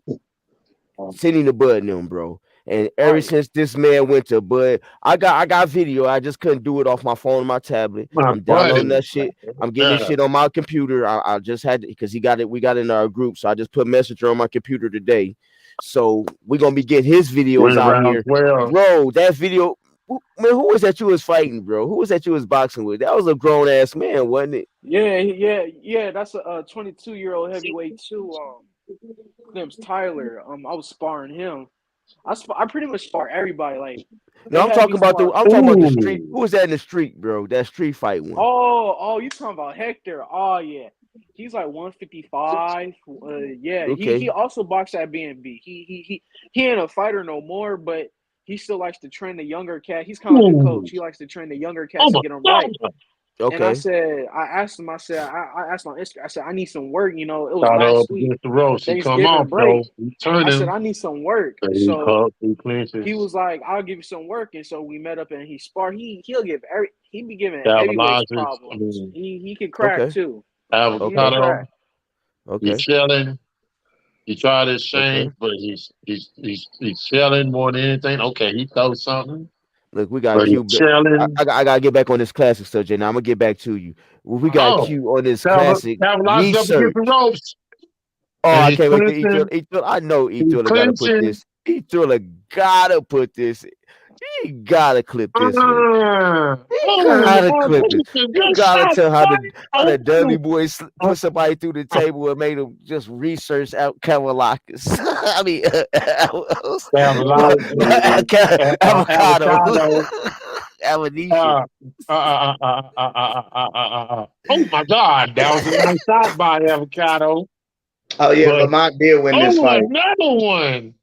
S1: sending the Bud and them, bro. And ever
S3: Right.
S1: since this man went to Bud, I got video. I just couldn't do it off my phone and my tablet.
S8: My
S1: I'm downloading
S8: buddy.
S1: that shit. I'm getting this
S8: Yeah.
S1: shit on my computer. I just had to because he got it. We got it in our group, so I just put Messenger on my computer today. So we're gonna be getting his videos
S8: Went
S1: out
S8: around
S1: here,
S8: 12.
S1: bro. That video, man. Who was that you was fighting, bro? Who was that you was boxing with? That was a grown ass man, wasn't it?
S3: Yeah. That's a 22-year-old heavyweight too. His name's Tyler. I was sparring him. I pretty much spar everybody. Like
S1: No,
S3: they
S1: I'm
S3: had me
S1: talking about the.
S3: spar.
S1: I'm talking about the street.
S8: Ooh.
S1: Who was that in the street, bro? That street fight one.
S3: Oh, you talking about Hector? Oh yeah, he's like 155. Yeah, he
S1: Okay.
S3: also boxed at BNB. He ain't a fighter no more, but he still likes to train the younger cat. He's kind of like a coach.
S8: Ooh.
S3: He likes to train the younger
S8: Oh
S3: cats to
S8: my
S3: get them right.
S8: God.
S3: And I
S1: Okay.
S3: said, I asked him. I asked on Instagram. I said, I need some work. It was
S8: Shot up
S3: last week,
S8: against the ropes. He come
S3: Thanksgiving
S8: off though.
S3: break.
S8: He
S3: I said,
S8: turning.
S3: I need some work.
S8: He
S3: So
S8: cups. He
S3: he
S8: clinches.
S3: was like, "I'll give you some work," and so we met up and he sparred. He be giving heavyweights
S8: Galvanizes. I
S3: problems.
S8: mean,
S3: He can crack
S1: Okay.
S3: too. He can
S1: Okay.
S8: avocado.
S3: crack.
S8: He's
S1: Okay.
S8: selling. He tried his
S1: Okay.
S8: shame, but he's selling more than anything. Okay, he throws something,
S1: Look, we got
S8: but he's
S1: Q. But
S8: selling.
S1: I gotta get back on this classic stuff, Jay. Now I'm gonna get back to you. We got
S8: Oh,
S1: Q on this classic
S8: capitalizes up against the
S1: research.
S8: ropes,
S1: Oh,
S8: and
S1: I
S8: he's
S1: can't wait to eat
S8: clinching.
S1: Eat I know
S8: He's
S1: Eat gotta put
S8: clinching.
S1: this. Eat gotta put this. He gotta clip this one. He
S8: Oh,
S1: gotta
S8: boy,
S1: clip it.
S8: Peterson,
S1: You
S8: good
S1: gotta
S8: shot,
S1: tell how
S8: boy.
S1: the Dudley
S8: Oh,
S1: boys
S8: oh,
S1: put somebody through the table and made him just research out Cavalacas. I mean,
S8: capitalizes
S1: avocado,
S8: avocado.
S1: amnesia.
S8: Uh, oh my God, that was a nice shot by avocado.
S7: Oh yeah,
S8: But
S7: Lamont did win this
S8: oh,
S7: fight.
S8: another one.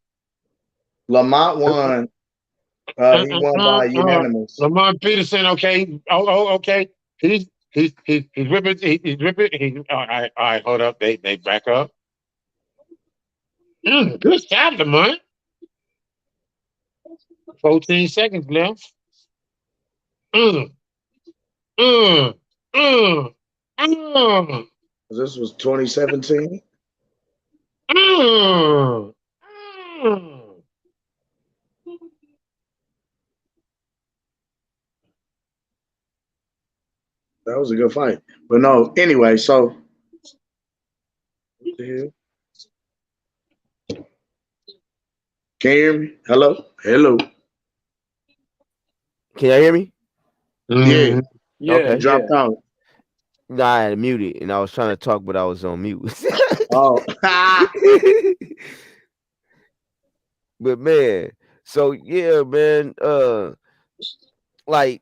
S7: Lamont won. He won by unanimous.
S8: Lamont Peterson. Okay. Okay. He's ripping. He's ripping. All right. All right. Hold up. They back up. Good shot, Lamont. 14 seconds left. Mm, mm, mm, mm,
S7: This was 2017.
S8: mm, mm.
S7: That was a good fight. But no, anyway, so what the hell? Can you hear me? Hello? Hello.
S1: Can y'all hear me?
S7: Yeah,
S3: Yeah,
S7: you
S1: Okay.
S3: yeah.
S7: dropped out.
S1: Nah, I had muted and I was trying to talk, but I was on mute.
S7: Oh.
S1: But man, so yeah, man. Like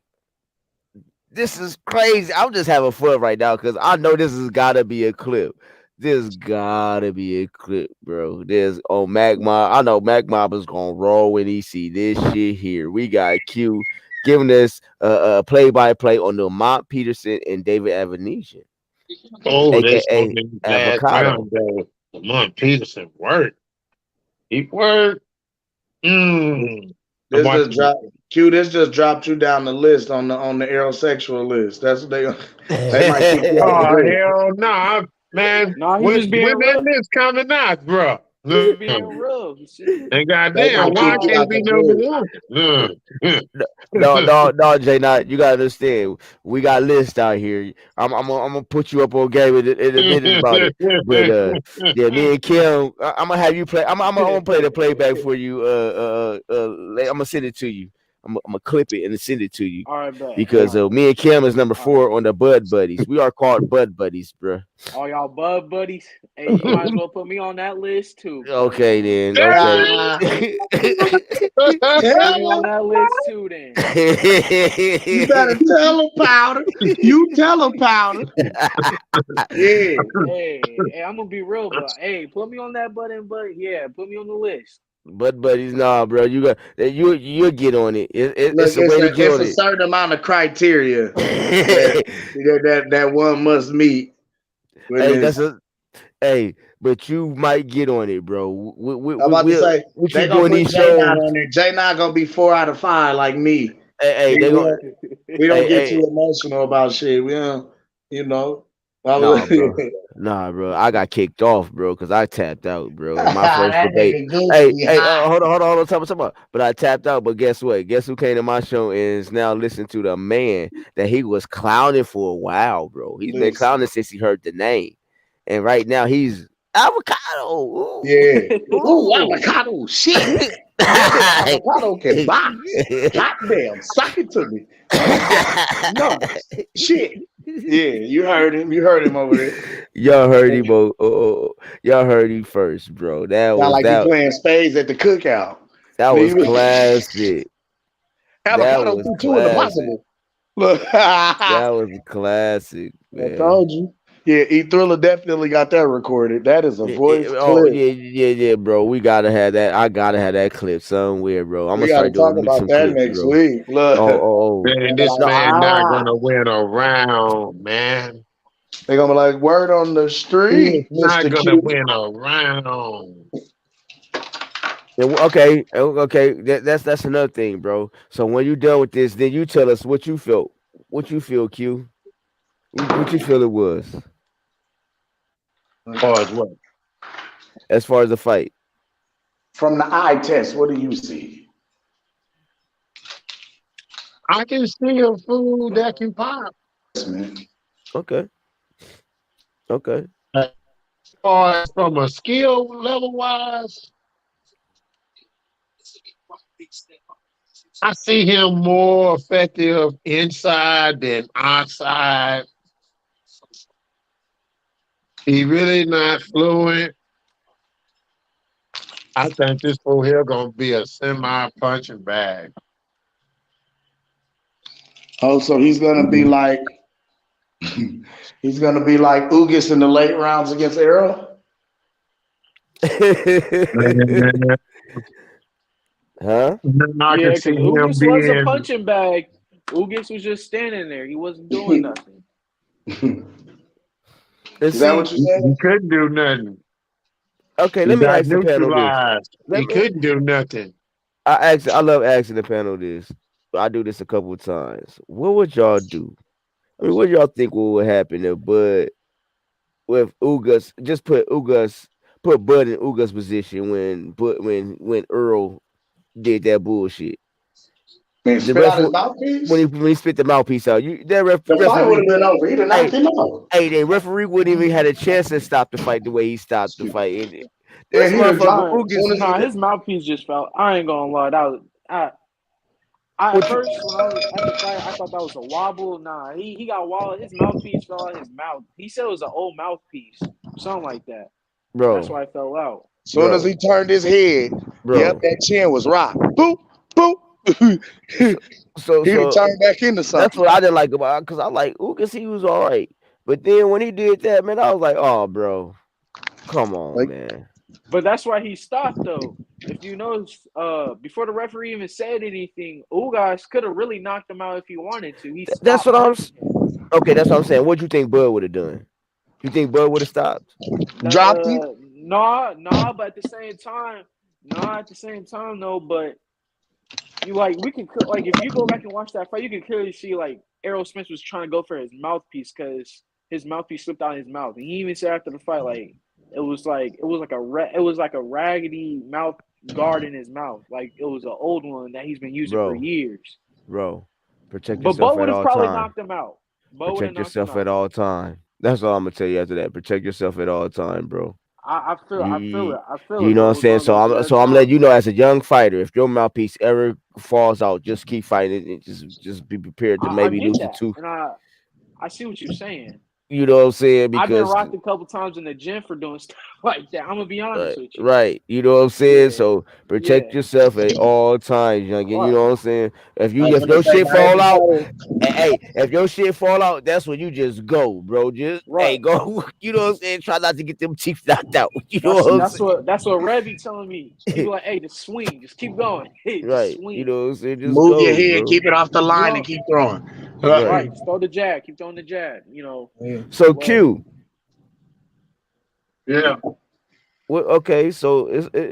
S1: this is crazy. I'm just having fun right now because I know this has gotta be a clip. This gotta be a clip, bro. There's on Magma. I know Magma is gonna roll when he see this shit here. We got Q giving us a play-by-play on the Mont Peterson and David Avanesian,
S8: Oh, they spoke
S1: aka
S8: in the last
S1: Avocado.
S8: round, though. Lamont Peterson worked. He worked. Mm. I'm
S7: This just
S8: watching
S7: dropped Q, this just dropped you down the list on the Errol list. That's what they might kick you out the
S8: Oh,
S7: group.
S8: hell nah, man.
S3: Nah, he
S8: When
S3: just being
S8: that
S3: real.
S8: list coming out, bro?
S3: He's being real.
S8: And goddamn, why
S7: kicked you
S8: can't
S7: out
S8: be
S7: the
S8: number
S7: group.
S8: one?
S1: No, Jay. Not you gotta understand. We got lists out here. I'm gonna put you up on game in a minute about it. But yeah, me and Kim, I'm gonna have you play. I'm gonna play the playback for you. I'm gonna send it to you. I'm gonna clip it and send it to you
S3: All right, bet.
S1: because me and Kim is number
S3: All
S1: 4 on the Bud Buddies. We are called Bud Buddies, bro.
S3: All y'all bud buddies. Hey, you might as well put me on that list too.
S1: Okay then.
S7: Ah,
S1: Okay.
S3: Put me on that list too then.
S7: you better tell him, Powder. You tell him, Powder. Yeah.
S3: Hey, I'm gonna be real, but hey, put me on that button, but yeah, put me on the list.
S1: Bud Buddies, nah, bro. You got you'll get on it.
S7: Look,
S1: It's a way to get
S7: it's
S1: on
S7: a
S1: it.
S7: certain amount of criteria that one must meet.
S1: Hey, hey, but you might get on it, bro.
S7: I'm about to say
S1: we
S7: they
S1: keep
S7: gonna
S1: doing
S7: put
S1: these
S7: J Knot
S1: shows.
S7: on there. J Knot gonna be 4 out of 5 like me.
S1: Hey,
S7: We
S1: they gonna
S7: don't get
S1: hey,
S7: too emotional about shit. We don't, you know.
S1: nah, bro. Nah, bro. I got kicked off, bro, because I tapped out, bro. In my first
S7: That
S1: debate.
S7: nigga goofy.
S1: Hold on. Talk about. But I tapped out. But guess what? Guess who came to my show and is now listening to the man that he was clowning for a while, bro. He's been
S7: Listen.
S1: clowning since he heard the name, and right now he's avocado. Ooh.
S7: Yeah. Ooh,
S1: Ooh.
S7: avocado. Shit. Avocado can box. Goddamn. Suck it to me. No. Shit. Yeah, you heard him. You heard him over there.
S1: Y'all heard him. Y'all heard him first, bro. That
S7: Sound
S1: was
S7: like you playing spades at the cookout.
S1: that was classic. That
S7: Avocado
S1: was
S7: threw 2 in the
S1: classic.
S7: possible. Look.
S1: That was classic,
S7: I
S1: man.
S7: told you. Yeah, E-Thriller definitely got that recorded. That is a voice clip.
S1: Yeah, bro. We gotta have that. I gotta have that clip somewhere, bro. I'm
S7: We
S1: gonna
S7: got to
S1: start
S7: talk
S1: doing
S7: about
S1: some
S7: that
S1: clips,
S7: next
S1: bro.
S7: week. Look.
S8: Man, this
S1: No,
S8: man not gonna win a round, man.
S7: They're going to be like, word on the
S8: He
S7: street,
S8: is not
S7: Mr.
S8: gonna
S7: Q.
S8: win a round.
S1: okay. That's another thing, bro. So when you done with this, then you tell us what you felt. What you feel, Q? What you feel it was
S8: As far as what?
S1: as far as the fight?
S7: From the eye test, what do you see?
S8: I can see a fool that can pop.
S7: Yes, man.
S1: Okay.
S8: As far as from a skill level wise, I see him more effective inside than outside. He really not fluent. I think this fool here gonna be a semi punching bag.
S7: Oh, so he's going to be like, he's going to be like Ugas in the late rounds against Errol?
S1: Huh?
S8: I
S3: Yeah,
S8: can
S3: because
S8: see him
S3: Ugas was a
S8: being.
S3: punching bag. Ugas was just standing there. He wasn't doing nothing.
S7: Is that what you said?
S8: He couldn't do nothing.
S1: Okay,
S8: He
S1: let me
S8: got
S1: ask the panel this.
S8: neutralized. He couldn't do nothing.
S1: I love asking the panel this. I do this a couple of times. What would y'all do? I mean, what do y'all think would happen if Bud with Ugas just put Bud in Ugas position when Earl did that bullshit.
S7: Man,
S1: The
S7: spit out his
S1: ref
S7: mouthpiece?
S1: when he spit the mouthpiece out,
S7: The fight would have been over. He'd have knocked him out.
S1: hey, the referee wouldn't even had a chance to stop the fight the way he stopped the fight. And
S7: Yeah,
S1: this
S7: he'd have
S1: motherfucker
S7: dropped as soon as
S3: Nah,
S7: he
S3: his mouthpiece just fell. I ain't gonna lie. That was I at first when I was at the fight, I thought that was a wobble. Nah, he got wobbled. His mouthpiece fell out of his mouth. He said it was an old mouthpiece, something like that. That's
S1: bro,
S3: why it fell out.
S7: As soon as he turned his head,
S1: bro.
S7: yep, that chin was rocked. Boop, boop.
S1: So
S7: He'd have turned back into something.
S1: that's what I didn't like about it, because I like Ugas, he was all right. But then when he did that, man, I was like, oh, bro, come on,
S7: Like-
S1: man.
S3: But that's why he stopped though. If you notice, before the referee even said anything, Ugas could have really knocked him out if he wanted to. He
S1: That's
S3: stopped
S1: what I'm.
S3: punching.
S1: Okay, that's what I'm saying. What do you think Bud would have done? You think Bud would have stopped?
S7: Dropped him?
S3: Nah, but at the same time, though. But you we can if you go back and watch that fight, you can clearly see Errol Spence was trying to go for his mouthpiece because his mouthpiece slipped out of his mouth. And he even said after the fight, It was like a raggedy mouth guard in his mouth. Like it was an old one that he's been using for
S1: Bro,
S3: years.
S1: bro, protect
S3: But Bo
S1: yourself
S3: would
S1: at
S3: have
S1: all
S3: probably
S1: time.
S3: knocked him out. Bo would have
S1: Protect
S3: knocked him
S1: yourself at
S3: out.
S1: all time. That's all I'm gonna tell you after that. Protect yourself at all time, bro.
S3: I feel
S1: You,
S3: I feel
S1: you,
S3: it. I feel
S1: you
S3: it,
S1: know what
S3: but
S1: I'm
S3: we're
S1: saying?
S3: gonna
S1: So
S3: go to
S1: I'm
S3: that
S1: letting
S3: time.
S1: you know, as a young fighter, if your mouthpiece ever falls out, just keep fighting and just be prepared to
S3: I
S1: maybe
S3: get
S1: lose a
S3: that.
S1: tooth.
S3: And I see what you're saying.
S1: You know what I'm saying?
S3: I've been
S1: Because
S3: rocked a couple times in the gym for doing stuff like that. I'm gonna be honest
S1: right,
S3: with you.
S1: right. You know what I'm saying?
S3: Yeah.
S1: So protect
S3: Yeah.
S1: yourself at all times, youngin. You
S3: Right.
S1: know what I'm saying?
S2: I was
S1: If
S2: gonna
S1: your
S2: say
S1: shit
S2: my head
S1: fall
S2: to
S1: out,
S2: toe.
S1: hey, if your shit fall out, that's when you just go, bro. Just
S3: Right.
S1: go. You know what I'm saying? Try not to get them teeth knocked out. You know what I'm
S3: That's what Red be telling me. He be
S1: saying?
S3: like, hey, just swing, just keep going. Hey, just
S1: Right. You
S3: swing.
S1: know what I'm saying? Just
S2: Move your
S1: go,
S2: head,
S1: bro.
S2: keep it off the
S3: You
S2: line, and
S3: know,
S2: keep throwing.
S1: Right.
S3: right. Just throw the jab. Keep throwing the jab. You know.
S1: So
S3: But
S1: Q.
S8: Yeah.
S1: Well, okay, so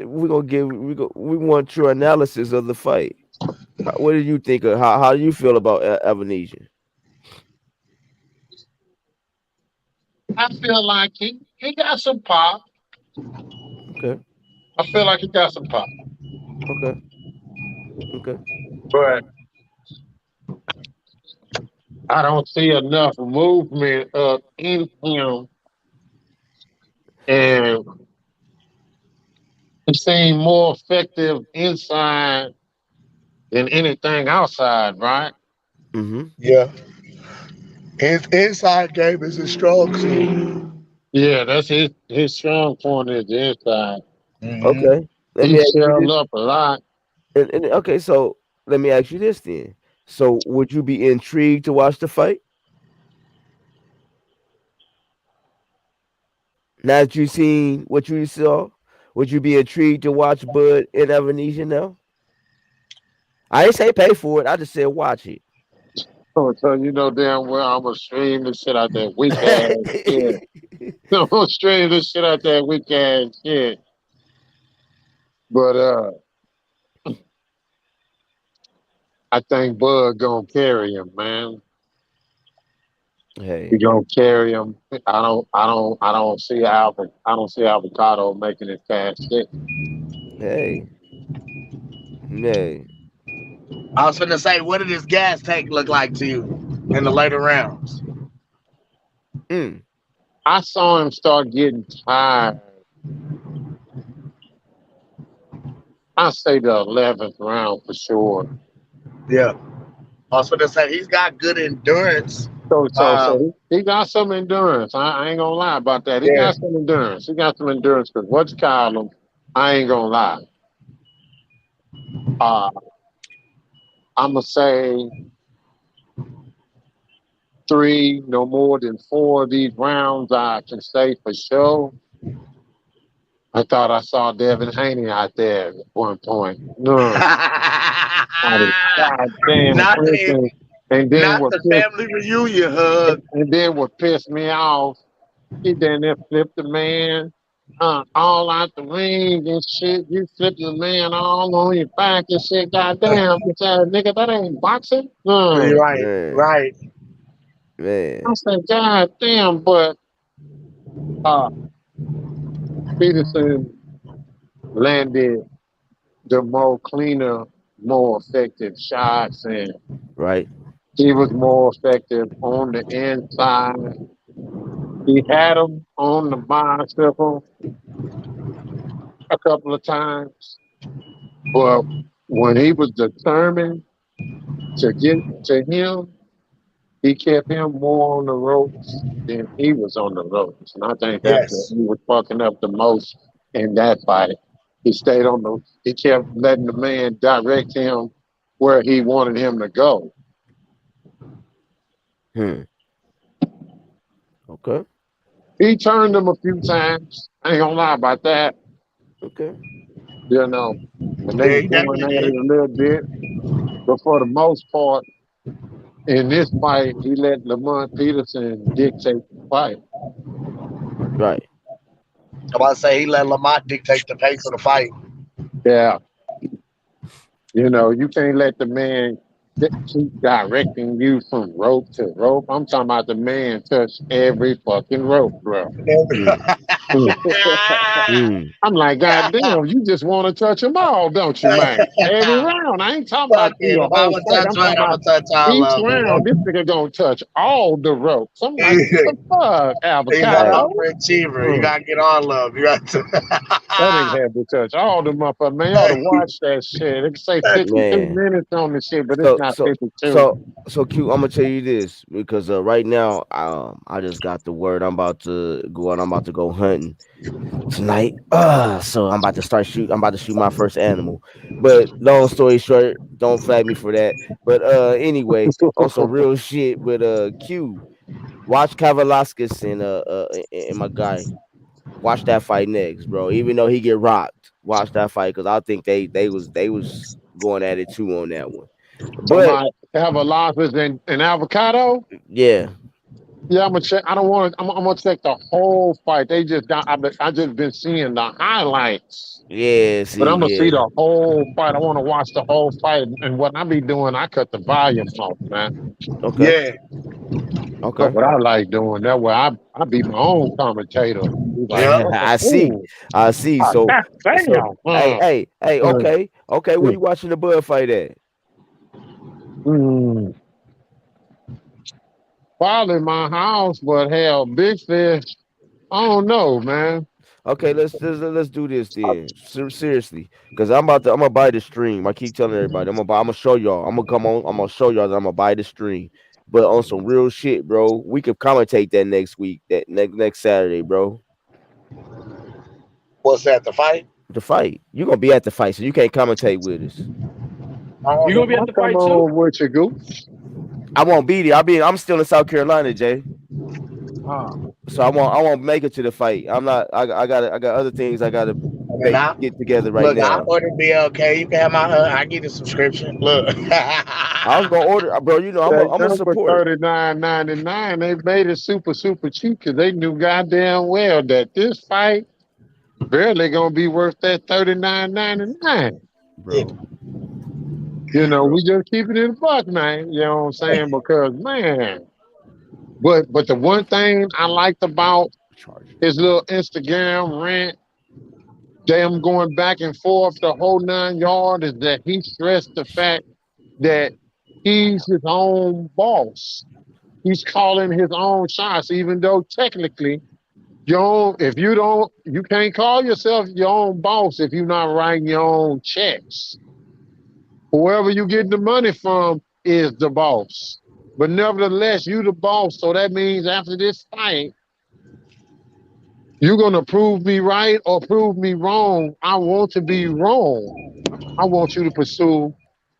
S1: we're gonna we want your analysis of the fight. What do you think of how do you feel about Evanesia?
S8: I feel like he got some pop.
S1: Okay,
S8: I feel like he got some pop.
S1: okay, okay.
S8: But I don't see enough movement up in him, and he seemed more effective inside than anything outside, right?
S1: Mm-hmm.
S2: Yeah, his inside game is his strong suit.
S8: Yeah, that's his strong point is the inside.
S2: Mm-hmm.
S1: Okay. Let
S8: He
S1: me ask you
S8: shelled
S1: this.
S8: up a lot.
S1: And okay, so let me ask you this then. So would you be intrigued to watch the fight? Now that you seen what you saw, would you be intrigued to watch Bud and Evanesia now? I ain't say pay for it. I just said watch it.
S8: So you know damn well I'm gonna stream the shit out that weak ass shit. I'm gonna stream the shit out that weak ass shit. But I think Bud gonna carry him, man. He
S1: Hey,
S8: gonna carry him. I don't see Avocado making it past six.
S1: hey, hey.
S2: I was finna say, what did his gas tank look like to you in the later rounds?
S1: Mm,
S8: I saw him start getting tired. I say the 11th round for sure.
S2: Yeah, I was finna say he's got good endurance.
S8: He got some endurance. I ain't gonna lie about that. He
S2: Yeah,
S8: got some endurance. He got some endurance because what's Callum? I ain't gonna lie. Uh, I'm gonna say three, no more than four of these rounds. I can say for sure. I thought I saw Devin Haney out there at one point. No, God damn,
S2: not the
S8: Christian. And then
S2: not
S8: what
S2: the
S8: pissed
S2: family reunion hug.
S8: and then what pissed me off, he down there flipped the man all out the ring and shit. You flipped the man all on your back and shit. Goddamn, nigga, that ain't boxing. No.
S2: Right,
S1: man,
S2: right.
S8: I
S1: man.
S8: said, God damn, but uh, Peterson landed the more cleaner, more effective shots, and
S1: Right,
S8: he was more effective on the inside. He had him on the bicycle a couple of times, but when he was determined to get to him, he kept him more on the ropes than he was on the ropes. And I think that's what
S2: Yes.
S8: he was fucking up the most in that fight. He kept letting the man direct him where he wanted him to go.
S1: hmm. Okay,
S8: He turned him a few times. I ain't gonna lie about that,
S1: okay.
S8: you know. And they
S2: Yeah,
S8: was
S2: he
S8: going
S2: definitely
S8: at it
S2: did.
S8: a little bit. But for the most part, in this fight, he let Lamont Peterson dictate the fight.
S1: Right.
S2: I'm about to say he let Lamont dictate the pace of the fight.
S8: Yeah. You know, you can't let the man that keep directing you from rope to rope. I'm talking about the man touch every fucking rope, bro.
S1: Mm,
S8: Mm.
S1: mm.
S8: I'm like, God damn, you just want to touch them all, don't you, man? Every round. I ain't talking
S2: Fuck
S8: about through
S2: it.
S8: the
S2: If I'm
S8: whole
S2: gonna
S8: fight.
S2: touch
S8: I'm
S2: one,
S8: talking
S2: I'm
S8: about
S2: gonna touch all
S8: each
S2: of
S8: round. This
S2: them.
S8: nigga gonna touch all the ropes. I'm like, what the fuck,
S2: He's an
S1: Hey,
S8: avocado?
S2: overachiever. You
S8: Mm.
S2: gotta get all of them. You got
S8: That
S2: to.
S8: nigga had to touch all the motherfuckers. Man, you ought to watch that shit. It can say 52
S1: man.
S8: minutes on the shit, but it's
S1: So
S8: not
S1: so
S8: 52.
S1: so so Q, I'm gonna tell you this because right now I just got the word I'm about to go out. I'm about to go hunting tonight. So I'm about to start shoot. I'm about to shoot my first animal. But long story short, don't flag me for that. But anyway, on some real shit with Q, watch Kavalaskis and my guy. Watch that fight next, bro. Even though he get rocked, watch that fight because I think they was going at it too on that one.
S8: So
S1: But
S8: my have a losses and avocado.
S1: yeah,
S8: Yeah, I'm gonna check. I don't want to. I'm gonna check the whole fight. They just got. I just been seeing the highlights,
S1: yeah,
S8: but
S1: see,
S8: I'm gonna see
S1: yeah,
S8: the whole fight. I want to watch the whole fight. And what I be doing, I cut the volume off, man.
S1: okay,
S2: Yeah.
S8: That's
S1: okay.
S8: what I like doing. That way, I be my own commentator. Be like,
S2: Yep.
S1: I see,
S8: ooh,
S1: I see.
S8: ah,
S1: So,
S8: God
S1: so,
S8: damn. Mm,
S1: okay, okay. Where you watching the Bud fight at?
S8: mm. Probably my house, but hell, big fish. I don't know, man.
S1: Okay, let's do this then. Seriously, because I'm gonna buy the stream. I keep telling everybody I'm gonna show y'all. I'm gonna come on. I'm gonna show y'all that I'm gonna buy the stream. But on some real shit, bro, we could commentate that next week, that next Saturday, bro.
S2: What's that? The fight?
S1: The fight. You're gonna be at the fight, so you can't commentate with us.
S3: You gonna be at
S8: I'll
S3: the
S8: come
S3: fight too?
S8: on with you, Goose.
S1: I won't be there. I'm still in South Carolina, Jay.
S3: Ah,
S1: So I won't make it to the fight. I'm not. I got other things I gotta
S2: I mean, I
S1: get together right
S2: look. I
S1: now.
S2: ordered BLK. You can have my. I get a subscription. Look.
S1: I was gonna order, bro. You know
S8: That
S1: I'm a
S8: number
S1: support,
S8: 39.99. They made it super cheap because they knew goddamn well that this fight barely gonna be worth that 39.99.
S2: Yeah.
S1: bro.
S8: You know,
S1: Bro,
S8: we just keep it in the buck, man. You know what I'm saying? Because man, but the one thing I liked about
S1: charger.
S8: his little Instagram rant, them going back and forth the whole 9 yard, is that he stressed the fact that he's his own boss. He's calling his own shots, even though technically if you can't call yourself your own boss if you're not writing your own checks. Whoever you get the money from is the boss. But nevertheless, you the boss. So that means after this fight, you're gonna prove me right or prove me wrong. I want to be wrong. I want you to pursue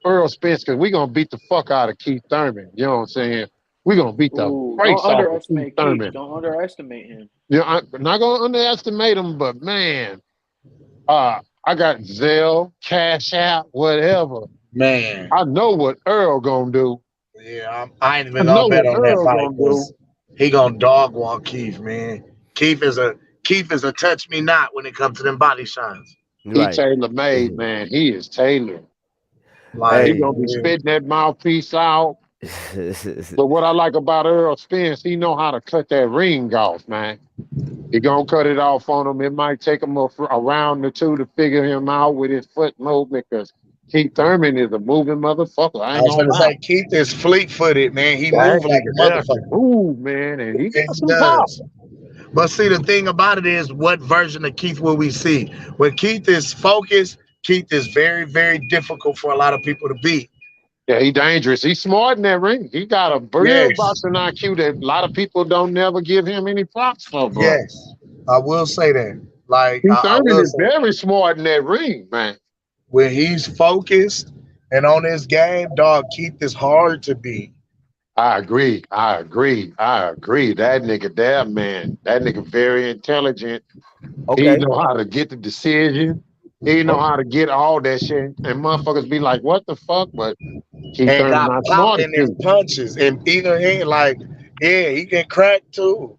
S8: Earl Spence because we're gonna beat the fuck out of Keith Thurman. You know what I'm saying? We're gonna beat the
S3: ooh, don't
S8: brakes off of Keith
S3: underestimate Keith.
S8: Thurman.
S3: Don't underestimate him.
S8: You know, I'm not gonna underestimate him, but man, I got Zelle, Cash App, whatever.
S2: Man.
S8: I know what Earl gonna do.
S2: Yeah. I ain't
S8: I
S2: even gonna
S8: know
S2: bet
S8: what
S2: on that
S8: Earl
S2: fight
S8: gonna do.
S2: because he gonna dog walk Keith, man. Keith is a touch me not when it comes to them body shots.
S8: He
S1: Right.
S8: tailor made, man. He is tailored. He
S2: Like,
S1: Hey.
S8: gonna be spitting that mouthpiece out. But what I like about Earl Spence, he know how to cut that ring off, man. He gonna cut it off on him. It might take him a round or two to figure him out with his foot movement because Keith Thurman is a moving motherfucker. I
S2: I
S8: ain't
S2: was
S8: gonna
S2: gonna
S8: lie.
S2: say, Keith is fleet footed, man. He
S8: That
S2: move like
S8: nigga
S2: a
S8: there can
S2: motherfucker.
S8: move, man, and he got
S2: He
S8: some pop.
S2: does. But see, the thing about it is, what version of Keith will we see? When Keith is focused, Keith is very, very difficult for a lot of people to beat.
S8: Yeah, he dangerous. He's smart in that ring. He got a real
S2: Yes,
S8: boxing IQ that a lot of people don't never give him any props for, bro.
S2: yes, I will say that. Like,
S8: Keith
S2: I
S8: Thurman
S2: will
S8: is
S2: say,
S8: very smart in that ring, man.
S2: when he's focused and on his game, dog, Keith is hard to beat.
S8: I agree. That nigga there, man. That nigga very intelligent. He
S1: Okay.
S8: know how to get the decision. He know
S1: Oh,
S8: how to get all that shit. And motherfuckers be like, what the fuck? But Keith
S2: And
S8: Thurman
S2: got
S8: not
S2: pop
S8: smart as
S2: in his
S8: you.
S2: punches. And either he, like, yeah, he can crack too.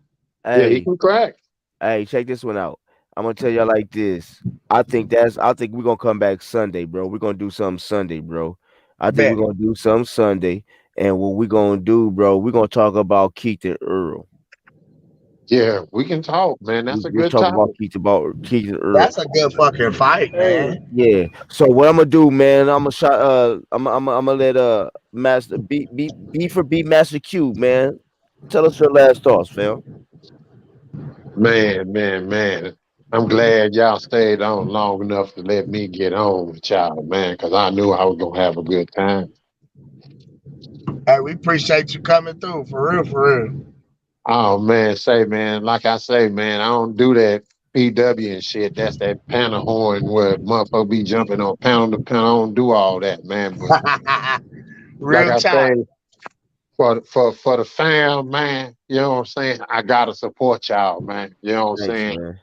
S8: Yeah, he
S1: hey,
S8: can crack.
S1: hey, check this one out. I'm gonna tell y'all like this. I think we're gonna come back Sunday, bro. We're gonna do something Sunday, bro. I think we're
S2: Bet.
S1: gonna do some Sunday. And what we're gonna do, bro, we're gonna talk about Keith and Earl.
S8: Yeah, we can talk, man. That's a
S1: We'll
S8: good
S1: talk about
S8: topic.
S1: Keith and Earl.
S2: That's a good fucking fight,
S3: Hey,
S2: man.
S1: Yeah. So what I'm gonna do, man? I'm gonna shot. I'm gonna let Master B for B Master Q, man. Tell us your last thoughts, fam.
S8: Man. I'm glad y'all stayed on long enough to let me get on with y'all, man, because I knew I was gonna have a good time.
S2: Hey, we appreciate you coming through, for real, for real.
S8: Oh man, man, like I say, man, I don't do that PW and shit. That's that panel horn where motherfucker be jumping on panel to panel. I don't do all that, man. But like
S2: Real
S8: I
S2: talk.
S8: say, for the fam, man, you know what I'm saying? I gotta support y'all, man. You know what I'm
S1: Thanks,
S8: saying?
S1: man.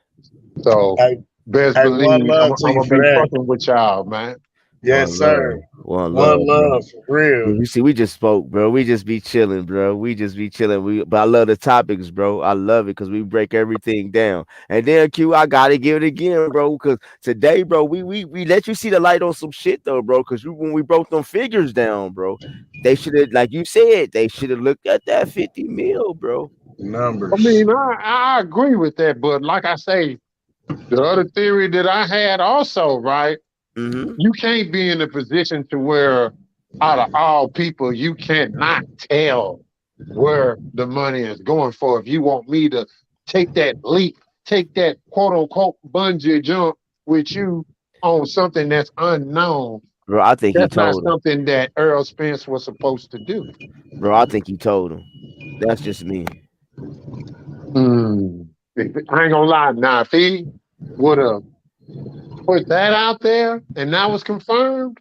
S8: So
S2: Hey,
S8: best
S2: hey, one
S8: believe I'm
S2: love to you
S8: gonna
S2: for
S8: be
S2: that.
S8: fucking with y'all, man.
S2: Yes,
S1: One love.
S2: sir.
S1: One
S2: One
S1: love, bro.
S2: love, for real.
S1: You see, we just spoke, bro. We just be chilling, bro. We just be chilling. But I love the topics, bro. I love it because we break everything down. And then Q, I gotta give it again, bro. Because today, bro, we let you see the light on some shit, though, bro. Because when we broke them figures down, bro, they should have, like you said, they should have looked at that 50 mil, bro.
S8: I
S2: Numbers.
S8: mean, I agree with that, but like I say, the other theory that I had also, right?
S1: Mm-hmm.
S8: You can't be in a position to where out of all people, you cannot tell where the money is going for. If you want me to take that leap, take that quote unquote bungee jump with you on something that's unknown,
S1: Bro, I think he
S8: that's not
S1: told him.
S8: something that Errol Spence was supposed to do.
S1: Bro, I think he told him. That's just me.
S8: Hmm. I ain't gonna lie. Now, if he would have put that out there and that was confirmed,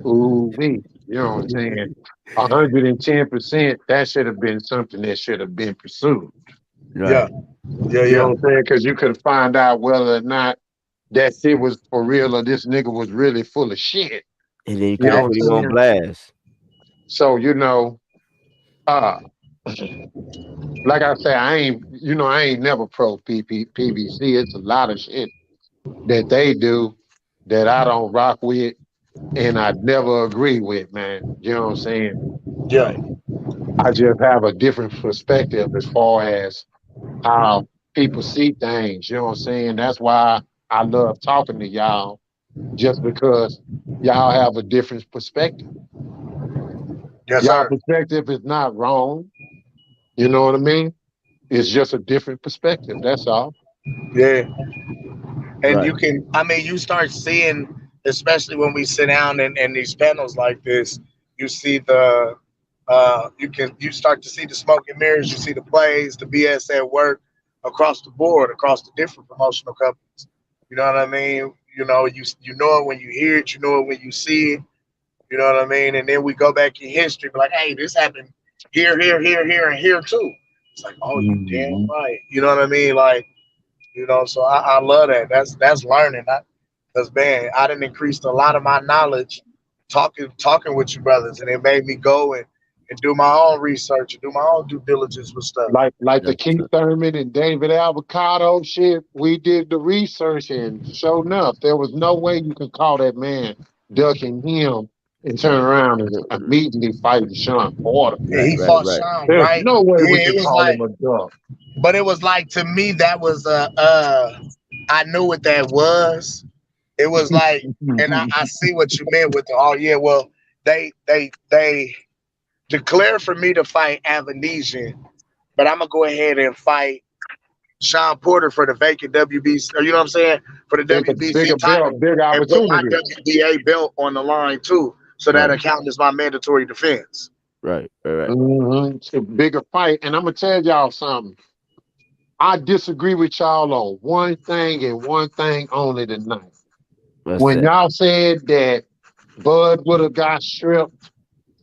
S8: ooh, you know what I'm saying? 110%, that should have been something that should have been pursued.
S2: Yeah,
S1: Right.
S2: yeah,
S8: You know
S2: yeah.
S8: what I'm saying? Because you could find out whether or not that shit was for real or this nigga was really full of shit.
S1: And then you
S8: You
S1: could
S8: know
S1: have
S8: what
S1: put him
S8: I'm
S1: on
S8: saying?
S1: blast.
S8: So, uh, like I say, I ain't never pro PVC. It's a lot of shit that they do that I don't rock with and I never agree with, man. You know what I'm saying?
S2: Yeah.
S1: Right.
S8: I just have a different perspective as far as how people see things. You know what I'm saying? That's why I love talking to y'all, just because y'all have a different perspective.
S2: Yes,
S8: Y'all
S2: sir.
S8: perspective is not wrong. You know what I mean? It's just a different perspective. That's all.
S2: Yeah. And
S1: Right.
S2: you can, I mean, you start seeing, especially when we sit down in these panels like this, you see you start to see the smoke and mirrors, you see the plays, the BS at work across the board, across the different promotional companies. You know what I mean? You know it when you hear it, you know it when you see it. You know what I mean? And then we go back in history, be like, hey, this happened here, and here too. It's like, oh, you damn
S8: Mhm.
S2: right. You know what I mean? Like, so I love that. That's learning. Because man, I didn't increase a lot of my knowledge talking with you brothers, and it made me go and do my own research and do my own due diligence with stuff.
S8: Like the
S1: That's
S8: Keith Thurman and David Avocado shit, we did the research and sure enough, there was no way you could call that man ducking him and turn around and immediately fight Sean Porter.
S2: Yeah,
S1: right,
S2: he
S1: right,
S2: fought
S1: right.
S2: Sean,
S8: There's
S2: right?
S8: no way we
S2: Yeah, it
S8: could
S2: was
S8: call
S2: like,
S8: him a duck.
S2: but it was like to me that was I knew what that was. It was like, and I see what you meant with the, oh yeah, well they declared for me to fight Amnesia, but I'm gonna go ahead and fight Sean Porter for the vacant WBC, or you know what I'm saying, for the
S8: Bigger
S2: WBC
S8: bill,
S2: title,
S8: big
S2: and put my
S8: opportunity.
S2: WBA belt on the line too, so that
S1: Right,
S2: account is my mandatory defense.
S1: right, right, right.
S8: It's a bigger fight. And I'm gonna tell y'all something. I disagree with y'all on one thing and one thing only tonight.
S1: What's
S8: When
S1: that?
S8: y'all said that Bud would have got stripped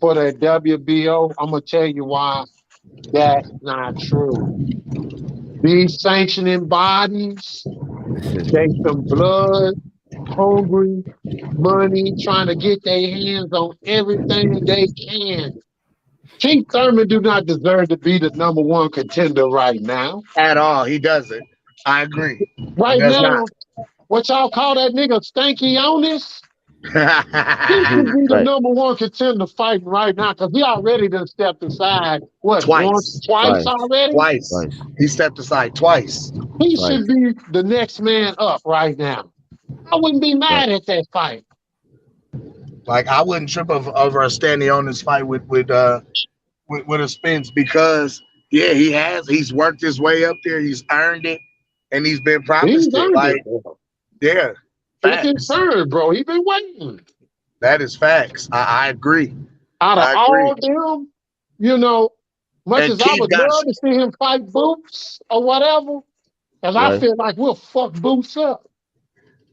S8: for the WBO, I'm gonna tell you why that's not true. These sanctioning bodies, they some blood hungry money trying to get their hands on everything they can. Keith Thurman do not deserve to be the number one contender right now.
S2: At all, he doesn't. I agree. He
S8: Right
S2: does not.
S8: now, what y'all call that nigga stanky on this? He should be the
S1: Right.
S8: #1 contender fighting right now because he already done stepped aside. What, once,
S7: Twice.
S8: twice
S1: Twice.
S8: already?
S7: Twice.
S1: Twice.
S7: He stepped aside twice.
S8: He
S1: Twice.
S8: should be the next man up right now. I wouldn't be
S1: Right.
S8: mad at that fight.
S7: Like I wouldn't trip over a standing on this fight with a Spence because yeah, he's worked his way up there, he's earned it, and he's been
S8: He's
S7: promised it.
S8: earned
S7: Like,
S8: it, bro.
S7: yeah,
S8: It's his
S7: facts.
S8: turn, bro. He been waiting.
S7: That is facts. I agree.
S8: Out of
S7: I
S8: all
S7: agree.
S8: them, you know, much
S7: And
S8: as I
S7: Keith
S8: would
S7: got
S8: love to see him fight Boots or whatever, because I
S1: Right.
S8: feel like we'll fuck Boots up.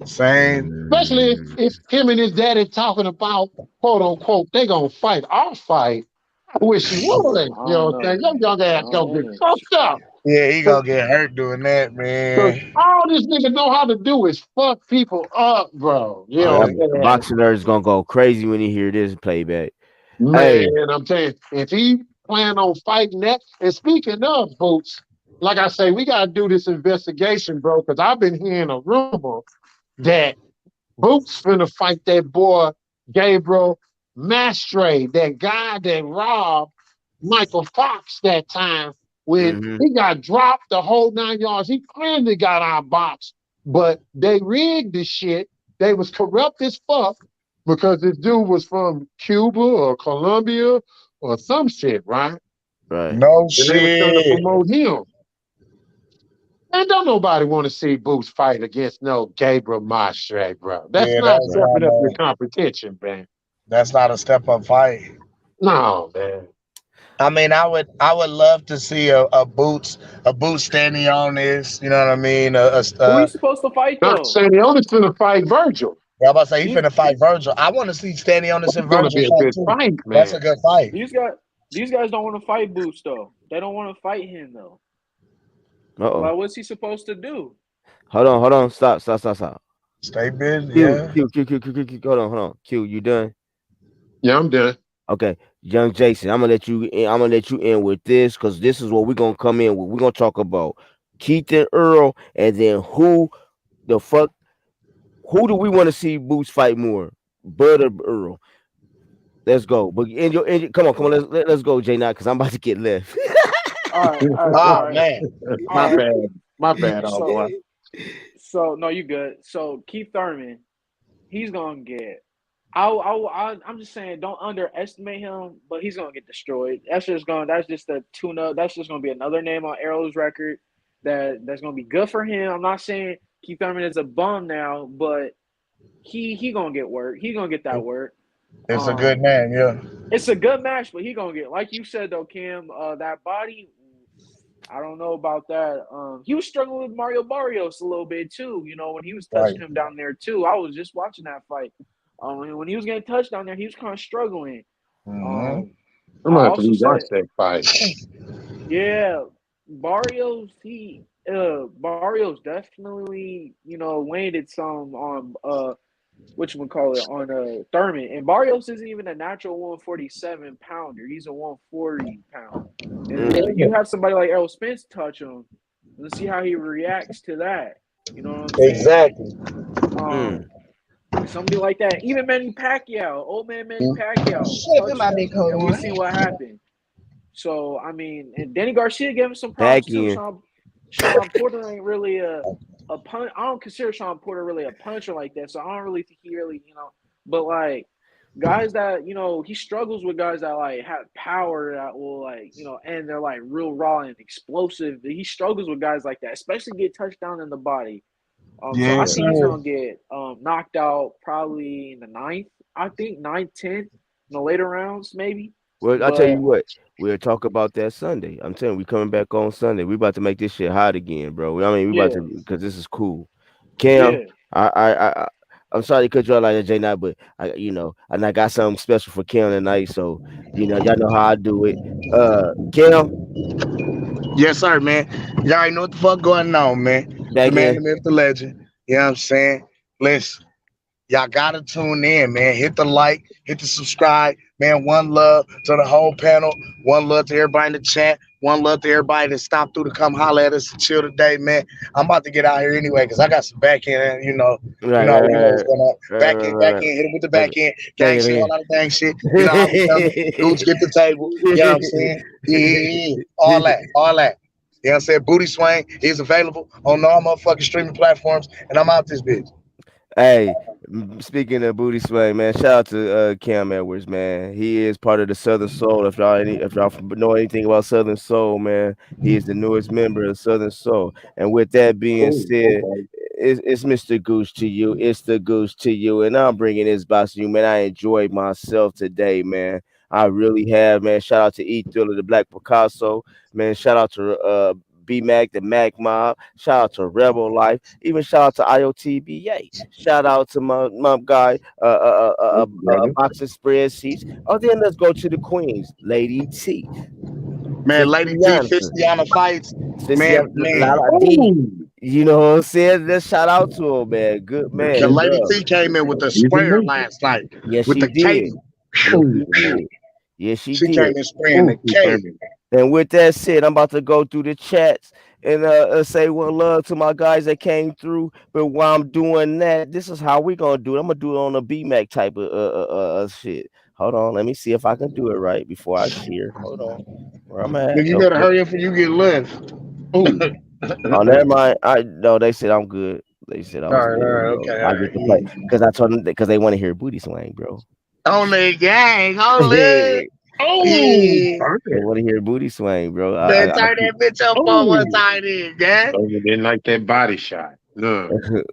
S7: same.
S8: Especially
S1: Mm,
S8: if him and his daddy talking about, quote unquote, they gonna fight our fight. I wish he would.
S3: I
S8: You know
S3: don't
S8: what I'm saying?
S3: know.
S8: Your young
S3: I
S8: ass gonna get
S3: don't know.
S8: fucked up.
S7: Yeah, he gonna get hurt doing that,
S8: Because
S7: man.
S8: all this nigga know how to do is fuck people up, bro. You
S1: oh,
S8: know
S7: Yeah.
S8: what I'm
S1: that
S8: saying?
S1: boxing nerd is gonna go crazy when he hear this playback.
S8: Man,
S1: Hey,
S8: I'm saying, if he plan on fighting that, and speaking of Boots, like I say, we gotta do this investigation, bro, because I've been hearing a rumor that Boots finna fight that boy Gabriel Mastre, that guy that robbed Michael Fox that time when
S1: mm-hmm.
S8: he got dropped the whole 9 yards. He clearly got outboxed, but they rigged the shit. They was corrupt as fuck because this dude was from Cuba or Colombia or some shit, right?
S1: Right.
S7: No
S8: And they was trying to
S7: shit.
S8: promote him. And don't nobody want to see Boots fight against no Gabriel Mastre, bro. That's
S7: Yeah,
S8: not
S7: that's
S1: Right.
S7: not
S8: stepping up your
S7: no.
S8: competition, man.
S7: That's not a step up fight.
S8: No, man.
S7: I mean, I would love to see a boot standing on this. You know what I mean?
S3: Who are you supposed to fight
S8: Not
S3: though?
S8: saying the only finna fight Virgil.
S7: Yeah, I'm about to say he
S3: These
S7: finna fight Virgil. I want to see standing on this
S8: It's
S7: and
S8: gonna
S7: Virgil
S8: be a
S7: fight
S8: good
S7: too.
S8: fight,
S7: That's a
S8: man.
S7: good fight.
S3: these guys these guys don't want to fight Boots though. They don't want to fight him though.
S1: Uh-oh.
S3: Like what's he supposed to do?
S1: Hold on. Stop.
S7: Stay busy,
S1: Q,
S7: yeah.
S1: Q, Q, Q, Q, Q, Q. Hold on. Q, you done?
S8: Yeah, I'm done.
S1: Okay, young Jason, I'm gonna let you in. I'm gonna let you in with this because this is what we're gonna come in with. We're gonna talk about Keith and Earl, and then the fuck who do we want to see Boots fight more, Bud or Earl? Let's go. But come on, let's go, J. Now, because I'm about to get left.
S7: Oh
S3: All right,
S7: man.
S8: My
S3: all right.
S8: bad. My bad, old
S3: So
S8: boy.
S3: no, you good. So Keith Thurman, he's gonna get. I'm just saying, don't underestimate him, but he's gonna get destroyed. That's just a tune-up. That's just gonna be another name on Errol's record that's gonna be good for him. I'm not saying Keith Thurman is a bum now, but he gonna get work. He gonna get that work.
S7: It's a good man, yeah.
S3: It's a good match, but he gonna get, like you said though, Kim. That body, I don't know about that. He was struggling with Mario Barrios a little bit too. You know, when he was
S7: Right.
S3: touching him down there too. I was just watching that fight. When he was getting touched down there, he was kind of struggling.
S7: Mm-hmm.
S8: I'm
S3: I
S8: gonna have to
S3: also
S8: rewatch
S3: said,
S8: that fight.
S3: yeah, Barrios. Barrios definitely, landed some on what you would call it on Thurman. And Barrios isn't even a natural 147 pounder. He's a 140 pound. And then you have somebody like Errol Spence touch him. Let's see how he reacts to that. You know what I'm saying?
S7: Exactly.
S3: Somebody like that. Even Manny Pacquiao, old man Manny Pacquiao,
S10: Shit,
S3: touched
S10: my
S3: him,
S10: big coat
S3: and we
S10: on.
S3: seen what happened. So I mean, and Danny Garcia gave him some props
S1: Back
S3: too.
S1: in.
S3: Sean Porter ain't really a punch. I don't consider Sean Porter really a puncher like that. So I don't really think he really, But like guys that he struggles with guys that like have power that will and they're like real raw and explosive. He struggles with guys like that, especially get touched down in the body. So I
S7: Yes,
S3: think he's
S7: sir.
S3: gonna get knocked out probably in the ninth. I think 9th, 10th, in the later rounds maybe.
S1: Well, I'll tell
S3: But
S1: you what. We'll talk about that Sunday. I'm telling you, we coming back on Sunday. We about to make this shit hot again, bro. I mean, we about
S3: yeah,
S1: to because this is cool. Cam,
S3: yeah.
S1: I'm sorry to cut you out like that, J. But and I got something special for Cam tonight. So y'all know how I do it. Cam,
S7: Yes, sir, man. Y'all already know what the fuck going on, man. The
S1: back
S7: man,
S1: in.
S7: the myth, the legend. You know what I'm saying? Listen, y'all gotta tune in, man. Hit the like, hit the subscribe, man. One love to the whole panel. One love to everybody in the chat.
S2: One love to everybody that stopped through to come holler at us and chill today, man. I'm about to get out here anyway because I got some back end,
S1: Right,
S2: you know what's going on.
S1: right,
S2: Back
S1: right,
S2: end,
S1: right,
S2: back
S1: right.
S2: end, hit him with the
S1: Back
S2: back end,
S1: back
S2: gang shit,
S1: it
S2: all that gang shit. You know how we coming? Gooch get the table. You know what I'm saying? Yeah. All that, all that. You know what I'm saying? Booty Swing is available on all motherfucking streaming platforms, and I'm out this bitch.
S1: Hey, speaking of booty sway, man, shout out to Cam Edwards, man. He is part of the Southern Soul. If y'all know anything about Southern Soul, man, he is the newest member of Southern Soul. And with that being
S8: Oh,
S1: said,
S8: okay.
S1: it's Mr. Goose to you. It's the Goose to you, and I'm bringing this box to you, man. I enjoyed myself today, man. I really have, man. Shout out to E Thriller, the Black Picasso, man. Shout out to B Mac, the Mac Mob. Shout out to Rebel Life. Even shout out to IOTBA. Shout out to my guy,
S8: Brother.
S1: boxing spreadsheets. Oh, then let's go to the Queens, Lady T,
S2: Man, Lady T,
S1: Siciliana,
S2: Fistiana fights.
S1: Siciliana,
S2: Man,
S1: Lala D.
S8: Oh,
S1: You know what I'm saying? Let's shout out to her, man. Good man,
S2: the Lady
S1: love.
S2: T came in with the
S8: even
S2: square
S8: me.
S2: last night
S1: Yes,
S2: with
S1: she
S2: the
S1: did.
S2: cake.
S1: Yes,
S8: Oh,
S1: she did. Yes, she
S2: She
S1: did.
S2: came in spraying
S8: oh,
S2: the
S8: he
S2: cake.
S8: burning.
S1: And with that said, I'm about to go through the chats and say one love to my guys that came through. But while I'm doing that, this is how we gonna do it. I'm gonna do it on a BMAC type of shit. Hold on, let me see if I can do it right before I share. Hold on, where I'm at.
S2: Nigga, you better
S1: Okay.
S2: hurry up or you get left.
S8: Oh,
S1: Oh, never mind. I no, they said I'm good. They said I was
S2: All
S1: good,
S2: right,
S1: bro.
S2: okay,
S1: I
S2: all
S1: get
S2: right.
S1: to play because I told them because they want to hear booty swing, bro.
S2: Only gang, holy.
S1: They
S8: oh,
S2: Yeah.
S8: burning.
S1: want to hear booty swing, bro.
S2: Man, turn that bitch up on
S8: Oh,
S2: one side in, gang.
S8: Thurman didn't like that body shot. No.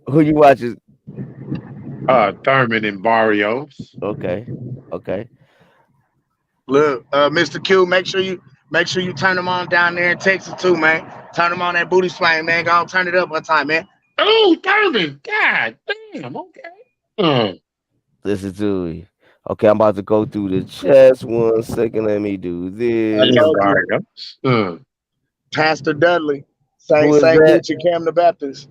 S1: Who you watching?
S8: Thurman and Barrios.
S1: Okay, okay.
S2: Look, Mr. Q, make sure you turn them on down there in Texas too, man. Turn them on that booty swing, man. Go on, turn it up one time, man.
S8: Oh, Thurman. God damn. Okay.
S1: Listen to me. Okay, I'm about to go through the chest. 1 second. Let me do
S2: I
S1: this.
S8: And
S2: told you,
S8: Barrios.
S2: Pastor Dudley, Saint
S1: Who is
S2: Saint
S1: that?
S2: Lucia Cam the Baptist.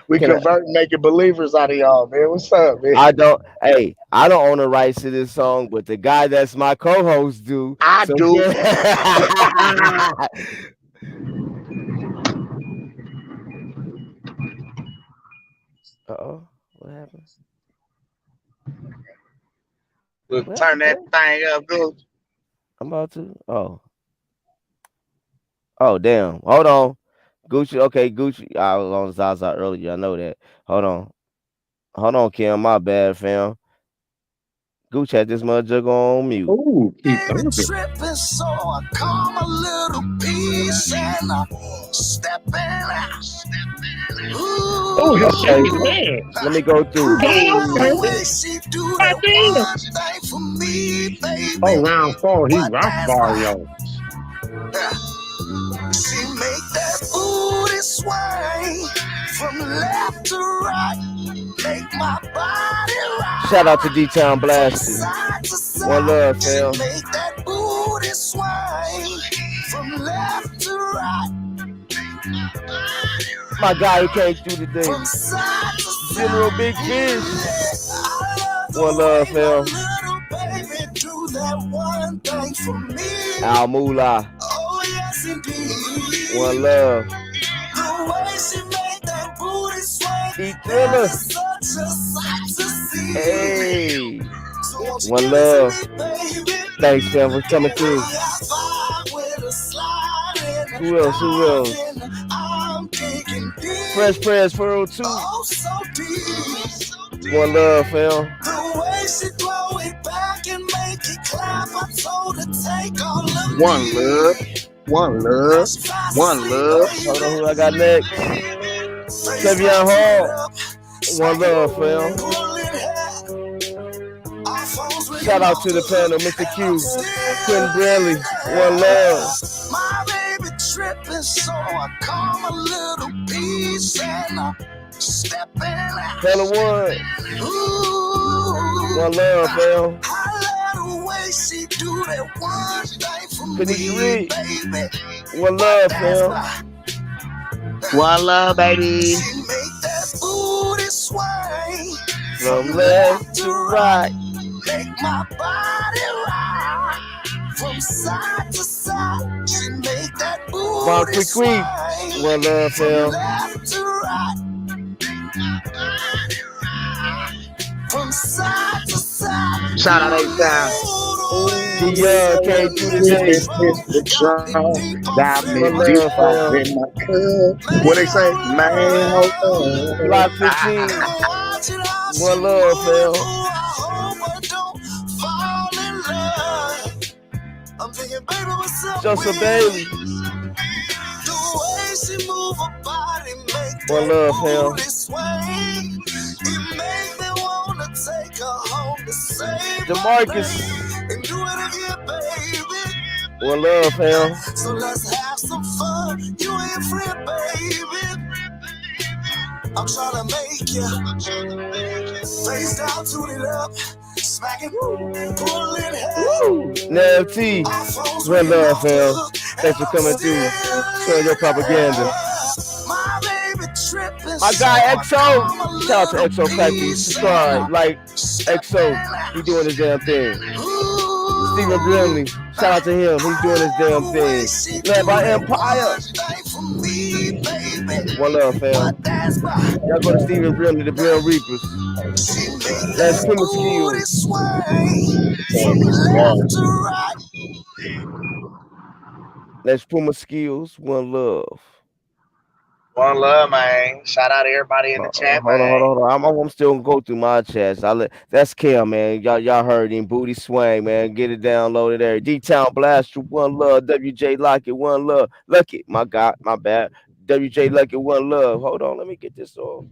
S2: We
S1: Can I?
S2: convert and making believers out of y'all, man. What's up, man?
S1: I don't. Hey, I don't own the rights to this song, but the guy that's my co-host do.
S2: I
S1: So
S2: do.
S1: oh, what happened?
S2: Look,
S1: What
S2: turn that
S1: happened?
S2: thing up, dude.
S1: I'm about to. Oh, damn. Hold on. Gucci. Okay, Gucci. I was on Zaza earlier. I know that. Hold on, Kim. My bad, fam. Gucci had this motherfucker on mute.
S8: Oh, keep Thurman.
S10: Tripping, so I come a little piece and I stepping out.
S8: Oh, his
S1: Okay,
S8: second man.
S1: let me go through.
S8: Down,
S2: Ooh.
S8: Thurman.
S10: Way she do
S8: God
S10: that
S8: damn.
S10: one thing for me,
S8: Oh,
S10: baby.
S8: round 4, he
S10: But
S8: rocked
S10: that's why
S8: Barrios.
S10: she make that booty swing from left to right, make my body rock.
S1: Shout out to D-Town
S10: From
S1: Blasted.
S10: side to
S1: One
S10: side,
S1: love,
S10: she
S1: fam.
S10: make that booty swing from left to right,
S1: My guy who came through today.
S10: from side to
S1: General
S10: side.
S1: Big Fish.
S10: I love
S1: One
S10: the
S1: love,
S10: way my
S1: fam.
S10: little baby do that one thing for me.
S1: Al Moolah.
S10: Oh yes, indeed.
S1: One love.
S10: The way she made that booty swing,
S1: E
S10: that
S1: Thriller.
S10: is such a sight to see.
S1: Hey.
S10: So won't you
S1: One
S10: give it
S1: love.
S10: to me, baby?
S1: Thanks, fam, for
S10: Give me
S1: coming
S10: a
S1: through.
S10: high five with a slide and
S1: Who
S10: a
S1: else? Who else?
S10: dive in. I'm digging
S1: Fresh
S10: deep,
S1: Prayers 402.
S10: oh so deep.
S1: One love, fam.
S10: The way she throw it back and make it clap, I told her take all of
S2: One love,
S10: me.
S2: one love,
S10: Let's fast
S2: one
S10: asleep,
S2: love.
S1: Hold on, who I
S10: baby.
S1: got next?
S10: Face
S1: Trevion
S10: down, feet
S1: Hall.
S10: up,
S1: One
S10: smack
S1: love,
S10: it,
S1: fam.
S10: pull it hair. Our phones
S1: Shout
S10: ringing
S1: out
S10: off
S1: to
S10: the
S1: the panel,
S10: hook,
S1: Mr.
S10: and I'm
S1: Q,
S10: still
S1: Quentin
S10: in
S1: Bradley. One
S10: there.
S1: love.
S10: My baby tripping, so I come a little piece and I'm stepping out.
S1: Hella One.
S10: Ooh,
S1: One love, fam.
S10: I love the way she do that one thing for
S1: Kanisha
S10: me,
S1: Reed.
S10: baby.
S1: One
S10: But
S1: love,
S10: that's
S1: fam.
S10: why
S2: One love, baby.
S10: she make that booty swing
S1: From left to right.
S10: make my body rock from side to side. side, she make that
S1: Von
S10: booty
S1: Quick Quick.
S10: sway
S1: One love,
S10: from
S1: fam.
S10: left to right, from side to side.
S7: Shout out A-Town.
S10: Ooh,
S1: T
S10: the way
S1: Young
S10: she
S1: came
S10: hit
S1: through
S10: this
S1: today.
S7: Hit
S10: control
S7: the
S10: got me
S7: drum,
S10: deep off
S7: got
S10: in
S7: me
S1: One
S7: deep
S1: love,
S10: my
S7: off
S1: fam.
S7: in my cup. What they say? Man, hold on.
S1: Block 15.
S10: and watching how she
S1: One
S10: move.
S1: love, fam.
S10: I hope I don't fall in love. I'm thinking, baby, what's up
S1: Joseph
S10: with
S1: Bailey.
S10: the way she move her body, make
S1: One
S10: that
S1: love, fam.
S10: booty sway. It make me wanna take her home to save my
S1: Demarcus.
S10: brain and do it again, baby.
S1: One love, fam.
S10: So let's have some fun, you and your friend, baby. I'm trying to make you face down, tune it up, smack it, pull it
S1: Woo!
S10: head.
S1: Now T.
S10: Our phones
S1: One
S10: ringing
S1: love,
S10: off the
S1: fam.
S10: hook,
S1: Thanks
S10: and
S1: for
S10: I'm
S1: coming
S10: still
S1: through. Showing your
S10: in
S1: propaganda.
S10: love. My baby tripping,
S1: My
S10: so
S1: guy
S10: I
S1: XO.
S10: come a
S1: Shout out to
S10: little
S1: XO Factory.
S10: piece of
S1: Subscribe. Like XO. He doing his damn thing. Stephen Brimley. Shout out to him. He's doing his damn thing. Led by Empire. One love, fam. Y'all go to Stephen Brimley, the Brim Reapers. Let's Puma Skills.
S7: From left to
S10: right.
S1: Let's Puma Skills. One love.
S2: One love, man. Shout out to everybody in the chat,
S1: Hold on, hold
S2: man.
S1: on, hold on. I'm still gonna go through my chats. That's Kim, man. Y'all heard him. Booty swing, man. Get it downloaded there. D Town Blaster, one love. WJ Lockett, one love. Lucky, my God, my bad. WJ Lucky, one love. Hold on, let me get this off.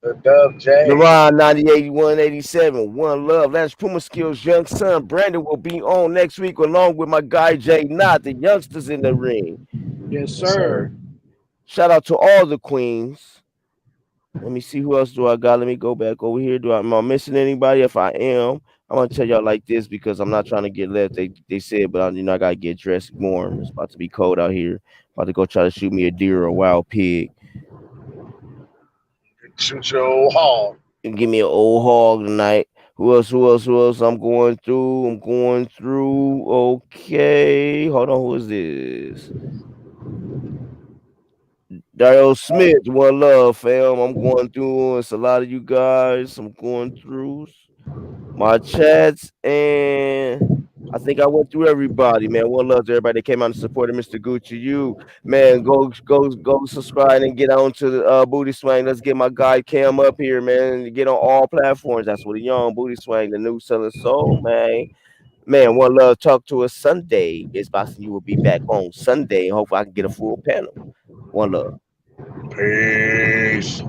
S2: The Dub J.
S1: Jerron 908187, one love. That's Puma Skills young son. Brandon will be on next week along with my guy Jay Knott, the youngsters in the ring.
S3: Yes,
S2: Yes, sir.
S3: sir.
S1: Shout out to all the queens. Let me see who else do I got. Let me go back over here. Am I missing anybody? If I am, I'm gonna tell y'all like this because I'm not trying to get left. They said, but I gotta get dressed warm. It's about to be cold out here. About to go try to shoot me a deer or a wild pig.
S2: Shoot your old hog.
S1: And give me an old hog tonight. Who else? Who else? Who else? I'm going through. I'm going through. Okay. Hold on. Who is this? Daryl Smith. One love, fam. I'm going through. It's a lot of you guys. I'm going through my chats, and I think I went through everybody, man. One love to everybody that came out and supported Mr. Gucci. You, man, go subscribe and get on to the Booty Swing. Let's get my guy Cam up here, man, and get on all platforms. That's what he on. Booty Swing, the new selling soul, man. Man, one love, talk to us Sunday. It's possible you will be back on Sunday. Hopefully I can get a full panel. One love.
S2: Peace.